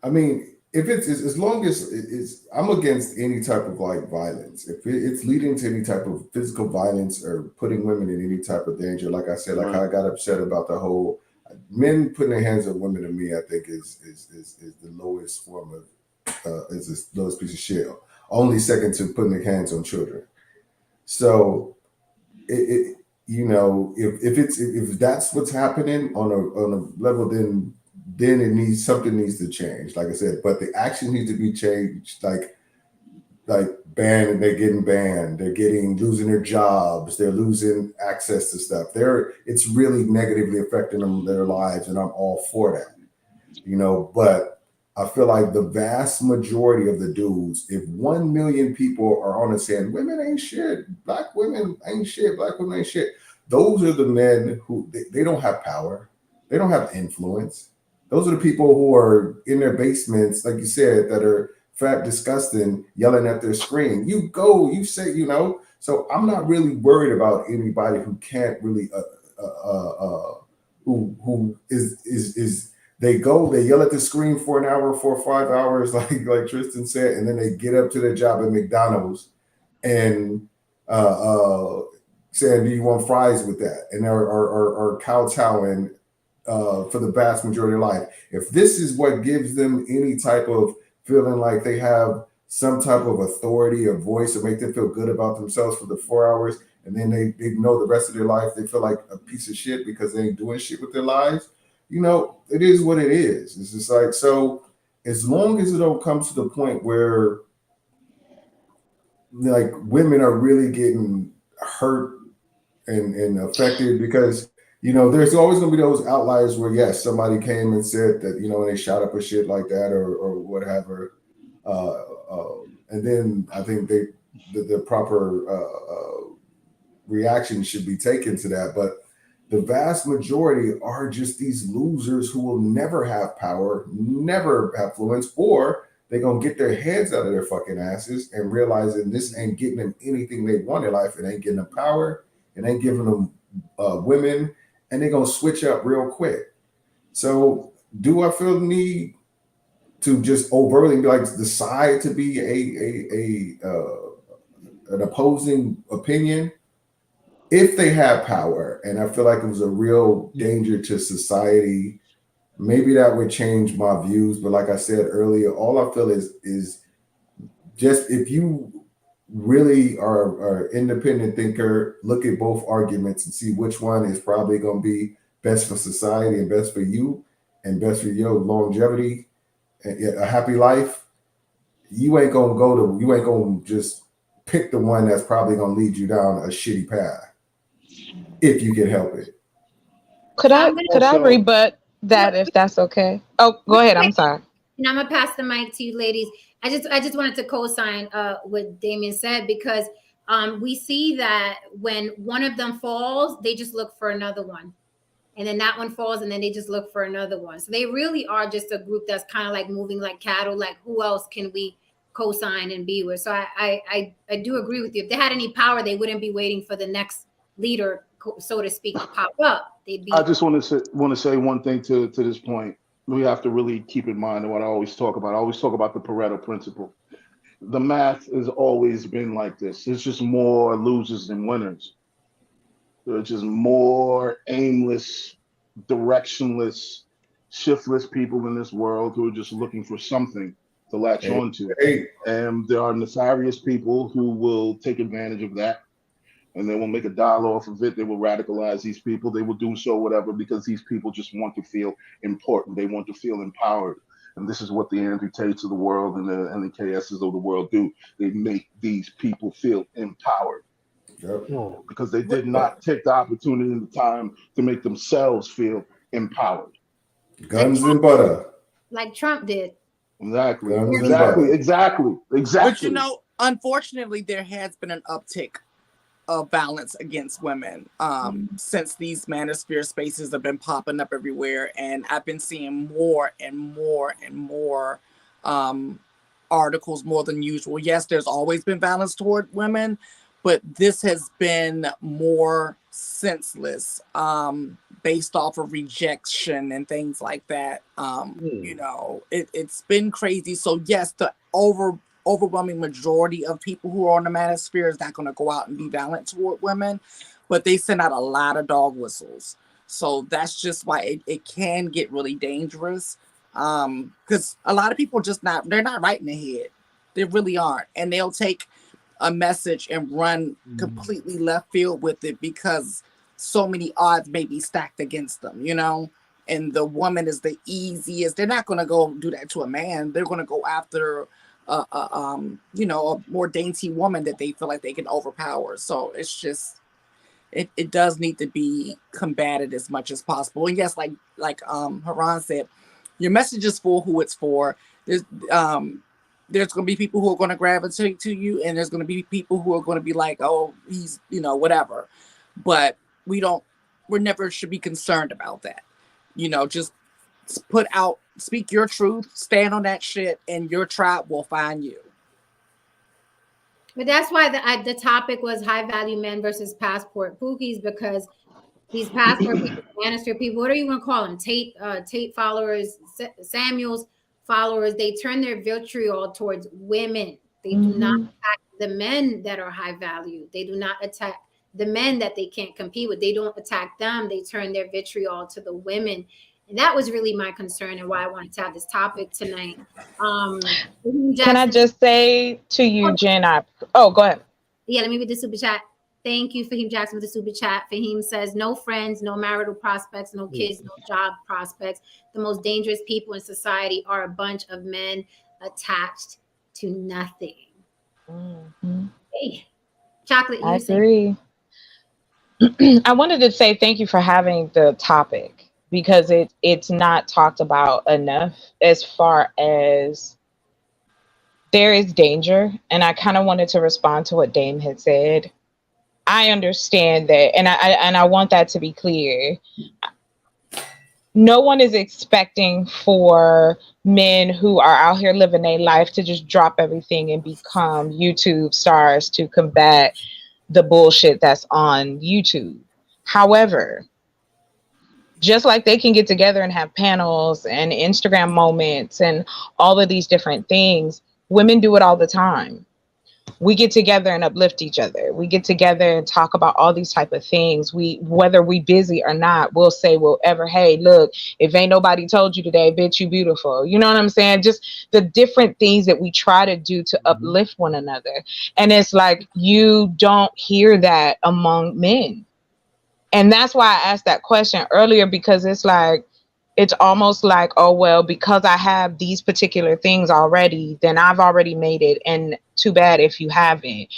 I mean, if it's as long as it's, I'm against any type of like violence. If it's leading to any type of physical violence or putting women in any type of danger, like I said, like I got upset about the whole men putting their hands on women. To me, I think is the lowest form of is the lowest piece of shit. Only second to putting their hands on children. So if that's what's happening on a level, then something needs to change. Like I said, but the action needs to be changed. Like banned, they're getting banned, losing their jobs, they're losing access to stuff. It's really negatively affecting them, their lives, and I'm all for that. But I feel like the vast majority of the dudes, if 1 million people are on it saying women ain't shit, black women ain't shit, black women ain't shit, those are the men who they don't have power, they don't have influence. Those are the people who are in their basements, like you said, that are fat, disgusting, yelling at their screen. You say, So I'm not really worried about anybody who can't really, who is they yell at the screen for an hour, 4 or 5 hours, like Tristan said, and then they get up to their job at McDonald's and saying, "Do you want fries with that?" And are kowtowing for the vast majority of life. If this is what gives them any type of feeling like they have some type of authority or voice or make them feel good about themselves for the 4 hours, and then they know the rest of their life they feel like a piece of shit because they ain't doing shit with their lives, it is what it is. It's just like, so as long as it don't come to the point where like women are really getting hurt and affected, because there's always going to be those outliers where yes, somebody came and said that and they shot up a shit like that or whatever, and then I think the proper reaction should be taken to that. But the vast majority are just these losers who will never have power, never have influence, or they're going to get their heads out of their fucking asses and realizing this ain't getting them anything they want in life. It ain't getting them power. It ain't giving them women, and they're going to switch up real quick. So do I feel the need to just overtly be like decide to be an opposing opinion? If they have power, and I feel like it was a real danger to society, maybe that would change my views. But like I said earlier, all I feel is just if you really are an independent thinker, look at both arguments and see which one is probably going to be best for society and best for you and best for your longevity and a happy life. You ain't going to just pick the one that's probably going to lead you down a shitty path. If you can help it. Could I rebut that if that's okay? Oh, go ahead. I'm sorry. And I'm gonna pass the mic to you, ladies. I just wanted to co-sign what Damien said, because we see that when one of them falls, they just look for another one, and then that one falls, and then they just look for another one. So they really are just a group that's kind of like moving like cattle. Like, who else can we co-sign and be with? So I do agree with you. If they had any power, they wouldn't be waiting for the next leader, so to speak, to pop up. I just want to say one thing to this point. We have to really keep in mind what I always talk about. I always talk about the Pareto principle. The math has always been like this. There's just more losers than winners. There's just more aimless, directionless, shiftless people in this world who are just looking for something to latch onto. And there are nefarious people who will take advantage of that, and they will make a dollar off of it. They will radicalize these people. They will do so whatever, because these people just want to feel important. They want to feel empowered. And this is what the Andrew Tates of the world and the KSs of the world do. They make these people feel empowered. Yep. Because they did not take the opportunity and the time to make themselves feel empowered. Guns and butter. Like Trump did. Exactly. Guns and Exactly. butter. Exactly. Exactly. But you know, unfortunately, there has been an uptick of violence against women since these manosphere spaces have been popping up everywhere, and I've been seeing more and more and more articles, more than usual. Yes, there's always been violence toward women, but this has been more senseless, based off of rejection and things like that. You know, it's been crazy. So yes, the overwhelming majority of people who are on the manosphere is not going to go out and be violent toward women, but they send out a lot of dog whistles. So that's just why it can get really dangerous. Because a lot of people they're not right in the head. They really aren't. And they'll take a message and run completely left field with it because so many odds may be stacked against them, you know? And the woman is the easiest. They're not going to go do that to a man. They're going to go after you know, a more dainty woman that they feel like they can overpower. So it's just, it does need to be combated as much as possible. And yes, like Haran said, your message is for who it's for. There's going to be people who are going to gravitate to you, and there's going to be people who are going to be like, oh, he's, you know, whatever. But we never should be concerned about that. You know, just speak your truth, stand on that shit, and your tribe will find you. But that's why the topic was high value men versus passport pookies, because these passport people, Lannister people, whatever you want to call them, Tate followers, Samuel's followers, they turn their vitriol towards women. They do not attack the men that are high value. They do not attack the men that they can't compete with. They don't attack them. They turn their vitriol to the women. And that was really my concern and why I wanted to have this topic tonight. Can I just say to you, Jen, go ahead. Yeah, let me read the super chat. Thank you, Fahim Jackson, with the super chat. Fahim says, no friends, no marital prospects, no kids, no job prospects. The most dangerous people in society are a bunch of men attached to nothing. Hey, Chocolate, I agree. I wanted to say thank you for having the topic, because it's not talked about enough as far as there is danger. And I kind of wanted to respond to what Dame had said. I understand that, and I want that to be clear. No one is expecting for men who are out here living their life to just drop everything and become YouTube stars to combat the bullshit that's on YouTube. However, just like they can get together and have panels and Instagram moments and all of these different things, women do it all the time. We get together and uplift each other. We get together and talk about all these type of things. Whether we busy or not, we'll say, hey, look, if ain't nobody told you today, bitch, you beautiful. You know what I'm saying? Just the different things that we try to do to uplift one another. And it's like, you don't hear that among men. And that's why I asked that question earlier, because it's like, it's almost like, oh, well, because I have these particular things already, then I've already made it. And too bad if you haven't.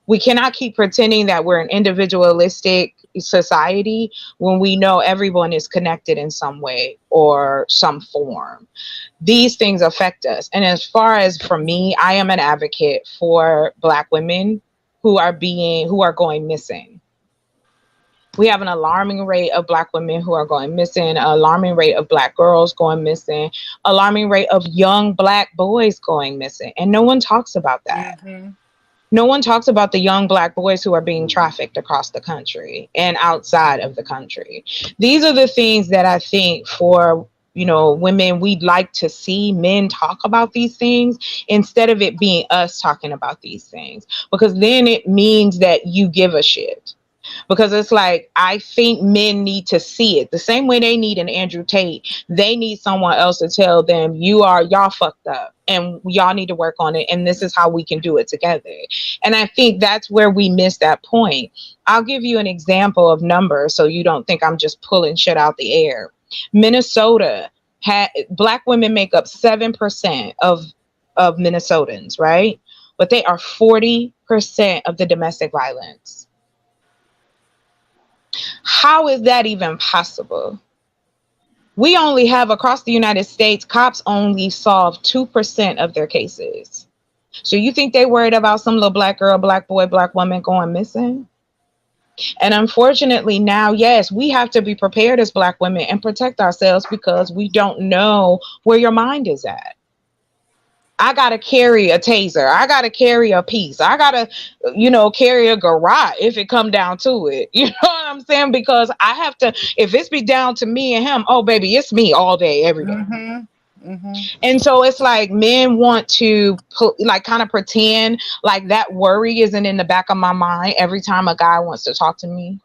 We cannot keep pretending that we're an individualistic society when we know everyone is connected in some way or some form. These things affect us. And as far as for me, I am an advocate for Black women who are going missing. We have an alarming rate of Black women who are going missing, an alarming rate of Black girls going missing, alarming rate of young Black boys going missing. And no one talks about that. No one talks about the young Black boys who are being trafficked across the country and outside of the country. These are the things that I think for, women, we'd like to see men talk about these things instead of it being us talking about these things, because then it means that you give a shit. Because it's like, I think men need to see it the same way they need an Andrew Tate. They need someone else to tell them, y'all fucked up and y'all need to work on it. And this is how we can do it together. And I think that's where we miss that point. I'll give you an example of numbers so you don't think I'm just pulling shit out the air. Minnesota Black women make up 7% of Minnesotans, right? But they are 40% of the domestic violence. How is that even possible? We only have, across the United States, cops only solve 2% of their cases. So you think they worried about some little black girl, black boy, black woman going missing? And unfortunately now, yes, we have to be prepared as Black women and protect ourselves, because we don't know where your mind is at. I got to carry a taser. I got to carry a piece. I got to, carry a garrote if it come down to it. You know what I'm saying? Because I have to, if it's be down to me and him, oh, baby, it's me all day, every day. And so it's like men want to kind of pretend like that worry isn't in the back of my mind every time a guy wants to talk to me.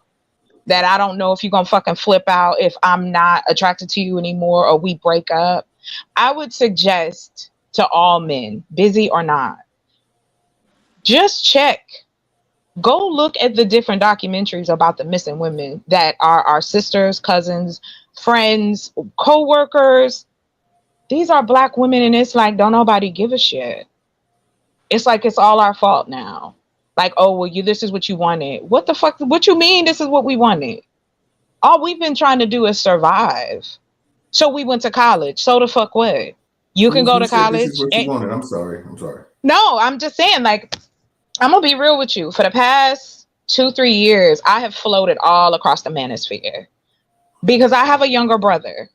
That I don't know if you're going to fucking flip out if I'm not attracted to you anymore or we break up. I would suggest to all men, busy or not, just check. Go look at the different documentaries about the missing women that are our sisters, cousins, friends, co-workers. These are Black women, and it's like, don't nobody give a shit. It's like it's all our fault now. Like, oh, well, this is what you wanted. What the fuck? What you mean this is what we wanted? All we've been trying to do is survive. So we went to college. So the fuck what? You can go to college. This is what you wanted. I'm sorry. No, I'm just saying, like, I'm going to be real with you. For the past 2-3 years, I have floated all across the manosphere because I have a younger brother.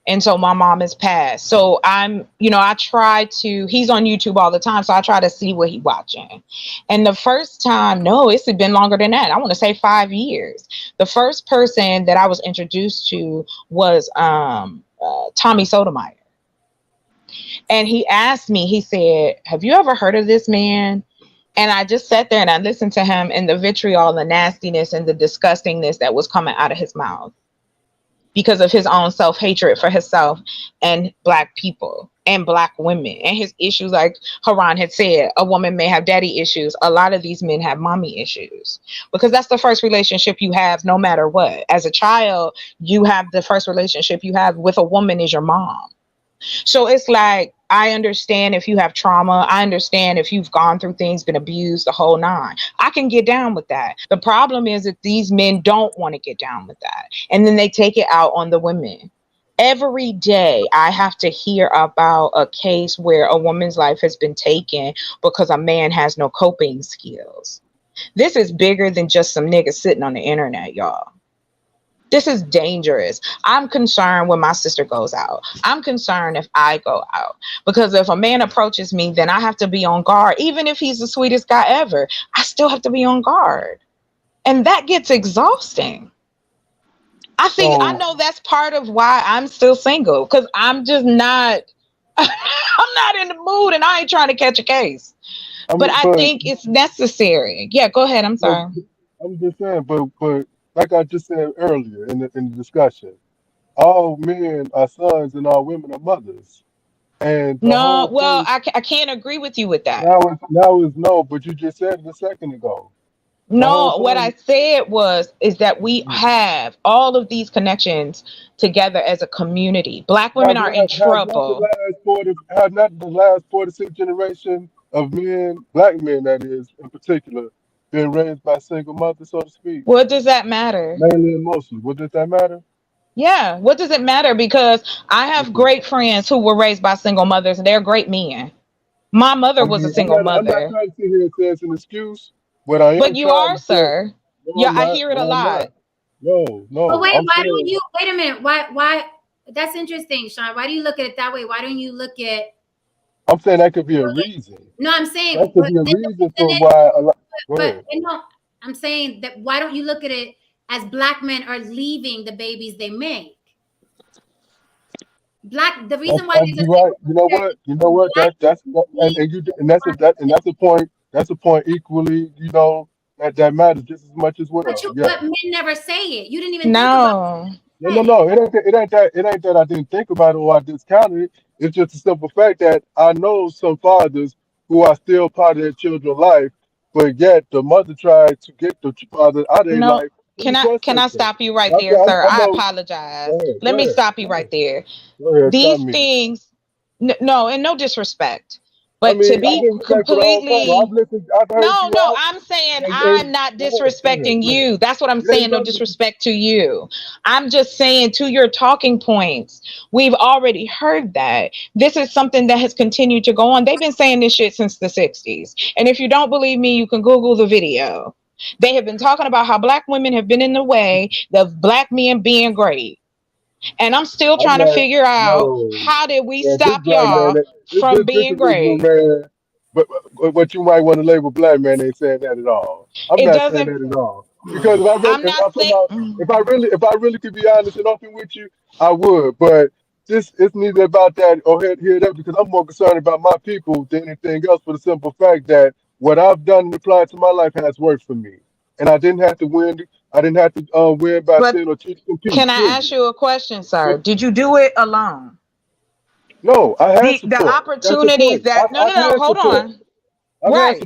And so my mom has passed. So I'm, I try to, he's on YouTube all the time. So I try to see what he's watching. And the first time, no, it's been longer than that. I want to say 5 years. The first person that I was introduced to was Tommy Sotomayor. And he asked me, he said, have you ever heard of this man? And I just sat there and I listened to him and the vitriol, the nastiness and the disgustingness that was coming out of his mouth because of his own self-hatred for himself and Black people and Black women and his issues. Like Haran had said, a woman may have daddy issues. A lot of these men have mommy issues because that's the first relationship you have no matter what. As a child, you have the first relationship you have with a woman is your mom. So it's like, I understand if you have trauma. I understand if you've gone through things, been abused, the whole nine. I can get down with that. The problem is that these men don't want to get down with that. And then they take it out on the women. Every day I have to hear about a case where a woman's life has been taken because a man has no coping skills. This is bigger than just some niggas sitting on the internet, y'all. This is dangerous. I'm concerned when my sister goes out. I'm concerned if I go out. Because if a man approaches me, then I have to be on guard. Even if he's the sweetest guy ever, I still have to be on guard. And that gets exhausting. I know that's part of why I'm still single. Because I'm just not, I'm not in the mood and I ain't trying to catch a case. But I think it's necessary. Yeah, go ahead. I'm sorry. I'm just saying, but like I just said earlier in the discussion, all men are sons and all women are mothers. And no, well, I can't agree with you with that. Now is no, but you just said it a second ago. No, what I said is that we have all of these connections together as a community. Black women are in trouble. Not the last 4 to 6 generation of men, Black men that is in particular, been raised by single mothers, so to speak. What does that matter? Mainly and mostly. What does that matter? Yeah, what does it matter? Because I have great friends who were raised by single mothers and they're great men. My mother was a single mother. I'm not trying to sit here and say it's an excuse, but you are, sir. Yeah, I hear it a lot. No. But wait, wait a minute. Why? That's interesting, Sean. Why do you look at it that way? Why don't you look at? I'm saying that could be a reason. No, I'm saying that could be a reason for why. But I'm saying that why don't you look at it as Black men are leaving the babies they make? The reason why you're right. You know what? That's a point. That's a point equally. That matters just as much as what. But men never say it. You didn't even think about it. No. It ain't that I didn't think about it or I discounted it. It's just a simple fact that I know some fathers who are still part of their children's life, but yet the mother tried to get the father out of their life Can I stop you right there, sir? I apologize. Let me stop you right there. These things, no, and no disrespect, but to be completely, no, I'm saying I'm not disrespecting you. That's what I'm saying. No disrespect to you. I'm just saying to your talking points, we've already heard that. This is something that has continued to go on. They've been saying this shit since the 60s. And if you don't believe me, you can Google the video. They have been talking about how black women have been in the way of black men being great. And I'm still trying to figure out how did we stop y'all from being great. But what you might want to label black man ain't saying that at all. I'm not saying that at all. Because if I really could be honest and open with you, I would. But it's neither about that or hear that, because I'm more concerned about my people than anything else, for the simple fact that what I've done and applied to my life has worked for me. And I didn't have to win. I didn't have to win by 10 or 2 compete. Can I ask you a question, sir? Did you do it alone? No, I had support. The opportunities that no, hold on. Right.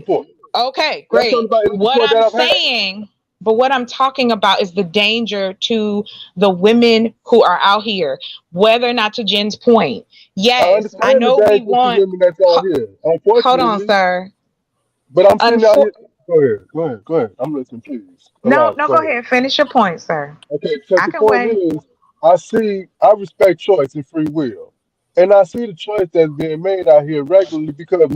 Okay, great. What I'm saying, but what I'm talking about is the danger to the women who are out here, whether or not, to Jen's point. Yes, I know we want. Hold on, sir. But I'm sitting out here. Go ahead. I'm listening, please. No, go ahead. Finish your point, sir. Okay, so the point is, I respect choice and free will. And I see the choice that's being made out here regularly, because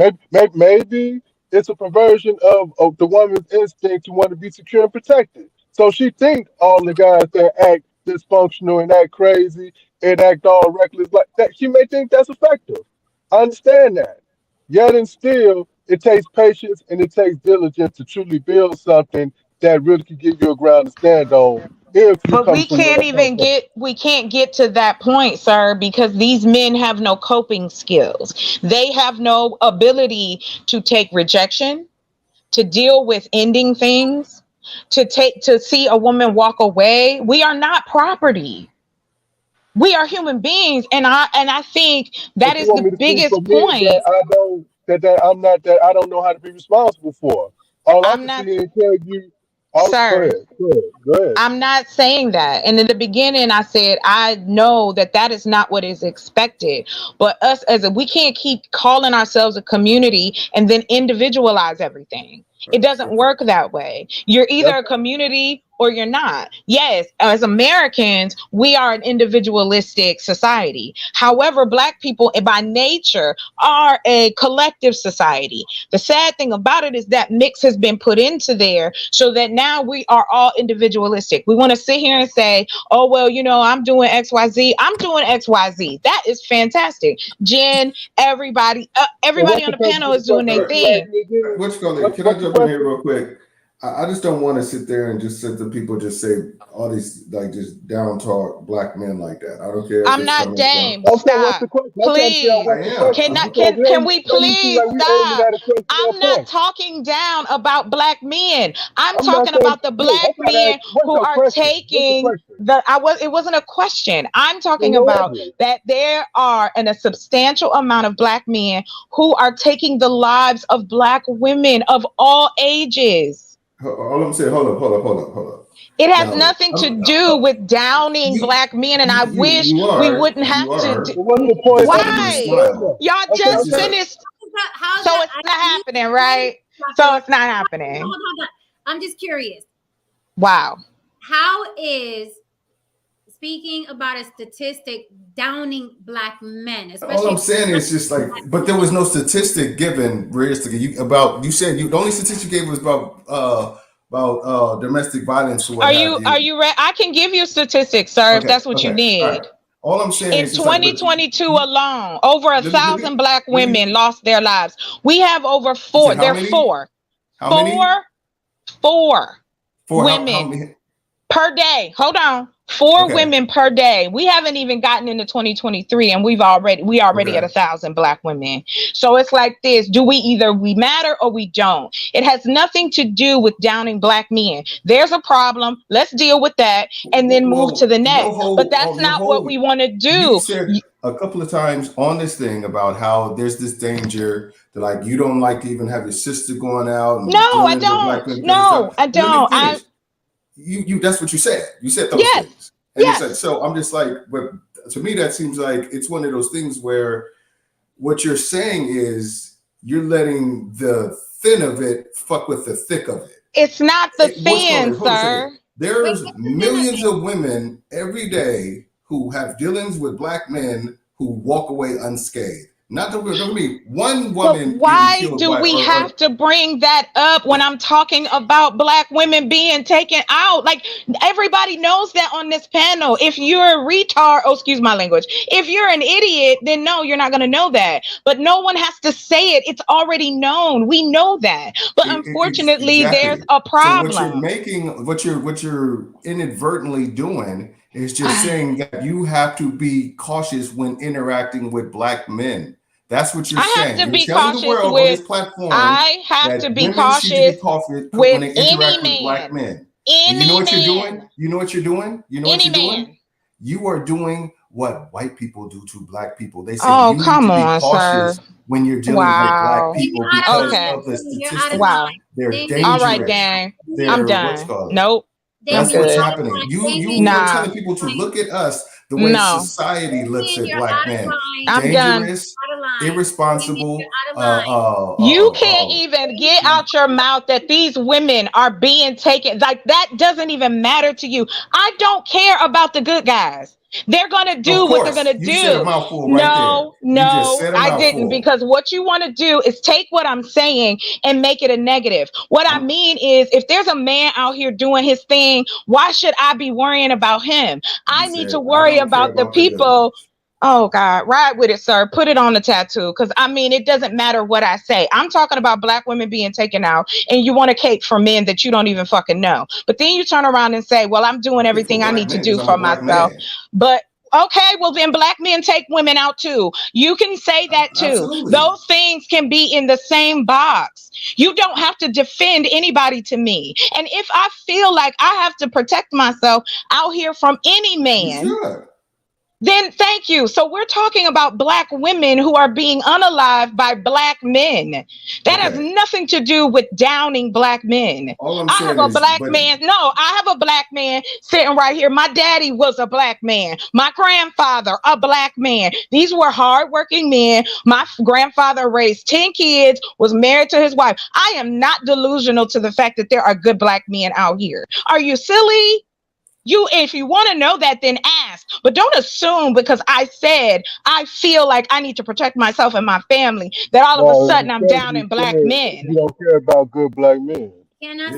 maybe it's a perversion of the woman's instinct to want to be secure and protected. So she thinks all the guys that act dysfunctional and act crazy and act all reckless like that, she may think that's effective. I understand that. Yet and still, it takes patience and it takes diligence to truly build something that really can give you a ground to stand on. But we can't get to that point, sir, because these men have no coping skills. They have no ability to take rejection, to deal with ending things, to see a woman walk away. We are not property. We are human beings, and I think that is the biggest point. I don't know how to be responsible for. All I can see is tell you. Sir, go ahead. I'm not saying that. And in the beginning, I said, I know that is not what is expected. But we can't keep calling ourselves a community and then individualize everything. It doesn't work that way. You're either a community or you're not. Yes, as Americans, we are an individualistic society. However, Black people by nature are a collective society. The sad thing about it is that mix has been put into there so that now we are all individualistic. We want to sit here and say, oh, well, I'm doing XYZ. I'm doing XYZ. That is fantastic. Jen, everybody on the panel is doing their thing. Can I jump in here real quick? I just don't want to sit there and just sit the people just say all these just down talk Black men like that. I don't care. I'm not Dame. Stop. Please. Can we please stop? I'm not talking down about Black men. I'm talking about the Black men who are taking it wasn't a question. I'm talking about that there are a substantial amount of Black men who are taking the lives of Black women of all ages. All I'm saying, hold up. It has nothing to do with downing Black men, and I wish we wouldn't have to. Why? Y'all just finished. So it's not happening, right? So it's not happening. Hold on. I'm just curious. Wow. How is speaking about a statistic downing Black men? All I'm saying is just but there was no statistic given realistically. You said the only statistic you gave was about domestic violence. Are you ready? I can give you statistics, sir, if that's what you need. Right. All I'm saying in 2022 alone, over 1,000 Black women lost their lives. We have over four. There are four. Four women per day. Hold on. 4 women per day. We haven't even gotten into 2023, and we already at 1,000 Black women. So it's like this: we matter or we don't. It has nothing to do with downing Black men. There's a problem. Let's deal with that, and then move to the next. But that's not what we want to do. You said a couple of times on this thing about how there's this danger that you don't like to even have your sister going out. No, I don't. No, I don't. you that's what you said. You said those things. And it's like, so I'm just like, but to me, that seems like it's one of those things where what you're saying is you're letting the thin of it fuck with the thick of it. It's not the thin, sir. There's millions of women every day who have dealings with black men who walk away unscathed. Not to me, one woman. But why do we have to bring that up when I'm talking about black women being taken out? Like, everybody knows that on this panel. If you're a retard, oh, excuse my language. If you're an idiot, then no, you're not going to know that. But no one has to say it. It's already known. We know that. But unfortunately, there's a problem. So what you're inadvertently doing is just saying that you have to be cautious when interacting with black men. That's what you're saying. Have to be cautious with. I have to be cautious with any black men. Any you know what man. You're doing? You know what you're doing? You know any what you're man. doing? You are doing what white people do to black people. They say you come on, sir. When you're dealing with black people because of the statistics. Wow. They're dangerous. All right, gang. I'm done. Nope. That's what's happening. You're telling people to look at us the way society looks at black men. I'm dangerous, irresponsible. You can't even get out your mouth that these women are being taken. Like, that doesn't even matter to you. I don't care about the good guys. They're gonna do what they're gonna do. No, I didn't, because what you want to do is take what I'm saying and make it a negative. What I mean is, if there's a man out here doing his thing, why should I be worrying about him? I need to worry about the people. Oh God, ride with it, sir. Put it on the tattoo. Because I mean, it doesn't matter what I say. I'm talking about black women being taken out, and you want to cape for men that you don't even fucking know. But then you turn around and say, well, I'm doing everything I need to do for myself. But okay, well then black men take women out too. You can say that too. Absolutely. Those things can be in the same box. You don't have to defend anybody to me. And if I feel like I have to protect myself out here from any man, then thank you. So we're talking about black women who are being unalived by black men. That has nothing to do with downing black men. I have a black man. No, I have a black man sitting right here. My daddy was a black man. My grandfather, a black man. These were hardworking men. My grandfather raised 10 kids, was married to his wife. I am not delusional to the fact that there are good black men out here. Are you silly? If you want to know that, then ask. But don't assume because I said I feel like I need to protect myself and my family that all of a sudden I'm down in black men. You don't care about good black men. Can I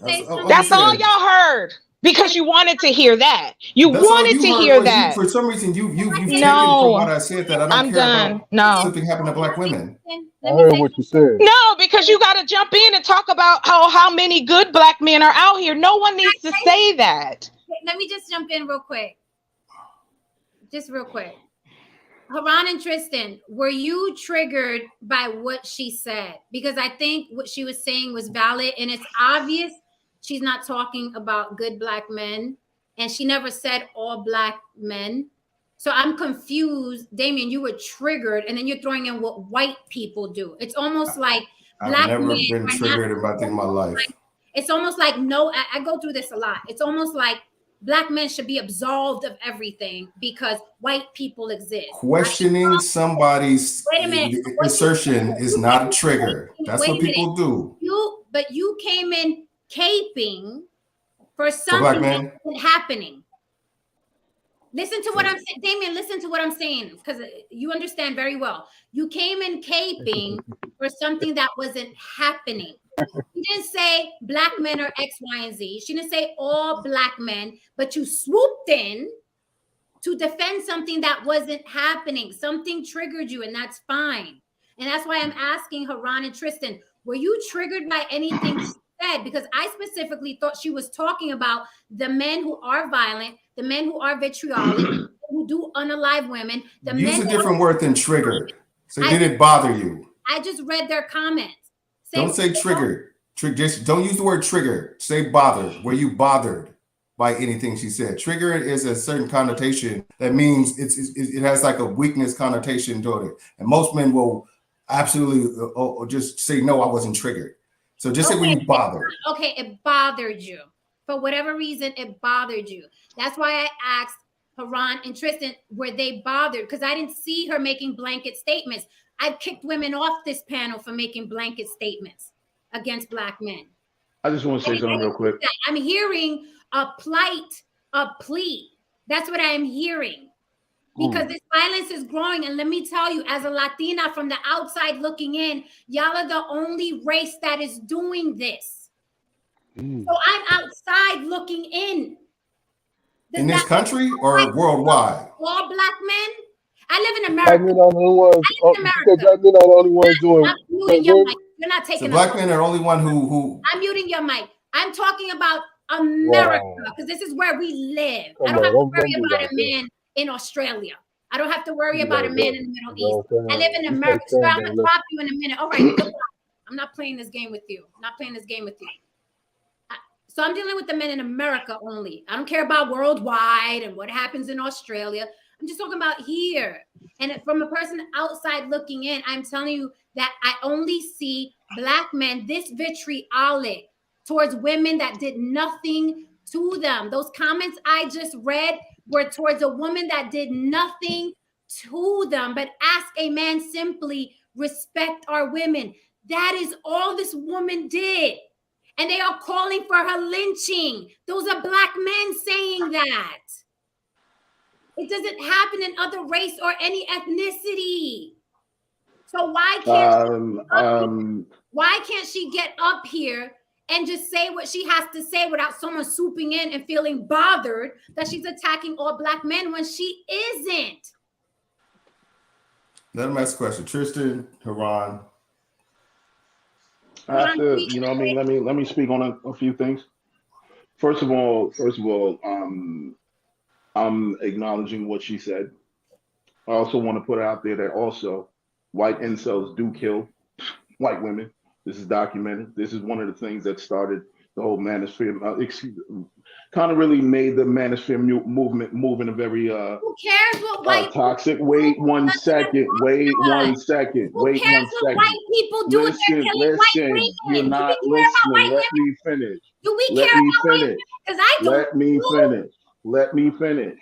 say something? That's all y'all heard. Because you wanted to hear that. You wanted to hear that. For some reason, you've taken from what I said that I don't care about something happened to black women. I heard what you said. No, because you got to jump in and talk about how many good black men are out here. No one needs to say that. Let me just jump in real quick. Just real quick. Haran and Tristan, were you triggered by what she said? Because I think what she was saying was valid, and it's obvious she's not talking about good black men, and she never said all black men. So I'm confused. Damien, you were triggered, and then you're throwing in what white people do. It's almost like black men. I've never been triggered about in my life. It's almost like I go through this a lot. It's almost like black men should be absolved of everything because white people exist. Questioning somebody's assertion is not a trigger. That's what people do. But you came in caping for something that isn't happening. Listen to what I'm saying, Damien. Listen to what I'm saying, because you understand very well. You came in caping for something that wasn't happening. She didn't say black men are X, Y, and Z. She didn't say all black men, but you swooped in to defend something that wasn't happening. Something triggered you, and that's fine. And that's why I'm asking Haran and Tristan, were you triggered by anything she said? Because I specifically thought she was talking about the men who are violent, the men who are vitriolic, who do unalive women. Use a different word than triggered. So did it bother you? I just read their comments. Don't say triggered. Just don't use the word trigger. Say bothered. Were you bothered by anything she said? Trigger is a certain connotation that means it has like a weakness connotation to it. And most men will absolutely just say, no, I wasn't triggered. So just say when you bothered. Okay, it bothered you. For whatever reason, it bothered you. That's why I asked Haran and Tristan, were they bothered? Because I didn't see her making blanket statements. I've kicked women off this panel for making blanket statements against Black men. I just want to say something real quick. I'm hearing a plight, a plea. That's what I am hearing. Because this violence is growing. And let me tell you, as a Latina from the outside looking in, y'all are the only race that is doing this. So I'm outside looking in. In this country or worldwide? All Black men? I live in America. Black men are the only ones. Black men are the only ones doing. I'm muting your mic. You're not taking. So Black men are the only one who. I'm muting your mic. I'm talking about America because this is where we live. I don't have to worry about a man in Australia. I don't have to worry about a man in the Middle East. I live in America. So I'm gonna drop you in a minute. All right, goodbye. I'm not playing this game with you. I'm not playing this game with you. So I'm dealing with the men in America only. I don't care about worldwide and what happens in Australia. I'm just talking about here. And from a person outside looking in, I'm telling you that I only see Black men this vitriolic towards women that did nothing to them. Those comments I just read were towards a woman that did nothing to them, but ask a man simply, respect our women. That is all this woman did. And they are calling for her lynching. Those are Black men saying that. It doesn't happen in other race or any ethnicity. So why can't she get up here and just say what she has to say without someone swooping in and feeling bothered that she's attacking all Black men when she isn't? Let me ask a question. Tristan, Haran. I have to, you know what I mean? Let me speak on a few things. First of all, I'm acknowledging what she said. I also want to put out there that also white incels do kill white women. This is documented. This is one of the things that started the whole manosphere, kind of really made the manosphere movement move in a very who cares what white toxic. Wait one second. Wait one second. Who cares what white people do if they're killing white women? You're not listening. Let me finish. Do we care about white women? Because I don't. Let me finish. Let me finish.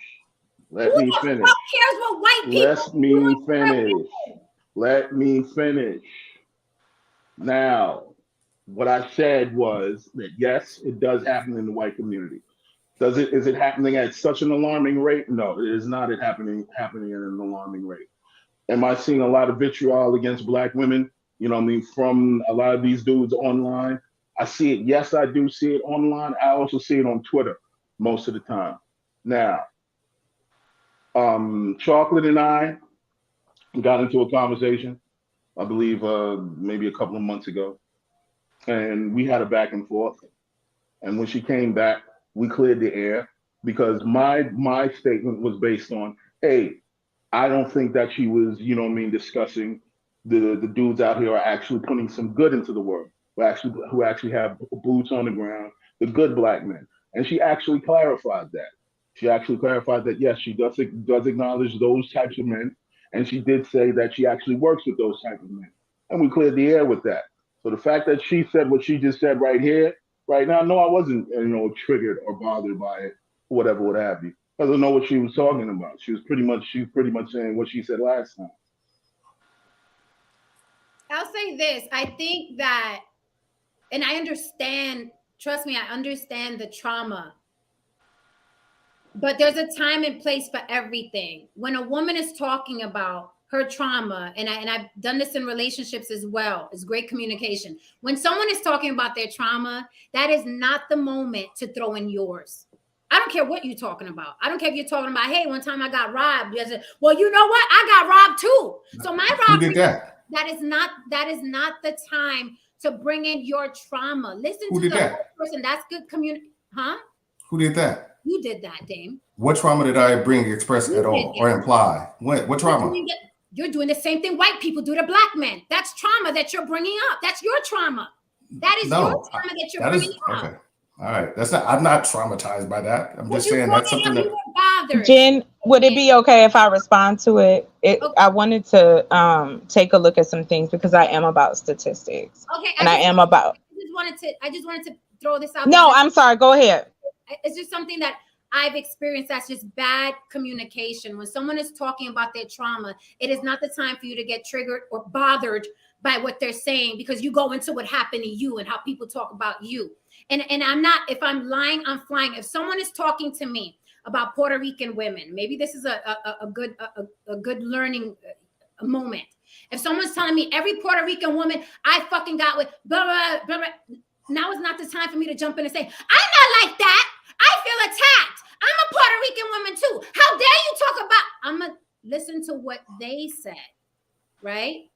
Let me finish. Who cares what white people Let me finish. Let me finish. Now, what I said was that yes, it does happen in the white community. Is it happening at such an alarming rate? No, it is not happening at an alarming rate. Am I seeing a lot of vitriol against Black women? You know what I mean, from a lot of these dudes online? I see it. Yes, I do see it online. I also see it on Twitter most of the time. Now, Chocolate and I got into a conversation, I believe maybe a couple of months ago, and we had a back and forth. And when she came back, we cleared the air because my statement was based on, hey, I don't think that she was, you know what I mean, discussing the dudes out here are actually putting some good into the world, who actually have boots on the ground, the good Black men. And she actually clarified that. She actually clarified that, yes, she does acknowledge those types of men. And she did say that she actually works with those types of men. And we cleared the air with that. So the fact that she said what she just said right here, right now, no, I wasn't, triggered or bothered by it, whatever would have you. Because I know what she was talking about. She was pretty much saying what she said last time. I'll say this. I think that, and I understand, trust me, I understand the trauma. But there's a time and place for everything. When a woman is talking about her trauma, and I've done this in relationships as well, it's great communication. When someone is talking about their trauma, that is not the moment to throw in yours. I don't care what you're talking about. I don't care if you're talking about, hey, one time I got robbed. Well, you know what? I got robbed too. So my robbery, who did that? That is not the time to bring in your trauma. Listen who to did the that? person. That's good community. Huh? Who did that? You did that, Dame. What trauma did I express at all or imply? What trauma? You're doing the same thing white people do to Black men. That's trauma that you're bringing up. That's your trauma. That is your trauma that you're bringing up. Okay. All right. I'm not traumatized by that. I'm just saying that's something that. Jen, would it be okay if I respond to it? Okay. I wanted to take a look at some things because I am about statistics. Okay. And I just wanted to throw this out. No, I'm sorry. Go ahead. it's just something that I've experienced. That's just bad communication. When someone is talking about their trauma, it is not the time for you to get triggered or bothered by what they're saying, because you go into what happened to you and how people talk about you. And I'm not, if I'm lying, I'm flying. If someone is talking to me about Puerto Rican women, maybe this is a good learning moment. If someone's telling me every Puerto Rican woman I fucking got with blah, blah, blah, blah, now is not the time for me to jump in and say, I'm not like that. I feel attacked. I'm a Puerto Rican woman too. How dare you talk about, I'm going to listen to what they said, right?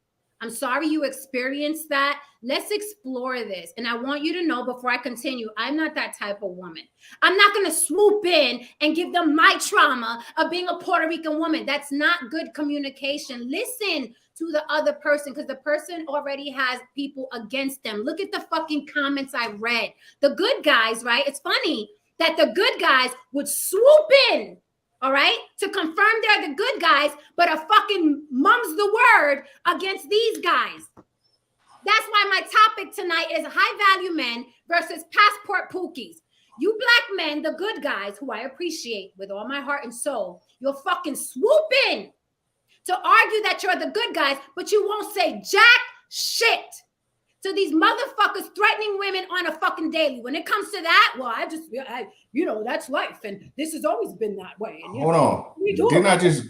I'm sorry you experienced that. Let's explore this. And I want you to know before I continue, I'm not that type of woman. I'm not going to swoop in and give them my trauma of being a Puerto Rican woman. That's not good communication. Listen to the other person, because the person already has people against them. Look at the fucking comments I read. The good guys, right? It's funny that the good guys would swoop in, all right, to confirm they're the good guys, but a fucking mum's the word against these guys. That's why my topic tonight is high value men versus passport pookies. You black men, the good guys, who I appreciate with all my heart and soul, you'll fucking swoop in to argue that you're the good guys, but you won't say jack shit to these motherfuckers threatening women on a fucking daily. When it comes to that, well, that's life, and this has always been that way. And, hold on, didn't I just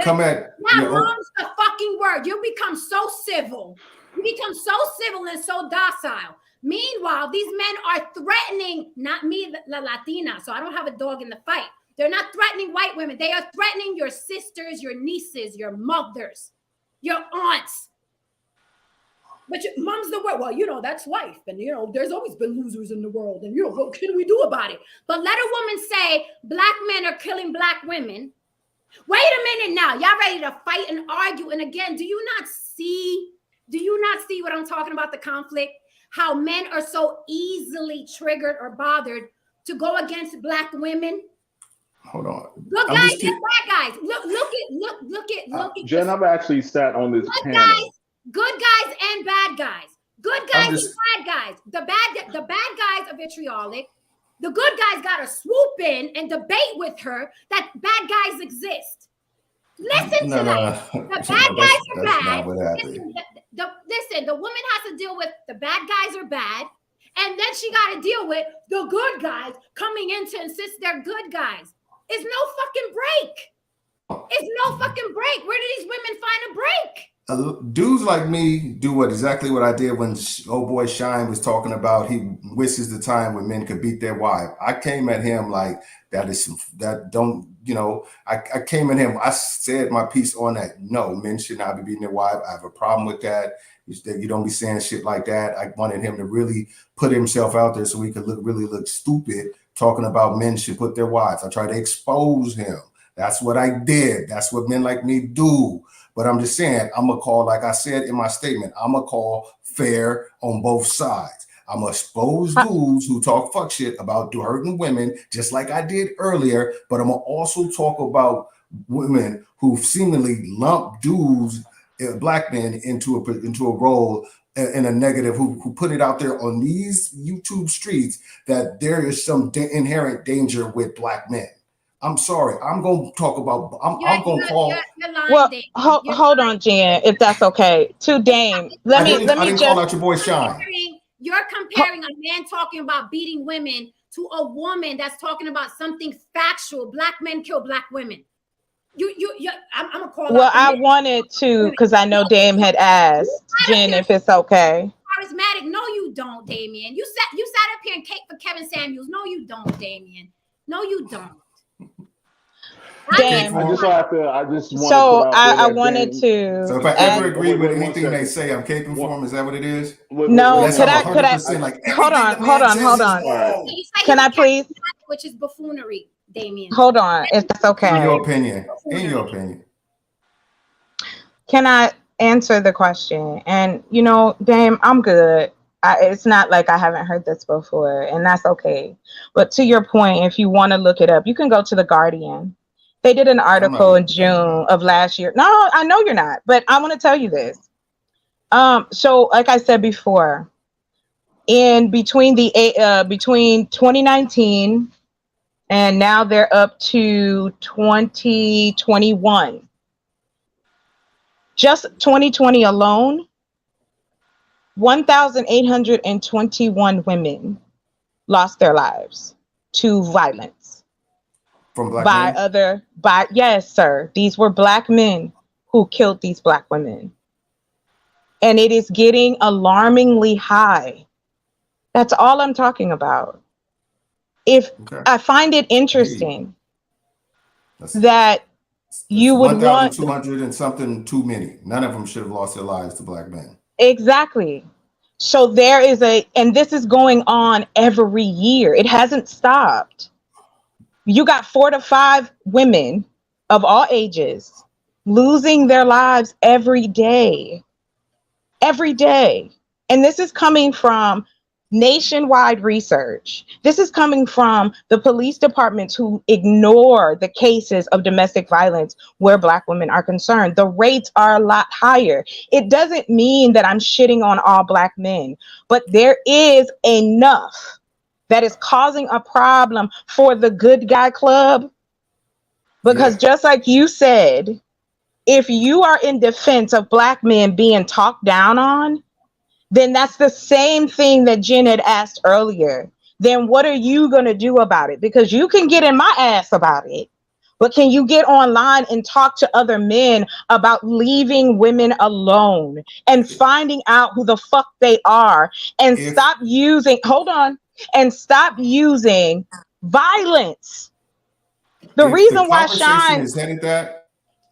come at that wrong's the fucking word. You become so civil. You become so civil and so docile. Meanwhile, these men are threatening, not me, la Latina, so I don't have a dog in the fight. They're not threatening white women. They are threatening your sisters, your nieces, your mothers, your aunts. But mom's the word. Well, that's life. And, there's always been losers in the world. And, what can we do about it? But let a woman say black men are killing black women. Wait a minute now. Y'all ready to fight and argue? And again, do you not see what I'm talking about, the conflict? How men are so easily triggered or bothered to go against black women? Hold on. Good guys and bad guys. Look at Jen, I've actually sat on this panel. Good guys and bad guys. Good guys and bad guys. The bad guys are vitriolic. The good guys got to swoop in and debate with her that bad guys exist. Listen to that. The bad guys are bad. Listen, the woman has to deal with the bad guys are bad. And then she got to deal with the good guys coming in to insist they're good guys. It's no fucking break. It's no fucking break. Where do these women find a break? Dudes like me do exactly what I did when old boy Shine was talking about he wishes the time when men could beat their wife. I came at him like I came at him. I said my piece on that. No, men should not be beating their wife. I have a problem with that. You don't be saying shit like that. I wanted him to really put himself out there so he could look stupid talking about men should put their wives. I tried to expose him. That's what I did. That's what men like me do. But I'm just saying, I'm going to call, like I said in my statement, I'm going to call fair on both sides. I'm going to expose dudes who talk fuck shit about hurting women, just like I did earlier. But I'm going to also talk about women who seemingly lump dudes, black men, into a role in a negative, who put it out there on these YouTube streets that there is some inherent danger with black men. I'm sorry. I'm going to talk about. I'm going to call. Well, hold on, Jen, if that's okay. To Dame, let me just call out your boy Shine. You're comparing a man talking about beating women to a woman that's talking about something factual. Black men kill black women. I'm gonna call. Well, I wanted to, because I know Dame had asked Jen if it's okay. Charismatic? No, you don't, Damien. You sat up here and cake for Kevin Samuels. No, you don't, Damien. No, you don't. Damn. I just wanted to. So if I ever agree with anything they say, I'm caping for them. Is that what it is? No, could I? Like, hold on. Can I please? Which is buffoonery, Damien. Hold on, if that's okay. In your opinion. Can I answer the question? And Dame, I'm good. It's not like I haven't heard this before, and that's okay. But to your point, if you want to look it up, you can go to The Guardian. They did an article in June of last year. No, I know you're not, but I want to tell you this. So like I said before, in between 2019 and now they're up to 2021. Just 2020 alone, 1,821 women lost their lives to violence from black men? Yes, sir. These were black men who killed these black women. And it is getting alarmingly high. That's all I'm talking about. I find it interesting that you would want 1,200 and something too many. None of them should have lost their lives to black men. Exactly. So there is and this is going on every year. It hasn't stopped. You got 4 to 5 women of all ages losing their lives every day. Every day. And this is coming from nationwide research. This is coming from the police departments who ignore the cases of domestic violence where black women are concerned. The rates are a lot higher. It doesn't mean that I'm shitting on all black men, but there is enough that is causing a problem for the good guy club. Because just like you said, if you are in defense of black men being talked down on, then that's the same thing that Jen had asked earlier. Then what are you going to do about it? Because you can get in my ass about it, but can you get online and talk to other men about leaving women alone and finding out who the fuck they are and stop using violence? The reason why Shine is headed that.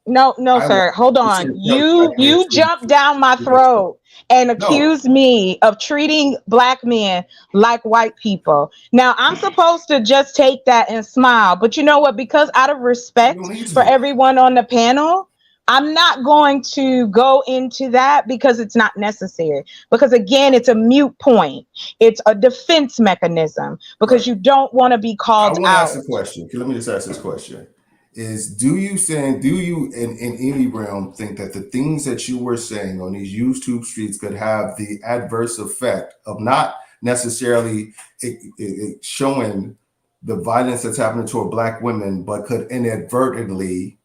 No, sir. Hold on. You jumped down my throat and accused me of treating black men like white people. Now, I'm supposed to just take that and smile. But you know what? Because out of respect for everyone on the panel, I'm not going to go into that because it's not necessary. Because again, it's a mute point. It's a defense mechanism because you don't want to be called out. I want to ask a question. Let me just ask this question. Do you in any realm think that the things that you were saying on these YouTube streets could have the adverse effect of not necessarily showing the violence that's happening toward black women, but could inadvertently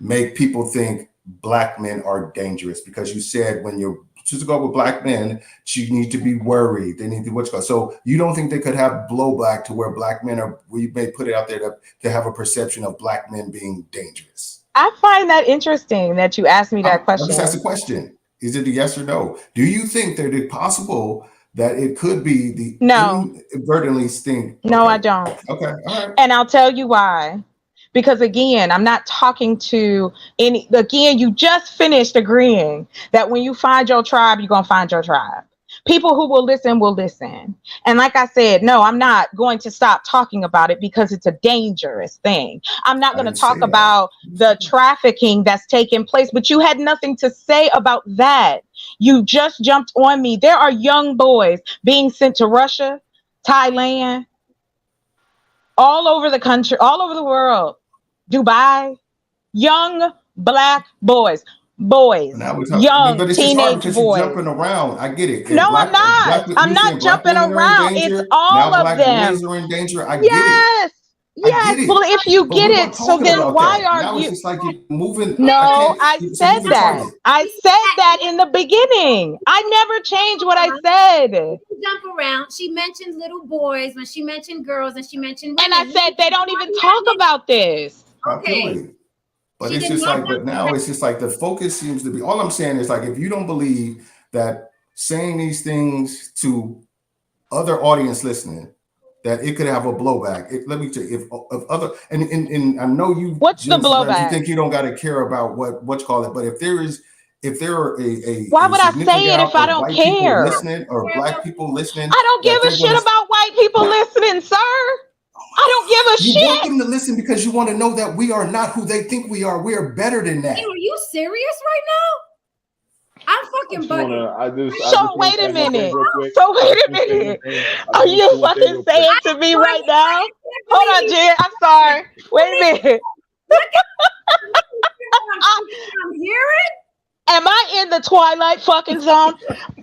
make people think black men are dangerous? Because you said when you're to go with black men, you need to be worried. They need to So you don't think they could have blowback to where black men are, we may put it out there to have a perception of black men being dangerous? I find that interesting that you asked me that question. I'll just ask a question. Is it a yes or no? Do you think that it's possible that it could be the inadvertently sting? No, I don't. Okay, all right. And I'll tell you why. Because again, I'm not talking to you just finished agreeing that when you find your tribe, you're going to find your tribe. People who will listen. And like I said, no, I'm not going to stop talking about it because it's a dangerous thing. I'm not going to talk about the trafficking that's taking place, but you had nothing to say about that. You just jumped on me. There are young boys being sent to Russia, Thailand, all over the country, all over the world. Dubai, young black boys, young teenage boys. Jumping around, I get it. No, I'm not. I'm not jumping around. It's all of them. Are in danger. I get it. Yes. Well, if you get it, so then why are you? It's like you're moving. No, I said that. I said that in the beginning. I never changed what I said. Jump around. She mentioned little boys when she mentioned girls, and she mentioned women. And I said they don't even talk about this. Okay. But it's just like, but now it's just like the focus seems to be, all I'm saying is like, if you don't believe that saying these things to other audience listening, that it could have a blowback. Let me tell you, if other, and I know you, what's the blowback? You think you don't got to care about what you call it, but if there are why would I say it if I don't care? Listening or black people listening, I don't give a shit about white people listening, sir. I don't give a shit. You want them to listen because you want to know that we are not who they think we are. We are better than that. Are you serious right now? I'm fucking bugging. So wait a minute. Are you fucking saying to me right now? Hold on, Jen. I'm sorry. Wait a minute. I'm hearing. Am I in the Twilight fucking zone?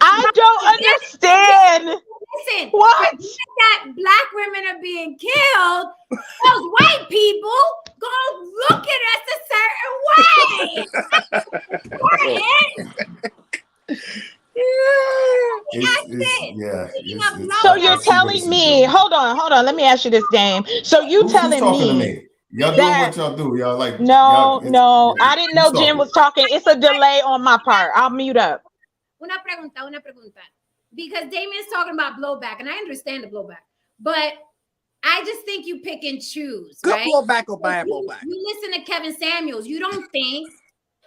I don't understand. Listen. What? black women are being killed, those white people gonna look at us a certain way. So you're telling me, hold on, let me ask you this, Dame. So you telling talking to me me? Y'all do what y'all do. Y'all like no, I didn't know Jen was talking. It's a delay on my part. I'll mute up. Una pregunta. Because Damien's talking about blowback, and I understand the blowback, but I just think you pick and choose. Good right? blowback or bad blowback. You listen to Kevin Samuels. You don't think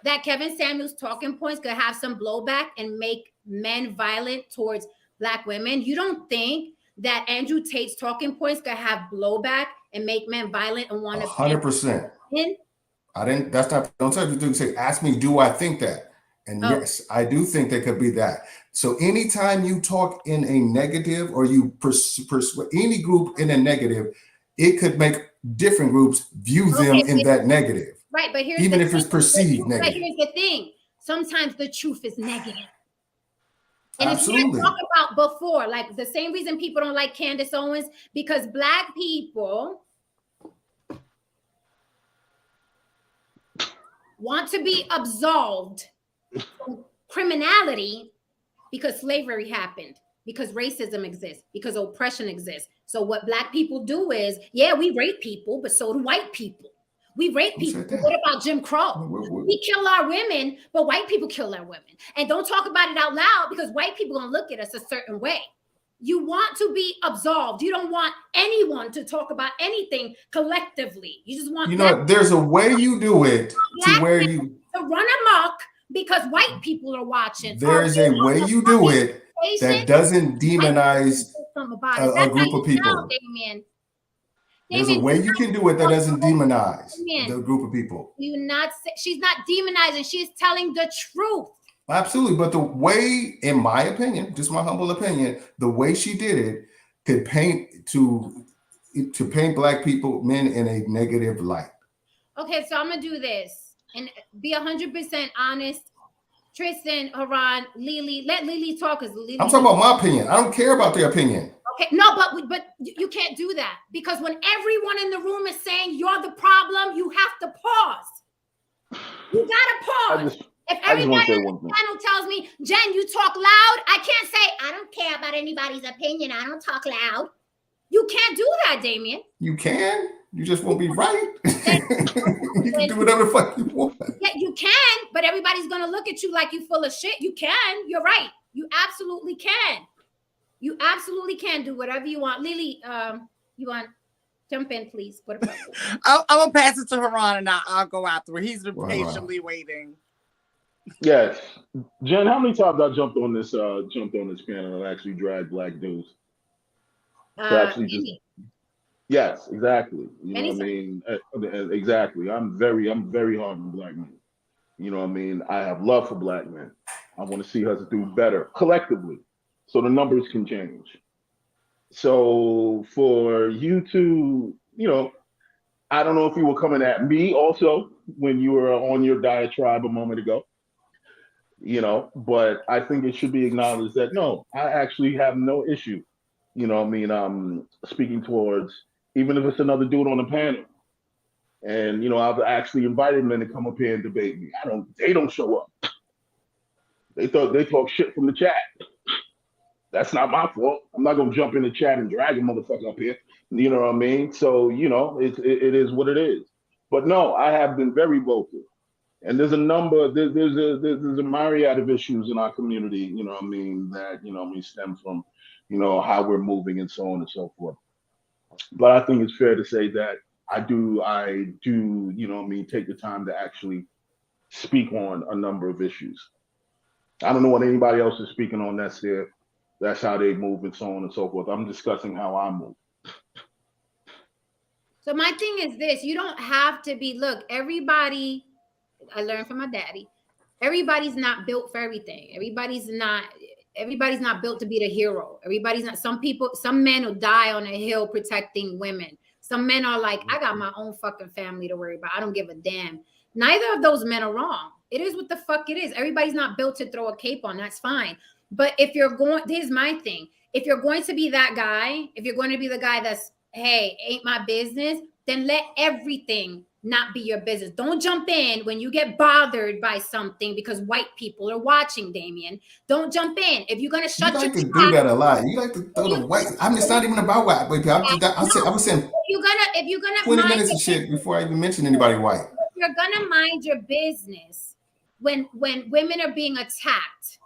that Kevin Samuels' talking points could have some blowback and make men violent towards black women? You don't think that Andrew Tate's talking points could have blowback and make men violent and want to 100%. I didn't. That's not. Don't tell you to say. Ask me. Do I think that? And yes, I do think there could be that. So anytime you talk in a negative or you persuade any group in a negative, it could make different groups view them in that negative. Right, but here's even if it's perceived negative. negative. But here's the thing: sometimes the truth is negative. And Absolutely. if you talk about before, like the same reason people don't like Candace Owens, because black people want to be absolved from criminality because slavery happened, because racism exists, because oppression exists. So what black people do is, yeah, we rape people, but so do white people. We rape people. But what about Jim Crow? We kill our women, but white people kill our women. And don't talk about it out loud because white people gonna look at us a certain way. You want to be absolved. You don't want anyone to talk about anything collectively. You just want there's a way you do it to where you to run amok because white people are watching. There's a way you do it that doesn't demonize a group of people. There's a way you can do it that doesn't demonize the group of people. She's not demonizing. She's telling the truth. Absolutely. But the way, in my opinion, just my humble opinion, the way she did it could paint black people, men in a negative light. Okay, so I'm going to do this and be 100% honest. Tristan, Haran, Lily, let Lily talk. I'm talking about my opinion. I don't care about their opinion. Okay, no, but you can't do that because when everyone in the room is saying you're the problem, you have to pause. You gotta pause. If everybody on the panel tells me, Jen, you talk loud, I can't say I don't care about anybody's opinion. I don't talk loud. You can't do that, Damien. You can. You just won't be right. You can do whatever the fuck you want. Yeah, you can, but everybody's gonna look at you like you full of shit. You can. You're right. You absolutely can. You absolutely can do whatever you want. Lily, you want jump in, please? What about I'm gonna pass it to Haran and I'll go after. He's been patiently waiting. Yes, Jen. How many times I jumped on this panel and actually dragged black dudes? Yes, exactly. You know what I mean? Exactly. I'm very hard on black men. You know what I mean? I have love for black men. I want to see us do better collectively, so the numbers can change. So for you to, I don't know if you were coming at me also when you were on your diatribe a moment ago, but I think it should be acknowledged that no, I actually have no issue. Speaking towards, even if it's another dude on the panel. And, I've actually invited men to come up here and debate me. They don't show up. They talk shit from the chat. That's not my fault. I'm not going to jump in the chat and drag a motherfucker up here. You know what I mean? So, it is what it is. But no, I have been very vocal. And there's a myriad of issues in our community, that, stem from, how we're moving and so on and so forth. But I think it's fair to say that I do, take the time to actually speak on a number of issues. I don't know what anybody else is speaking on. That's how they move and so on and so forth. I'm discussing how I move. So my thing is this, you don't have to be, look, everybody, I learned from my daddy, everybody's not built for everything. Everybody's not built to be the hero. Some men will die on a hill protecting women. Some men are like, I got my own fucking family to worry about. I don't give a damn. Neither of those men are wrong. It is what the fuck it is. Everybody's not built to throw a cape on. That's fine. But if you're going, here's my thing. If you're going to be that guy, if you're going to be the guy that's, hey, ain't my business, then let everything not be your business. Don't jump in when you get bothered by something because white people are watching, Damien. Don't jump in. If you're gonna shut you like your to do that a lot. You like to throw the white. I mean, it's not even about white people. I was saying if you're gonna 20 mind minutes of shit before I even mention anybody white. If you're gonna mind your business when women are being attacked,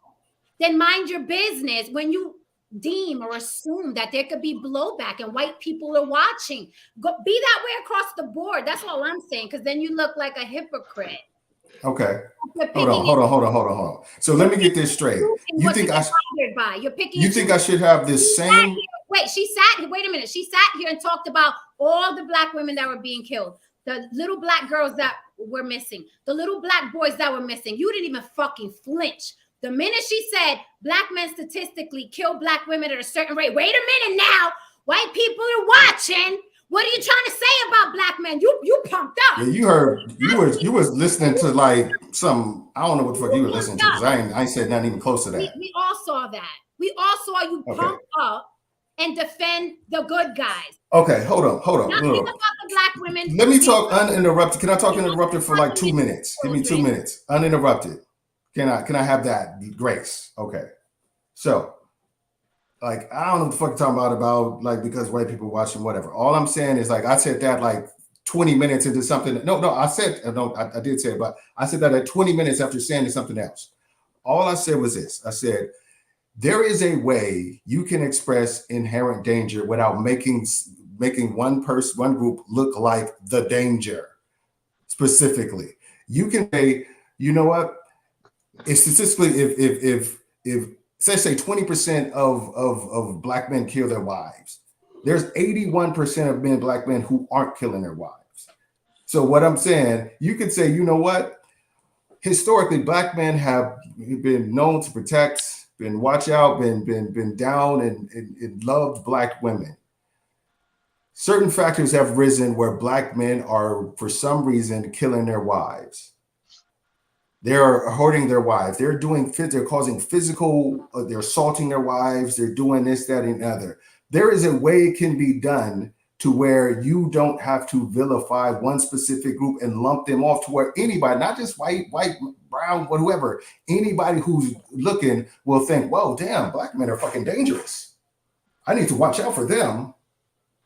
then mind your business when you deem or assume that there could be blowback and white people are watching. Go be that way across the board. That's all I'm saying, because then you look like a hypocrite. Okay. Hold on. So let me get this straight. You think I should have this same? Wait a minute. She sat here and talked about all the black women that were being killed, the little black girls that were missing, the little black boys that were missing. You didn't even fucking flinch. The minute she said black men statistically kill black women at a certain rate, wait a minute now, white people are watching. What are you trying to say about black men? You pumped up. Yeah, you heard, you was listening to like some, I don't know what the fuck you were listening to, because I ain't said nothing even close to that. We all saw that. We all saw you pump up and defend the good guys. Okay, hold on. Nothing about the black women. Let me talk uninterrupted. Can I talk uninterrupted for like 2 minutes? Give me 2 minutes. Uninterrupted. Can I have that grace? Okay. So, like, I don't know what the fuck you're talking about like because white people watching whatever. All I'm saying is like I said that like 20 minutes into something. I did say it, but I said that at 20 minutes after saying something else. All I said was this. I said there is a way you can express inherent danger without making one group look like the danger. Specifically, you can say, you know what? It's statistically, if say 20% of black men kill their wives, there's 81% of black men who aren't killing their wives. So what I'm saying, you could say, you know what? Historically, black men have been known to protect, been watch out, been down and loved black women. Certain factors have risen where black men are, for some reason, killing their wives. They're hurting their wives. They're causing physical, they're assaulting their wives. They're doing this, that, and the other. There is a way it can be done to where you don't have to vilify one specific group and lump them off to where anybody, not just white, brown, whoever, anybody who's looking will think, well, damn, black men are fucking dangerous. I need to watch out for them.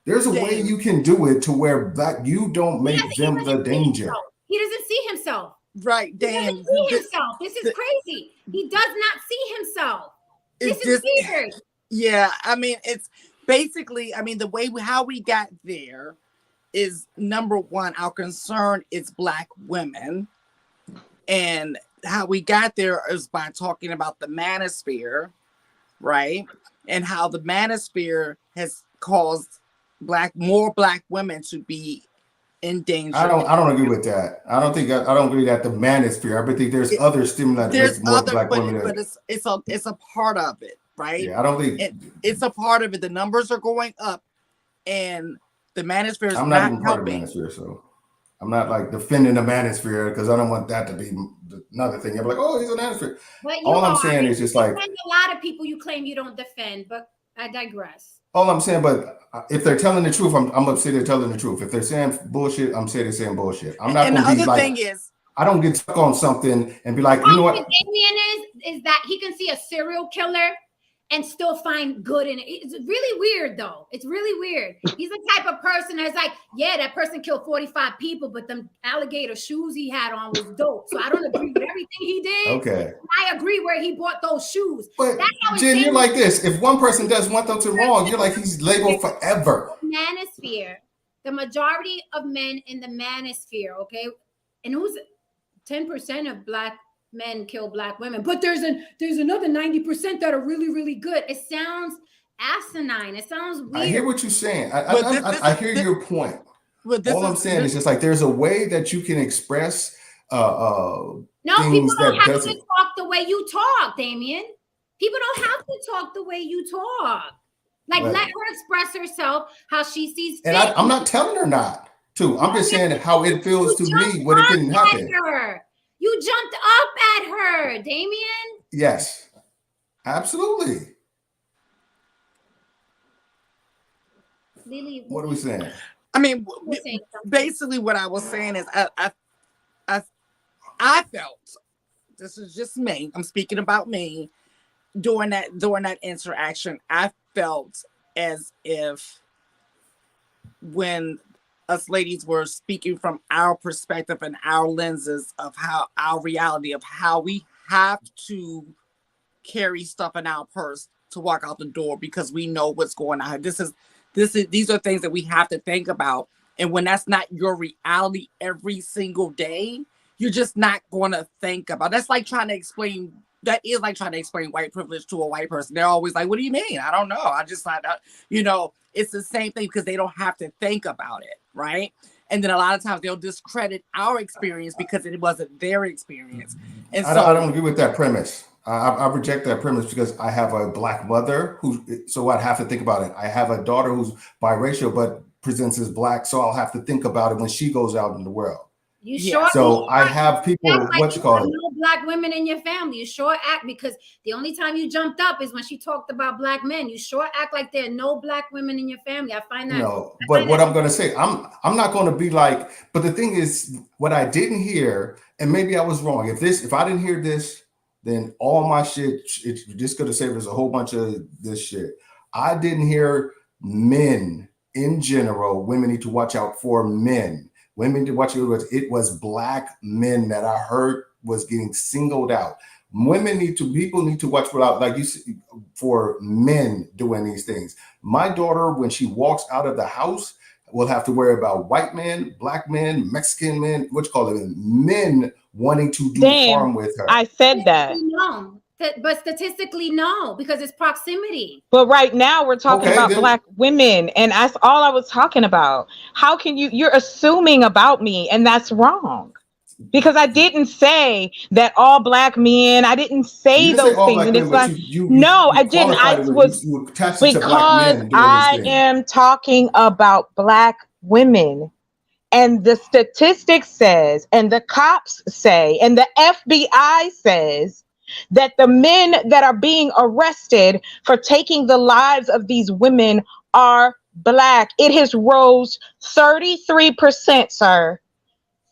There's a way you can do it to where you don't make them the danger. He doesn't see himself. Right, Dan. He doesn't see himself. This is crazy. He does not see himself. This is weird. Yeah, I mean, it's basically, I mean, the way how we got there is number one, our concern is black women. And how we got there is by talking about the manosphere, right? And how the manosphere has caused more black women to be in danger. I don't agree with that. I don't agree that the manosphere. I think there's other stimuli. There's more other, black women, but it's a part of it, right? Yeah, I don't think it's a part of it. The numbers are going up, and the manosphere is I'm not even part of the manosphere, so I'm not like defending the manosphere because I don't want that to be another thing. I'm like, oh, he's a manosphere. All I'm saying is just like a lot of people you claim you don't defend, but I digress. All I'm saying, but if they're telling the truth, I'm gonna say they're telling the truth. If they're saying bullshit, I'm saying they're saying bullshit. I'm not gonna be like. Thing is, I don't get stuck on something and be like, you know what? Damien is that he can see a serial killer and still find good in it. It's really weird, though. It's really weird. He's the type of person that's like, yeah, that person killed 45 people, but them alligator shoes he had on was dope. So I don't agree with everything he did. Okay. I agree where he bought those shoes. But Jen, you're like this. If one person does one thing wrong, you're like he's labeled forever. Manosphere. The majority of men in the manosphere, okay? And who's 10% of black men kill black women, but there's another 90% that are really, really good. It sounds asinine. It sounds weird. I hear what you're saying. I hear your point. All I'm saying is just like there's a way that you can express no, people don't have to talk the way you talk, Damien. People don't have to talk the way you talk. Like let her express herself how she sees fit. And I'm not telling her not to. I'm just saying how it feels to me when it didn't happen. You jumped up at her, Damien. Yes. Absolutely. Lily, What are we saying? I mean, basically what I was saying is I felt, this is just me, I'm speaking about me, during that interaction, I felt as if when us ladies were speaking from our perspective and our lenses of how our reality of how we have to carry stuff in our purse to walk out the door because we know what's going on. These are things that we have to think about. And when that's not your reality every single day, you're just not going to think about. That is like trying to explain white privilege to a white person. They're always like, what do you mean? I don't know. I just thought, it's the same thing because they don't have to think about it, right? And then a lot of times they'll discredit our experience because it wasn't their experience. And I don't agree with that premise. I reject that premise because I have a Black mother so I'd have to think about it. I have a daughter who's biracial but presents as Black, so I'll have to think about it when she goes out in the world. You sure? So I have people, what you call it? No Black women in your family. You sure act, because the only time you jumped up is when she talked about Black men. You sure act like there are no Black women in your family. I find that. No, but what I'm going to say, I'm not going to be like. But the thing is, what I didn't hear, and maybe I was wrong. If I didn't hear this, then all my shit, it's just going to say there's a whole bunch of this shit. I didn't hear men in general. Women need to watch out for men. Women to watch it was Black men that I heard was getting singled out. People need to watch for men doing these things. My daughter, when she walks out of the house, will have to worry about white men, Black men, Mexican men, men wanting to do harm with her. I said that. No, but statistically, no, because it's proximity. But right now we're talking about Black women, and that's all I was talking about. How can you're assuming about me, and that's wrong. Because I didn't say that all Black men, I didn't say those things. And it's like, no, I didn't. I was because I am talking about Black women. And the statistics says, and the cops say, and the FBI says that the men that are being arrested for taking the lives of these women are Black. It has rose 33%, sir.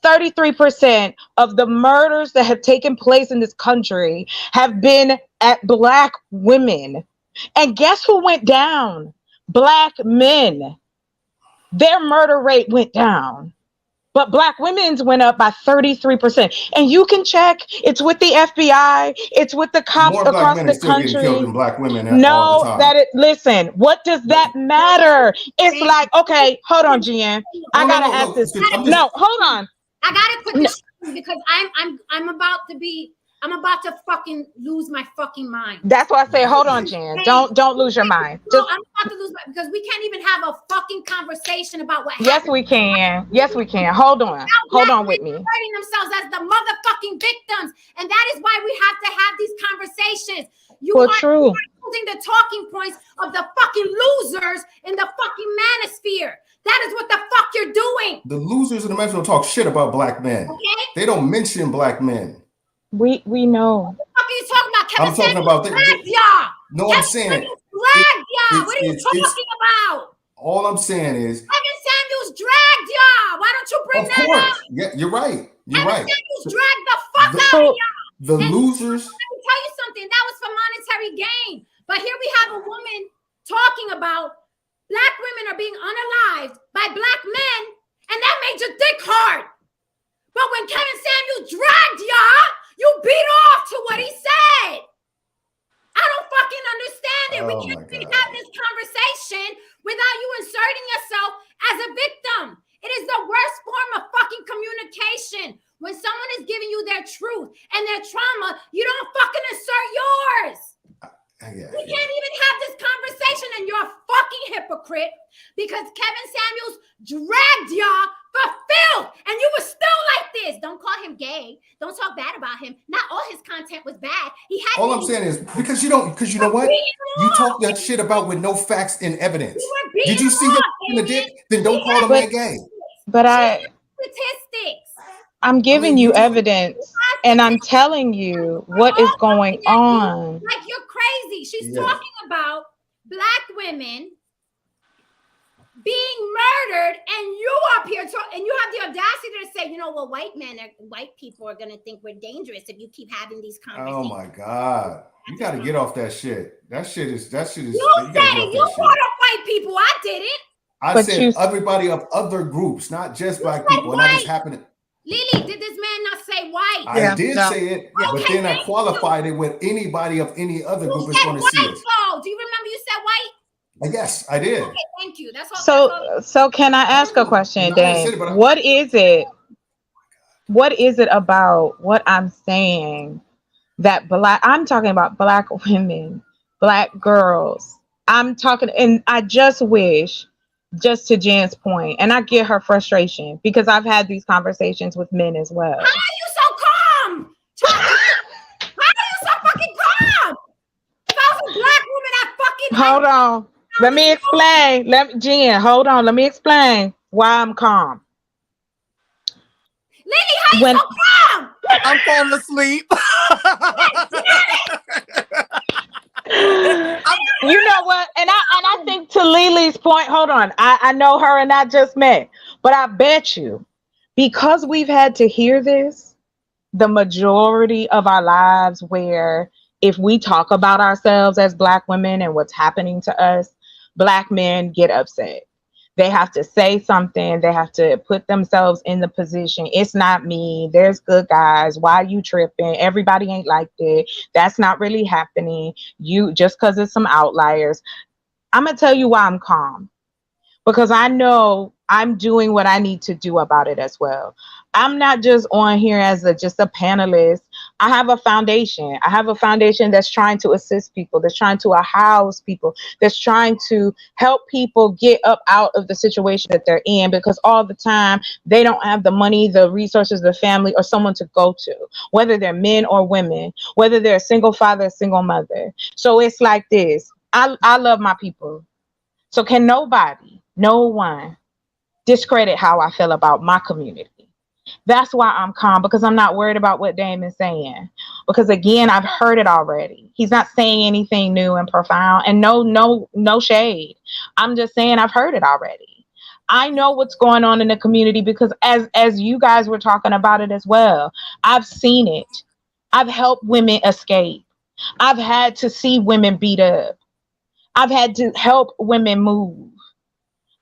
33% of the murders that have taken place in this country have been at Black women. And guess who went down? Black men. Their murder rate went down. But Black women's went up by 33%. And you can check. It's with the FBI. It's with the cops across the country. Killed than Black women all the time. Listen, what does that matter? It's like, okay, hold on, Jen. I gotta ask this. No, hold on. I gotta put this because I'm about to fucking lose my fucking mind. That's why I say, hold on, Jan. Don't lose your mind. No, I'm about to lose my, because we can't even have a fucking conversation about what happened. Yes, we can. Yes, we can. Hold on. Hold on with me. Hurting themselves as the motherfucking victims, and that is why we have to have these conversations. You are using the talking points of the fucking losers in the fucking manosphere. That is what the fuck you're doing. The losers in the manosphere don't talk shit about Black men. Okay? They don't mention Black men. We know. What the fuck are you talking about? Kevin I'm talking about dragged y'all. No, I'm saying dragged y'all. What are you talking about? All I'm saying is Kevin Samuels dragged y'all. Why don't you bring that up? Yeah, you're right. You're Kevin right. Samuels dragged the fuck out of y'all. The losers. Let me tell you something. That was for monetary gain. But here we have a woman talking about Black women are being unalived by Black men, and that made your dick hard. But when Kevin Samuels dragged y'all, you beat off to what he said. I don't fucking understand it. We can't even have this conversation without you inserting yourself as a victim. It is the worst form of fucking communication. When someone is giving you their truth and their trauma, you don't fucking insert yours. We can't even have this conversation, and you're a fucking hypocrite because Kevin Samuels dragged y'all for filth, and you were still like this. Don't call him gay. Don't talk bad about him. Not all his content was bad. All I'm saying is because you know what? You talk that shit about with no facts and evidence. Did you see him in the dick? Then don't call the man gay. But statistics. I'm giving you evidence. and I'm telling you what is going on. Like you're crazy. She's talking about Black women being murdered, and you up here and you have the audacity to say, you know, well, white people are gonna think we're dangerous if you keep having these conversations. Oh my God. You got to get off that shit. That shit is. You said it. You brought up white people. I didn't. I said everybody of other groups, not just Black people. And that is happening. Lily, did this man not say white? I did say it, but then I qualified it with anybody of any other group is going to see it. Do you remember you said white? Yes, I did. Okay, thank you. That's all. So can I ask a question, Dane? What is it? What is it about what I'm saying that I'm talking about Black women, Black girls. I'm talking, and I just wish, just to Jen's point, and I get her frustration because I've had these conversations with men as well. How are you so calm? How are you so fucking calm? If I was a Black woman, I fucking hold on. Let me explain. Jen, hold on. Let me explain why I'm calm. Lily, how you so calm? I'm falling asleep. You know what? And I think to Lily's point, hold on. I know her and I just met, but I bet you, because we've had to hear this the majority of our lives, where if we talk about ourselves as Black women and what's happening to us, Black men get upset. They have to say something. They have to put themselves in the position. It's not me. There's good guys. Why are you tripping? Everybody ain't like that. That's not really happening. You just because it's some outliers. I'm going to tell you why I'm calm. Because I know I'm doing what I need to do about it as well. I'm not just on here as just a panelist. I have a foundation. I have a foundation that's trying to assist people, that's trying to house people, that's trying to help people get up out of the situation that they're in, because all the time they don't have the money, the resources, the family, or someone to go to, whether they're men or women, whether they're a single father, a single mother. So it's like this. I love my people. So can no one discredit how I feel about my community. That's why I'm calm, because I'm not worried about what Damon's saying. Because again, I've heard it already. He's not saying anything new and profound, and no shade. I'm just saying I've heard it already. I know what's going on in the community because as you guys were talking about it as well, I've seen it. I've helped women escape. I've had to see women beat up. I've had to help women move.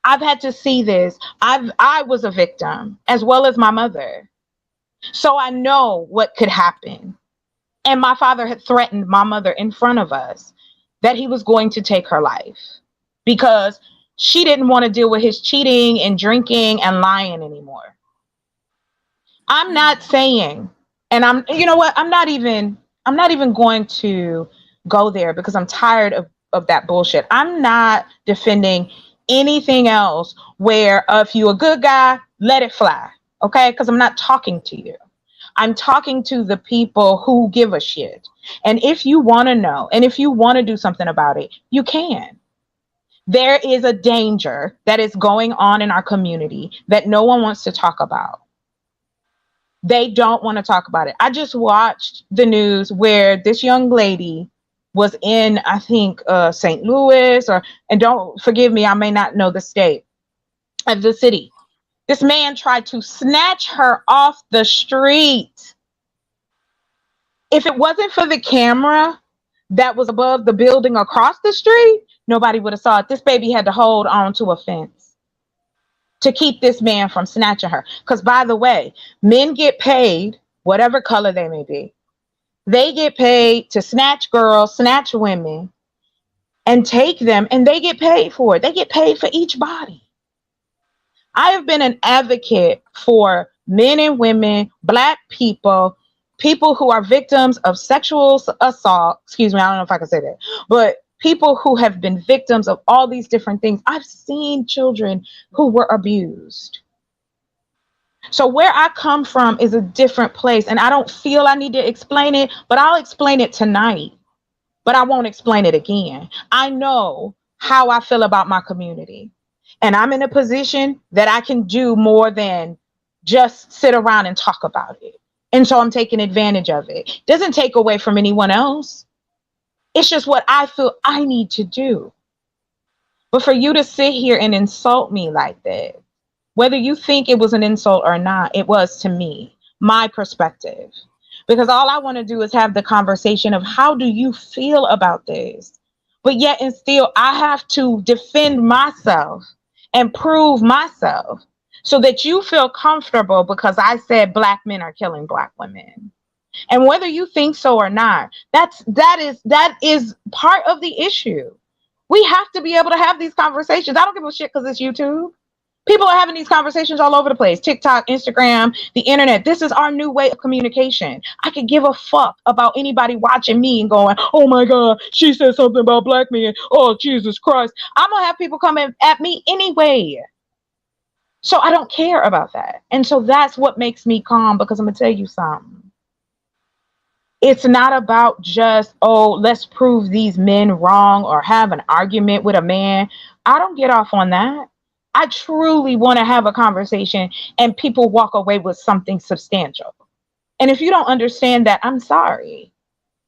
I've had to see this. I was a victim as well as my mother. So I know what could happen. And my father had threatened my mother in front of us that he was going to take her life because she didn't want to deal with his cheating and drinking and lying anymore. I'm not saying, and you know what? I'm not even going to go there because I'm tired of that bullshit. I'm not defending anything else where if you're a good guy, let it fly. Okay? Because I'm not talking to you. I'm talking to the people who give a shit. And if you want to know, and if you want to do something about it, you can. There is a danger that is going on in our community that no one wants to talk about. They don't want to talk about it. I just watched the news where this young lady was in, I think, St. Louis, and don't forgive me, I may not know the state of the city. This man tried to snatch her off the street. If it wasn't for the camera that was above the building across the street, nobody would have saw it. This baby had to hold on to a fence to keep this man from snatching her. Because by the way, men get paid, whatever color they may be. They get paid to snatch girls, snatch women, and take them, and they get paid for it. They get paid for each body. I have been an advocate for men and women, Black people, people who are victims of sexual assault. Excuse me, I don't know if I can say that, but people who have been victims of all these different things. I've seen children who were abused. So where I come from is a different place, and I don't feel I need to explain it, but I'll explain it tonight, but I won't explain it again. I know how I feel about my community, and I'm in a position that I can do more than just sit around and talk about it. And so I'm taking advantage of it. Doesn't take away from anyone else. It's just what I feel I need to do. But for you to sit here and insult me like that, whether you think it was an insult or not, it was to me, my perspective. Because all I want to do is have the conversation of how do you feel about this? But yet and still, I have to defend myself and prove myself so that you feel comfortable because I said Black men are killing Black women. And whether you think so or not, that is part of the issue. We have to be able to have these conversations. I don't give a shit because it's YouTube. People are having these conversations all over the place. TikTok, Instagram, the internet. This is our new way of communication. I could give a fuck about anybody watching me and going, oh my God, she said something about Black men. Oh, Jesus Christ. I'm going to have people coming at me anyway. So I don't care about that. And so that's what makes me calm, because I'm going to tell you something. It's not about just, oh, let's prove these men wrong or have an argument with a man. I don't get off on that. I truly want to have a conversation and people walk away with something substantial. And if you don't understand that, I'm sorry.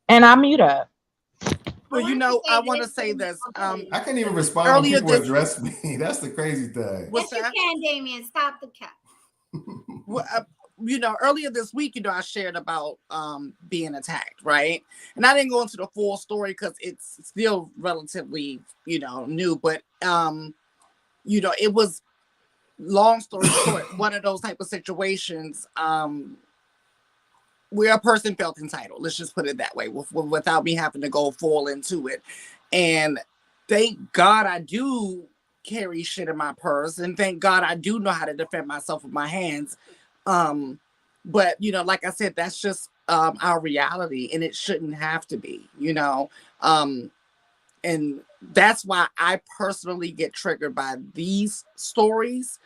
And I mute up. Well, you know, I want to say this. I can't even respond when people address me. That's the crazy thing. Yes, you can, Damien. Stop the cat. Well, you know, earlier this week, you know, I shared about being attacked, right? And I didn't go into the full story because it's still relatively, you know, new. But, you know, it was, long story short, one of those type of situations where a person felt entitled. Let's just put it that way, without me having to go full into it. And thank God I do carry shit in my purse, and thank God I do know how to defend myself with my hands. But you know, like I said, that's just our reality, and it shouldn't have to be, you know. And that's why I personally get triggered by these stories,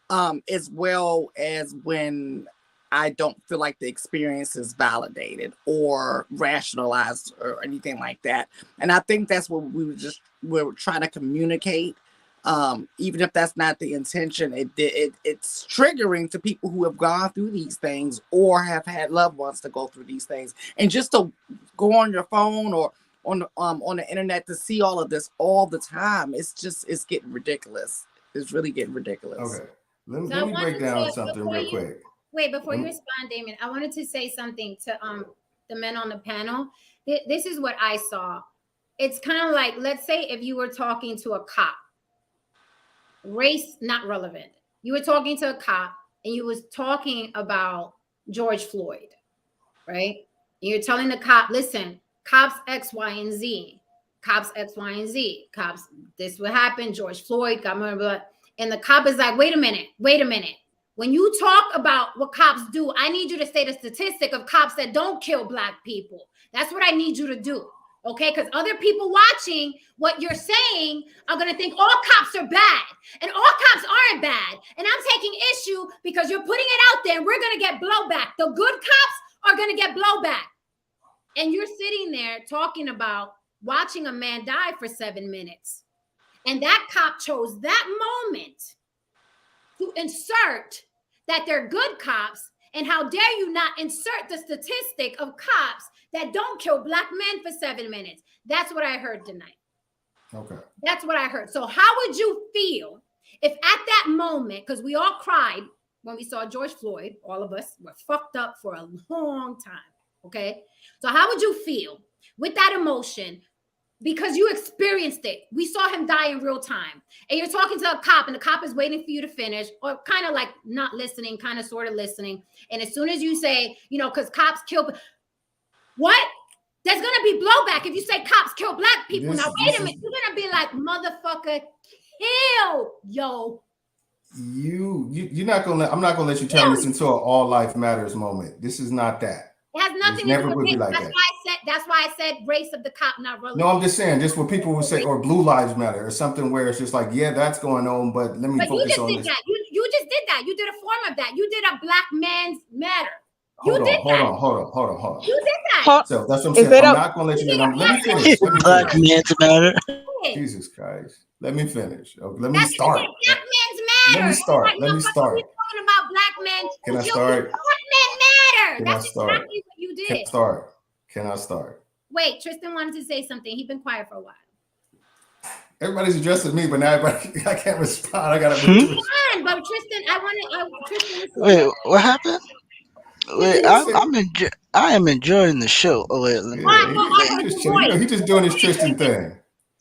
as well as when I don't feel like the experience is validated or rationalized or anything like that. And I think that's what we're trying to communicate. Even if that's not the intention, it's triggering to people who have gone through these things or have had loved ones to go through these things. And just to go on your phone or on the internet to see all of this all the time, it's getting ridiculous. It's really getting ridiculous. Okay, let me break down something real quick. Wait, before you respond, Damien, I wanted to say something to the men on the panel. This is what I saw. It's kind of like, let's say if you were talking to a cop, race not relevant. You were talking to a cop and you was talking about George Floyd, right? And you're telling the cop, listen, cops X, Y, and Z. Cops X, Y, and Z. Cops, this would happen. George Floyd, got blah, blah. And the cop is like, wait a minute. When you talk about what cops do, I need you to state a statistic of cops that don't kill Black people. That's what I need you to do. Okay, because other people watching what you're saying are going to think all cops are bad, and all cops aren't bad. And I'm taking issue because you're putting it out there and we're going to get blowback. The good cops are going to get blowback. And you're sitting there talking about watching a man die for 7 minutes. And that cop chose that moment to insert that they're good cops. And how dare you not insert the statistic of cops that don't kill Black men for 7 minutes. That's what I heard tonight. Okay. That's what I heard. So how would you feel if at that moment, because we all cried when we saw George Floyd, all of us were fucked up for a long time, okay? So how would you feel with that emotion? Because you experienced it. We saw him die in real time. And you're talking to a cop and the cop is waiting for you to finish, or kind of like not listening, kind of sort of listening. And as soon as you say, you know, because cops kill, what? There's going to be blowback if you say cops kill Black people. Now, wait a minute. You're going to be like, motherfucker, kill, yo. You're not going to I'm not going to let you turn this into an all life matters moment. This is not that. It has nothing to do with race. Like that's why I said race of the cop, not relevant. No, I'm just saying, just what people would say, or blue lives matter, or something where it's just like, yeah, that's going on, but let me focus on this. You just did that. You did a form of that. You did a Black man's matter. Hold on. You did that. So that's what I'm saying. I'm not going to let you know. Let me finish. Black men's matter. Jesus Christ. Let me finish. Let me start. Black men's matter. Let me start. We're talking about Black men. Can I start? Black men matter. Can I That's start? exactly what you Can I did. start? Can I start? Wait, Tristan wanted to say something. He's been quiet for a while. Everybody's addressing me, but now everybody, I can't respond. I gotta move to it. Fine, but Tristan, Tristan. Wait, what happened? Wait, He I am enjoying the show. Oh wait, let me. he just chilling. You know, he just doing his Tristan thing.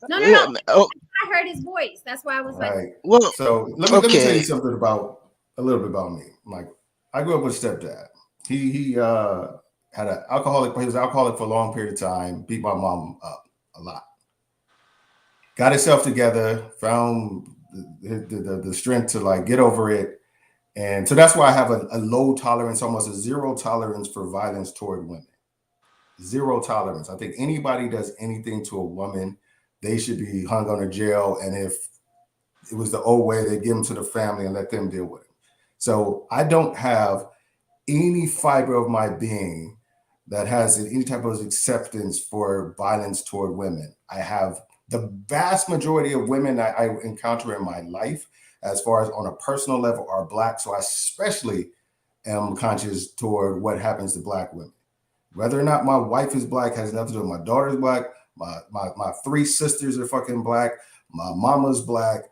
No. Yeah, oh, I heard his voice. That's why I was like, Right. well, So let me tell you something about a little bit about me. Like, I grew up with a stepdad. He had an alcoholic. He was alcoholic for a long period of time. Beat my mom up a lot. Got himself together. Found the strength to like get over it. And so that's why I have a low tolerance, almost a zero tolerance for violence toward women. Zero tolerance. I think anybody does anything to a woman, they should be hung on a jail. And if it was the old way, they'd give them to the family and let them deal with it. So I don't have any fiber of my being that has any type of acceptance for violence toward women. I have the vast majority of women that I encounter in my life, as far as on a personal level, are Black. So I especially am conscious toward what happens to Black women. Whether or not my wife is Black has nothing to do with my daughter's Black. My three sisters are fucking Black. My mama's Black.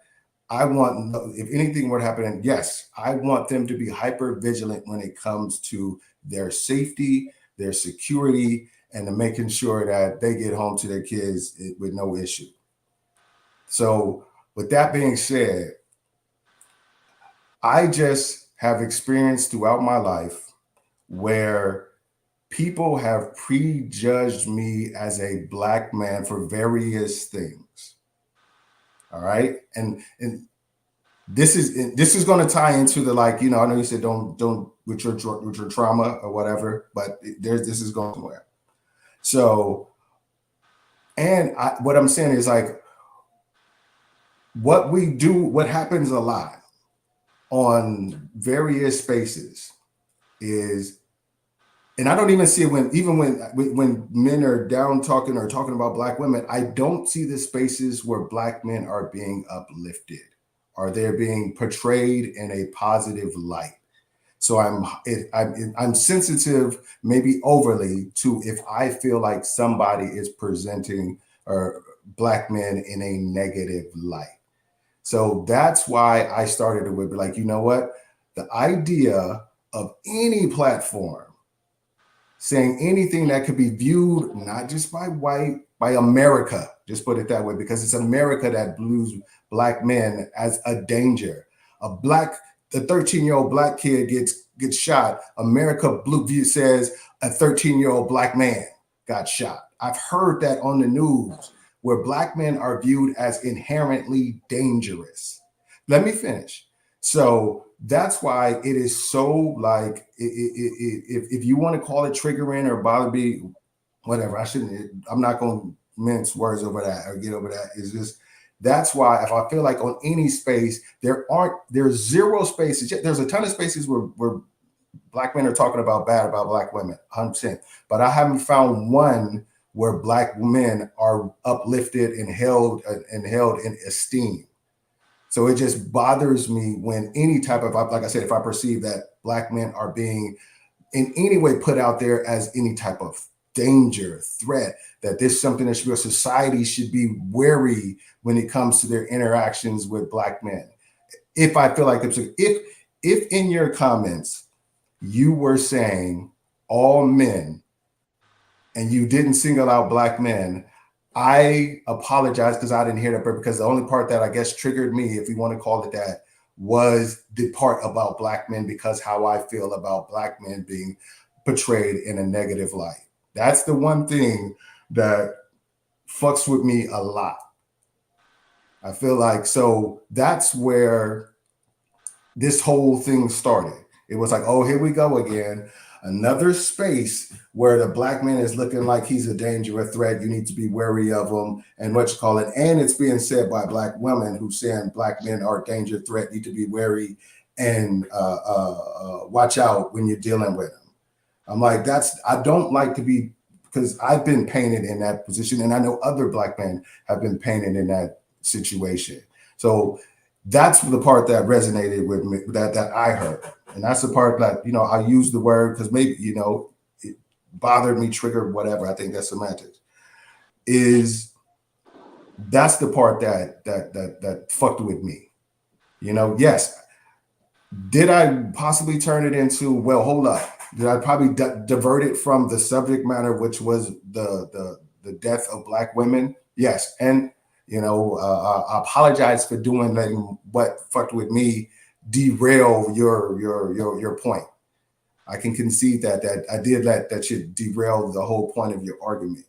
I want, if anything were to happen, and yes, I want them to be hyper vigilant when it comes to their safety, their security, and to making sure that they get home to their kids with no issue. So with that being said, I just have experienced throughout my life where people have prejudged me as a Black man for various things. All right. And this is going to tie into the, like, you know, I know you said don't with your trauma or whatever, but this is going somewhere. So, and what I'm saying is, like, what we do, what happens a lot on various spaces is, and I don't even see it when men are down talking or talking about Black women, I don't see the spaces where Black men are being uplifted or they're being portrayed in a positive light. So I'm sensitive, maybe overly, to if I feel like somebody is presenting Black men in a negative light. So that's why I started with, like, you know what? The idea of any platform saying anything that could be viewed not just by white, by America, just put it that way, because it's America that views Black men as a danger. The 13-year-old Black kid gets shot. America says a 13-year-old Black man got shot. I've heard that on the news, where Black men are viewed as inherently dangerous. Let me finish. So that's why it is so, like, if you want to call it triggering or bother me, whatever, I'm not going to mince words over that or get over that. It's just, that's why if I feel like on any space, there's zero spaces. There's a ton of spaces where Black men are talking bad about Black women, 100%. But I haven't found one where Black men are uplifted and held in esteem. So it just bothers me when any type of, like I said, if I perceive that Black men are being in any way put out there as any type of danger, threat, that this is something that society should be wary when it comes to their interactions with Black men. If I feel like if in your comments you were saying all men and you didn't single out Black men, I apologize because I didn't hear that part, because the only part that I guess triggered me, if you want to call it that, was the part about Black men, because how I feel about Black men being portrayed in a negative light. That's the one thing that fucks with me a lot. I feel like, so that's where this whole thing started. It was like, oh, here we go again. Another space where the Black man is looking like he's a danger, a threat. You need to be wary of him, and what you call it. And it's being said by Black women who saying Black men are a danger, threat, need to be wary and watch out when you're dealing with them. I'm like, I don't like to be, because I've been painted in that position, and I know other Black men have been painted in that situation. So that's the part that resonated with me, that I heard. And that's the part that, you know, I use the word because maybe, you know, it bothered me, triggered, whatever. I think that's semantics. That's the part that fucked with me. You know, yes. Did I possibly turn it into, well, hold up. Did I probably divert it from the subject matter, which was the death of Black women? Yes. And, you know, I apologize for letting what fucked with me derail your point. I can concede that I did let that shit derail the whole point of your argument.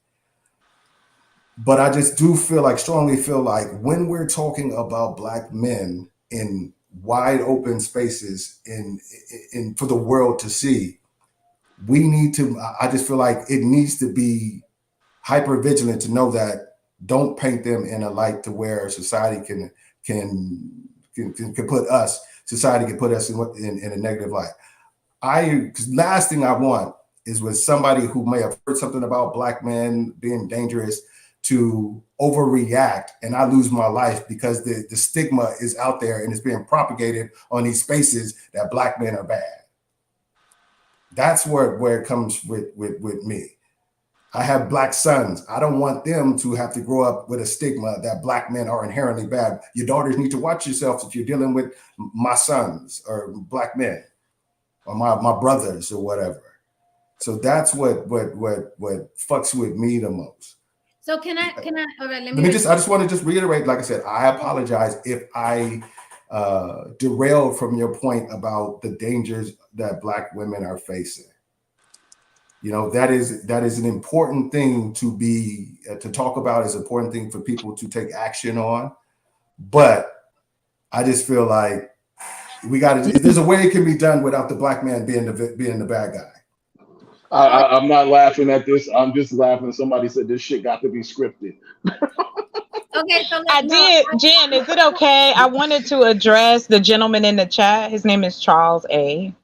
But I just do strongly feel like when we're talking about Black men in wide open spaces in for the world to see, we need to, I just feel like it needs to be hyper vigilant to know that don't paint them in a light to where society can put us, society can put us in a negative light. Last thing I want is with somebody who may have heard something about Black men being dangerous to overreact and I lose my life because the stigma is out there and it's being propagated on these spaces that Black men are bad. That's where it comes with me. I have Black sons. I don't want them to have to grow up with a stigma that Black men are inherently bad. Your daughters need to watch yourself if you're dealing with my sons or Black men or my brothers or whatever. So that's what fucks with me the most. So can I all right, I just want to reiterate, like I said, I apologize if I derailed from your point about the dangers that Black women are facing. You know, that is an important thing to talk about, is an important thing for people to take action on. But I just feel like there's a way it can be done without the Black man being the bad guy. I'm not laughing at this. I'm just laughing. Somebody said this shit got to be scripted. Okay, so Jen, is it okay? I wanted to address the gentleman in the chat. His name is Charles A.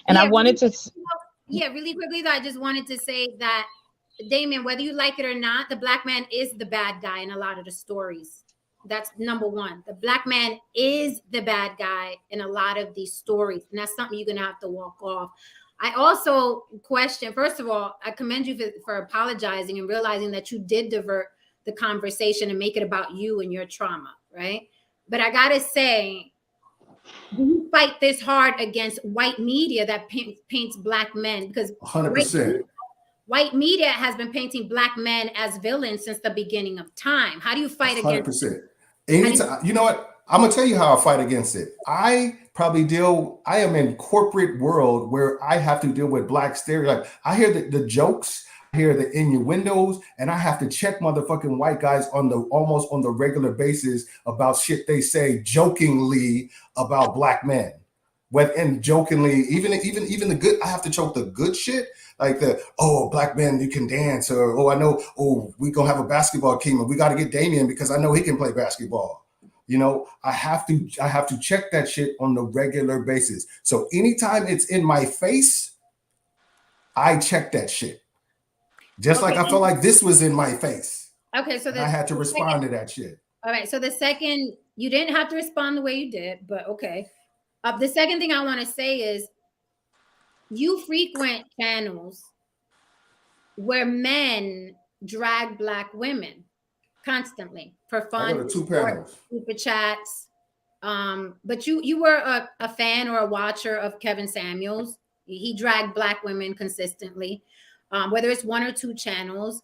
And I wanted to... really quickly though, I just wanted to say that, Damien, whether you like it or not, the Black man is the bad guy in a lot of the stories. That's number one. The Black man is the bad guy in a lot of these stories. And that's something you're going to have to walk off. I also question, first of all, I commend you for apologizing and realizing that you did divert the conversation and make it about you and your trauma, right? But I got to say, do you fight this hard against white media that paints Black men? Because 100%. White media has been painting Black men as villains since the beginning of time. How do you fight 100%. against it? Anytime, you know what? I'm gonna tell you how I fight against it. I am in corporate world where I have to deal with Black stereotypes. I hear the jokes, I hear the innuendos, and I have to check motherfucking white guys almost on the regular basis about shit they say jokingly about Black men. And jokingly, even the good, I have to choke the good shit. Like Black men, you can dance, or I know, we gonna have a basketball team and we got to get Damien because I know he can play basketball. You know, I have to check that shit on the regular basis. So anytime it's in my face, I check that shit. Just like I felt like this was in my face. Okay, so I had to respond to that shit. All right, so the second, you didn't have to respond the way you did, but okay. The second thing I want to say is, you frequent channels where men drag Black women constantly for fun. I go to 2 panels. Super chats. But you were a fan or a watcher of Kevin Samuels. He dragged Black women consistently, whether it's 1 or 2 channels.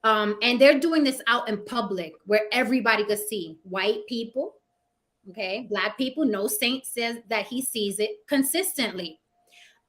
And they're doing this out in public where everybody could see. White people, okay, Black people. No saint says that he sees it consistently.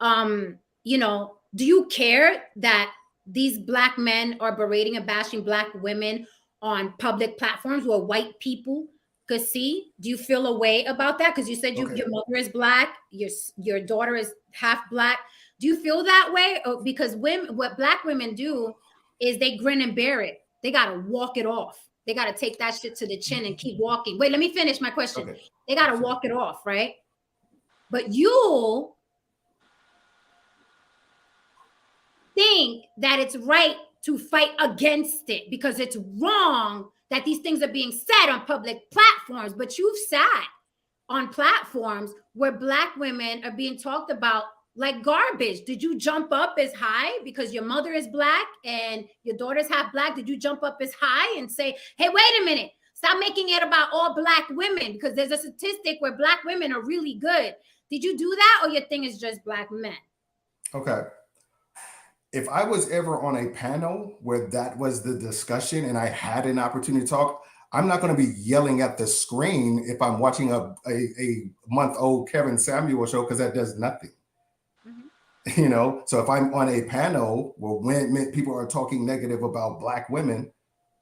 You know, do you care that these Black men are berating and bashing Black women on public platforms where white people could see? Do you feel a way about that? Because you said your mother is Black, your daughter is half Black. Do you feel that way? Or because what Black women do is they grin and bear it. They got to walk it off. They got to take that shit to the chin and keep walking. Wait, let me finish my question. Okay. They got to walk it off, right? But you think that it's right to fight against it because it's wrong that these things are being said on public platforms. But you've sat on platforms where Black women are being talked about like garbage. Did you jump up as high because your mother is Black and your daughter's half Black? Did you jump up as high and say, hey, wait a minute, stop making it about all Black women, because there's a statistic where Black women are really good? Did you do that, or your thing is just Black men? Okay. If I was ever on a panel where that was the discussion and I had an opportunity to talk, I'm not going to be yelling at the screen if I'm watching a month-old Kevin Samuel show, because that does nothing. Mm-hmm. You know, so if I'm on a panel where when people are talking negative about Black women,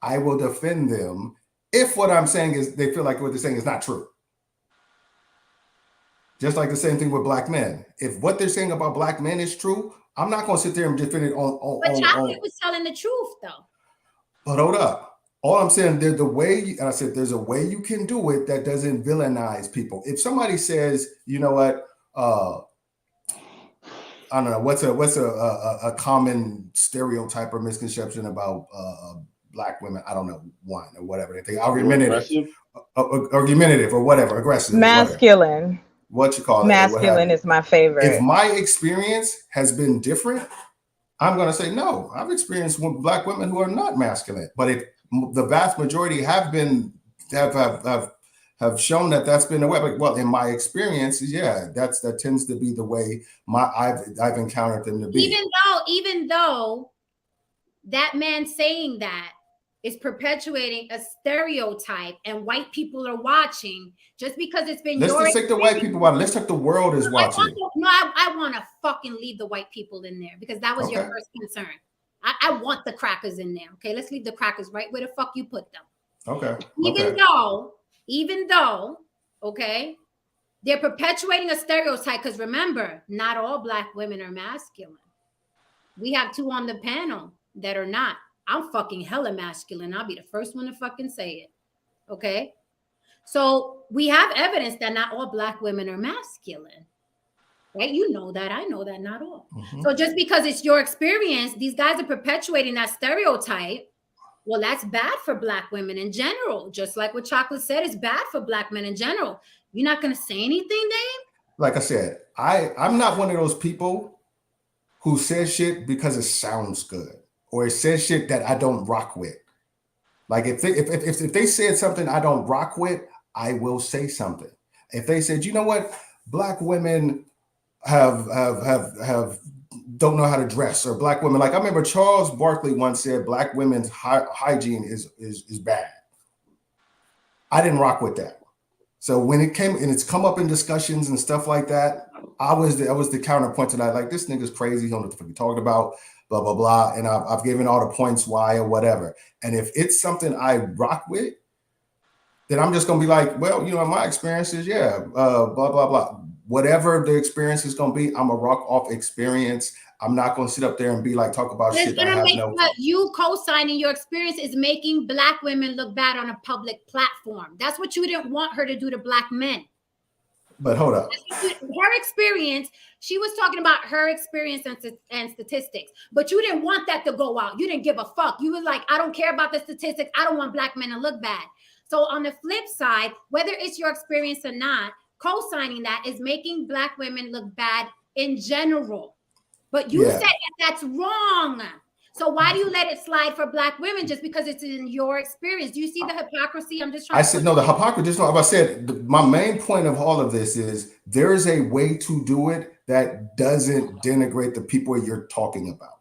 I will defend them if what I'm saying is they feel like what they're saying is not true. Just like the same thing with Black men. If what they're saying about Black men is true, I'm not going to sit there and defend it on. But Chocolate was telling the truth, though. But hold up. All I'm saying, there's the way, and I said, there's a way you can do it that doesn't villainize people. If somebody says, you know what, I don't know, what's a common stereotype or misconception about Black women? I don't know, one or whatever they think. Argumentative or whatever, aggressive. Masculine. Whatever. What you call it? Masculine is my favorite. If my experience has been different, I'm going to say no. I've experienced Black women who are not masculine, but if the vast majority have shown that that's been the way. But, well, in my experience, yeah, that tends to be the way I've encountered them to be. Even though that man saying that is perpetuating a stereotype, and white people are watching, just because it's been. Let's just take the white people out. Let's take the world is watching. I want to fucking leave the white people in there, because that was your first concern. I want the crackers in there. Okay, let's leave the crackers right where the fuck you put them. Okay. Even though, okay, they're perpetuating a stereotype, because remember, not all Black women are masculine. We have two on the panel that are not. I'm fucking hella masculine. I'll be the first one to fucking say it. Okay. So we have evidence that not all Black women are masculine. Right? You know that. I know that. Not all. Mm-hmm. So just because it's your experience, these guys are perpetuating that stereotype. Well, that's bad for Black women in general. Just like what Chocolate said, it's bad for Black men in general. You're not going to say anything, Dave? Like I said, I'm not one of those people who says shit because it sounds good, or it says shit that I don't rock with. Like if they said something I don't rock with, I will say something. If they said, you know what, Black women have don't know how to dress, or Black women, like I remember Charles Barkley once said Black women's hygiene is bad. I didn't rock with that. So when it came and it's come up in discussions and stuff like that, I was the counterpoint to that. Like, this nigga's crazy. He don't know what the fuck he talking about, blah, blah, blah. And I've given all the points why or whatever. And if it's something I rock with, then I'm just going to be like, well, you know, my experience is, blah, blah, blah. Whatever the experience is going to be, I'm a rock off experience. I'm not going to sit up there and be like, talk about shit that I have no. You co-signing your experience is making Black women look bad on a public platform. That's what you didn't want her to do to Black men. But hold up. Her experience, she was talking about her experience and statistics, but you didn't want that to go out. You didn't give a fuck. You was like, I don't care about the statistics. I don't want Black men to look bad. So on the flip side, whether it's your experience or not, co-signing that is making Black women look bad in general. But you said that's wrong. So why do you let it slide for Black women just because it's in your experience? Do you see the hypocrisy? I'm just trying. I said no. The hypocrisy. Just like I said, my main point of all of this is there is a way to do it that doesn't denigrate the people you're talking about.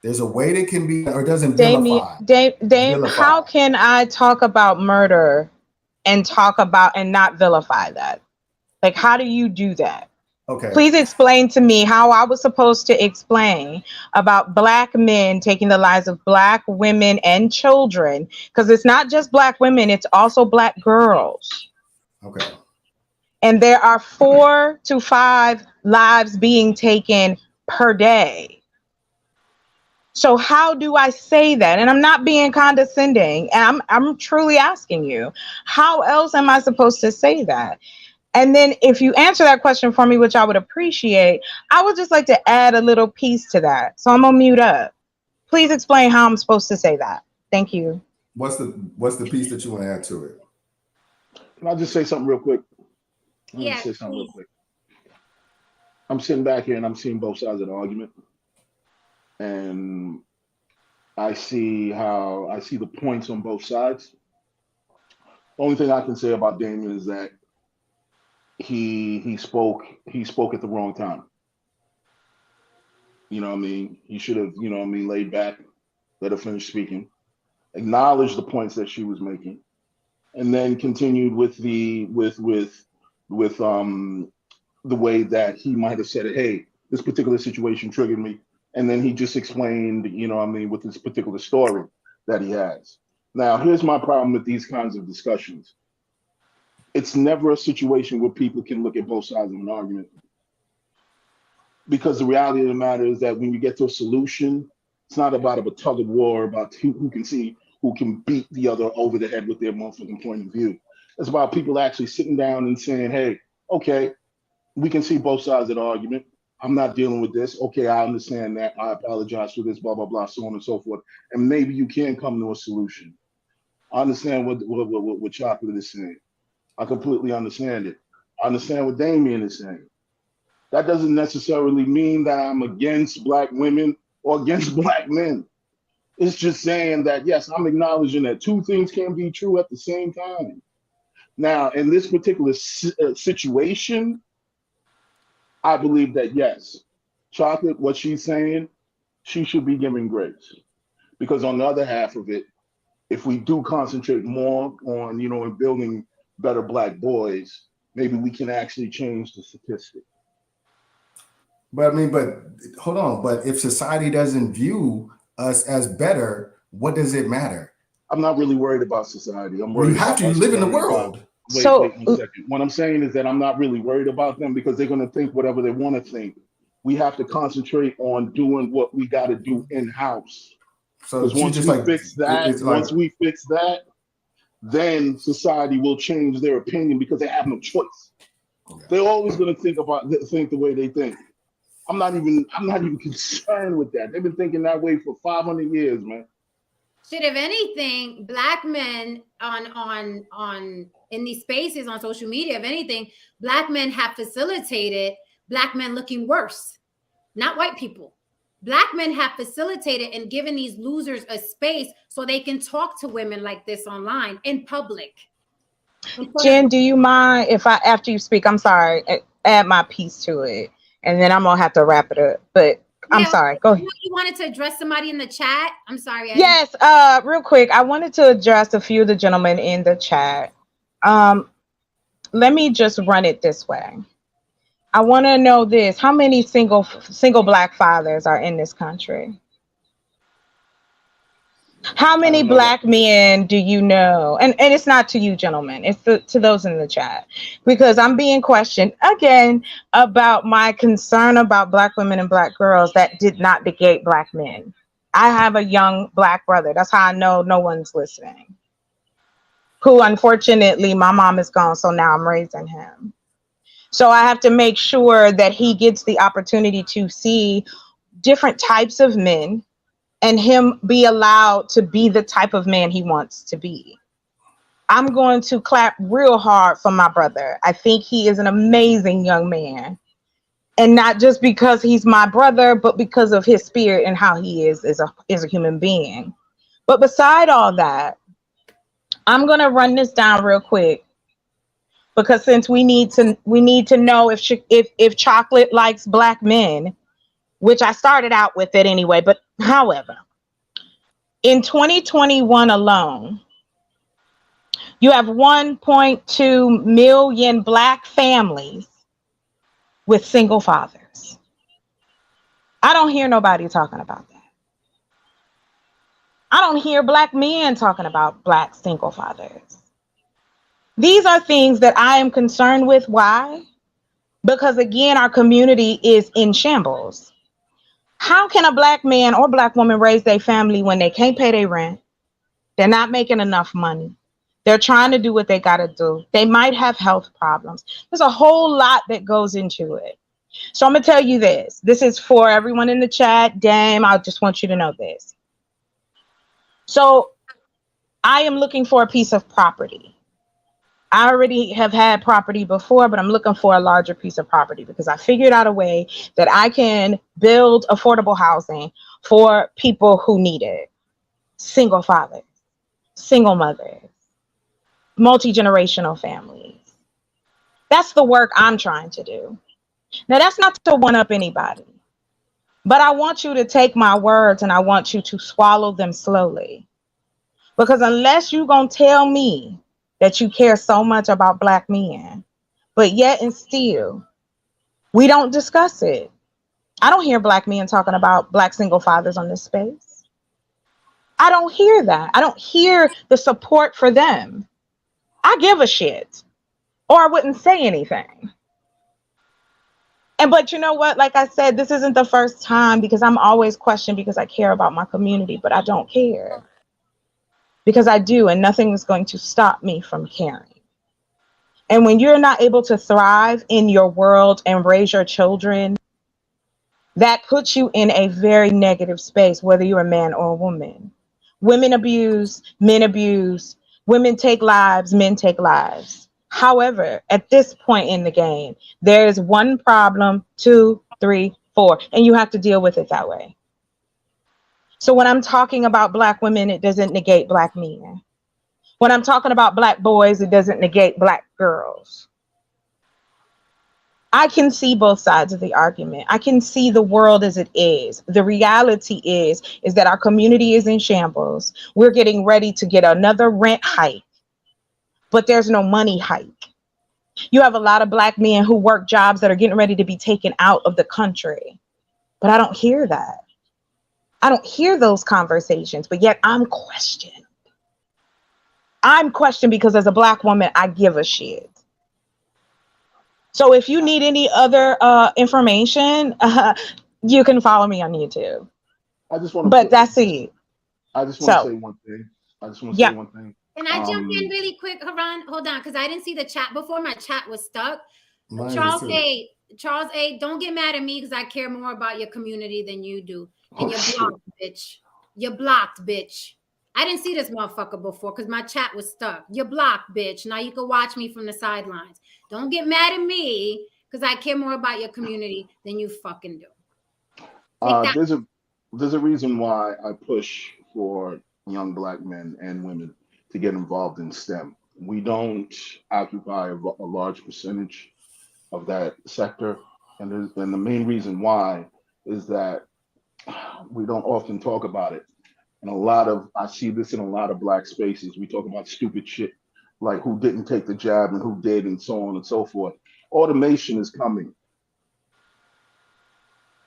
There's a way that can be, or doesn't vilify. Dame, how can I talk about murder and talk about and not vilify that? Like, how do you do that? Okay. Please explain to me how I was supposed to explain about Black men taking the lives of Black women and children, because it's not just Black women, it's also Black girls. Okay. And there are 4 to 5 lives being taken per day. So how do I say that? And I'm not being condescending. And I'm truly asking you, how else am I supposed to say that? And then if you answer that question for me, which I would appreciate, I would just like to add a little piece to that. So I'm gonna mute up. Please explain how I'm supposed to say that. Thank you. What's the piece that you want to add to it? Can I just say something real quick? Let me Yeah, say something real please. quick. I'm sitting back here and I'm seeing both sides of the argument, and I see the points on both sides. Only thing I can say about Damien is that he spoke at the wrong time. You know what I mean? He should have, you know what I mean, laid back, let her finish speaking, acknowledged the points that she was making, and then continued with the way that he might have said it. Hey, this particular situation triggered me, and then he just explained, you know what I mean, with this particular story that he has. Now, here's my problem with these kinds of discussions. It's never a situation where people can look at both sides of an argument, because the reality of the matter is that when you get to a solution, it's not about a tug of war about who can beat the other over the head with their motherfucking point of view. It's about people actually sitting down and saying, hey, okay, we can see both sides of the argument. I'm not dealing with this. Okay, I understand that. I apologize for this, blah, blah, blah, so on and so forth. And maybe you can come to a solution. I understand what Chocolate is saying. I completely understand it. I understand what Damien is saying. That doesn't necessarily mean that I'm against Black women or against Black men. It's just saying that, yes, I'm acknowledging that two things can be true at the same time. Now, in this particular situation, I believe that, yes, Chocolate, what she's saying, she should be given grace. Because on the other half of it, if we do concentrate more on, you know, in building better Black boys, maybe we can actually change the statistic. But I mean, but hold on. But if society doesn't view us as better, what does it matter? I'm not really worried about society. I'm Well, worried you have about to live in the world. Wait 1 second. What I'm saying is that I'm not really worried about them because they're going to think whatever they want to think. We have to concentrate on doing what we got to do in-house. So once we fix that, then society will change their opinion because they have no choice. Okay. They're always going to think the way they think. I'm not even concerned with that. They've been thinking that way for 500 years, man. Shit, if anything, Black men on in these spaces on social media, if anything, Black men have facilitated Black men looking worse, not white people. Black men have facilitated and given these losers a space so they can talk to women like this online in public. Jen, do you mind if I, after you speak, I'm sorry, add my piece to it, and then I'm gonna have to wrap it up. But I'm sorry. Go ahead. You wanted to address somebody in the chat? I'm sorry. Yes. Real quick, I wanted to address a few of the gentlemen in the chat. Let me just run it this way. I want to know this: how many single Black fathers are in this country? How many Black men do you know? And it's not to you, gentlemen. It's to those in the chat, because I'm being questioned again about my concern about Black women and Black girls. That did not negate Black men. I have a young Black brother. That's how I know no one's listening. Who, unfortunately, my mom is gone, so now I'm raising him. So I have to make sure that he gets the opportunity to see different types of men, and him be allowed to be the type of man he wants to be. I'm going to clap real hard for my brother. I think he is an amazing young man. And not just because he's my brother, but because of his spirit and how he is as a human being. But beside all that, I'm going to run this down real quick, because since we need to know if Chocolate likes Black men, which I started out with it anyway. But however, in 2021 alone, you have 1.2 million Black families with single fathers. I don't hear nobody talking about that. I don't hear Black men talking about Black single fathers. These are things that I am concerned with. Why? Because again, our community is in shambles. How can a Black man or Black woman raise their family when they can't pay their rent? They're not making enough money. They're trying to do what they got to do. They might have health problems. There's a whole lot that goes into it. So I'm going to tell you this. This is for everyone in the chat. Dame, I just want you to know this. So I am looking for a piece of property. I already have had property before, but I'm looking for a larger piece of property because I figured out a way that I can build affordable housing for people who need it. Single fathers, single mothers, multi-generational families. That's the work I'm trying to do. Now, that's not to one up anybody, but I want you to take my words and I want you to swallow them slowly. Because unless you're going to tell me that you care so much about Black men, but yet and still, we don't discuss it. I don't hear Black men talking about Black single fathers on this space. I don't hear that. I don't hear the support for them. I give a shit, or I wouldn't say anything. But you know what? Like I said, this isn't the first time because I'm always questioned because I care about my community, but I don't care. Because I do, and nothing is going to stop me from caring. And when you're not able to thrive in your world and raise your children, that puts you in a very negative space, whether you're a man or a woman. Women abuse, men abuse, women take lives, men take lives. However, at this point in the game, there is one problem, 2, 3, 4, and you have to deal with it that way. So when I'm talking about Black women, it doesn't negate Black men. When I'm talking about Black boys, it doesn't negate Black girls. I can see both sides of the argument. I can see the world as it is. The reality is that our community is in shambles. We're getting ready to get another rent hike, but there's no money hike. You have a lot of Black men who work jobs that are getting ready to be taken out of the country, but I don't hear that. I don't hear those conversations, but yet I'm questioned. I'm questioned because as a Black woman, I give a shit. So if you need any other information, you can follow me on YouTube. I just want to. But that's it. I just want to say one thing. Say one thing. Can I jump in really quick, Haran? Hold on, because I didn't see the chat before. My chat was stuck. Charles A, don't get mad at me because I care more about your community than you do. And you're blocked, bitch. You're blocked, bitch. I didn't see this motherfucker before because my chat was stuck. You're blocked, bitch. Now you can watch me from the sidelines. Don't get mad at me because I care more about your community than you fucking do. There's a reason why I push for young Black men and women to get involved in STEM. We don't occupy a large percentage of that sector, and the main reason why is that we don't often talk about it. And I see this in a lot of Black spaces. We talk about stupid shit like who didn't take the jab and who did, and so on and so forth. Automation is coming.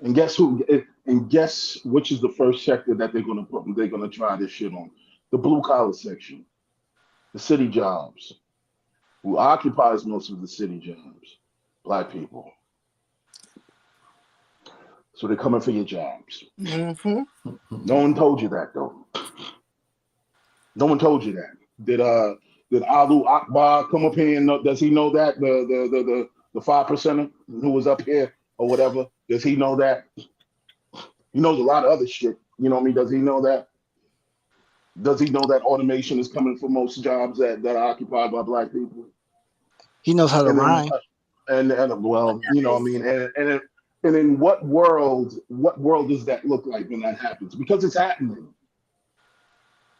And guess who? And guess which is the first sector that they're gonna try this shit on? The blue collar section, the city jobs. Who occupies most of the city jobs? Black people. So they're coming for your jobs. Mm-hmm. No one told you that, though. No one told you that. Did Alu Akbar come up here and does he know that the 5%er who was up here or whatever? Does he know that? He knows a lot of other shit. You know what I mean? Does he know that? Does he know that automation is coming for most jobs that are occupied by Black people? He knows how to rhyme. And well, you know what I mean? And in what world does that look like when that happens? Because it's happening.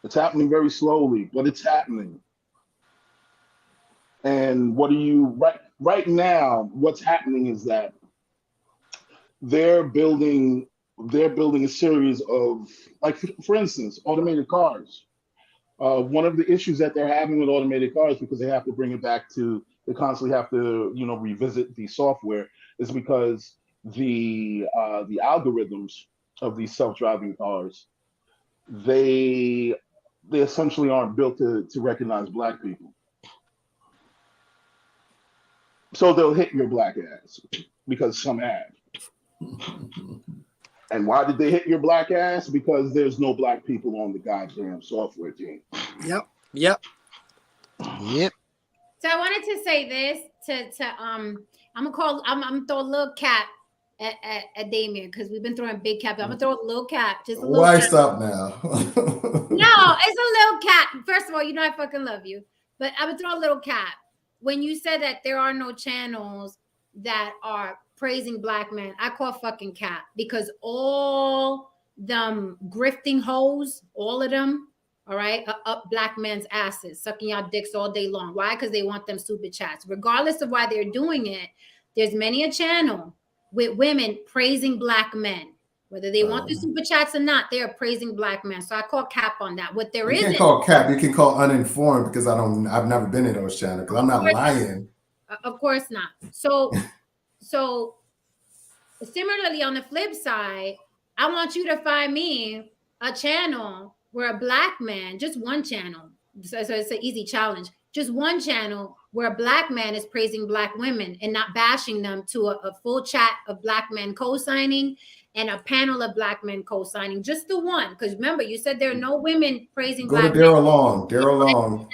It's happening very slowly, but it's happening. And right now, what's happening is that they're building a series of, like, for instance, automated cars. One of the issues that they're having with automated cars, because they have to bring it back to, they constantly have to, revisit the software, is because the algorithms of these self-driving cars, they essentially aren't built to recognize Black people. So they'll hit your Black ass because some have. And why did they hit your Black ass? Because there's no Black people on the goddamn software team. Yep. So I wanted to say this I'm gonna throw a little cap at Damien because we've been throwing big cap. I'm gonna throw a little cap, just a little. Why cap. stop now? No, it's a little cap. First of all, you know I fucking love you, but I'm gonna throw a little cap. when you said that there are no channels that are praising black men, I call fucking cap, because all them grifting hoes, all of them, all right, are up black men's asses, sucking y'all dicks all day long. Why? Because they want them super chats. Regardless of why they're doing it, there's many a channel with women praising black men. Whether they want the super chats or not, they are praising black men. So I call cap on that. What there You isn't. can't call cap. You can call uninformed, because I've never been in those channels, because I'm not lying. Of course not. So similarly, on the flip side, I want you to find me a channel where a black man, just one channel, so it's an easy challenge, just one channel where a black man is praising black women and not bashing them, to a full chat of black men co-signing and a panel of black men co-signing, just the one. Because remember, you said there are no women praising Go black to Daryl men. Long. Daryl Long.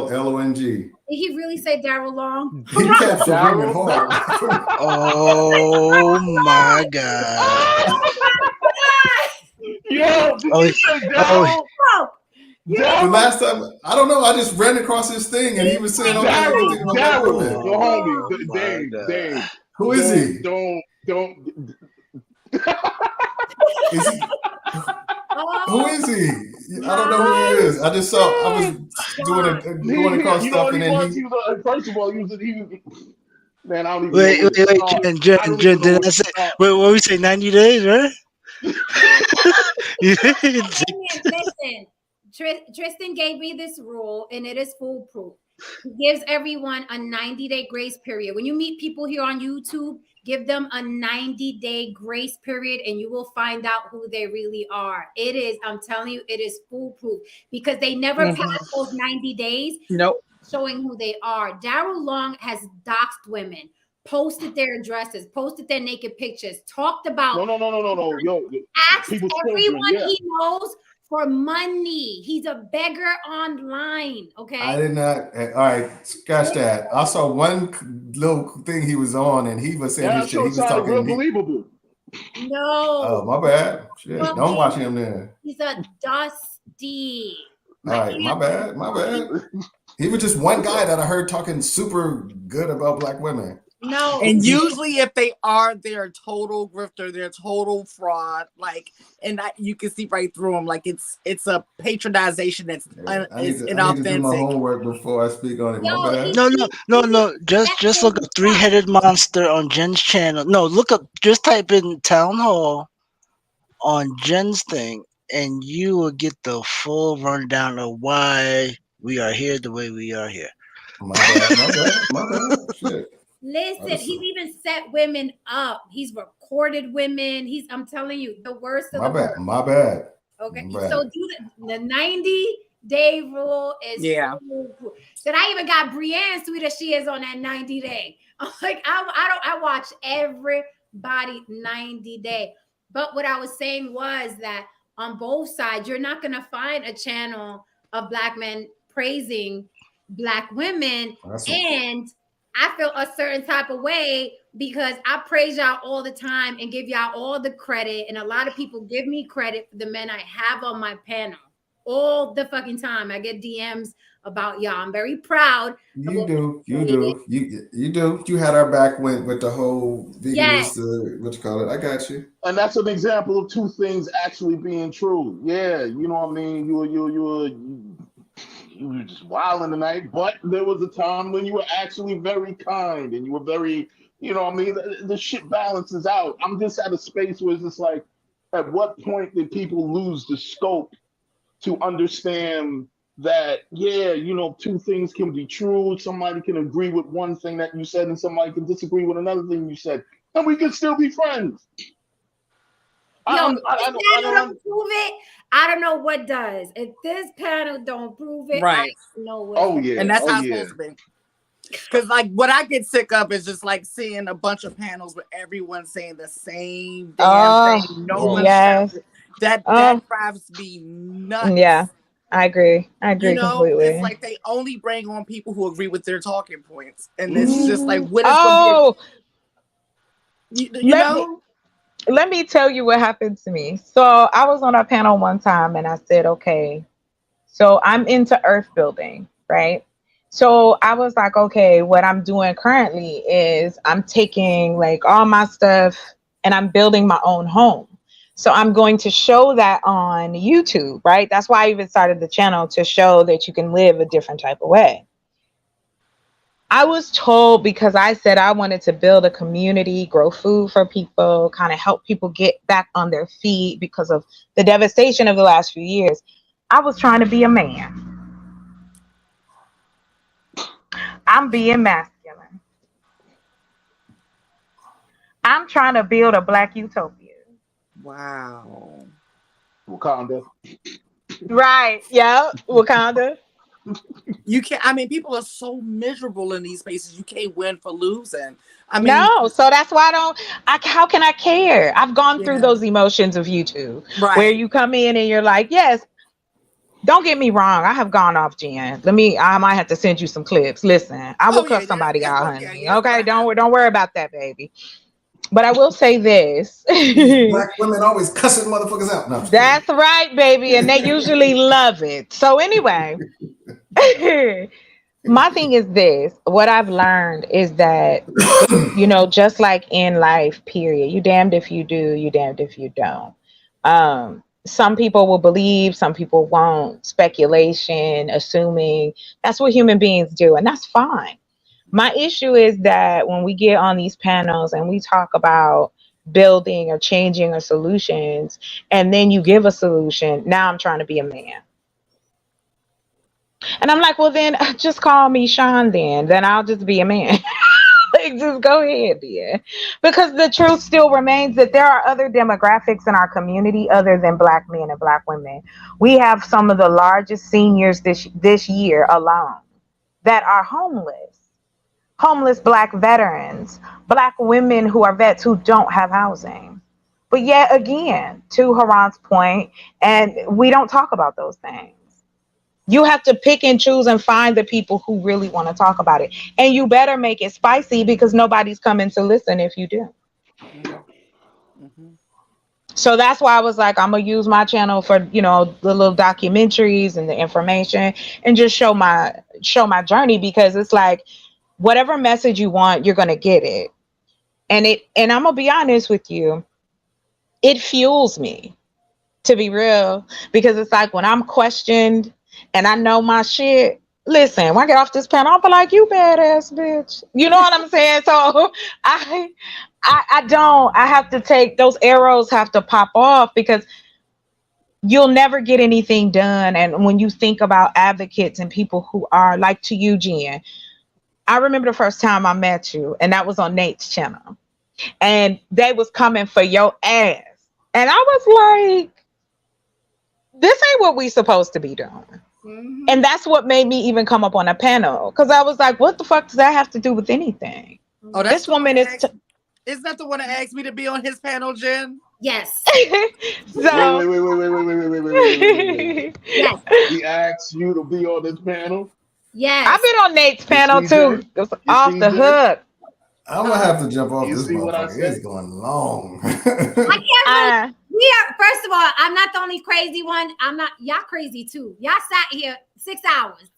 Darrellong. Did he really say Daryl Long? He kept ringing hard. Oh my God. Yo, did you say Daryl? The last time, I don't know, I just ran across his thing and he was saying, Daryl, the homie, Dave. Who is he? Don't. Is he? Who is he? I don't know who he is. I just saw, I was going across stuff, and then he. First of all, he was. Man, I don't even. Wait, Jen, did I say? Wait, what we say? 90 days, right? Listen, Tristan gave me this rule, and it is foolproof. He gives everyone a 90-day grace period. When you meet people here on YouTube, give them a 90-day grace period, and you will find out who they really are. It is, I'm telling you, it is foolproof, because they never pass those 90 days. Nope. Showing who they are. Daryl Long has doxed women, posted their addresses, posted their naked pictures, talked about. No. Yo, asked everyone he knows for money. He's a beggar online. Okay. I did not. All right, scratch that. I saw one little thing he was on, and he was saying his shit. He was talking real believable. No. Oh, my bad. Shit. Well, don't watch him then. He's a dusty. All right, my bad. He was just one guy that I heard talking super good about black women. No. And usually if they are, they're a total grifter, they're a total fraud. Like, and you can see right through them. Like it's a patronization that's I need to inauthentic. do my homework before I speak on it. My bad. No. Just look up Three-Headed Monster on Jen's channel. No, look up, just type in Town Hall on Jen's thing, and you will get the full rundown of why we are here the way we are here. My bad. Shit. Listen, he's even set women up. He's recorded women. I'm telling you, the worst of worst. My bad. Okay, so do the 90-day rule is. Yeah. That I even got Brienne sweet as she is on that 90-day. I'm like, I watch everybody 90-day. But what I was saying was that on both sides, you're not gonna find a channel of black men praising black women. And I feel a certain type of way because I praise y'all all the time and give y'all all the credit. And a lot of people give me credit for the men I have on my panel all the fucking time. I get DMs about y'all. I'm very proud. You do. You had our back with the whole veganist, what you call it. I got you. And that's an example of two things actually being true. Yeah, you know what I mean? You were just wilding tonight, but there was a time when you were actually very kind and you were very, you know what I mean? The shit balances out. I'm just at a space where it's just like, at what point did people lose the scope to understand that, yeah, you know, two things can be true. Somebody can agree with one thing that you said and somebody can disagree with another thing you said, and we can still be friends. Yo, I don't prove it. I don't know what does. If this panel don't prove it, right? I don't know what. Oh yeah, and that's how it's supposed to be. Because like what I get sick of is just like seeing a bunch of panels with everyone saying the same damn thing. No one that drives me nuts. Yeah, I agree. Completely. It's like they only bring on people who agree with their talking points, and it's just like what is you know. Let me tell you what happened to me. So I was on a panel one time and I said, okay, so I'm into earth building, right? So I was like, okay, what I'm doing currently is I'm taking like all my stuff and I'm building my own home. So I'm going to show that on YouTube, right? That's why I even started the channel, to show that you can live a different type of way. I was told, because I said I wanted to build a community, grow food for people, kind of help people get back on their feet because of the devastation of the last few years, I was trying to be a man. I'm being masculine. I'm trying to build a Black utopia. Wow. Wakanda. Right. Yeah. Wakanda. You can't. I mean, people are so miserable in these spaces. You can't win for losing. I mean, no. So that's why how can I care? I've gone through Yeah. those emotions of YouTube, Right. where you come in and you're like, yes. Don't get me wrong. I have gone off, Jen. I might have to send you some clips. Listen, I will cuss somebody out, honey. Okay, don't worry about that, baby. But I will say this: Black women always cussing motherfuckers out. No, that's right, baby, and they usually love it. So anyway, my thing is this: what I've learned is that, you know, just like in life, period, you damned if you do, you damned if you don't. Some people will believe, some people won't. Speculation, assuming, that's what human beings do, and that's fine. My issue is that when we get on these panels and we talk about building or changing or solutions, and then you give a solution, now I'm trying to be a man. And I'm like, well, then just call me Sean then I'll just be a man. Like, just go ahead, dear. Because the truth still remains that there are other demographics in our community other than Black men and Black women. We have some of the largest seniors this year alone that are homeless Black veterans, Black women who are vets who don't have housing. But yet again, to Haran's point, and we don't talk about those things. You have to pick and choose and find the people who really want to talk about it. And you better make it spicy, because nobody's coming to listen if you do. Mm-hmm. So that's why I was like, I'm going to use my channel for, you know, the little documentaries and the information, and just show my journey, because it's like, whatever message you want, you're going to get it. And I'm going to be honest with you, it fuels me, to be real, because it's like when I'm questioned and I know my shit, listen, when I get off this panel, I'll be like, you badass bitch. You know what I'm saying? So I have to take, those arrows have to pop off, because you'll never get anything done. And when you think about advocates and people who are like, to you, Jen, I remember the first time I met you, and that was on Nate's channel, and they was coming for your ass. And I was like, this ain't what we supposed to be doing. Mm-hmm. And that's what made me even come up on a panel, because I was like, what the fuck does that have to do with anything? Oh, this woman is isn't that the one that asked me to be on his panel, Jen? Yes. So wait. Yes. He asked you to be on this panel? Yes. I've been on Nate's panel too. It was off the hook. I'm gonna have to jump off this motherfucker. It's going long. I can't we are, first of all, I'm not the only crazy one. Y'all crazy too. Y'all sat here 6 hours.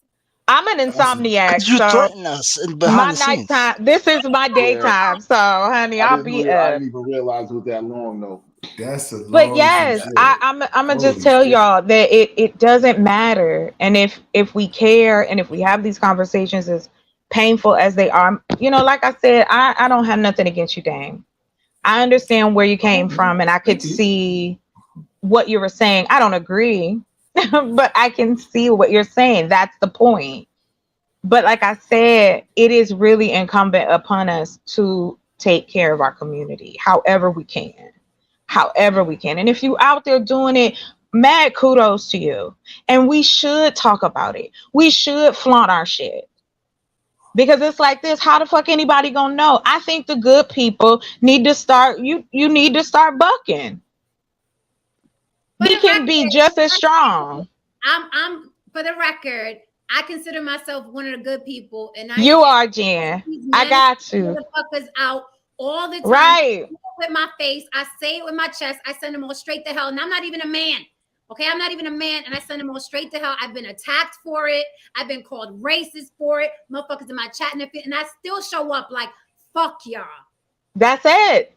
I'm an insomniac. You so threaten us my behind the scenes. nighttime. This is my daytime. So, honey, I'll be up. I didn't even realize it was that long though. That's a long. But yes, I'm gonna just tell y'all that it doesn't matter. And if we care, and if we have these conversations, as painful as they are, you know, like I said, I don't have nothing against you, Dame. I understand where you came from, and I could see what you were saying. I don't agree, but I can see what you're saying. That's the point. But like I said, it is really incumbent upon us to take care of our community however we can. And if you out there doing it, mad kudos to you. And we should talk about it. We should flaunt our shit. Because it's like this, how the fuck anybody gonna know? I think the good people need to start, you need to start bucking. We can be just as strong. I'm for the record, I consider myself one of the good people, and you are, Jen. I got you. Motherfuckers out all the time. Right. With my face, I say it with my chest. I send them all straight to hell, and I'm not even a man. Okay, I'm not even a man, and I send them all straight to hell. I've been attacked for it. I've been called racist for it. Motherfuckers in my chat, and I still show up like, fuck y'all. That's it.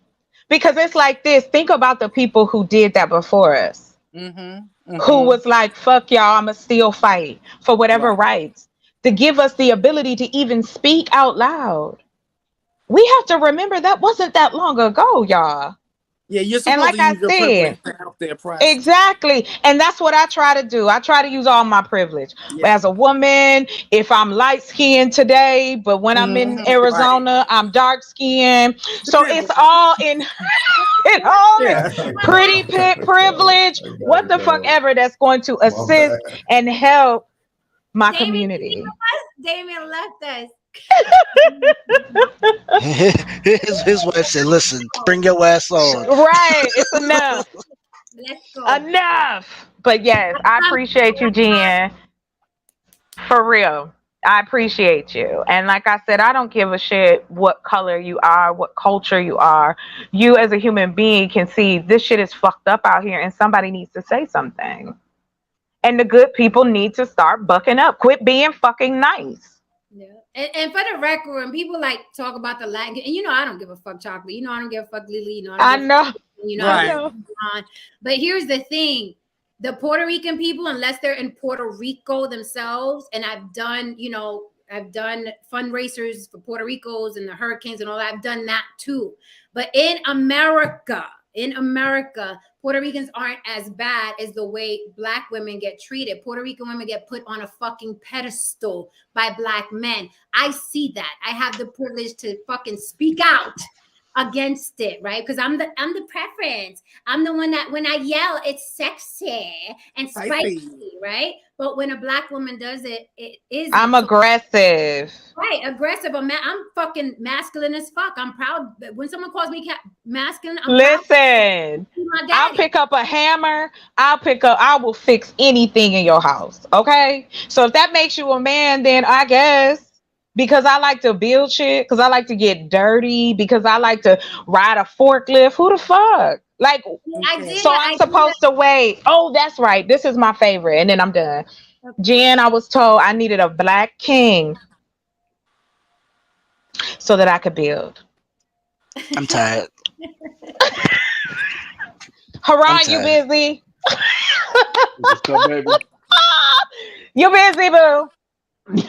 Because it's like this. Think about the people who did that before us. Who was like, fuck y'all, I'ma still fight for whatever rights. To give us the ability to even speak out loud. We have to remember that wasn't that long ago, y'all. Yeah, you're supposed to use your privilege to help the oppressed. Exactly. And that's what I try to do. I try to use all my privilege. As a woman, if I'm light-skinned today, but when I'm in Arizona, I'm dark-skinned. So it's all in pretty privilege, what the fuck ever that's going to assist and help my community. Damien left us. his wife said, listen, bring your ass on. Right, it's enough. Let's go. Enough. But yes, I appreciate you, Jen. For real. I appreciate you. And like I said, I don't give a shit what color you are, what culture you are. You as a human being can see this shit is fucked up out here and somebody needs to say something. And the good people need to start bucking up. Quit being fucking nice. Yeah. And for the record, when people like talk about the Latin, and you know I don't give a fuck, Chocolate. You know I don't give a fuck, Lily. You know I know. You know, I know. But here's the thing: the Puerto Rican people, unless they're in Puerto Rico themselves, and I've done fundraisers for Puerto Ricos and the hurricanes and all that. I've done that too. But in America, Puerto Ricans aren't as bad as the way Black women get treated. Puerto Rican women get put on a fucking pedestal by Black men. I see that. I have the privilege to fucking speak out against it, right? Because I'm the preference. I'm the one that when I yell, it's sexy and spicy, right? But when a Black woman does it, it is. I'm aggressive. Right, aggressive. I'm fucking masculine as fuck. I'm proud. When someone calls me masculine, I'm listen. I'll pick up a hammer. I will fix anything in your house. Okay. So if that makes you a man, then I guess. Because I like to build shit, because I like to get dirty, because I like to ride a forklift. Who the fuck? Like, I'm supposed to wait. Oh, that's right. This is my favorite. And then I'm done. Jen, I was told I needed a Black king so that I could build. I'm tired. Haran, you busy? What's up, baby? You busy, boo?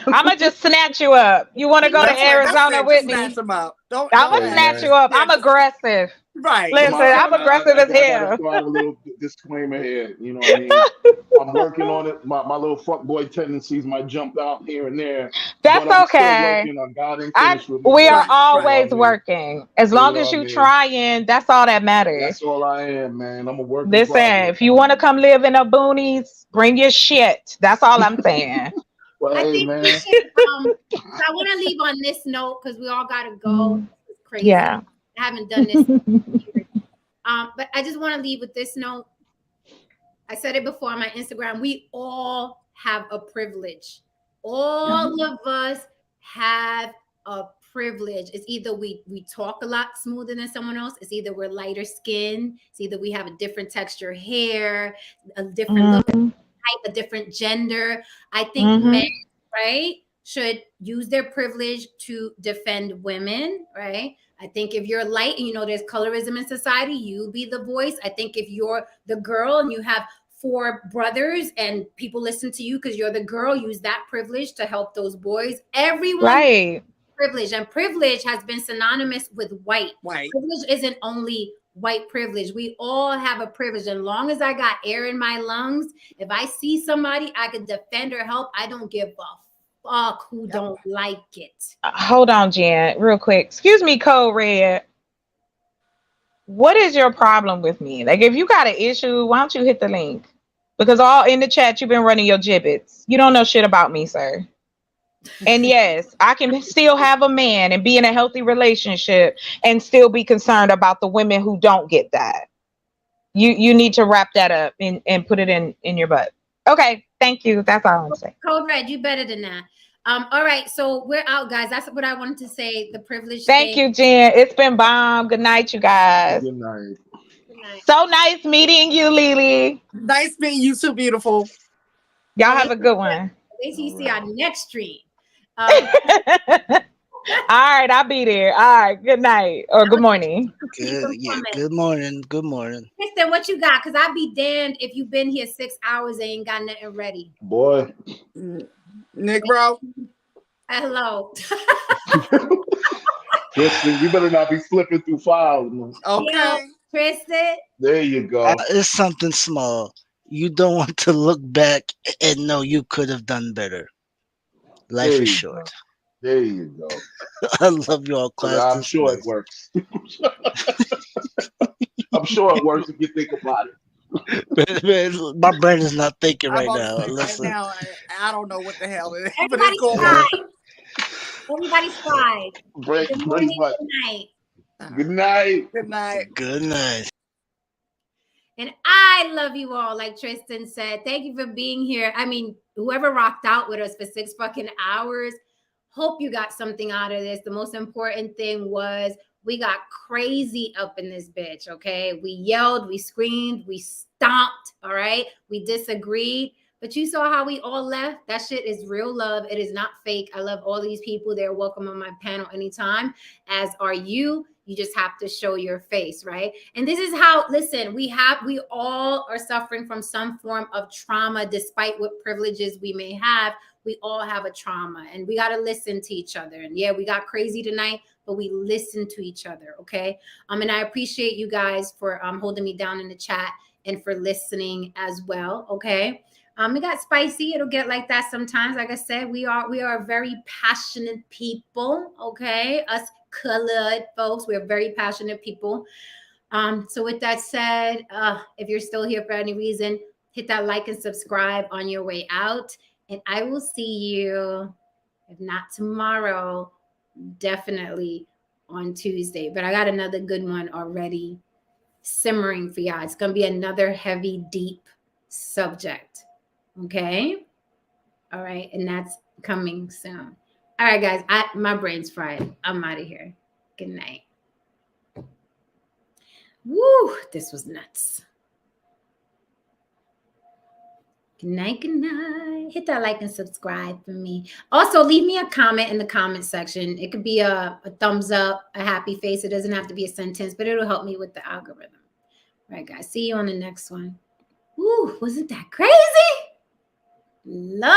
I'ma just snatch you up. You want to go to Arizona with me? I'm gonna snatch you up. I'm aggressive. Right. Listen, I'm aggressive as hell. I have a little disclaimer here. You know what I mean? I'm working on it. My little fuckboy tendencies might jump out here and there. That's okay. We are always working. As long as you trying, that's all that matters. That's all I am, man. I'm a worker. Listen, if you want to come live in the boonies, bring your shit. That's all I'm saying. Well, I think man. we should, I want to leave on this note because we all gotta go. It's crazy. Yeah. I haven't done this. But I just want to leave with this note. I said it before on my Instagram. We all have a privilege. All of us have a privilege. It's either we talk a lot smoother than someone else. It's either we're lighter skin. It's either we have a different texture hair, a different look, a different gender. I think men, right, should use their privilege to defend women, right? I think if you're light and you know there's colorism in society, you be the voice. I think if you're the girl and you have 4 brothers and people listen to you because you're the girl, use that privilege to help those boys. Everyone privilege, and privilege has been synonymous with white. Privilege isn't only white privilege. We all have a privilege. As long as I got air in my lungs, if I see somebody I can defend or help, I don't give a fuck who don't like it. Hold on, Jen, real quick. Excuse me, Code Red. What is your problem with me? Like, if you got an issue, why don't you hit the link? Because all in the chat, you've been running your gibbets. You don't know shit about me, sir. And yes, I can still have a man and be in a healthy relationship and still be concerned about the women who don't get that. You need to wrap that up and put it in your butt. Okay, thank you. That's all I'm saying. Code Red, you better than that. All right, so we're out, guys. That's what I wanted to say. The privilege. Thank you, Jen. It's been bomb. Good night, you guys. Good night. Good night. So nice meeting you, Lily. Nice meeting you too, beautiful. Y'all have a good one. Wait till you see our next stream. All right, I'll be there. All right, good night or good morning. Good morning. Good morning. Kristen, what you got? Because I'd be damned if you've been here 6 hours and ain't got nothing ready. Boy. Nick, bro. Hello. Kristen, you better not be flipping through files. Man. Okay. Yo, Kristen. There you go. It's something small. You don't want to look back and know you could have done better. Life is short. There you go. I love you all, class. I'm sure it works. I'm sure it works if you think about it. Man, my brain is not thinking right now. Right now, I don't know what the hell it is. Everybody's fine. Everybody's fine. Good morning, much. good night. Good night. Good night. Good night. And I love you all, like Tristan said. Thank you for being here. I mean, whoever rocked out with us for 6 fucking hours, hope you got something out of this. The most important thing was we got crazy up in this bitch, okay? We yelled, we screamed, we stomped, all right? We disagreed. But you saw how we all left. That shit is real love. It is not fake. I love all these people. They're welcome on my panel anytime, as are you. You just have to show your face, right? And this is how, listen, we all are suffering from some form of trauma, despite what privileges we may have. We all have a trauma, and we got to listen to each other. And yeah, we got crazy tonight, but we listen to each other, okay? And I appreciate you guys for holding me down in the chat and for listening as well, okay? It got spicy. It'll get like that sometimes. Like I said, we are very passionate people, okay? Us colored folks, we're very passionate people. So with that said, if you're still here for any reason, hit that like and subscribe on your way out. And I will see you, if not tomorrow, definitely on Tuesday. But I got another good one already simmering for y'all. It's going to be another heavy, deep subject. Okay? All right. And that's coming soon. All right, guys. My brain's fried. I'm out of here. Good night. Woo! This was nuts. Good night, good night. Hit that like and subscribe for me. Also, leave me a comment in the comment section. It could be a thumbs up, a happy face. It doesn't have to be a sentence, but it'll help me with the algorithm. All right, guys. See you on the next one. Woo! Wasn't that crazy? Love.